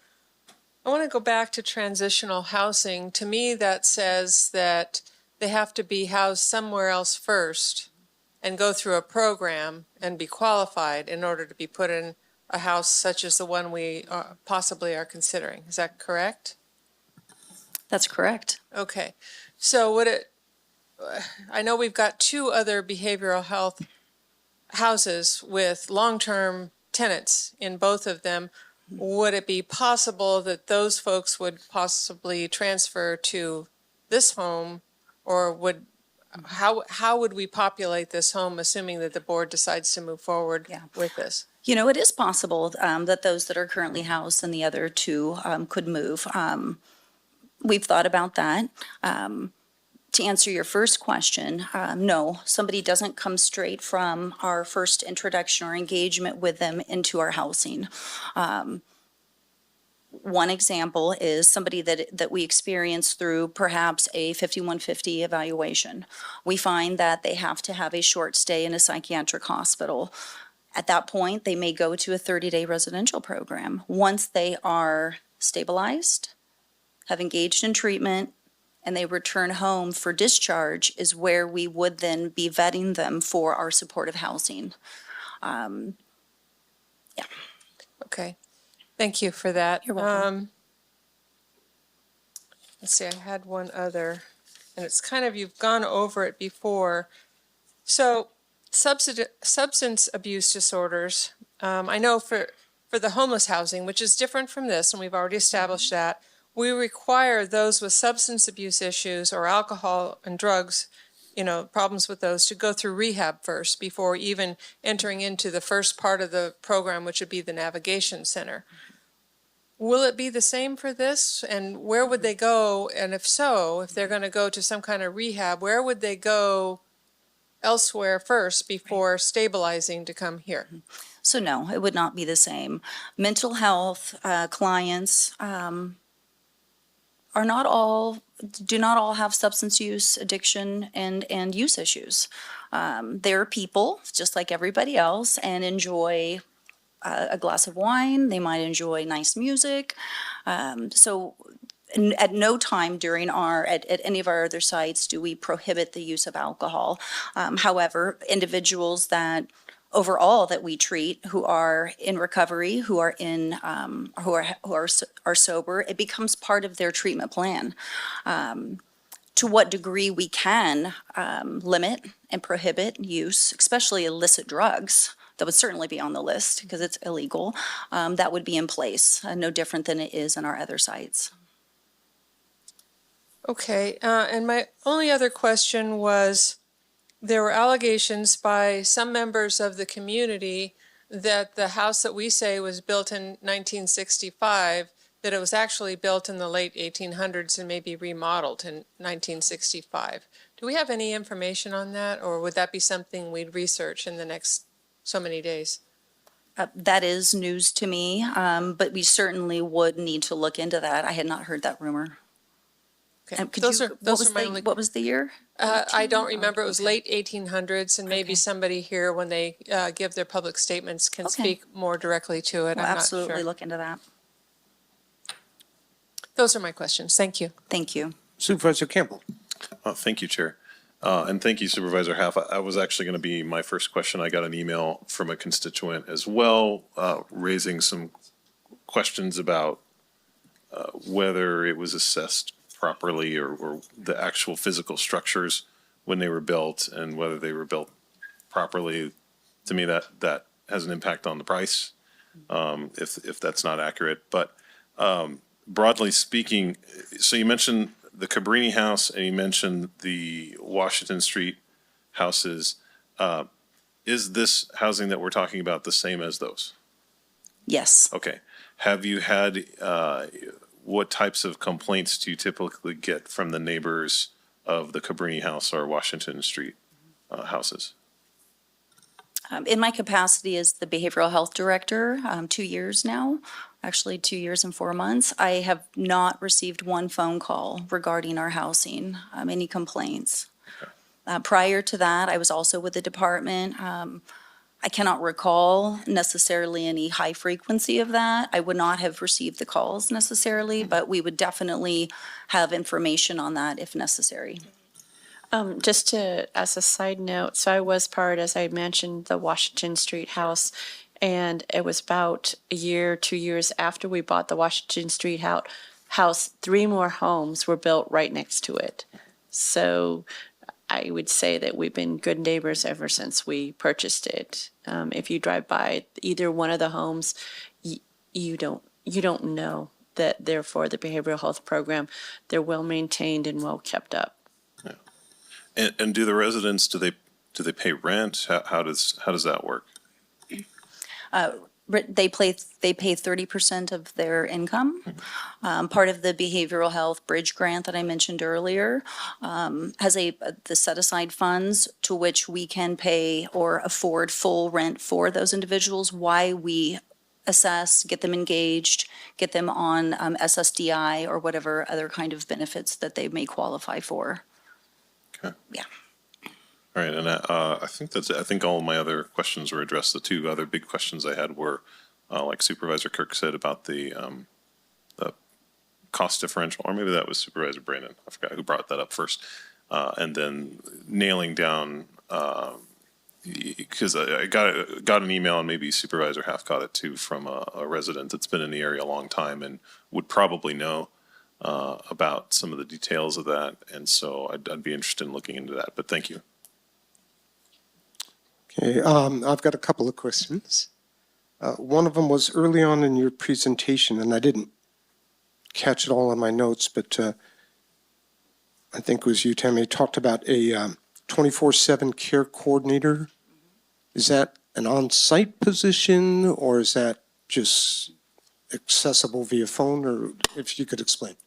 I want to go back to transitional housing. To me, that says that they have to be housed somewhere else first and go through a program and be qualified in order to be put in a house such as the one we possibly are considering. Is that correct? That's correct. Okay. So I know we've got 2 other behavioral health houses with long-term tenants in both of them. would it be possible that those folks would possibly transfer to this home? Or how would we populate this home, assuming that the board decides to move forward with this? You know, it is possible that those that are currently housed in the other two could move. We've thought about that. To answer your first question, no, somebody doesn't come straight from our first introduction or engagement with them into our housing. One example is somebody that we experience through perhaps a 5150 evaluation. We find that they have to have a short stay in a psychiatric hospital. At that point, they may go to a 30-day residential program. Once they are stabilized, have engaged in treatment, and they return home for discharge is where we would then be vetting them for our supportive housing. Okay, thank you for that. You're welcome. Let's see, I had one other, and it's kind of, you've gone over it before. So substance abuse disorders, I know for the homeless housing, which is different from this, and we've already established that, we require those with substance abuse issues or alcohol and drugs, problems with those, to go through rehab first before even entering into the first part of the program, which would be the navigation center. Will it be the same for this? And where would they go? And if so, if they're going to go to some kind of rehab, where would they go elsewhere first before stabilizing to come here? So no, it would not be the same. Mental health clients do not all have substance use, addiction, and use issues. They're people, just like everybody else, and enjoy a glass of wine. They might enjoy nice music. So at no time during at any of our other sites do we prohibit the use of alcohol. However, individuals that overall that we treat who are in recovery, who are sober, it becomes part of their treatment plan. To what degree we can limit and prohibit use, especially illicit drugs, that would certainly be on the list because it's illegal, that would be in place, no different than it is in our other sites. Okay, and my only other question was, there were allegations by some members of the community that the house that we say was built in 1965, that it was actually built in the late 1800s and maybe remodeled in 1965. Do we have any information on that, or would that be something we'd research in the next so many days? That is news to me, but we certainly would need to look into that. I had not heard that rumor. Okay, those are my only. What was the year? I don't remember. It was late 1800s, and maybe somebody here, when they give their public statements, can speak more directly to it. We'll I'm not absolutely sure. look into that. Those are my questions. Thank you. Thank you. Supervisor Campbell. Thank you, Chair. And thank you, Supervisor Half. I was actually going to be my first question. I got an email from a constituent as well, raising some questions about whether it was assessed properly or the actual physical structures when they were built and whether they were built properly. To me, that has an impact on the price, if that's not accurate. But broadly speaking, so you mentioned the Cabrini House and you mentioned the Washington Street houses. Is this housing that we're talking about the same as those? Yes. Okay. Have you had, what types of complaints do you typically get from the neighbors of the Cabrini House or Washington Street houses? In my capacity as the behavioral health director, 2 years now, actually 2 years and 4 months, I have not received one phone call regarding our housing, any complaints. Prior to that, I was also with the department. I cannot recall necessarily any high frequency of that. I would not have received the calls necessarily, but we would definitely have information on that if necessary. Just as a side note, so I was part, as I mentioned, the Washington Street house, and it was about a year, 2 years after we bought the Washington Street house, 3 more homes were built right next to it. So I would say that we've been good neighbors ever since we purchased it. If you drive by either one of the homes, you don't know that therefore the behavioral health program, they're well maintained and well kept up. And do the residents, do they pay rent? How does that work? They pay 30% of their income. Part of the behavioral health bridge grant that I mentioned earlier has the set aside funds to which we can pay or afford full rent for those individuals. Why we assess, get them engaged, get them on SSDI or whatever other kind of benefits that they may qualify for. Okay. Yeah. All right, and I think that's it. I think all of my other questions were addressed. The two other big questions I had were, like Supervisor Kirk said about the cost differential, or maybe that was Supervisor Brandon. I forgot who brought that up first. And then nailing down, because I got an email, and maybe Supervisor Half got it too, from a resident that's been in the area a long time and would probably know about some of the details of that. And so I'd be interested in looking into that, but thank you. Okay, I've got a couple of questions. One of them was early on in your presentation, and I didn't catch it all in my notes, but I think it was you, Tammy, talked about a 24/7 care coordinator. Is that an on-site position, or is that just accessible via phone, or if you could explain?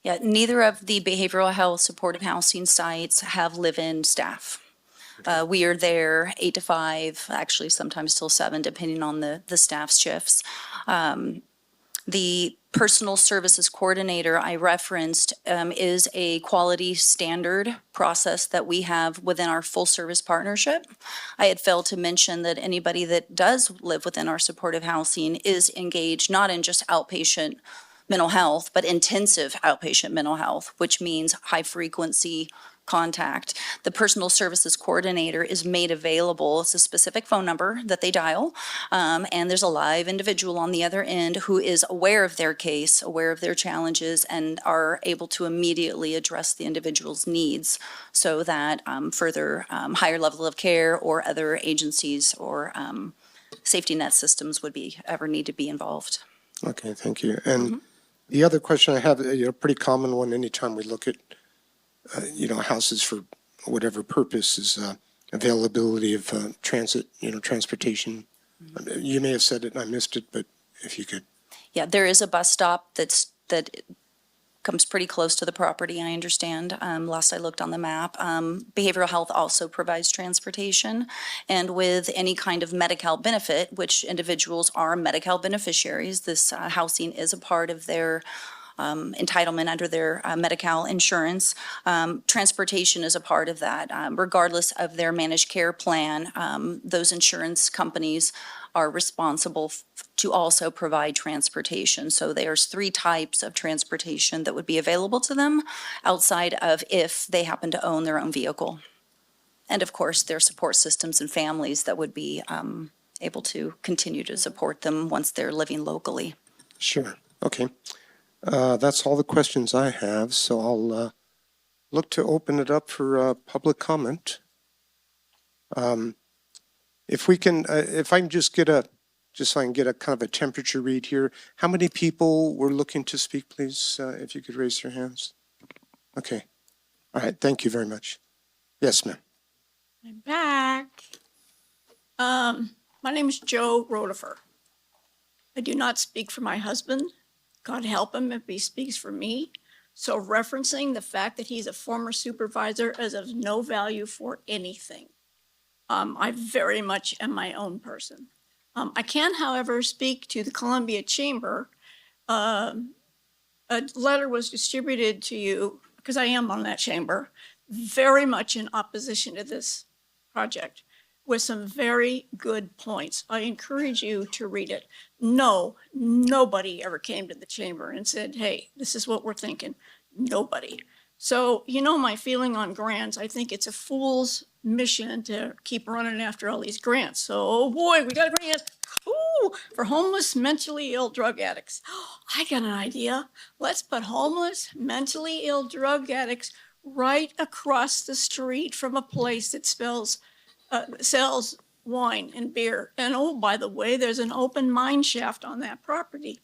Yeah, neither of the behavioral health supportive housing sites have live-in staff. We are there 8 to 5, actually sometimes till 7, depending on the staff's shifts. The personal services coordinator I referenced is a quality standard process that we have within our full service partnership. I had failed to mention that anybody that does live within our supportive housing is engaged not in just outpatient mental health, but intensive outpatient mental health, which means high frequency contact. The personal services coordinator is made available. It's a specific phone number that they dial, and there's a live individual on the other end who is aware of their case, aware of their challenges, and are able to immediately address the individual's needs so that further higher level of care or other agencies or safety net systems would ever need to be involved. Okay, thank you. And the other question I have, a pretty common one anytime we look at houses for whatever purpose, is availability of transit, transportation. You may have said it and I missed it, but if you could. Yeah, there is a bus stop that comes pretty close to the property, I understand. Last I looked on the map. Behavioral health also provides transportation. And with any kind of Medi-Cal benefit, which individuals are Medi-Cal beneficiaries, this housing is a part of their entitlement under their Medi-Cal insurance. Transportation is a part of that. Regardless of their managed care plan, those insurance companies are responsible to also provide transportation. So there's 3 types of transportation that would be available to them outside of if they happen to own their own vehicle. And of course, their support systems and families that would be able to continue to support them once they're living locally. Sure. Okay. That's all the questions I have, so I'll look to open it up for public comment. If we can, if I can just so I can get a kind of a temperature read here, how many people were looking to speak, please, if you could raise your hands? Okay. All right, thank you very much. Yes, ma'am. I'm back. My name is Joe Rotifer. I do not speak for my husband. God help him if he speaks for me. So referencing the fact that he's a former supervisor is of no value for anything. I very much am my own person. I can, however, speak to the Columbia Chamber. A letter was distributed to you, because I am on that chamber, very much in opposition to this project, with some very good points. I encourage you to read it. No, nobody ever came to the chamber and said, hey, this is what we're thinking. Nobody. So, my feeling on grants, I think it's a fool's mission to keep running after all these grants. So, oh boy, we got a grant. Ooh, for homeless, mentally ill drug addicts. I got an idea. Let's put homeless, mentally ill drug addicts right across the street from a place that sells wine and beer. And oh, by the way, there's an open mine shaft on that property.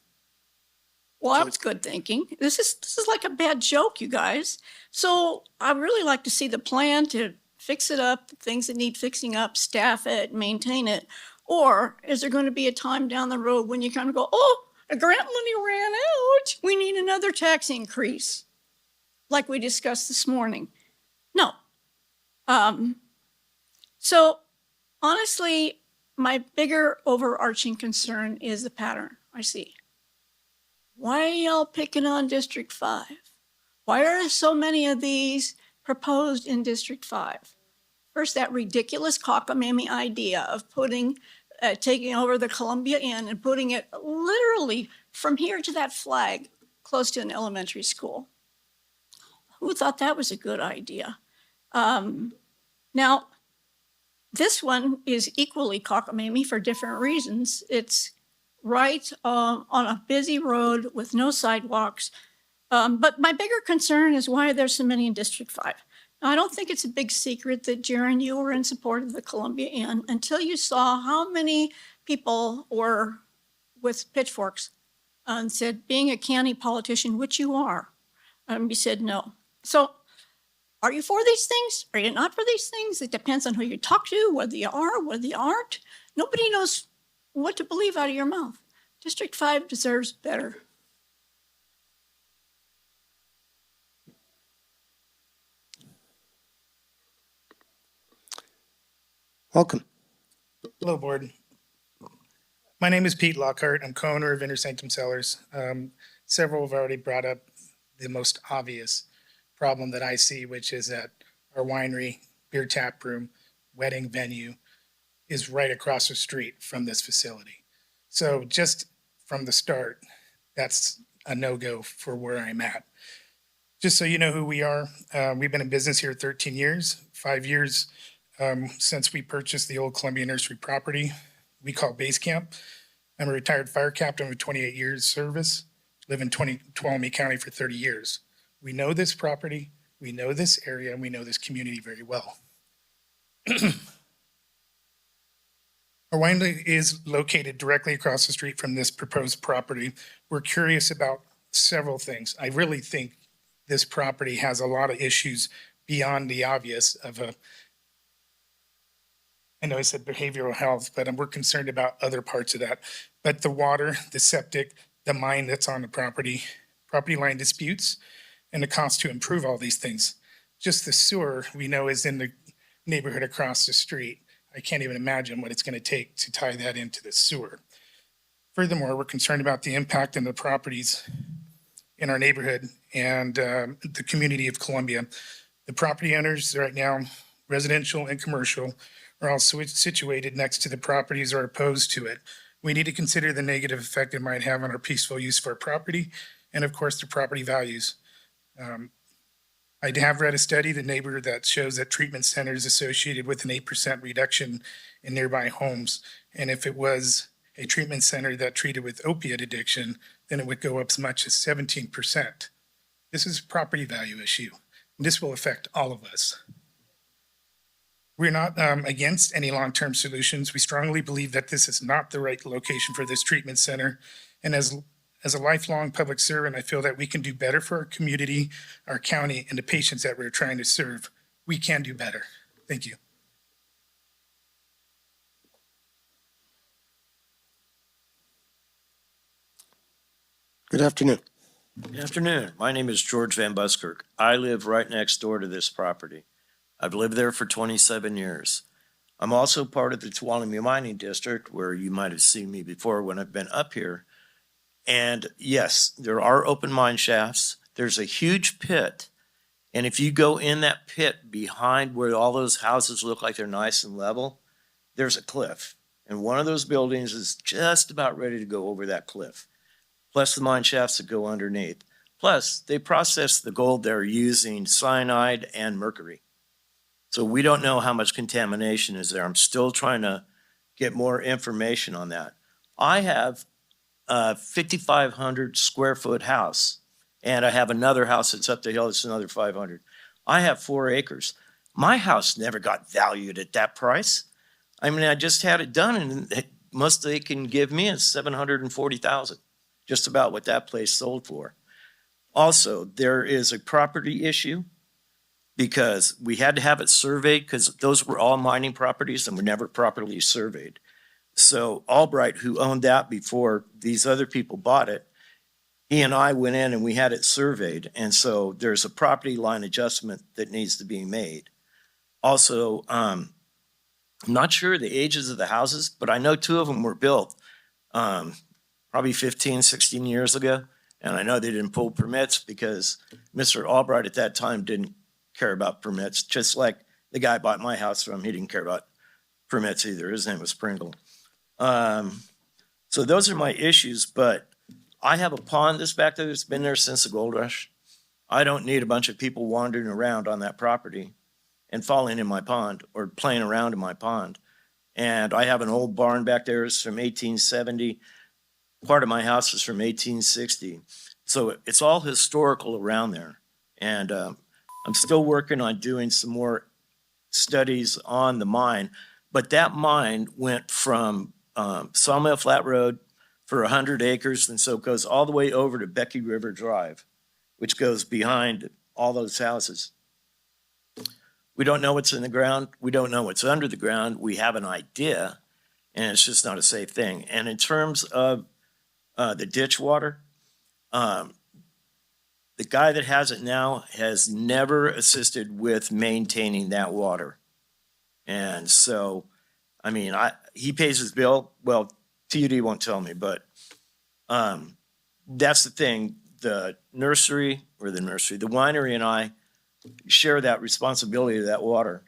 Well, that was good thinking. This is like a bad joke, you guys. So I'd really like to see the plan to fix it up, things that need fixing up, staff it, maintain it. Or is there going to be a time down the road when you kind of go, oh, the grant money ran out, we need another tax increase, like we discussed this morning? No. So honestly, my bigger overarching concern is the pattern I see. Why are y'all picking on District 5? Why are so many of these proposed in District 5? First, that ridiculous cockamamie idea of taking over the Columbia Inn and putting it literally from here to that flag close to an elementary school. Who thought that was a good idea? Now, this one is equally cockamamie for different reasons. It's right on a busy road with no sidewalks. But my bigger concern is why there's so many in District 5. Now, I don't think it's a big secret that Jaron, you were in support of the Columbia Inn until you saw how many people were with pitchforks and said, being a county politician, which you are, you said no. So are you for these things? Are you not for these things? It depends on who you talk to, whether you are, whether you aren't. Nobody knows what to believe out of your mouth. District 5 deserves better. Welcome. Hello, Board. My name is Pete Lockhart. I'm co-owner of Inner Sanctum Cellars. Several have already brought up the most obvious problem that I see, which is that our winery, beer tap room, wedding venue is right across the street from this facility. So just from the start, that's a no-go for where I'm at. Just so you know who we are, we've been in business here 13 years, 5 years since we purchased the old Columbia Nursery property we call Base Camp. I'm a retired fire captain with 28 years service, live in Tuolumne County for 30 years. We know this property, we know this area, and we know this community very well. Our winery is located directly across the street from this proposed property. We're curious about several things. I really think this property has a lot of issues beyond the obvious of I know I said behavioral health, but we're concerned about other parts of that. But the water, the septic, the mine that's on the property line disputes, and the cost to improve all these things. Just the sewer we know is in the neighborhood across the street. I can't even imagine what it's going to take to tie that into the sewer. Furthermore, we're concerned about the impact on the properties in our neighborhood and the community of Columbia. The property owners right now, residential and commercial, are all situated next to the properties or opposed to it. We need to consider the negative effect it might have on our peaceful use of our property and of course the property values. I have read a study, the neighbor, that shows that treatment centers associated with an 8% reduction in nearby homes. And if it was a treatment center that treated with opiate addiction, then it would go up as much as 17%. This is a property value issue. And this will affect all of us. We're not against any long-term solutions. We strongly believe that this is not the right location for this treatment center. And as a lifelong public servant, I feel that we can do better for our community, our county, and the patients that we're trying to serve. We can do better. Thank you. Good afternoon. Good afternoon. My name is George Van Buskirk. I live right next door to this property. I've lived there for 27 years. I'm also part of the Tuolumne Mining District, where you might have seen me before when I've been up here. And yes, there are open mine shafts. There's a huge pit. And if you go in that pit behind where all those houses look like they're nice and level, there's a cliff. And one of those buildings is just about ready to go over that cliff. Plus the mine shafts that go underneath. Plus, they process the gold there using cyanide and mercury. So we don't know how much contamination is there. I'm still trying to get more information on that. I have a 5,500 square foot house, and I have another house that's up the hill that's another 500. I have 4 acres. My house never got valued at that price. I mean, I just had it done and most they can give me is 740,000, just about what that place sold for. Also, there is a property issue because we had to have it surveyed because those were all mining properties and were never properly surveyed. So Albright, who owned that before these other people bought it, he and I went in and we had it surveyed. And so there's a property line adjustment that needs to be made. Also, I'm not sure the ages of the houses, but I know 2 of them were built probably 15, 16 years ago. And I know they didn't pull permits because Mr. Albright at that time didn't care about permits, just like the guy I bought my house from, he didn't care about permits either. His name was Pringle. So those are my issues, but I have a pond that's back there that's been there since the gold rush. I don't need a bunch of people wandering around on that property and falling in my pond or playing around in my pond. And I have an old barn back there. It's from 1870. Part of my house is from 1860. So it's all historical around there. And I'm still working on doing some more studies on the mine. But that mine went from Sawmill Flat Road for 100 acres, and so it goes all the way over to Becky River Drive, which goes behind all those houses. We don't know what's in the ground. We don't know what's under the ground. We have an idea, and it's just not a safe thing. And in terms of the ditch water, the guy that has it now has never assisted with maintaining that water. And so, I mean, he pays his bill. Well, TUD won't tell me, but that's the thing. The winery and I share that responsibility of that water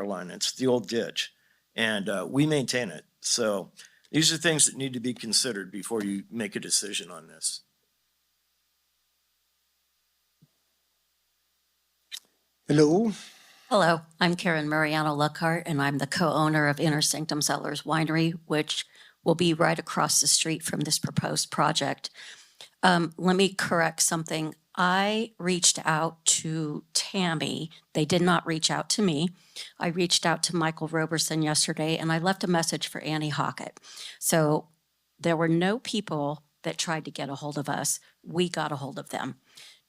line. It's the old ditch, and we maintain it. So these are things that need to be considered before you make a decision on this. Hello. Hello, I'm Karen Mariano Luckhart, and I'm the co-owner of Inner Sanctum Cellars Winery, which will be right across the street from this proposed project. Let me correct something. I reached out to Tammy. They did not reach out to me. I reached out to Michael Roberson yesterday, and I left a message for Annie Hockett. So there were no people that tried to get a hold of us. We got a hold of them.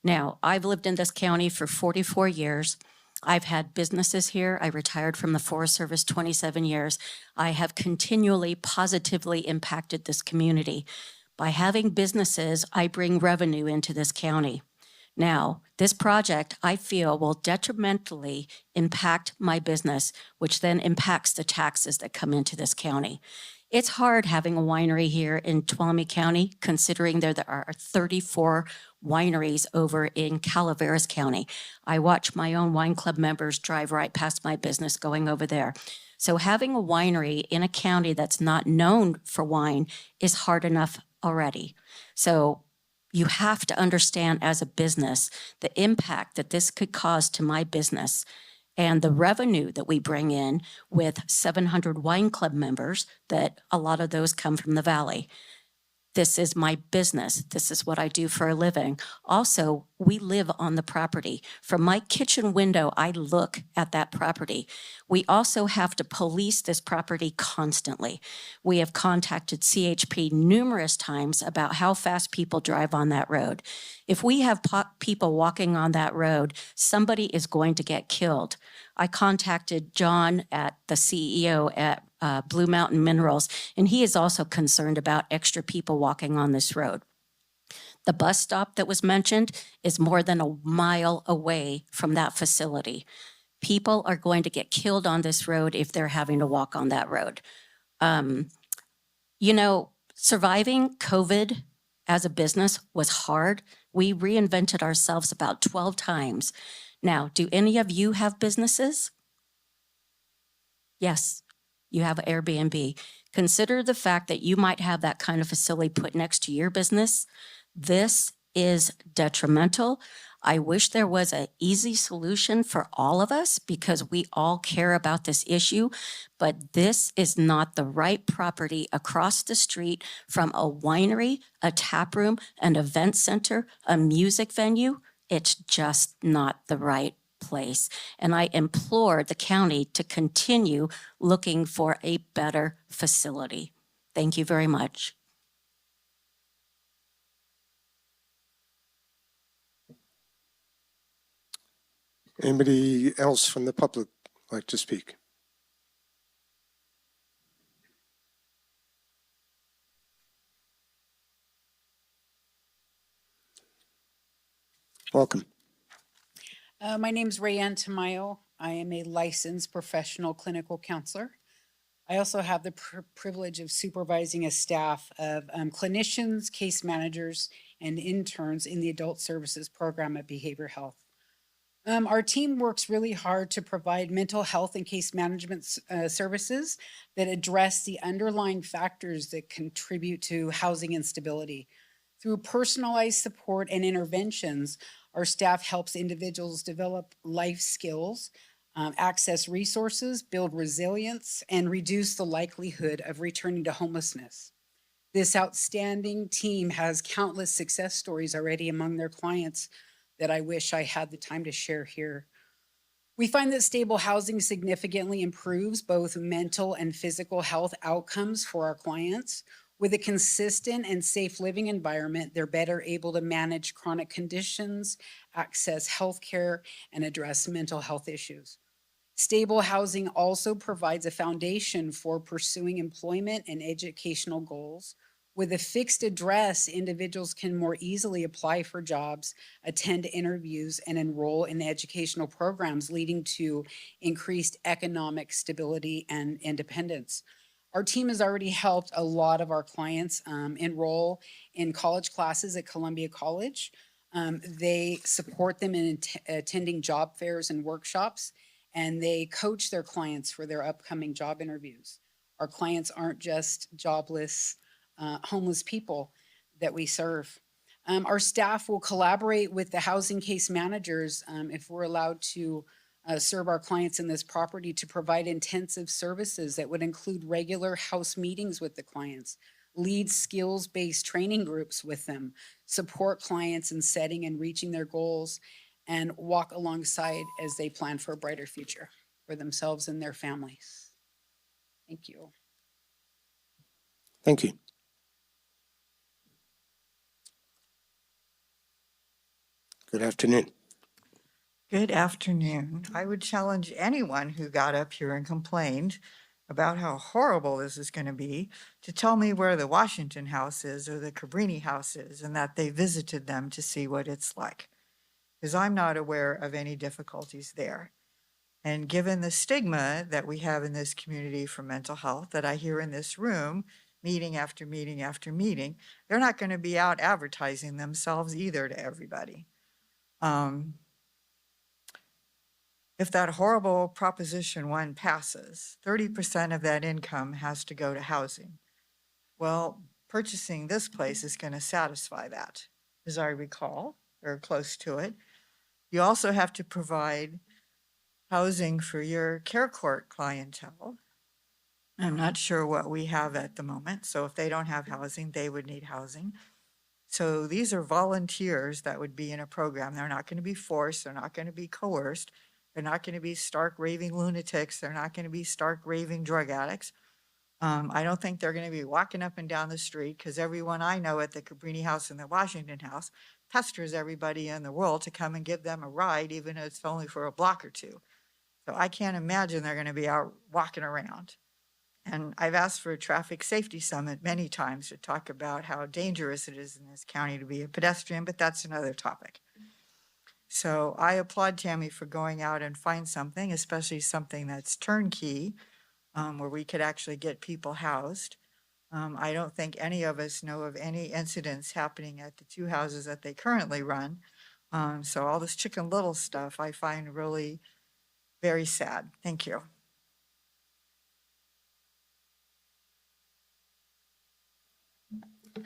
Now, I've lived in this county for 44 years. I've had businesses here. I retired from the Forest Service 27 years. I have continually positively impacted this community. By having businesses, I bring revenue into this county. Now, this project, I feel, will detrimentally impact my business, which then impacts the taxes that come into this county. It's hard having a winery here in Tuolumne County, considering there are 34 wineries over in Calaveras County. I watch my own wine club members drive right past my business going over there. So having a winery in a county that's not known for wine is hard enough already. So you have to understand as a business the impact that this could cause to my business and the revenue that we bring in with 700 wine club members, that a lot of those come from the valley. This is my business. This is what I do for a living. Also, we live on the property. From my kitchen window, I look at that property. We also have to police this property constantly. We have contacted CHP numerous times about how fast people drive on that road. If we have people walking on that road, somebody is going to get killed. I contacted John, at the CEO at Blue Mountain Minerals, and he is also concerned about extra people walking on this road. The bus stop that was mentioned is more than a mile away from that facility. People are going to get killed on this road if they're having to walk on that road. Surviving COVID as a business was hard. We reinvented ourselves about 12 times. Now, do any of you have businesses? Yes. You have Airbnb. Consider the fact that you might have that kind of facility put next to your business. This is detrimental. I wish there was an easy solution for all of us because we all care about this issue, but this is not the right property across the street from a winery, a tap room, an event center, a music venue. It's just not the right place. And I implore the county to continue looking for a better facility. Thank you very much. Anybody else from the public like to speak? Welcome. My name's Rayanne Tamayo. I am a licensed professional clinical counselor. I also have the privilege of supervising a staff of clinicians, case managers, and interns in the adult services program at Behavioral Health. Our team works really hard to provide mental health and case management services that address the underlying factors that contribute to housing instability. Through personalized support and interventions, our staff helps individuals develop life skills, access resources, build resilience, and reduce the likelihood of returning to homelessness. This outstanding team has countless success stories already among their clients that I wish I had the time to share here. We find that stable housing significantly improves both mental and physical health outcomes for our clients. With a consistent and safe living environment, they're better able to manage chronic conditions, access health care, and address mental health issues. Stable housing also provides a foundation for pursuing employment and educational goals. With a fixed address, individuals can more easily apply for jobs, attend interviews, and enroll in educational programs, leading to increased economic stability and independence. Our team has already helped a lot of our clients enroll in college classes at Columbia College. They support them in attending job fairs and workshops, and they coach their clients for their upcoming job interviews. Our clients aren't just jobless, homeless people that we serve. Our staff will collaborate with the housing case managers if we're allowed to serve our clients in this property to provide intensive services that would include regular house meetings with the clients, lead skills-based training groups with them, support clients in setting and reaching their goals, and walk alongside as they plan for a brighter future for themselves and their families. Thank you. Thank you. Good afternoon. Good afternoon. I would challenge anyone who got up here and complained about how horrible this is going to be to tell me where the Washington House is or the Cabrini House is and that they visited them to see what it's like. Because I'm not aware of any difficulties there. And given the stigma that we have in this community for mental health that I hear in this room, meeting after meeting after meeting, they're not going to be out advertising themselves either to everybody. If that horrible Proposition 1 passes, 30% of that income has to go to housing. Well, purchasing this place is going to satisfy that, as I recall, or close to it. You also have to provide housing for your care court clientele. I'm not sure what we have at the moment, so if they don't have housing, they would need housing. So these are volunteers that would be in a program. They're not going to be forced, they're not going to be coerced. They're not going to be stark raving lunatics. They're not going to be stark raving drug addicts. I don't think they're going to be walking up and down the street because everyone I know at the Cabrini House and the Washington House pesters everybody in the world to come and give them a ride, even if it's only for a block or two. So I can't imagine they're going to be out walking around. And I've asked for a traffic safety summit many times to talk about how dangerous it is in this county to be a pedestrian, but that's another topic. So I applaud Tammy for going out and find something, especially something that's turnkey, where we could actually get people housed. I don't think any of us know of any incidents happening at the two houses that they currently run. So all this Chicken Little stuff I find really very sad. Thank you.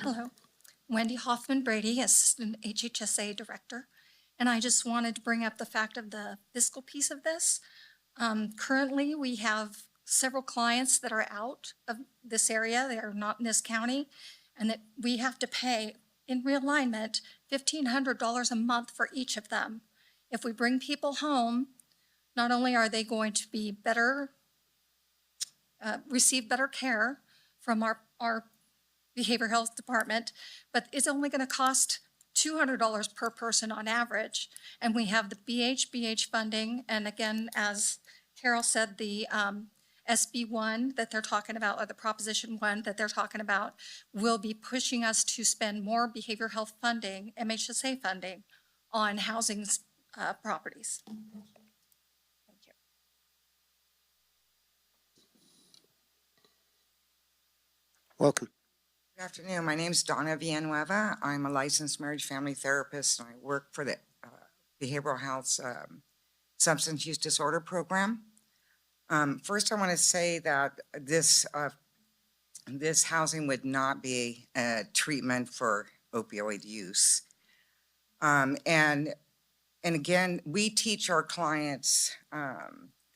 Hello, Wendy Hoffman Brady, Assistant HHSA Director. And I just wanted to bring up the fact of the fiscal piece of this. Currently, we have several clients that are out of this area. They are not in this county, and that we have to pay in realignment $1,500 a month for each of them. If we bring people home, not only are they going to be better, receive better care from our behavioral health department, but it's only going to cost $200 per person on average. And we have the BHBH funding. And again, as Carol said, the SB1 that they're talking about, or the Proposition 1 that they're talking about, will be pushing us to spend more behavioral health funding, MHSA funding, on housing properties. Thank you. Welcome. Good afternoon. My name is Donna Villanueva. I'm a licensed marriage family therapist, and I work for the Behavioral Health Substance Use Disorder Program. First, I want to say that this housing would not be a treatment for opioid use. And again, we teach our clients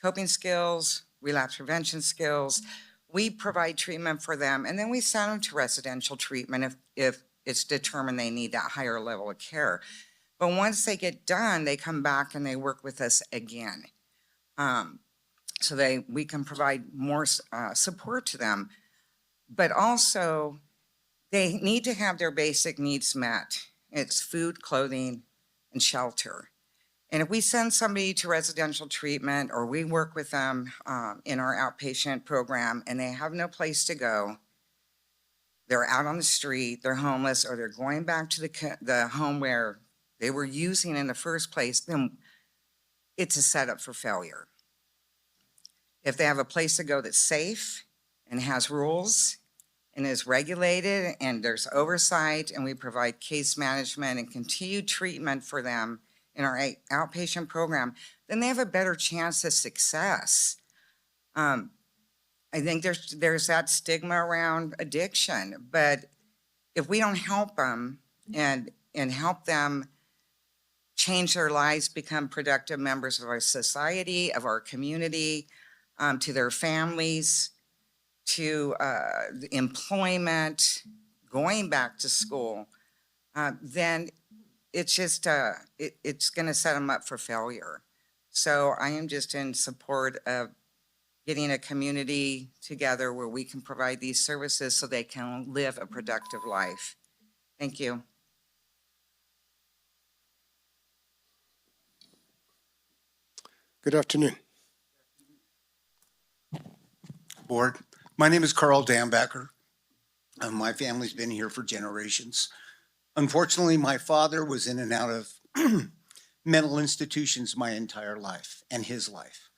coping skills, relapse prevention skills. We provide treatment for them, and then we send them to residential treatment if it's determined they need that higher level of care. But once they get done, they come back and they work with us again. So we can provide more support to them. But also, they need to have their basic needs met. It's food, clothing, and shelter. And if we send somebody to residential treatment, or we work with them in our outpatient program and they have no place to go, they're out on the street, they're homeless, or they're going back to the home where they were using in the first place, then it's a setup for failure. If they have a place to go that's safe and has rules and is regulated and there's oversight, and we provide case management and continued treatment for them in our outpatient program, then they have a better chance of success. I think there's that stigma around addiction, but if we don't help them and help them change their lives, become productive members of our society, of our community, to their families, to employment, going back to school, then it's just, it's going to set them up for failure. So I am just in support of getting a community together where we can provide these services so they can live a productive life. Thank you. Good afternoon. Board. My name is Carl Dambacker. My family's been here for generations. Unfortunately, my father was in and out of mental institutions my entire life and his life.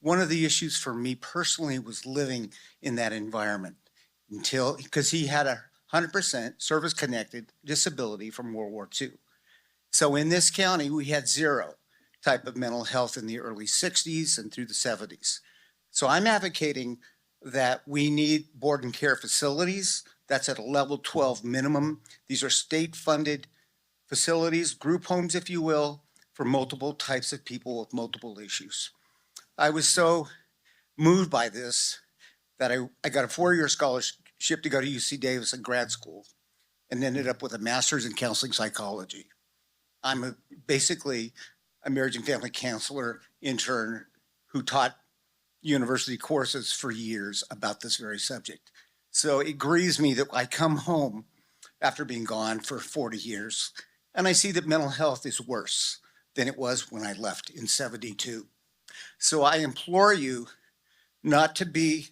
One of the issues for me personally was living in that environment because he had 100% service-connected disability from World War II. So in this county, we had zero type of mental health in the early 60s and through the 70s. So I'm advocating that we need board and care facilities. That's at a level 12 minimum. These are state-funded facilities, group homes, if you will, for multiple types of people with multiple issues. I was so moved by this that I got a 4-year scholarship to go to UC Davis in grad school and ended up with a master's in counseling psychology. I'm basically a marriage and family counselor intern who taught university courses for years about this very subject. So it grieves me that I come home after being gone for 40 years and I see that mental health is worse than it was when I left in 72. So I implore you not to be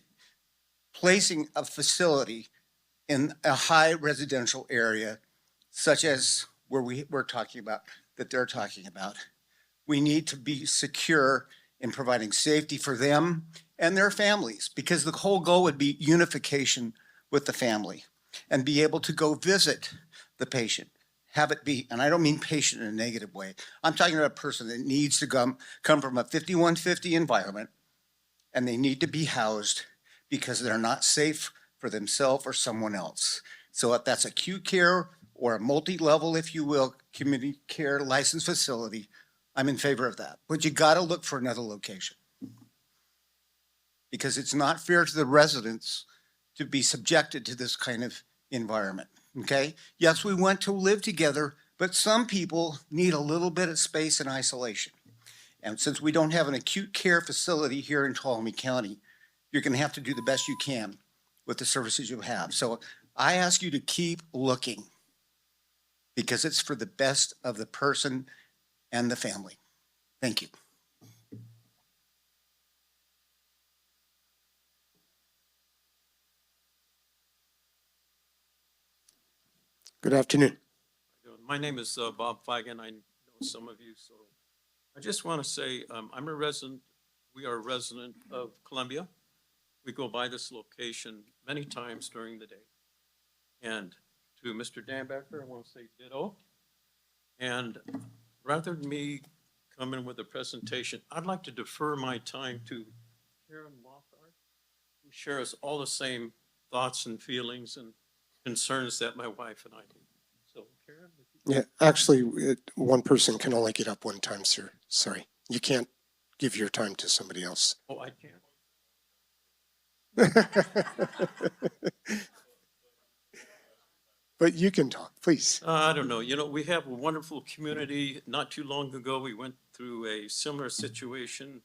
placing a facility in a high residential area such as where we're talking about, that they're talking about. We need to be secure in providing safety for them and their families, because the whole goal would be unification with the family and be able to go visit the patient, have it be, and I don't mean patient in a negative way. I'm talking about a person that needs to come from a 5150 environment and they need to be housed because they're not safe for themselves or someone else. So if that's acute care or a multi-level, if you will, community care licensed facility, I'm in favor of that. But you gotta look for another location, because it's not fair to the residents to be subjected to this kind of environment, okay? Yes, we want to live together, But some people need a little bit of space and isolation. And since we don't have an acute care facility here in Tuolumne County, you're going to have to do the best you can with the services you have. So I ask you to keep looking because it's for the best of the person and the family. Thank you. Good afternoon. My name is Bob Feigen. I know some of you, so I just want to say I'm a resident. We are a resident of Columbia. We go by this location many times during the day. And to Mr. Dambecker, I want to say ditto. And rather than me come in with a presentation, I'd like to defer my time to Karen Lockhart, who shares all the same thoughts and feelings and concerns that my wife and I do. So, Karen? Yeah, actually, one person can only get up one time, sir. Sorry. You can't give your time to somebody else. Oh, I can't. But you can talk, please. I don't know. You know, we have a wonderful community. Not too long ago, we went through a similar situation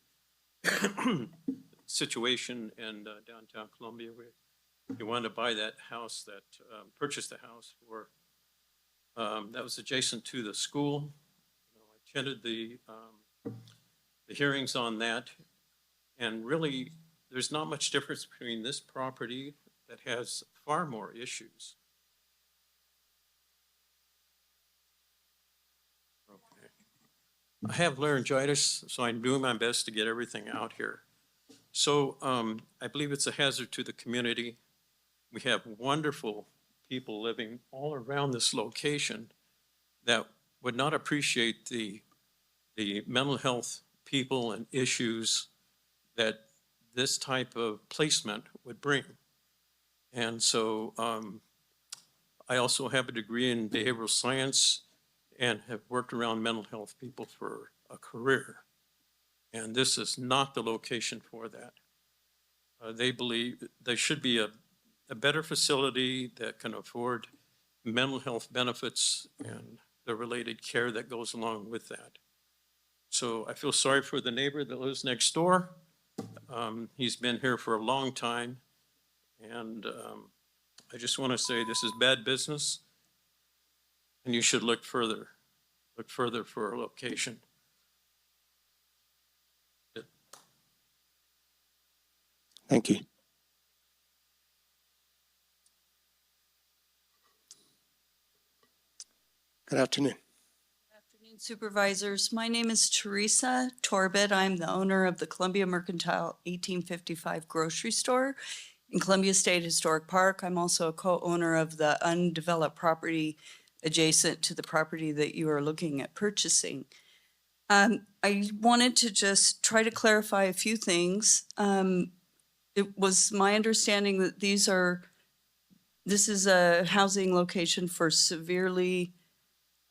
in downtown Columbia. We wanted to buy that house that, purchased the house for, that was adjacent to the school. You know, I attended the hearings on that. And really, there's not much difference between this property that has far more issues. Okay. I have laryngitis, so I'm doing my best to get everything out here. So I believe it's a hazard to the community. We have wonderful people living all around this location that would not appreciate the mental health people and issues that this type of placement would bring. And so I also have a degree in behavioral science and have worked around mental health people for a career. And this is not the location for that. They believe there should be a better facility that can afford mental health benefits and the related care that goes along with that. So I feel sorry for the neighbor that lives next door. He's been here for a long time. And I just want to say this is bad business and you should look further for a location. Thank you. Good afternoon. Afternoon, Supervisors. My name is Teresa Torbett. I'm the owner of the Columbia Mercantile 1855 grocery store in Columbia State Historic Park. I'm also a co-owner of the undeveloped property adjacent to the property that you are looking at purchasing. I wanted to just try to clarify a few things. It was my understanding that this is a housing location for severely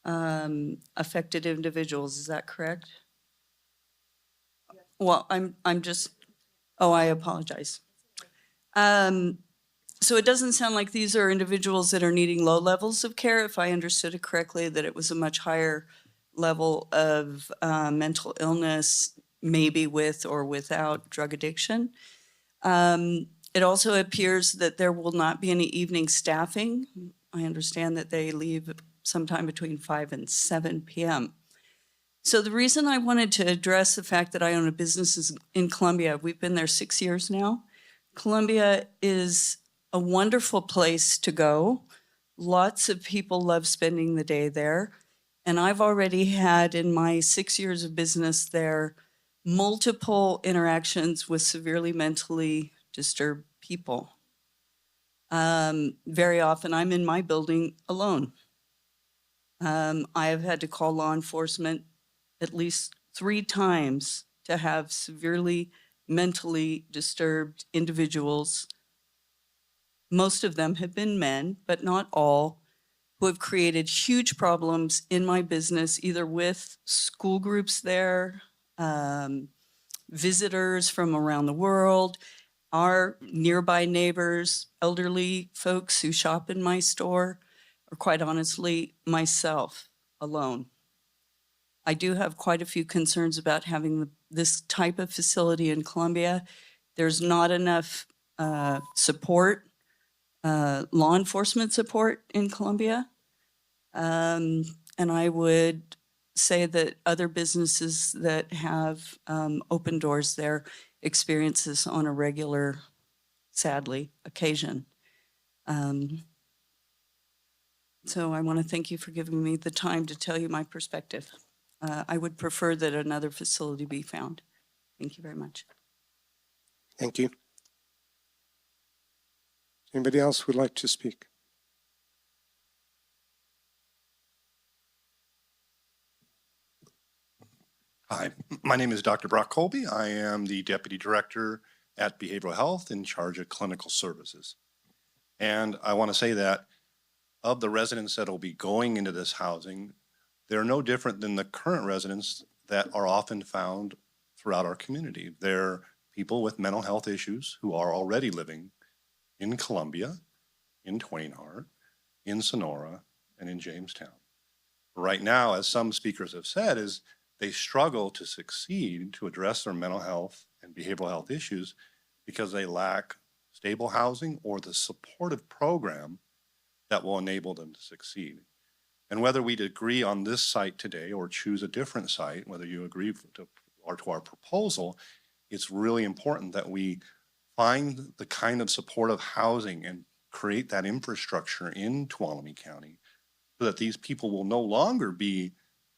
affected individuals. Is that correct? Well, I'm just, oh, I apologize. So it doesn't sound like these are individuals that are needing low levels of care. If I understood it correctly, that it was a much higher level of mental illness, maybe with or without drug addiction. It also appears that there will not be any evening staffing. I understand that they leave sometime between 5 and 7 p.m. So the reason I wanted to address the fact that I own a business in Columbia, we've been there 6 years now. Columbia is a wonderful place to go. Lots of people love spending the day there. And I've already had in my 6 years of business there multiple interactions with severely mentally disturbed people. Very often I'm in my building alone. I have had to call law enforcement at least 3 times to have severely mentally disturbed individuals. Most of them have been men, but not all, who have created huge problems in my business, either with school groups there, visitors from around the world, our nearby neighbors, elderly folks who shop in my store, or quite honestly, myself. alone. I do have quite a few concerns about having this type of facility in Columbia. There's not enough support, law enforcement support in Columbia. And I would say that other businesses that have open doors there experience this on a regular, sadly, occasion. So I want to thank you for giving me the time to tell you my perspective. I would prefer that another facility be found. Thank you very much. Thank you. Anybody else would like to speak? Hi, my name is Dr. Brock Colby. I am the Deputy Director at Behavioral Health in charge of clinical services. And I want to say that of the residents that will be going into this housing, they're no different than the current residents that are often found throughout our community. They're people with mental health issues who are already living in Columbia, in Twain Harte, in Sonora, and in Jamestown. Right now, as some speakers have said, is they struggle to succeed to address their mental health and behavioral health issues because they lack stable housing or the supportive program that will enable them to succeed. And whether we'd agree on this site today or choose a different site, whether you agree to our proposal, it's really important that we find the kind of supportive housing and create that infrastructure in Tuolumne County so that these people will no longer be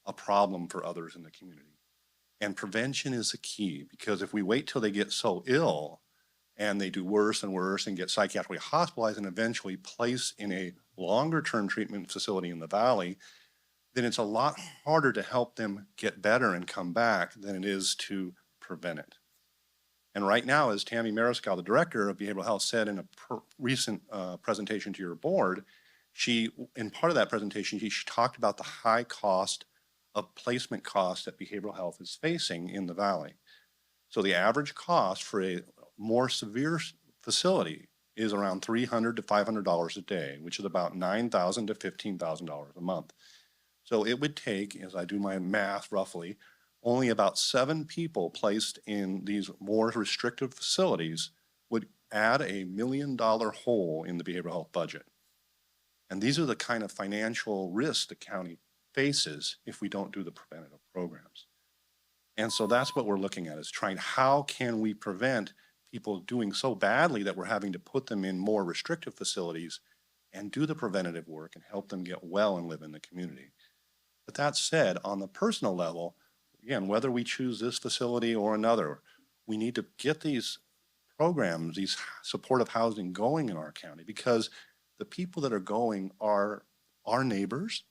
a problem for others in the community. And prevention is the key, because if we wait till they get so ill and they do worse and worse and get psychiatrically hospitalized and eventually placed in a longer-term treatment facility in the valley, then it's a lot harder to help them get better and come back than it is to prevent it. And right now, as Tammy Mariscal, the Director of Behavioral Health, said in a recent presentation to your board, in part of that presentation, she talked about the high cost of placement costs that behavioral health is facing in the valley. So the average cost for a more severe facility is around $300 to $500 a day, which is about $9,000 to $15,000 a month. So it would take, as I do my math roughly, only about 7 people placed in these more restrictive facilities would add $1 million hole in the behavioral health budget. And these are the kind of financial risks the county faces if we don't do the preventative programs. And so that's what we're looking at, is trying, how can we prevent people doing so badly that we're having to put them in more restrictive facilities and do the preventative work and help them get well and live in the community. But that said, on the personal level, again, whether we choose this facility or another, we need to get these programs, these supportive housing going in our county, because the people that are going are our neighbors,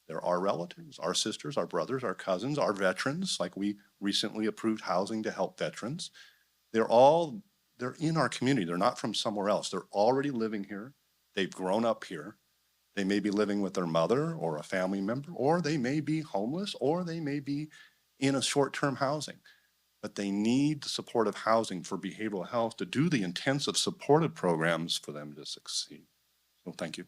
they're our relatives, our sisters, our brothers, our cousins, our veterans, like we recently approved housing to help veterans. They're in our community. They're not from somewhere else. They're already living here. They've grown up here. They may be living with their mother or a family member, or they may be homeless, or they may be in a short-term housing. But they need the supportive housing for behavioral health to do the intensive supportive programs for them to succeed. So thank you.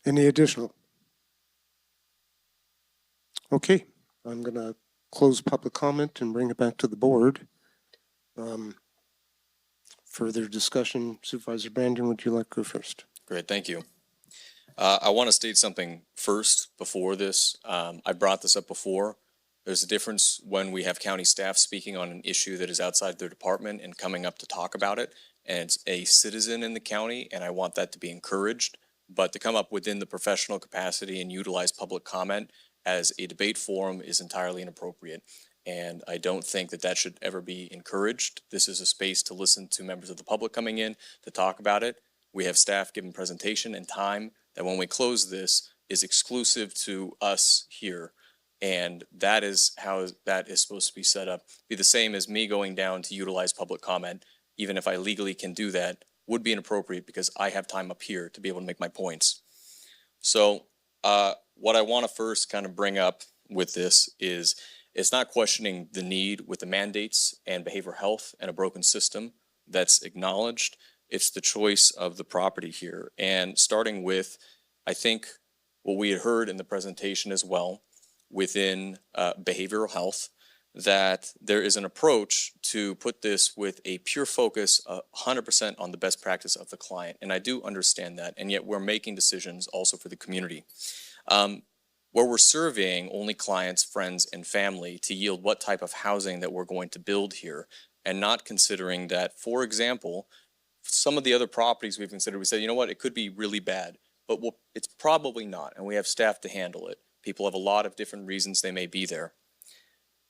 Any additional? Okay, I'm going to close public comment and bring it back to the board. Further discussion, Supervisor Brandon, would you like to go first? Great, thank you. I want to state something first before this. I brought this up before. There's a difference when we have county staff speaking on an issue that is outside their department and coming up to talk about it. And it's a citizen in the county, and I want that to be encouraged. But to come up within the professional capacity and utilize public comment as a debate forum is entirely inappropriate. And I don't think that that should ever be encouraged. This is a space to listen to members of the public coming in to talk about it. We have staff giving presentation and time that when we close this is exclusive to us here. And that is how that is supposed to be set up. Be the same as me going down to utilize public comment, even if I legally can do that, would be inappropriate because I have time up here to be able to make my points. So what I want to first kind of bring up with this is it's not questioning the need with the mandates and behavioral health and a broken system that's acknowledged. It's the choice of the property here. And starting with, I think, what we had heard in the presentation as well within behavioral health, that there is an approach to put this with a pure focus 100% on the best practice of the client. And I do understand that, and yet we're making decisions also for the community. Where we're surveying only clients, friends, and family to yield what type of housing that we're going to build here, and not considering that, for example, some of the other properties we've considered, we said, you know what, it could be really bad, but it's probably not, and we have staff to handle it. People have a lot of different reasons they may be there.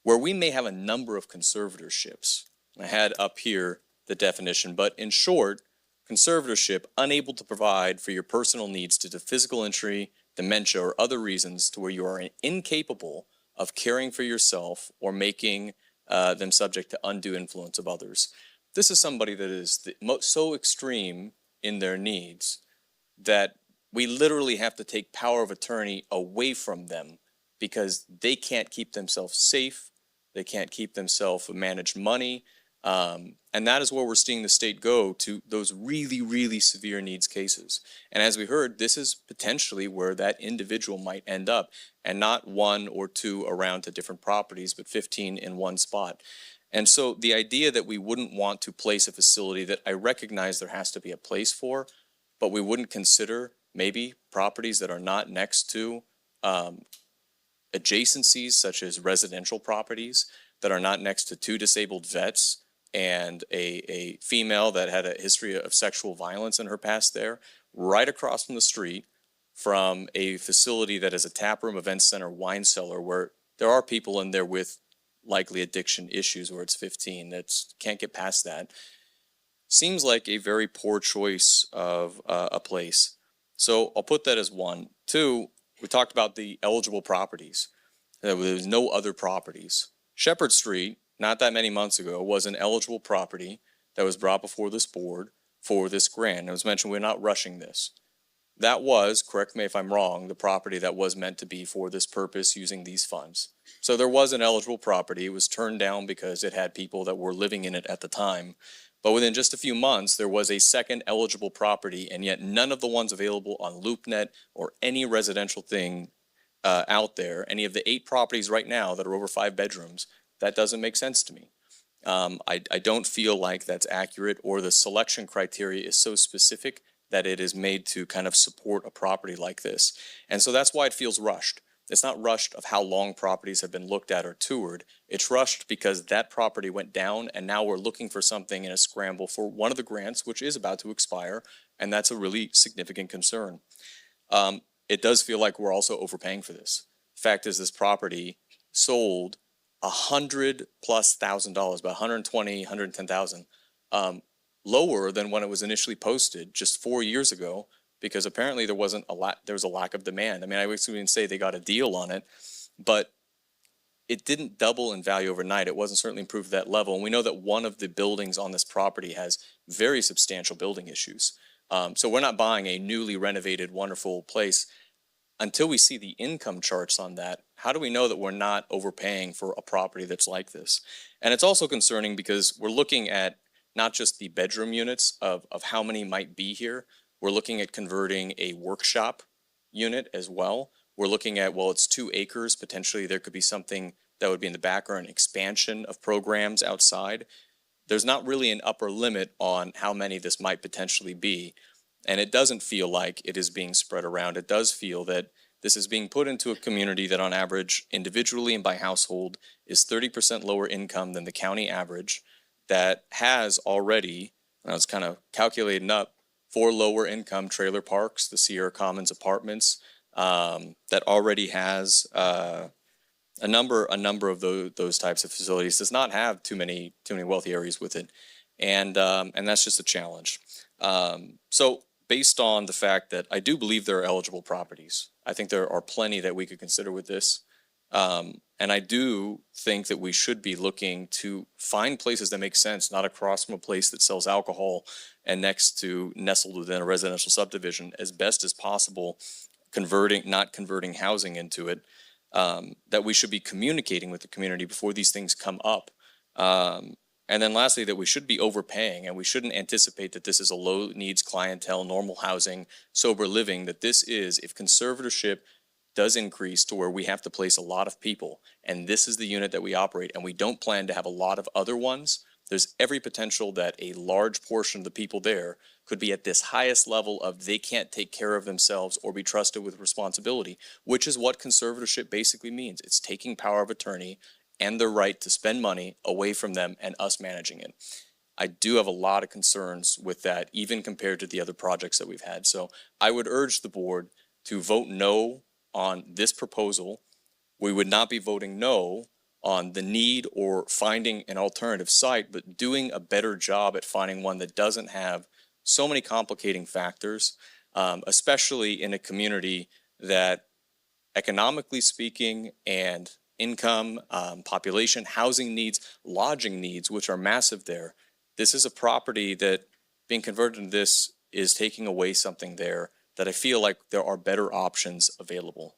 Where we may have a number of conservatorships, I had up here the definition, but in short, conservatorship, unable to provide for your personal needs due to physical injury, dementia, or other reasons to where you are incapable of caring for yourself or making them subject to undue influence of others. This is somebody that is so extreme in their needs that we literally have to take power of attorney away from them because they can't keep themselves safe, they can't keep themselves manage money, and that is where we're seeing the state go to those really, really severe needs cases. And as we heard, this is potentially where that individual might end up, and not one or two around to different properties, but 15 in one spot. And so the idea that we wouldn't want to place a facility that I recognize there has to be a place for, but we wouldn't consider maybe properties that are not next to adjacencies such as residential properties that are not next to two disabled vets and a female that had a history of sexual violence in her past there, right across from the street from a facility that is a taproom, event center, wine cellar, where there are people in there with likely addiction issues where it's 15 that can't get past that. Seems like a very poor choice of a place. So I'll put that as one. Two, we talked about the eligible properties. There's no other properties. Shepherd Street, not that many months ago, was an eligible property that was brought before this board for this grant. It was mentioned we're not rushing this. That was, correct me if I'm wrong, the property that was meant to be for this purpose using these funds. So there was an eligible property. It was turned down because it had people that were living in it at the time. But within just a few months, there was a second eligible property, and yet none of the ones available on LoopNet or any residential thing out there, any of the 8 properties right now that are over 5 bedrooms, that doesn't make sense to me. I don't feel like that's accurate, or the selection criteria is so specific that it is made to kind of support a property like this. And so that's why it feels rushed. It's not rushed of how long properties have been looked at or toured. It's rushed because that property went down, and now we're looking for something in a scramble for one of the grants, which is about to expire, and that's a really significant concern. It does feel like we're also overpaying for this. Fact is, this property sold $100,000+, about 120, 110,000, lower than when it was initially posted just 4 years ago, because apparently there was a lack of demand. I mean, I would even say they got a deal on it, but it didn't double in value overnight. It wasn't certainly improved to that level. And we know that one of the buildings on this property has very substantial building issues. So we're not buying a newly renovated, wonderful place. Until we see the income charts on that, how do we know that we're not overpaying for a property that's like this? And it's also concerning because we're looking at not just the bedroom units of how many might be here. We're looking at converting a workshop unit as well. We're looking at, well, it's 2 acres. Potentially there could be something that would be in the back or an expansion of programs outside. There's not really an upper limit on how many this might potentially be. And it doesn't feel like it is being spread around. It does feel that this is being put into a community that on average, individually and by household, is 30% lower income than the county average, that has already, and I was kind of calculating up, 4 lower income trailer parks, the Sierra Commons apartments, that already has a number of those types of facilities, does not have too many wealthy areas with it. And that's just a challenge. So based on the fact that I do believe there are eligible properties, I think there are plenty that we could consider with this. And I do think that we should be looking to find places that make sense, not across from a place that sells alcohol and nestled within a residential subdivision, as best as possible, not converting housing into it, that we should be communicating with the community before these things come up. And then lastly, that we should be overpaying and we shouldn't anticipate that this is a low needs clientele, normal housing, sober living, that this is, if conservatorship does increase to where we have to place a lot of people, and this is the unit that we operate, and we don't plan to have a lot of other ones, there's every potential that a large portion of the people there could be at this highest level of they can't take care of themselves or be trusted with responsibility, which is what conservatorship basically means. It's taking power of attorney and their right to spend money away from them and us managing it. I do have a lot of concerns with that, even compared to the other projects that we've had. So I would urge the board to vote no on this proposal. We would not be voting no on the need or finding an alternative site, but doing a better job at finding one that doesn't have so many complicating factors, especially in a community that, economically speaking, and income, population, housing needs, lodging needs, which are massive there. This is a property that being converted into this is taking away something there that I feel like there are better options available.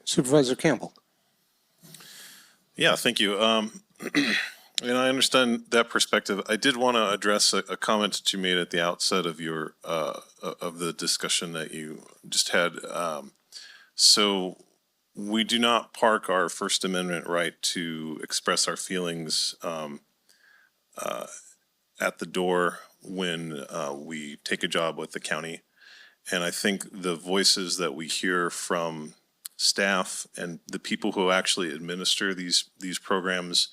Supervisor Campbell. Yeah, thank you. And I understand that perspective. I did want to address a comment that you made at the outset of your of the discussion that you just had. So we do not park our First Amendment right to express our feelings at the door when we take a job with the county. And I think the voices that we hear from staff and the people who actually administer these programs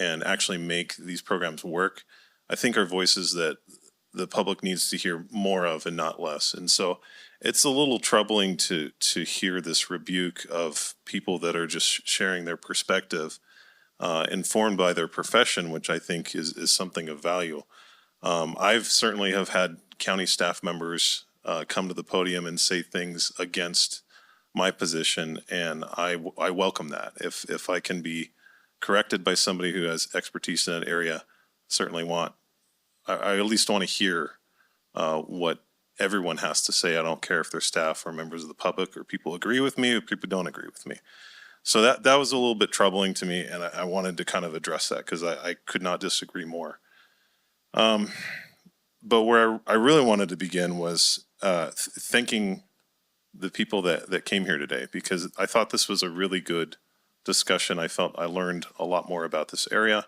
and actually make these programs work, I think are voices that the public needs to hear more of and not less. And so it's a little troubling to hear this rebuke of people that are just sharing their perspective, informed by their profession, which I think is something of value. I've certainly have had county staff members come to the podium and say things against my position, and I welcome that. If I can be corrected by somebody who has expertise in that area, I at least want to hear what everyone has to say. I don't care if they're staff or members of the public or people agree with me or people don't agree with me. So that was a little bit troubling to me, and I wanted to kind of address that because I could not disagree more. But where I really wanted to begin was thanking the people that came here today, because I thought this was a really good discussion. I felt I learned a lot more about this area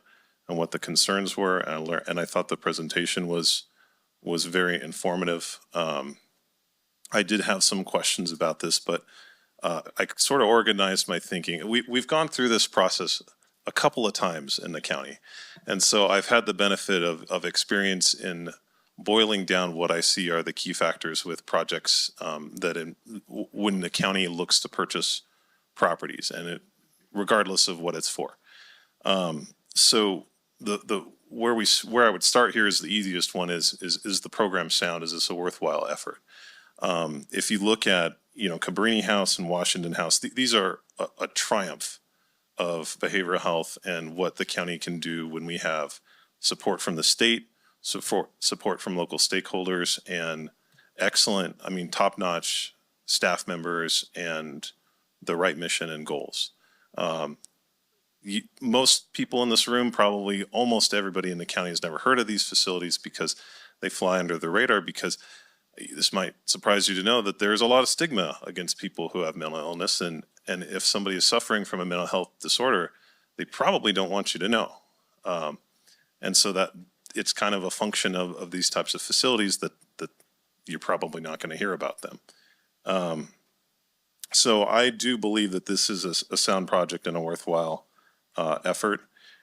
and what the concerns were, and I thought the presentation was very informative. I did have some questions about this, but I sort of organized my thinking. We've gone through this process a couple of times in the county, and so I've had the benefit of experience in boiling down what I see are the key factors with projects when the county looks to purchase properties, and regardless of what it's for. So where I would start here is the easiest one is the program sound? Is this a worthwhile effort? If you look at Cabrini House and Washington House, these are a triumph of behavioral health and what the county can do when we have support from the state, support from local stakeholders, and excellent, top-notch staff members and the right mission and goals. Most people in this room, probably almost everybody in the county, has never heard of these facilities because they fly under the radar, because this might surprise you to know that there's a lot of stigma against people who have mental illness, and if somebody is suffering from a mental health disorder, they probably don't want you to know. And so that it's kind of a function of these types of facilities that you're probably not going to hear about them. So I do believe that this is a sound project and a worthwhile effort.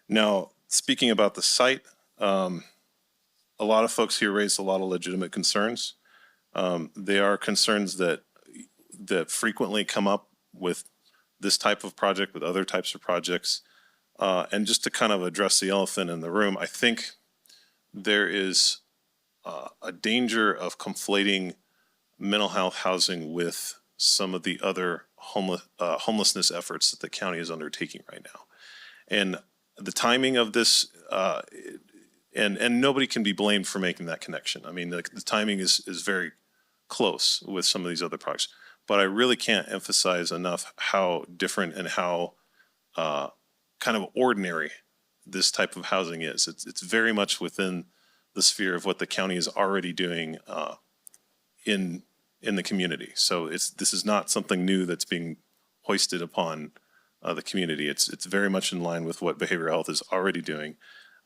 Now, speaking about the site, a lot of folks here raised a lot of legitimate concerns. They are concerns that frequently come up with this type of project, with other types of projects. And just to kind of address the elephant in the room, I think there is a danger of conflating mental health housing with some of the other homelessness efforts that the county is undertaking right now. And the timing of this, and nobody can be blamed for making that connection. I mean, the timing is very close with some of these other projects. but I really can't emphasize enough how different and how kind of ordinary this type of housing is. It's very much within the sphere of what the county is already doing in the community. So this is not something new that's being hoisted upon the community. It's very much in line with what behavioral health is already doing.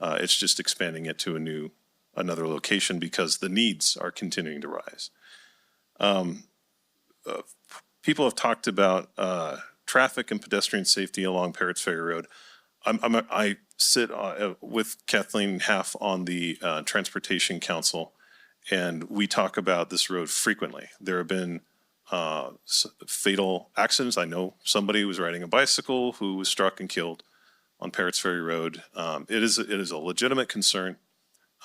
It's just expanding it to another location because the needs are continuing to rise. People have talked about traffic and pedestrian safety along Parrots Ferry Road. I sit with Kathleen Half on the Transportation Council, and we talk about this road frequently. There have been fatal accidents. I know somebody who was riding a bicycle who was struck and killed on Parrots Ferry Road. It is a legitimate concern.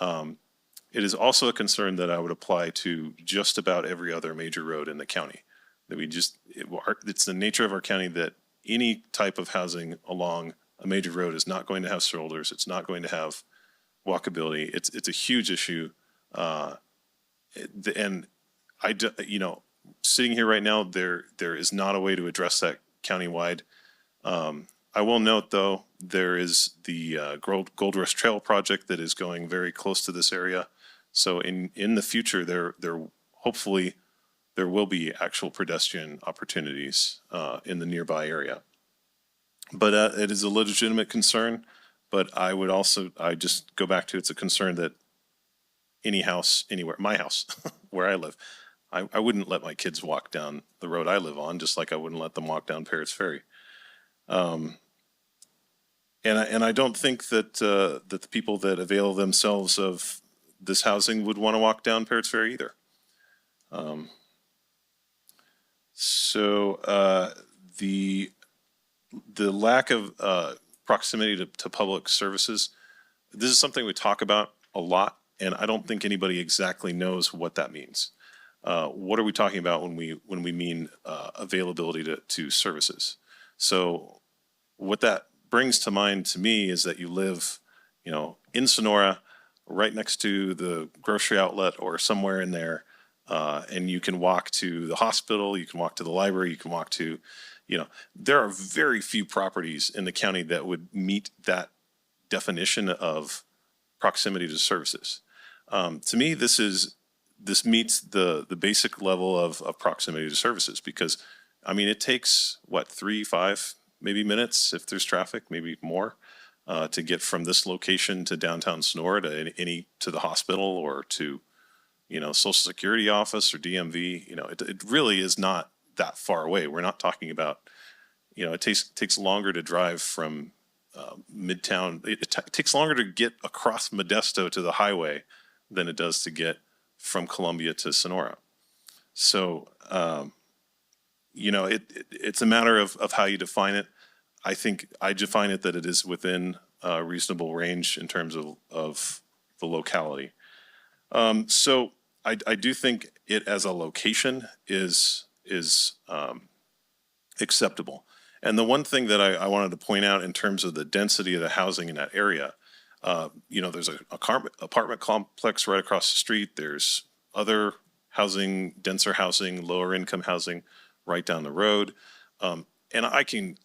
It is also a concern that I would apply to just about every other major road in the county. That it's the nature of our county that any type of housing along a major road is not going to have shoulders. It's not going to have walkability. It's a huge issue. And sitting here right now, there is not a way to address that countywide. I will note, though, there is the Gold Rush Trail project that is going very close to this area. So in the future, there hopefully there will be actual pedestrian opportunities in the nearby area. But it is a legitimate concern. But I just go back to, it's a concern that any house anywhere, my house where I live, I wouldn't let my kids walk down the road I live on, just like I wouldn't let them walk down Parrots Ferry. And I don't think that that the people that avail themselves of this housing would want to walk down Parrots Ferry either. The lack of proximity to public services, this is something we talk about a lot, and I don't think anybody exactly knows what that means. What are we talking about when we mean availability to services? So what that brings to mind to me is that you live, in Sonora, right next to the grocery outlet or somewhere in there, and you can walk to the hospital, you can walk to the library, you can walk to, there are very few properties in the county that would meet that definition of proximity to services. To me, this meets the basic level of proximity to services because, it takes, 3, 5, maybe minutes if there's traffic, maybe more, to get from this location to downtown Sonora to the hospital or to, Social Security office or DMV. It really is not that far away. We're not talking about, it takes longer to drive from Midtown. It takes longer to get across Modesto to the highway than it does to get from Columbia to Sonora. So, it's a matter of how you define it. I think I define it that it is within a reasonable range in terms of the locality. So I do think it as a location is acceptable. And the one thing that I wanted to point out in terms of the density of the housing in that area, there's an apartment complex right across the street. There's other housing, denser housing, lower income housing right down the road. And I can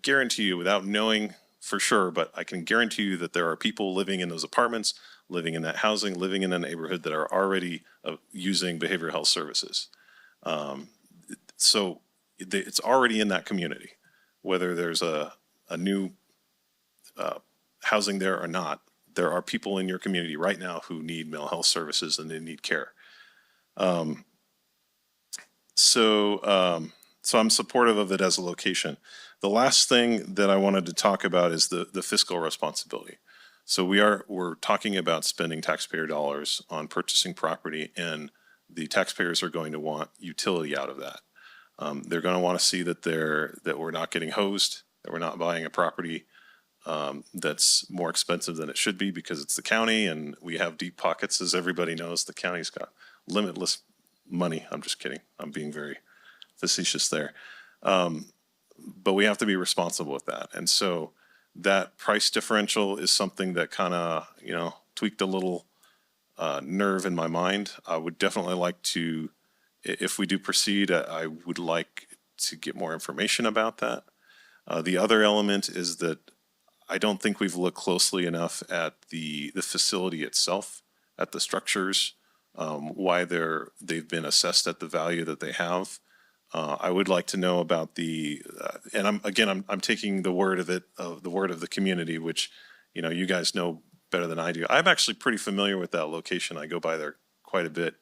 guarantee you, without knowing for sure, but I can guarantee you that there are people living in those apartments, living in that housing, living in a neighborhood that are already using behavioral health services. So it's already in that community, whether there's a new housing there or not. There are people in your community right now who need mental health services and they need care. So I'm supportive of it as a location. The last thing that I wanted to talk about is the fiscal responsibility. So we're talking about spending taxpayer dollars on purchasing property, and the taxpayers are going to want utility out of that. They're going to want to see that we're not getting hosed, that we're not buying a property that's more expensive than it should be because it's the county and we have deep pockets. As everybody knows, the county's got limitless money. I'm just kidding. I'm being very facetious there. But we have to be responsible with that. And so that price differential is something that kind of, tweaked a little nerve in my mind. I would definitely like to if we do proceed, I would like to get more information about that. The other element is that I don't think we've looked closely enough at the facility itself, at the structures, why they've been assessed at the value that they have. I would like to know about and I'm taking the word of the community, which, you guys know better than I do. I'm actually pretty familiar with that location. I go by there quite a bit.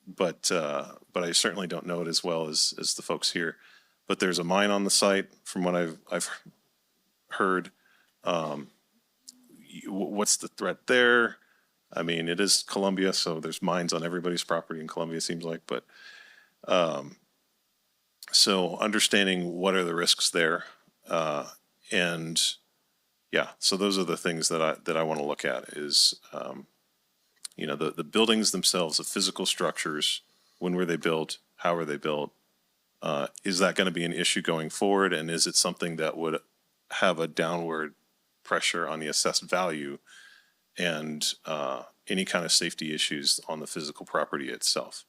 But I certainly don't know it as well as the folks here. But there's a mine on the site, from what I've heard. What's the threat there? I mean, it is Columbia, so there's mines on everybody's property in Columbia, it seems like. But so understanding what are the risks there, and yeah, so those are the things that I want to look at is. The buildings themselves, the physical structures, when were they built? How were they built? Is that going to be an issue going forward? And is it something that would have a downward pressure on the assessed value and any kind of safety issues on the physical property itself?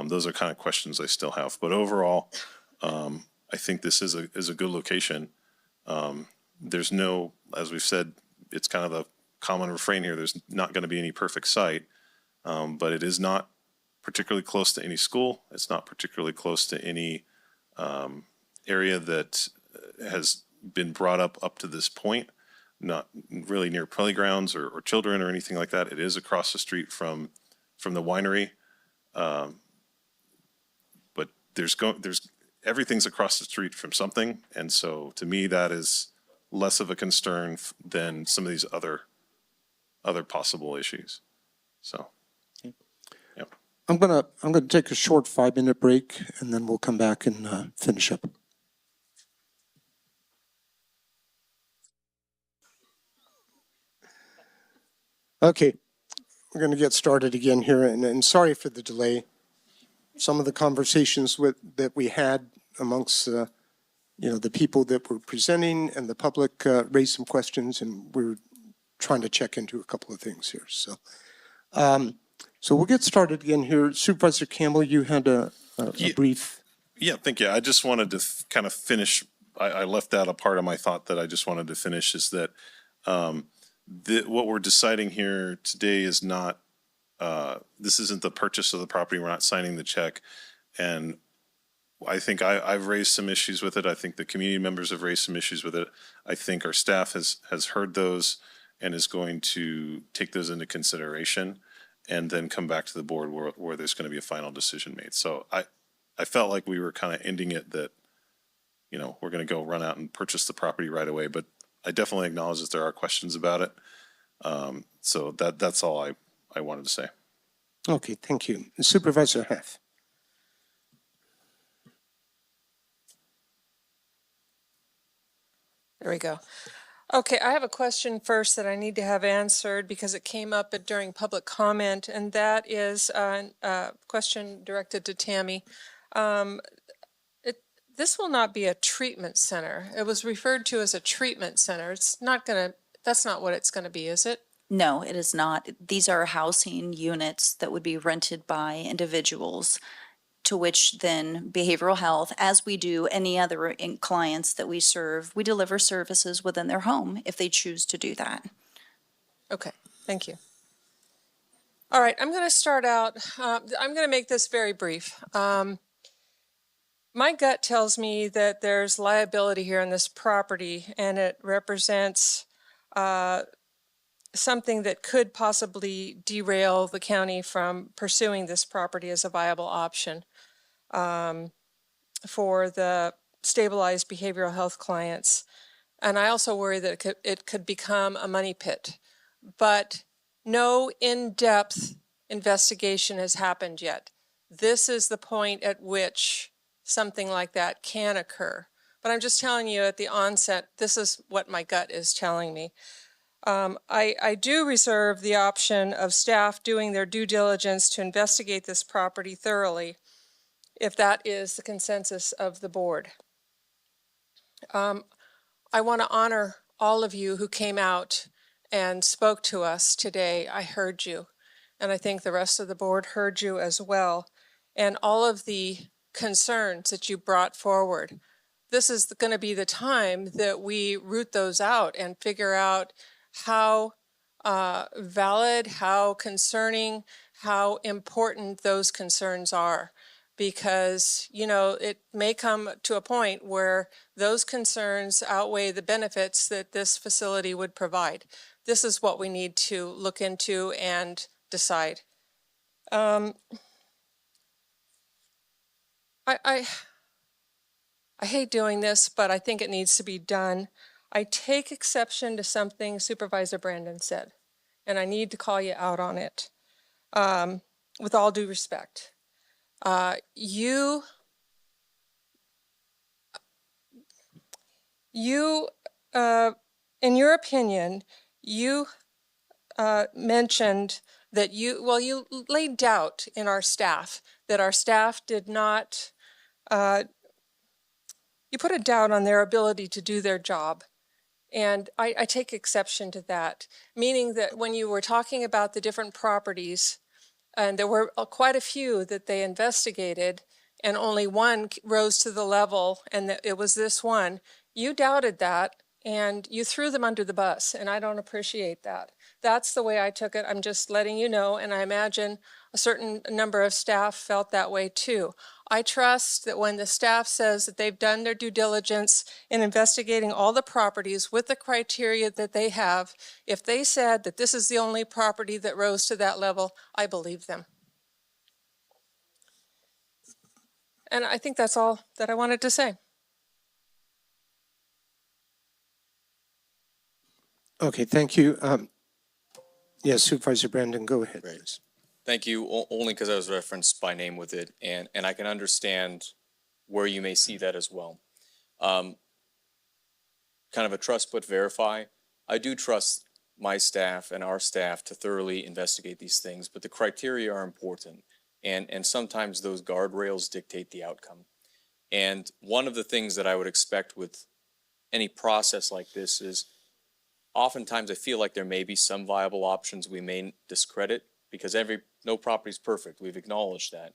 Those are kind of questions I still have. But overall, I think this is a good location. There's no, as we've said, it's kind of a common refrain here, there's not going to be any perfect site, but it is not particularly close to any school. It's not particularly close to any area that has been brought up to this point, not really near playgrounds or children or anything like that. It is across the street from the winery, but there's everything's across the street from something, and so to me that is less of a concern than some of these other possible issues. So, yeah. I'm gonna take a short 5-minute break, and then we'll come back and finish up. Okay, we're going to get started again here, and sorry for the delay. Some of the conversations that we had amongst the people that were presenting and the public raised some questions, and we're trying to check into a couple of things here. So we'll get started again here. Supervisor Campbell, you had a brief. Yeah, thank you. I just wanted to kind of finish. I left out a part of my thought that I just wanted to finish is that what we're deciding here today is not, this isn't the purchase of the property. We're not signing the check. And I think I've raised some issues with it. I think the community members have raised some issues with it. I think our staff has heard those and is going to take those into consideration and then come back to the board where there's going to be a final decision made. So I felt like we were kind of ending it that, we're going to go run out and purchase the property right away. But I definitely acknowledge that there are questions about it. So that's all I wanted to say. Okay, thank you. Supervisor Heff. There we go. Okay, I have a question first that I need to have answered because it came up during public comment, and that is a question directed to Tammy. This will not be a treatment center. It was referred to as a treatment center. That's not what it's gonna be, is it? No, it is not. These are housing units that would be rented by individuals, to which then behavioral health, as we do any other clients that we serve, we deliver services within their home if they choose to do that. Okay, thank you. All right, I'm going to start out, I'm going to make this very brief. My gut tells me that there's liability here on this property, and it represents something that could possibly derail the county from pursuing this property as a viable option for the stabilized behavioral health clients. And I also worry that it could become a money pit. But no in-depth investigation has happened yet. This is the point at which something like that can occur. But I'm just telling you at the onset, this is what my gut is telling me. I do reserve the option of staff doing their due diligence to investigate this property thoroughly, if that is the consensus of the board. I want to honor all of you who came out and spoke to us today. I heard you, and I think the rest of the board heard you as well. and all of the concerns that you brought forward. This is going to be the time that we root those out and figure out how valid, how concerning, how important those concerns are. Because, you know, it may come to a point where those concerns outweigh the benefits that this facility would provide. This is what we need to look into and decide. I hate doing this, but I think it needs to be done. I take exception to something Supervisor Brandon said, and I need to call you out on it, with all due respect. You, in your opinion, you mentioned that you laid doubt in our staff, that our staff did not, you put a doubt on their ability to do their job. And I take exception to that, meaning that when you were talking about the different properties, and there were quite a few that they investigated, and only one rose to the level, and it was this one, you doubted that, and you threw them under the bus, and I don't appreciate that. That's the way I took it. I'm just letting you know, and I imagine a certain number of staff felt that way too. I trust that when the staff says that they've done their due diligence in investigating all the properties with the criteria that they have, if they said that this is the only property that rose to that level, I believe them. And I think that's all that I wanted to say. Okay, thank you. Yes, Supervisor Brandon, go ahead, please. Thank you, only because I was referenced by name with it, and I can understand where you may see that as well. Kind of a trust but verify. I do trust my staff and our staff to thoroughly investigate these things, but the criteria are important, and sometimes those guardrails dictate the outcome. And one of the things that I would expect with any process like this is oftentimes I feel like there may be some viable options we may discredit because no property is perfect. We've acknowledged that.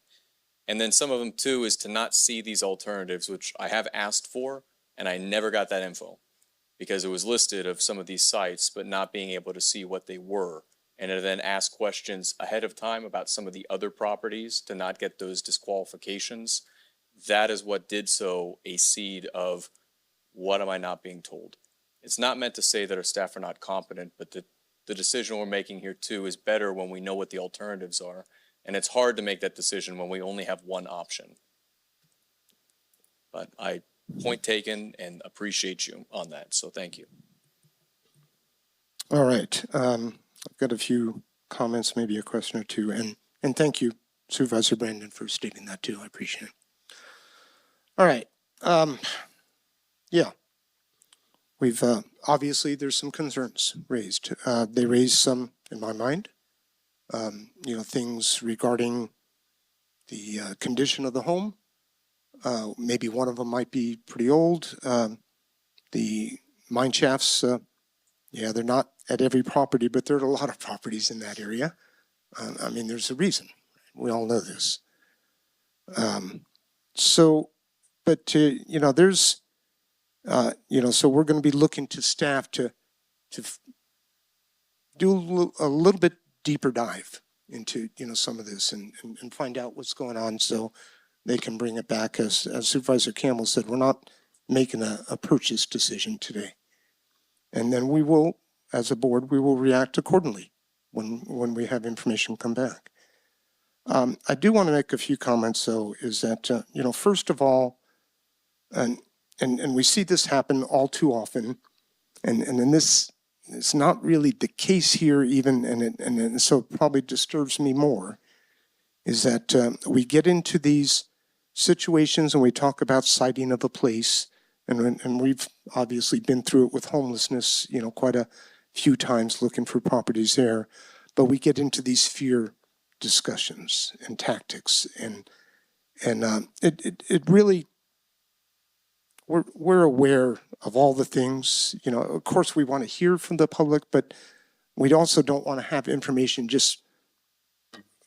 And then some of them too is to not see these alternatives, which I have asked for, and I never got that info because it was listed of some of these sites, but not being able to see what they were. And to then ask questions ahead of time about some of the other properties to not get those disqualifications. That is what did sow a seed of what am I not being told? It's not meant to say that our staff are not competent, but the decision we're making here too is better when we know what the alternatives are. And it's hard to make that decision when we only have one option. But I point taken and appreciate you on that. So thank you. All right. I've got a few comments, maybe a question or two. And thank you, Supervisor Brandon, for stating that too. I appreciate it. All right. Yeah. We've obviously there's some concerns raised. They raised some in my mind. Things regarding the condition of the home. Maybe one of them might be pretty old. The mine shafts, they're not at every property, but there are a lot of properties in that area. I mean, there's a reason. We all know this. There's. So we're going to be looking to staff to do a little bit deeper dive into, some of this and find out what's going on so they can bring it back. As Supervisor Campbell said, we're not making a purchase decision today. And then we will, as a board, we will react accordingly when we have information come back. I do want to make a few comments, though, is that, first of all, and we see this happen all too often, and this is not really the case here even, and so it probably disturbs me more, is that we get into these situations and we talk about siting of a place, and we've obviously been through it with homelessness, quite a few times looking for properties there, but we get into these fear discussions and tactics, and it really. We're aware of all the things, of course we want to hear from the public, but we also don't want to have information just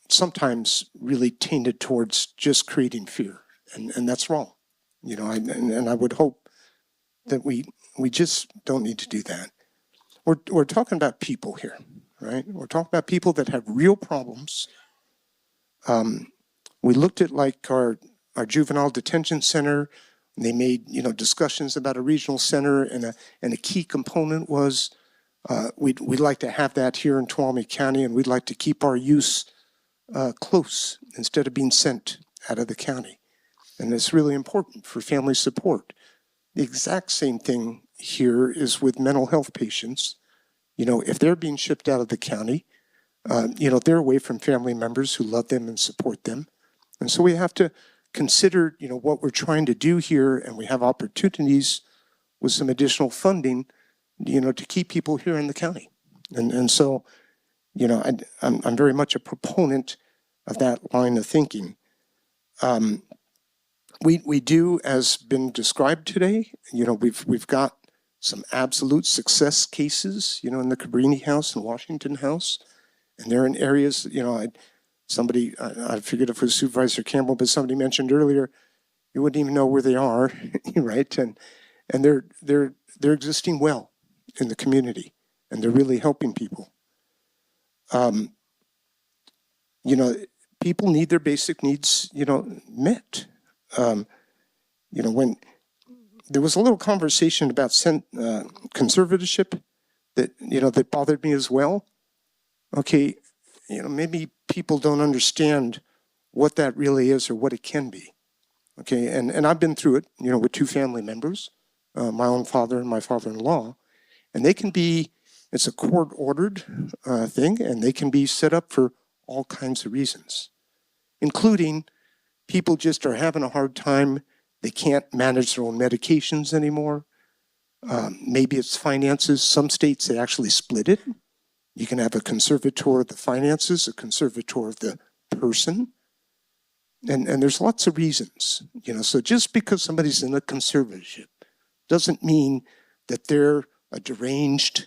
sometimes really tainted towards just creating fear, and that's wrong. You know, and I would hope that we just don't need to do that. We're talking about people here, right? We're talking about people that have real problems. We looked at like our juvenile detention center. And they made discussions about a regional center, and a key component was we'd like to have that here in Tuolumne County, and we'd like to keep our use close instead of being sent out of the county. And it's really important for family support. The exact same thing here is with mental health patients. You know, if they're being shipped out of the county, they're away from family members who love them and support them. And so we have to consider, what we're trying to do here, and we have opportunities with some additional funding, to keep people here in the county. And so, I'm very much a proponent of that line of thinking. We do, as been described today, we've got some absolute success cases, in the Cabrini House and Washington House, and they're in areas, I forget if it was Supervisor Campbell, but somebody mentioned earlier, you wouldn't even know where they are, right? And they're existing well in the community, and they're really helping people. People need their basic needs, met. When there was a little conversation about conservatorship that bothered me as well. Okay, maybe people don't understand what that really is or what it can be. Okay, and I've been through it, with two family members, my own father and my father-in-law, and they can be, it's a court-ordered thing, and they can be set up for all kinds of reasons, including people just are having a hard time. They can't manage their own medications anymore. Maybe it's finances. Some states, they actually split it. You can have a conservator of the finances, a conservator of the person. And there's lots of reasons, so just because somebody's in a conservatorship doesn't mean that they're a deranged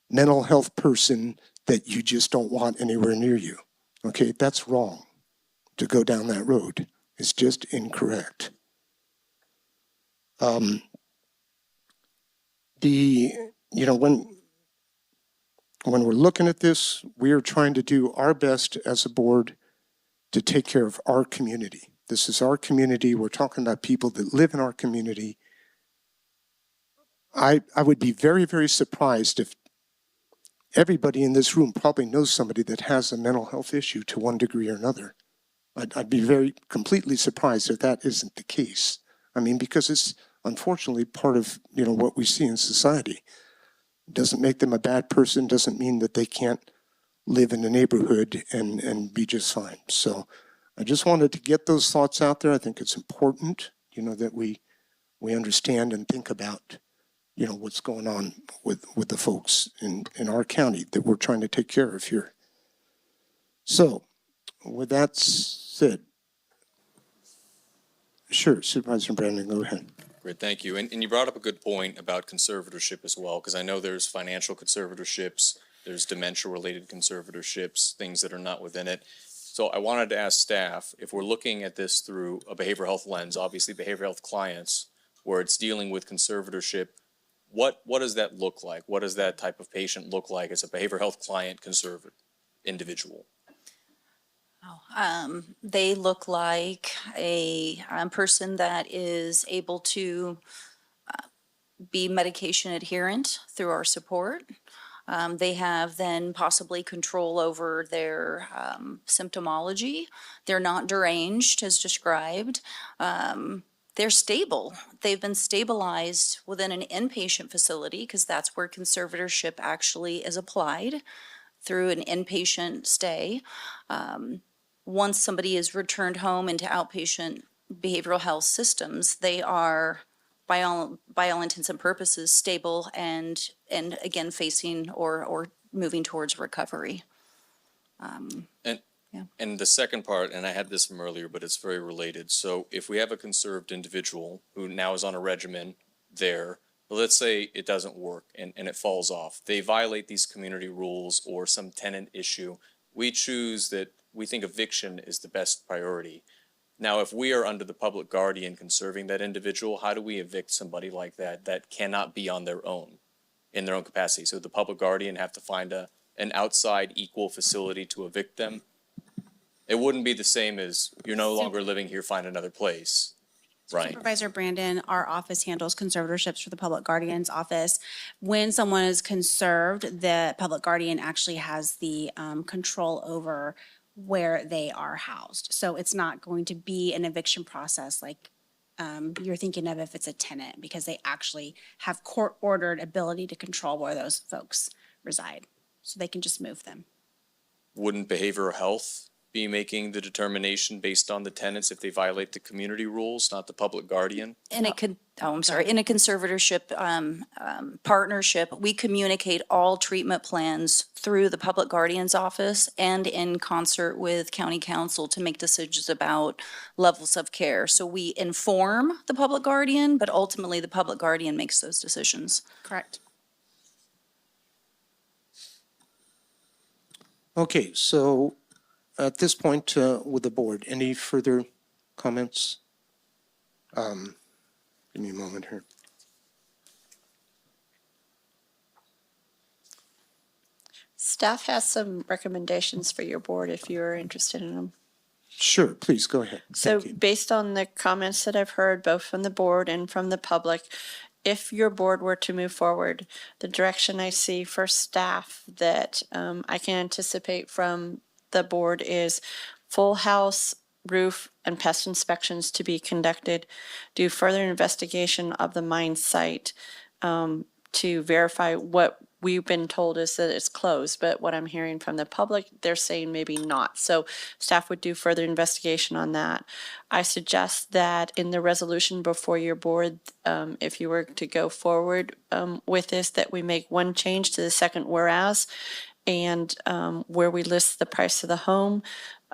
mental health person that you just don't want anywhere near you. Okay, that's wrong to go down that road. It's just incorrect. When we're looking at this, we are trying to do our best as a board to take care of our community. This is our community. We're talking about people that live in our community. I would be very, very surprised if everybody in this room probably knows somebody that has a mental health issue to one degree or another. I'd be completely surprised if that isn't the case. I mean, because it's unfortunately part of, what we see in society. It doesn't make them a bad person, doesn't mean that they can't live in a neighborhood and be just fine. So I just wanted to get those thoughts out there. I think it's important, that we understand and think about, what's going on with the folks in our county that we're trying to take care of here. So with that said, sure, Supervisor Brandon, go ahead. Great, thank you. And you brought up a good point about conservatorship as well, because I know there's financial conservatorships, there's dementia-related conservatorships, things that are not within it. So I wanted to ask staff, if we're looking at this through a behavioral health lens, obviously behavioral health clients, where it's dealing with conservatorship, what does that look like? What does that type of patient look like as a behavioral health client conservator individual? They look like a person that is able to be medication adherent through our support. They have then possibly control over their symptomology. They're not deranged as described. They're stable. They've been stabilized within an inpatient facility because that's where conservatorship actually is applied, through an inpatient stay. Once somebody is returned home into outpatient behavioral health systems, they are, by all intents and purposes, stable and again facing or moving towards recovery. And the second part, and I had this from earlier, but it's very related. So if we have a conserved individual who now is on a regimen there, let's say it doesn't work and it falls off. They violate these community rules or some tenant issue. We choose that we think eviction is the best priority. Now, if we are under the public guardian conserving that individual, how do we evict somebody like that that cannot be on their own, in their own capacity? So the public guardian have to find an outside equal facility to evict them? It wouldn't be the same as you're no longer living here, find another place, right? Supervisor Brandon, our office handles conservatorships for the public guardian's office. When someone is conserved, the public guardian actually has the control over where they are housed. So it's not going to be an eviction process like you're thinking of if it's a tenant, because they actually have court-ordered ability to control where those folks reside. So they can just move them. Wouldn't behavioral health be making the determination based on the tenants if they violate the community rules, not the public guardian? In a in a conservatorship partnership, we communicate all treatment plans through the public guardian's office and in concert with county council to make decisions about levels of care. So we inform the public guardian, but ultimately the public guardian makes those decisions. Correct. Okay, so at this point, with the board, any further comments? Give me a moment here. Staff has some recommendations for your board if you're interested in them. Sure, please, go ahead. So Thank you. based on the comments that I've heard, both from the board and from the public, if your board were to move forward, the direction I see for staff that I can anticipate from the board is full house, roof, and pest inspections to be conducted, do further investigation of the mine site to verify what we've been told is that it's closed, but what I'm hearing from the public, they're saying maybe not. So staff would do further investigation on that. I suggest that in the resolution before your board, if you were to go forward with this, that we make one change to the second whereas, and where we list the price of the home,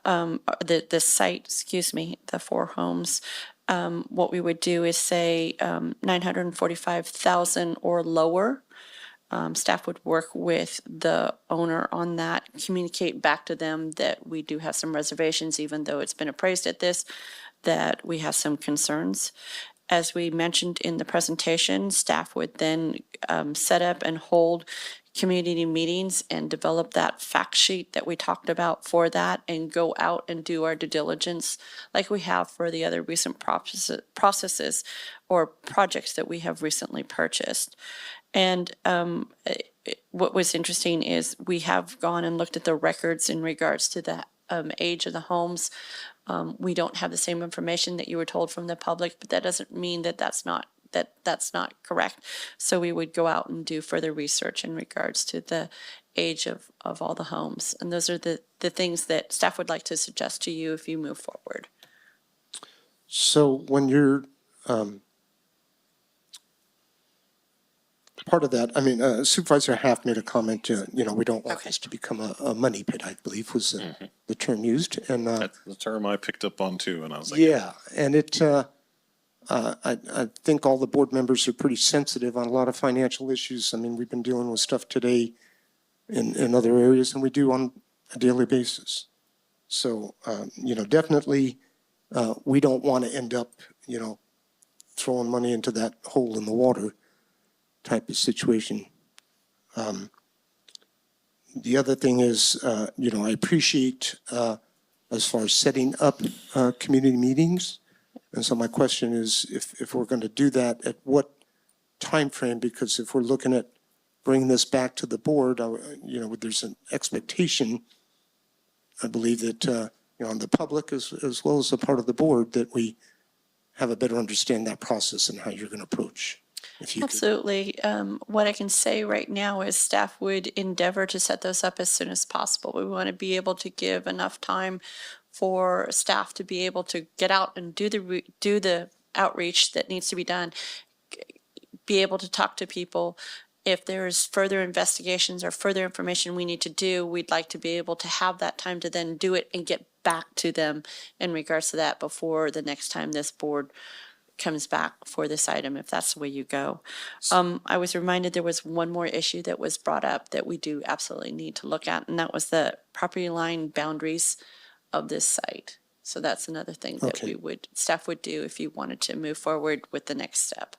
the site, the 4 homes. What we would do is say 945,000 or lower. Staff would work with the owner on that, communicate back to them that we do have some reservations, even though it's been appraised at this, that we have some concerns. As we mentioned in the presentation, staff would then set up and hold community meetings and develop that fact sheet that we talked about for that, and go out and do our due diligence like we have for the other recent processes or projects that we have recently purchased. And what was interesting is we have gone and looked at the records in regards to the age of the homes. We don't have the same information that you were told from the public, but that doesn't mean that that's not correct. So we would go out and do further research in regards to the age of all the homes. And those are the things that staff would like to suggest to you if you move forward. So when you're part of that, I mean, Supervisor Half made a comment, we don't want this to become a money pit, I believe was the term used. And That's the term I picked up on too, and I was like, yeah, and I think all the board members are pretty sensitive on a lot of financial issues. I mean, we've been dealing with stuff today in other areas than we do on a daily basis. So, definitely, we don't want to end up, throwing money into that hole in the water type of situation. The other thing is, I appreciate as far as setting up community meetings. And so my question is, if we're going to do that, at what time frame? Because if we're looking at bringing this back to the board, there's an expectation, I believe, that on the public as well as a part of the board, that we have a better understanding of that process and how you're going to approach. Absolutely. What I can say right now is staff would endeavor to set those up as soon as possible. We want to be able to give enough time for staff to be able to get out and do the outreach that needs to be done, be able to talk to people. If there's further investigations or further information we need to do, we'd like to be able to have that time to then do it and get back to them in regards to that before the next time this board comes back for this item, if that's the way you go. I was reminded there was one more issue that was brought up that we do absolutely need to look at, and that was the property line boundaries of this site. So that's another thing that Okay. staff would do if you wanted to move forward with the next step.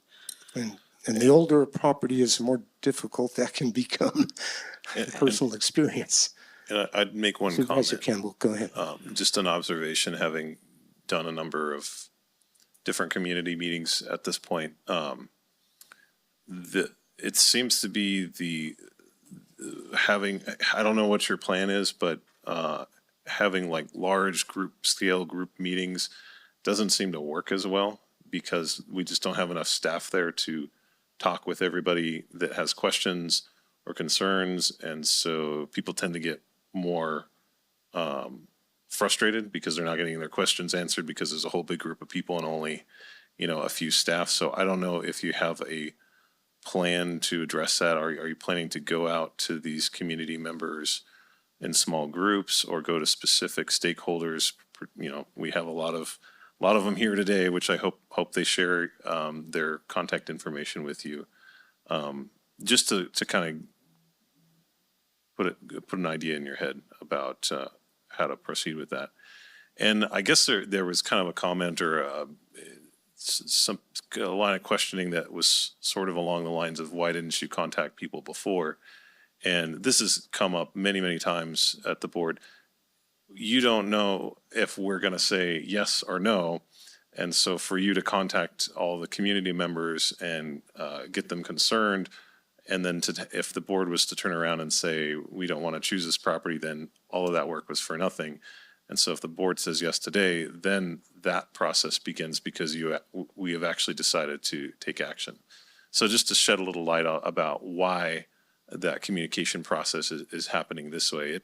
And the older a property is, the more difficult that can become. Personal experience. And I'd make one Supervisor comment. Campbell, go ahead. Just an observation, having done a number of different community meetings at this point. It seems to be having, I don't know what your plan is, but having like large scale group meetings doesn't seem to work as well because we just don't have enough staff there to talk with everybody that has questions or concerns. And so people tend to get more frustrated because they're not getting their questions answered because there's a whole big group of people and only, a few staff. So I don't know if you have a plan to address that. Are you planning to go out to these community members in small groups or go to specific stakeholders? We have a lot of them here today, which I hope they share their contact information with you, just to kind of put an idea in your head about how to proceed with that. And I guess there was kind of a comment or a line of questioning that was sort of along the lines of why didn't you contact people before? And this has come up many, many times at the board. You don't know if we're going to say yes or no. And so for you to contact all the community members and get them concerned, and then if the board was to turn around and say, we don't want to choose this property, then all of that work was for nothing. And so if the board says yes today, then that process begins because we have actually decided to take action. So just to shed a little light about why that communication process is happening this way.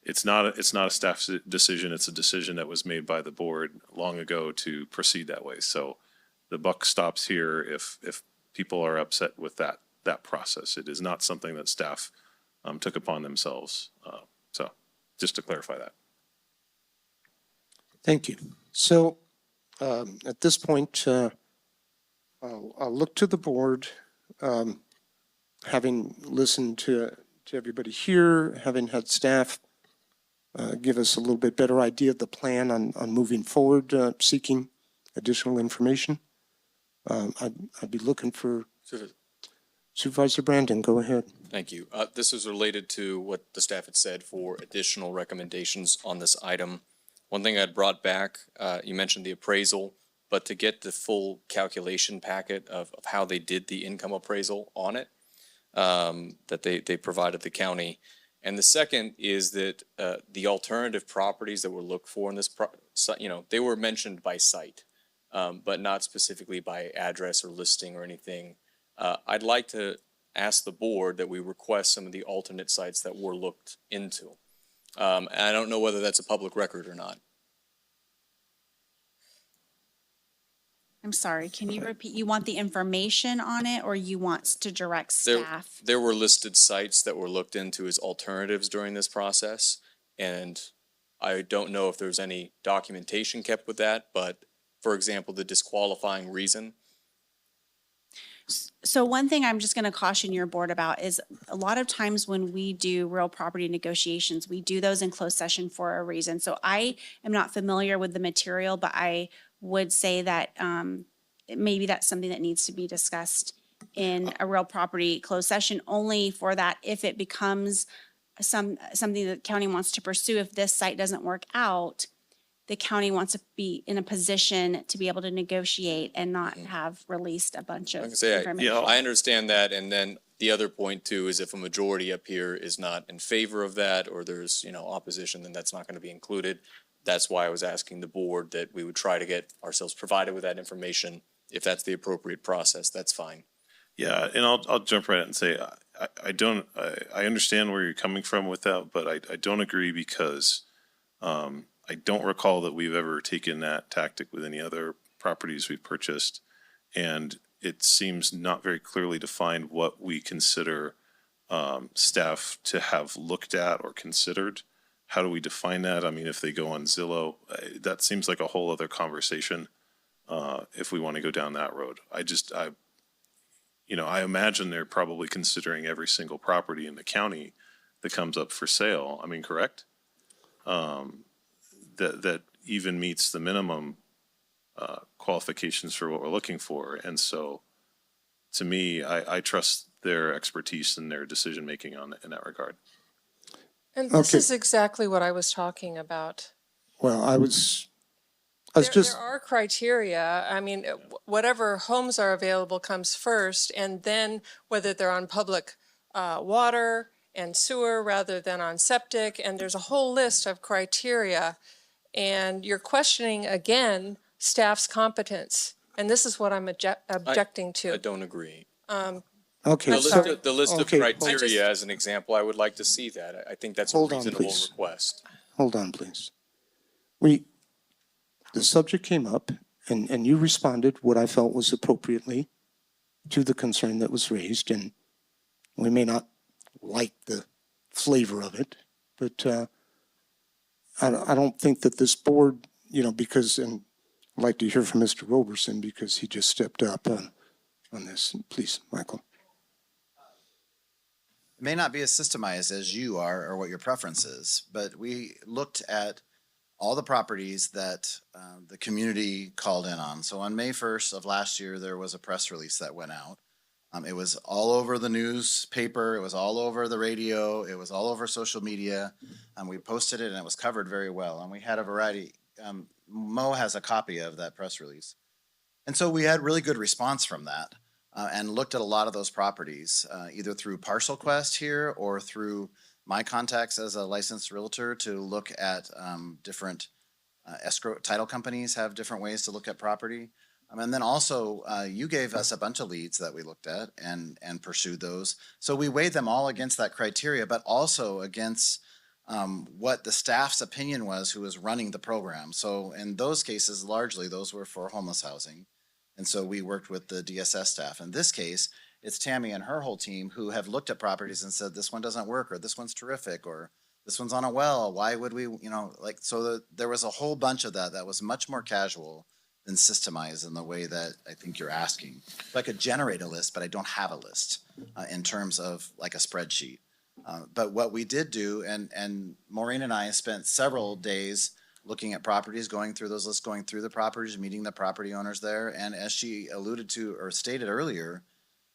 It's not a staff decision. It's a decision that was made by the board long ago to proceed that way. So the buck stops here if people are upset with that process. It is not something that staff took upon themselves. So just to clarify that. Thank you. So at this point, I'll look to the board, having listened to everybody here, having had staff give us a little bit better idea of the plan on moving forward, seeking additional information. I'd be looking for Supervisor Brandon. Go ahead. Thank you. This is related to what the staff had said for additional recommendations on this item. One thing I'd brought back, you mentioned the appraisal, but to get the full calculation packet of how they did the income appraisal on it, that they provided the county. And the second is that the alternative properties that were looked for in this, they were mentioned by site, but not specifically by address or listing or anything. I'd like to ask the board that we request some of the alternate sites that were looked into. And I don't know whether that's a public record or not. I'm sorry, can you repeat? You want the information on it or you want to direct staff? There were listed sites that were looked into as alternatives during this process. And I don't know if there's any documentation kept with that, but for example, the disqualifying reason. So one thing I'm just going to caution your board about is a lot of times when we do real property negotiations, we do those in closed session for a reason. So I am not familiar with the material, but I would say that maybe that's something that needs to be discussed in a real property closed session, only for that if it becomes something that the county wants to pursue. If this site doesn't work out, the county wants to be in a position to be able to negotiate and not have released a bunch of information. I understand that. And then the other point too is if a majority up here is not in favor of that, or there's, opposition, then that's not going to be included. That's why I was asking the board that we would try to get ourselves provided with that information. If that's the appropriate process, that's fine. Yeah, and I'll jump right in and say, I understand where you're coming from with that, but I don't agree because I don't recall that we've ever taken that tactic with any other properties we've purchased. And it seems not very clearly defined what we consider staff to have looked at or considered. How do we define that? I mean, if they go on Zillow, that seems like a whole other conversation if we want to go down that road. I imagine they're probably considering every single property in the county that comes up for sale. I mean, correct? that even meets the minimum qualifications for what we're looking for. And so, to me, I trust their expertise and their decision-making in that regard. And this Okay. is exactly what I was talking about. Well, I was There just, are criteria. I mean, whatever homes are available comes first, and then whether they're on public water and sewer rather than on septic, and there's a whole list of criteria. And you're questioning, again, staff's competence. And this is what I'm objecting I to. don't agree. okay, I'm so, sorry. The list of okay, criteria, as an example, I would like to see that. I think that's a Hold on, reasonable please. request. hold on, please. The subject came up and you responded what I felt was appropriately to the concern that was raised, and we may not like the flavor of it, but I don't think that this board, because, and I'd like to hear from Mr. Roberson because he just stepped up on this. Please, Michael. It may not be as systemized as you are or what your preference is, but we looked at all the properties that the community called in on. So on May 1st of last year, there was a press release that went out. It was all over the newspaper. It was all over the radio. It was all over social media. We posted it and it was covered very well. And we had a variety. Mo has a copy of that press release. And so we had really good response from that and looked at a lot of those properties, either through Parcel Quest here or through my contacts as a licensed realtor to look at different escrow title companies have different ways to look at property. And then also you gave us a bunch of leads that we looked at and pursued those. So we weighed them all against that criteria, but also against what the staff's opinion was who was running the program. So in those cases, largely those were for homeless housing. And so we worked with the DSS staff. In this case, it's Tammy and her whole team who have looked at properties and said, this one doesn't work, or this one's terrific, or this one's on a well. Why would we, so there was a whole bunch of that was much more casual than systemized in the way that I think you're asking. So I could generate a list, but I don't have a list in terms of like a spreadsheet. But what we did do, and Maureen and I spent several days looking at properties, going through those lists, going through the properties, meeting the property owners there. And as she alluded to or stated earlier,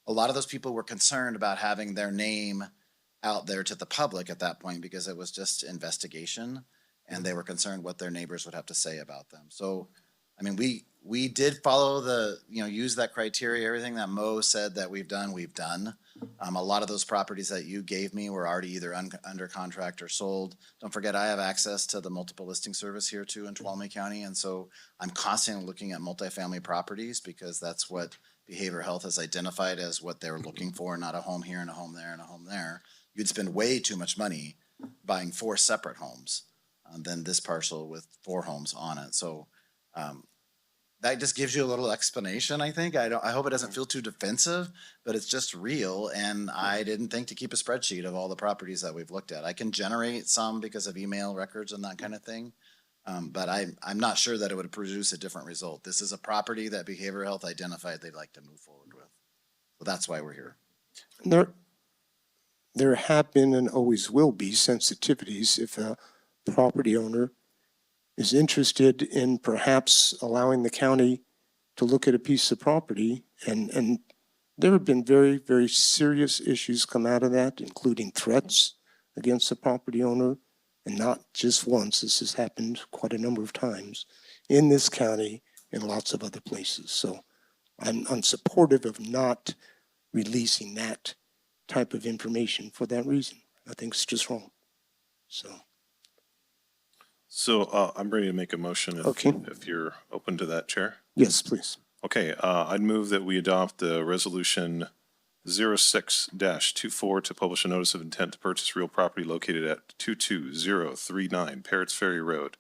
a lot of those people were concerned about having their name out there to the public at that point because it was just investigation and they were concerned what their neighbors would have to say about them. So, I mean, we did follow use that criteria. Everything that Mo said that we've done, we've done. A lot of those properties that you gave me were already either under contract or sold. Don't forget, I have access to the multiple listing service here too in Tuolumne County. And so I'm constantly looking at multifamily properties because that's what behavioral health has identified as what they're looking for, not a home here and a home there and a home there. You'd spend way too much money buying 4 separate homes than this parcel with 4 homes on it. So that just gives you a little explanation, I think. I hope it doesn't feel too defensive, but it's just real. And I didn't think to keep a spreadsheet of all the properties that we've looked at. I can generate some because of email records and that kind of thing. But I'm not sure that it would produce a different result. This is a property that behavioral health identified they'd like to move forward with. So that's why we're here. There have been and always will be sensitivities if a property owner is interested in perhaps allowing the county to look at a piece of property. And there have been very, very serious issues come out of that, including threats against the property owner. And not just once, this has happened quite a number of times in this county and lots of other places. So I'm supportive of not releasing that type of information for that reason. I think it's just wrong. So I'm ready to make a motion if you're open to that, Chair. Yes, please. Okay, I'd move that we adopt the resolution 06-24 to publish a notice of intent to purchase real property located at 22039 Parrots Ferry Road.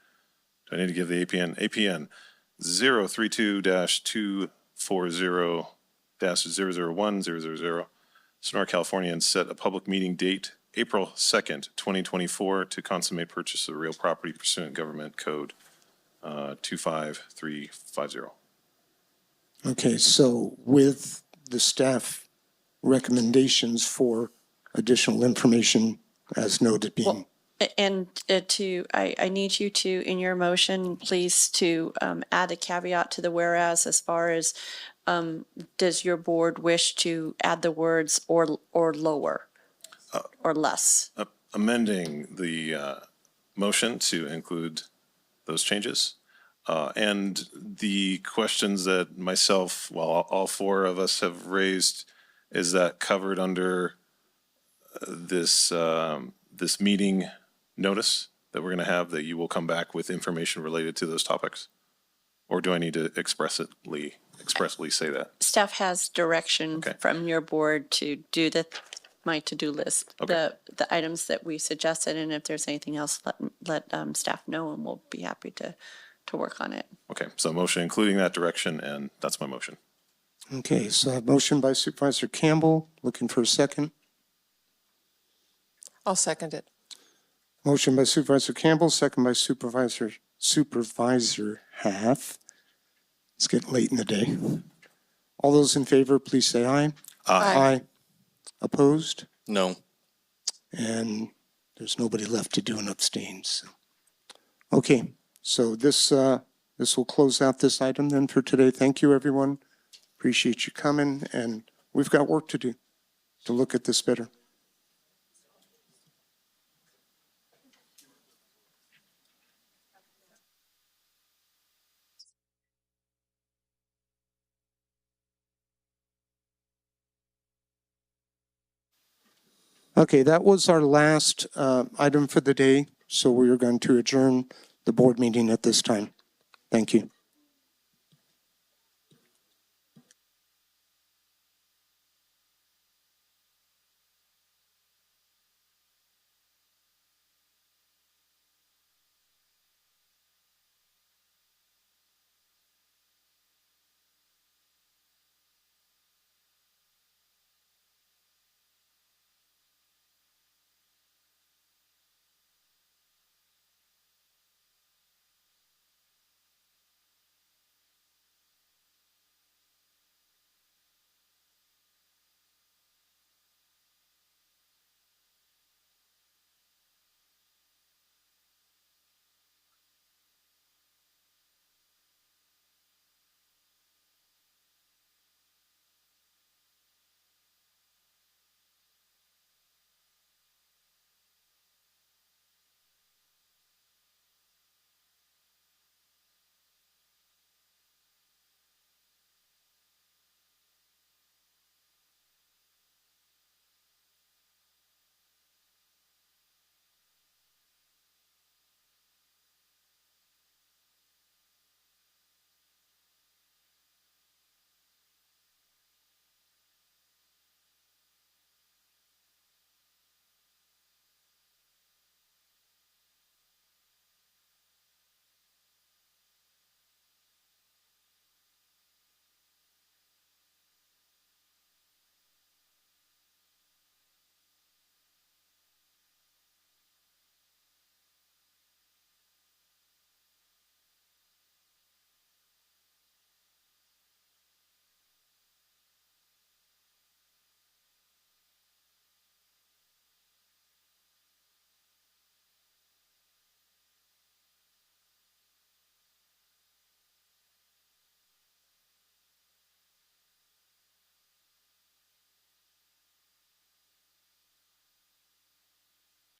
Do I need to give the APN? APN 032-240-001-000, Sonora, California, and set a public meeting date April 2nd, 2024 to consummate purchase of real property pursuant Government Code 25350. Okay, so with the staff recommendations for additional information as noted being And I need you to, in your motion, please to add a caveat to the whereas as far as, does your board wish to add the words or lower or less? Amending the motion to include those changes. And the questions that myself, well, all four of us have raised, is that covered under this this meeting notice that we're going to have, that you will come back with information related to those topics? Or do I need to expressly say that? Staff has direction from your board to do my to-do list, the items that we suggested, and if there's anything else, let staff know, and we'll be happy to work on it. Okay, so motion including that direction, and that's my motion. Okay, so I have motion by Supervisor Campbell, looking for a second. I'll second it. Motion by Supervisor Campbell, second by Supervisor Haff. It's getting late in the day. All those in favor, please say aye. Aye. Opposed? No. And there's nobody left to do an abstain. So. Okay, so this will close out this item then for today. Thank you, everyone. Appreciate you coming, and we've got work to do to look at this better. Okay, that was our last item for the day, so we are going to adjourn the board meeting at this time. Thank you.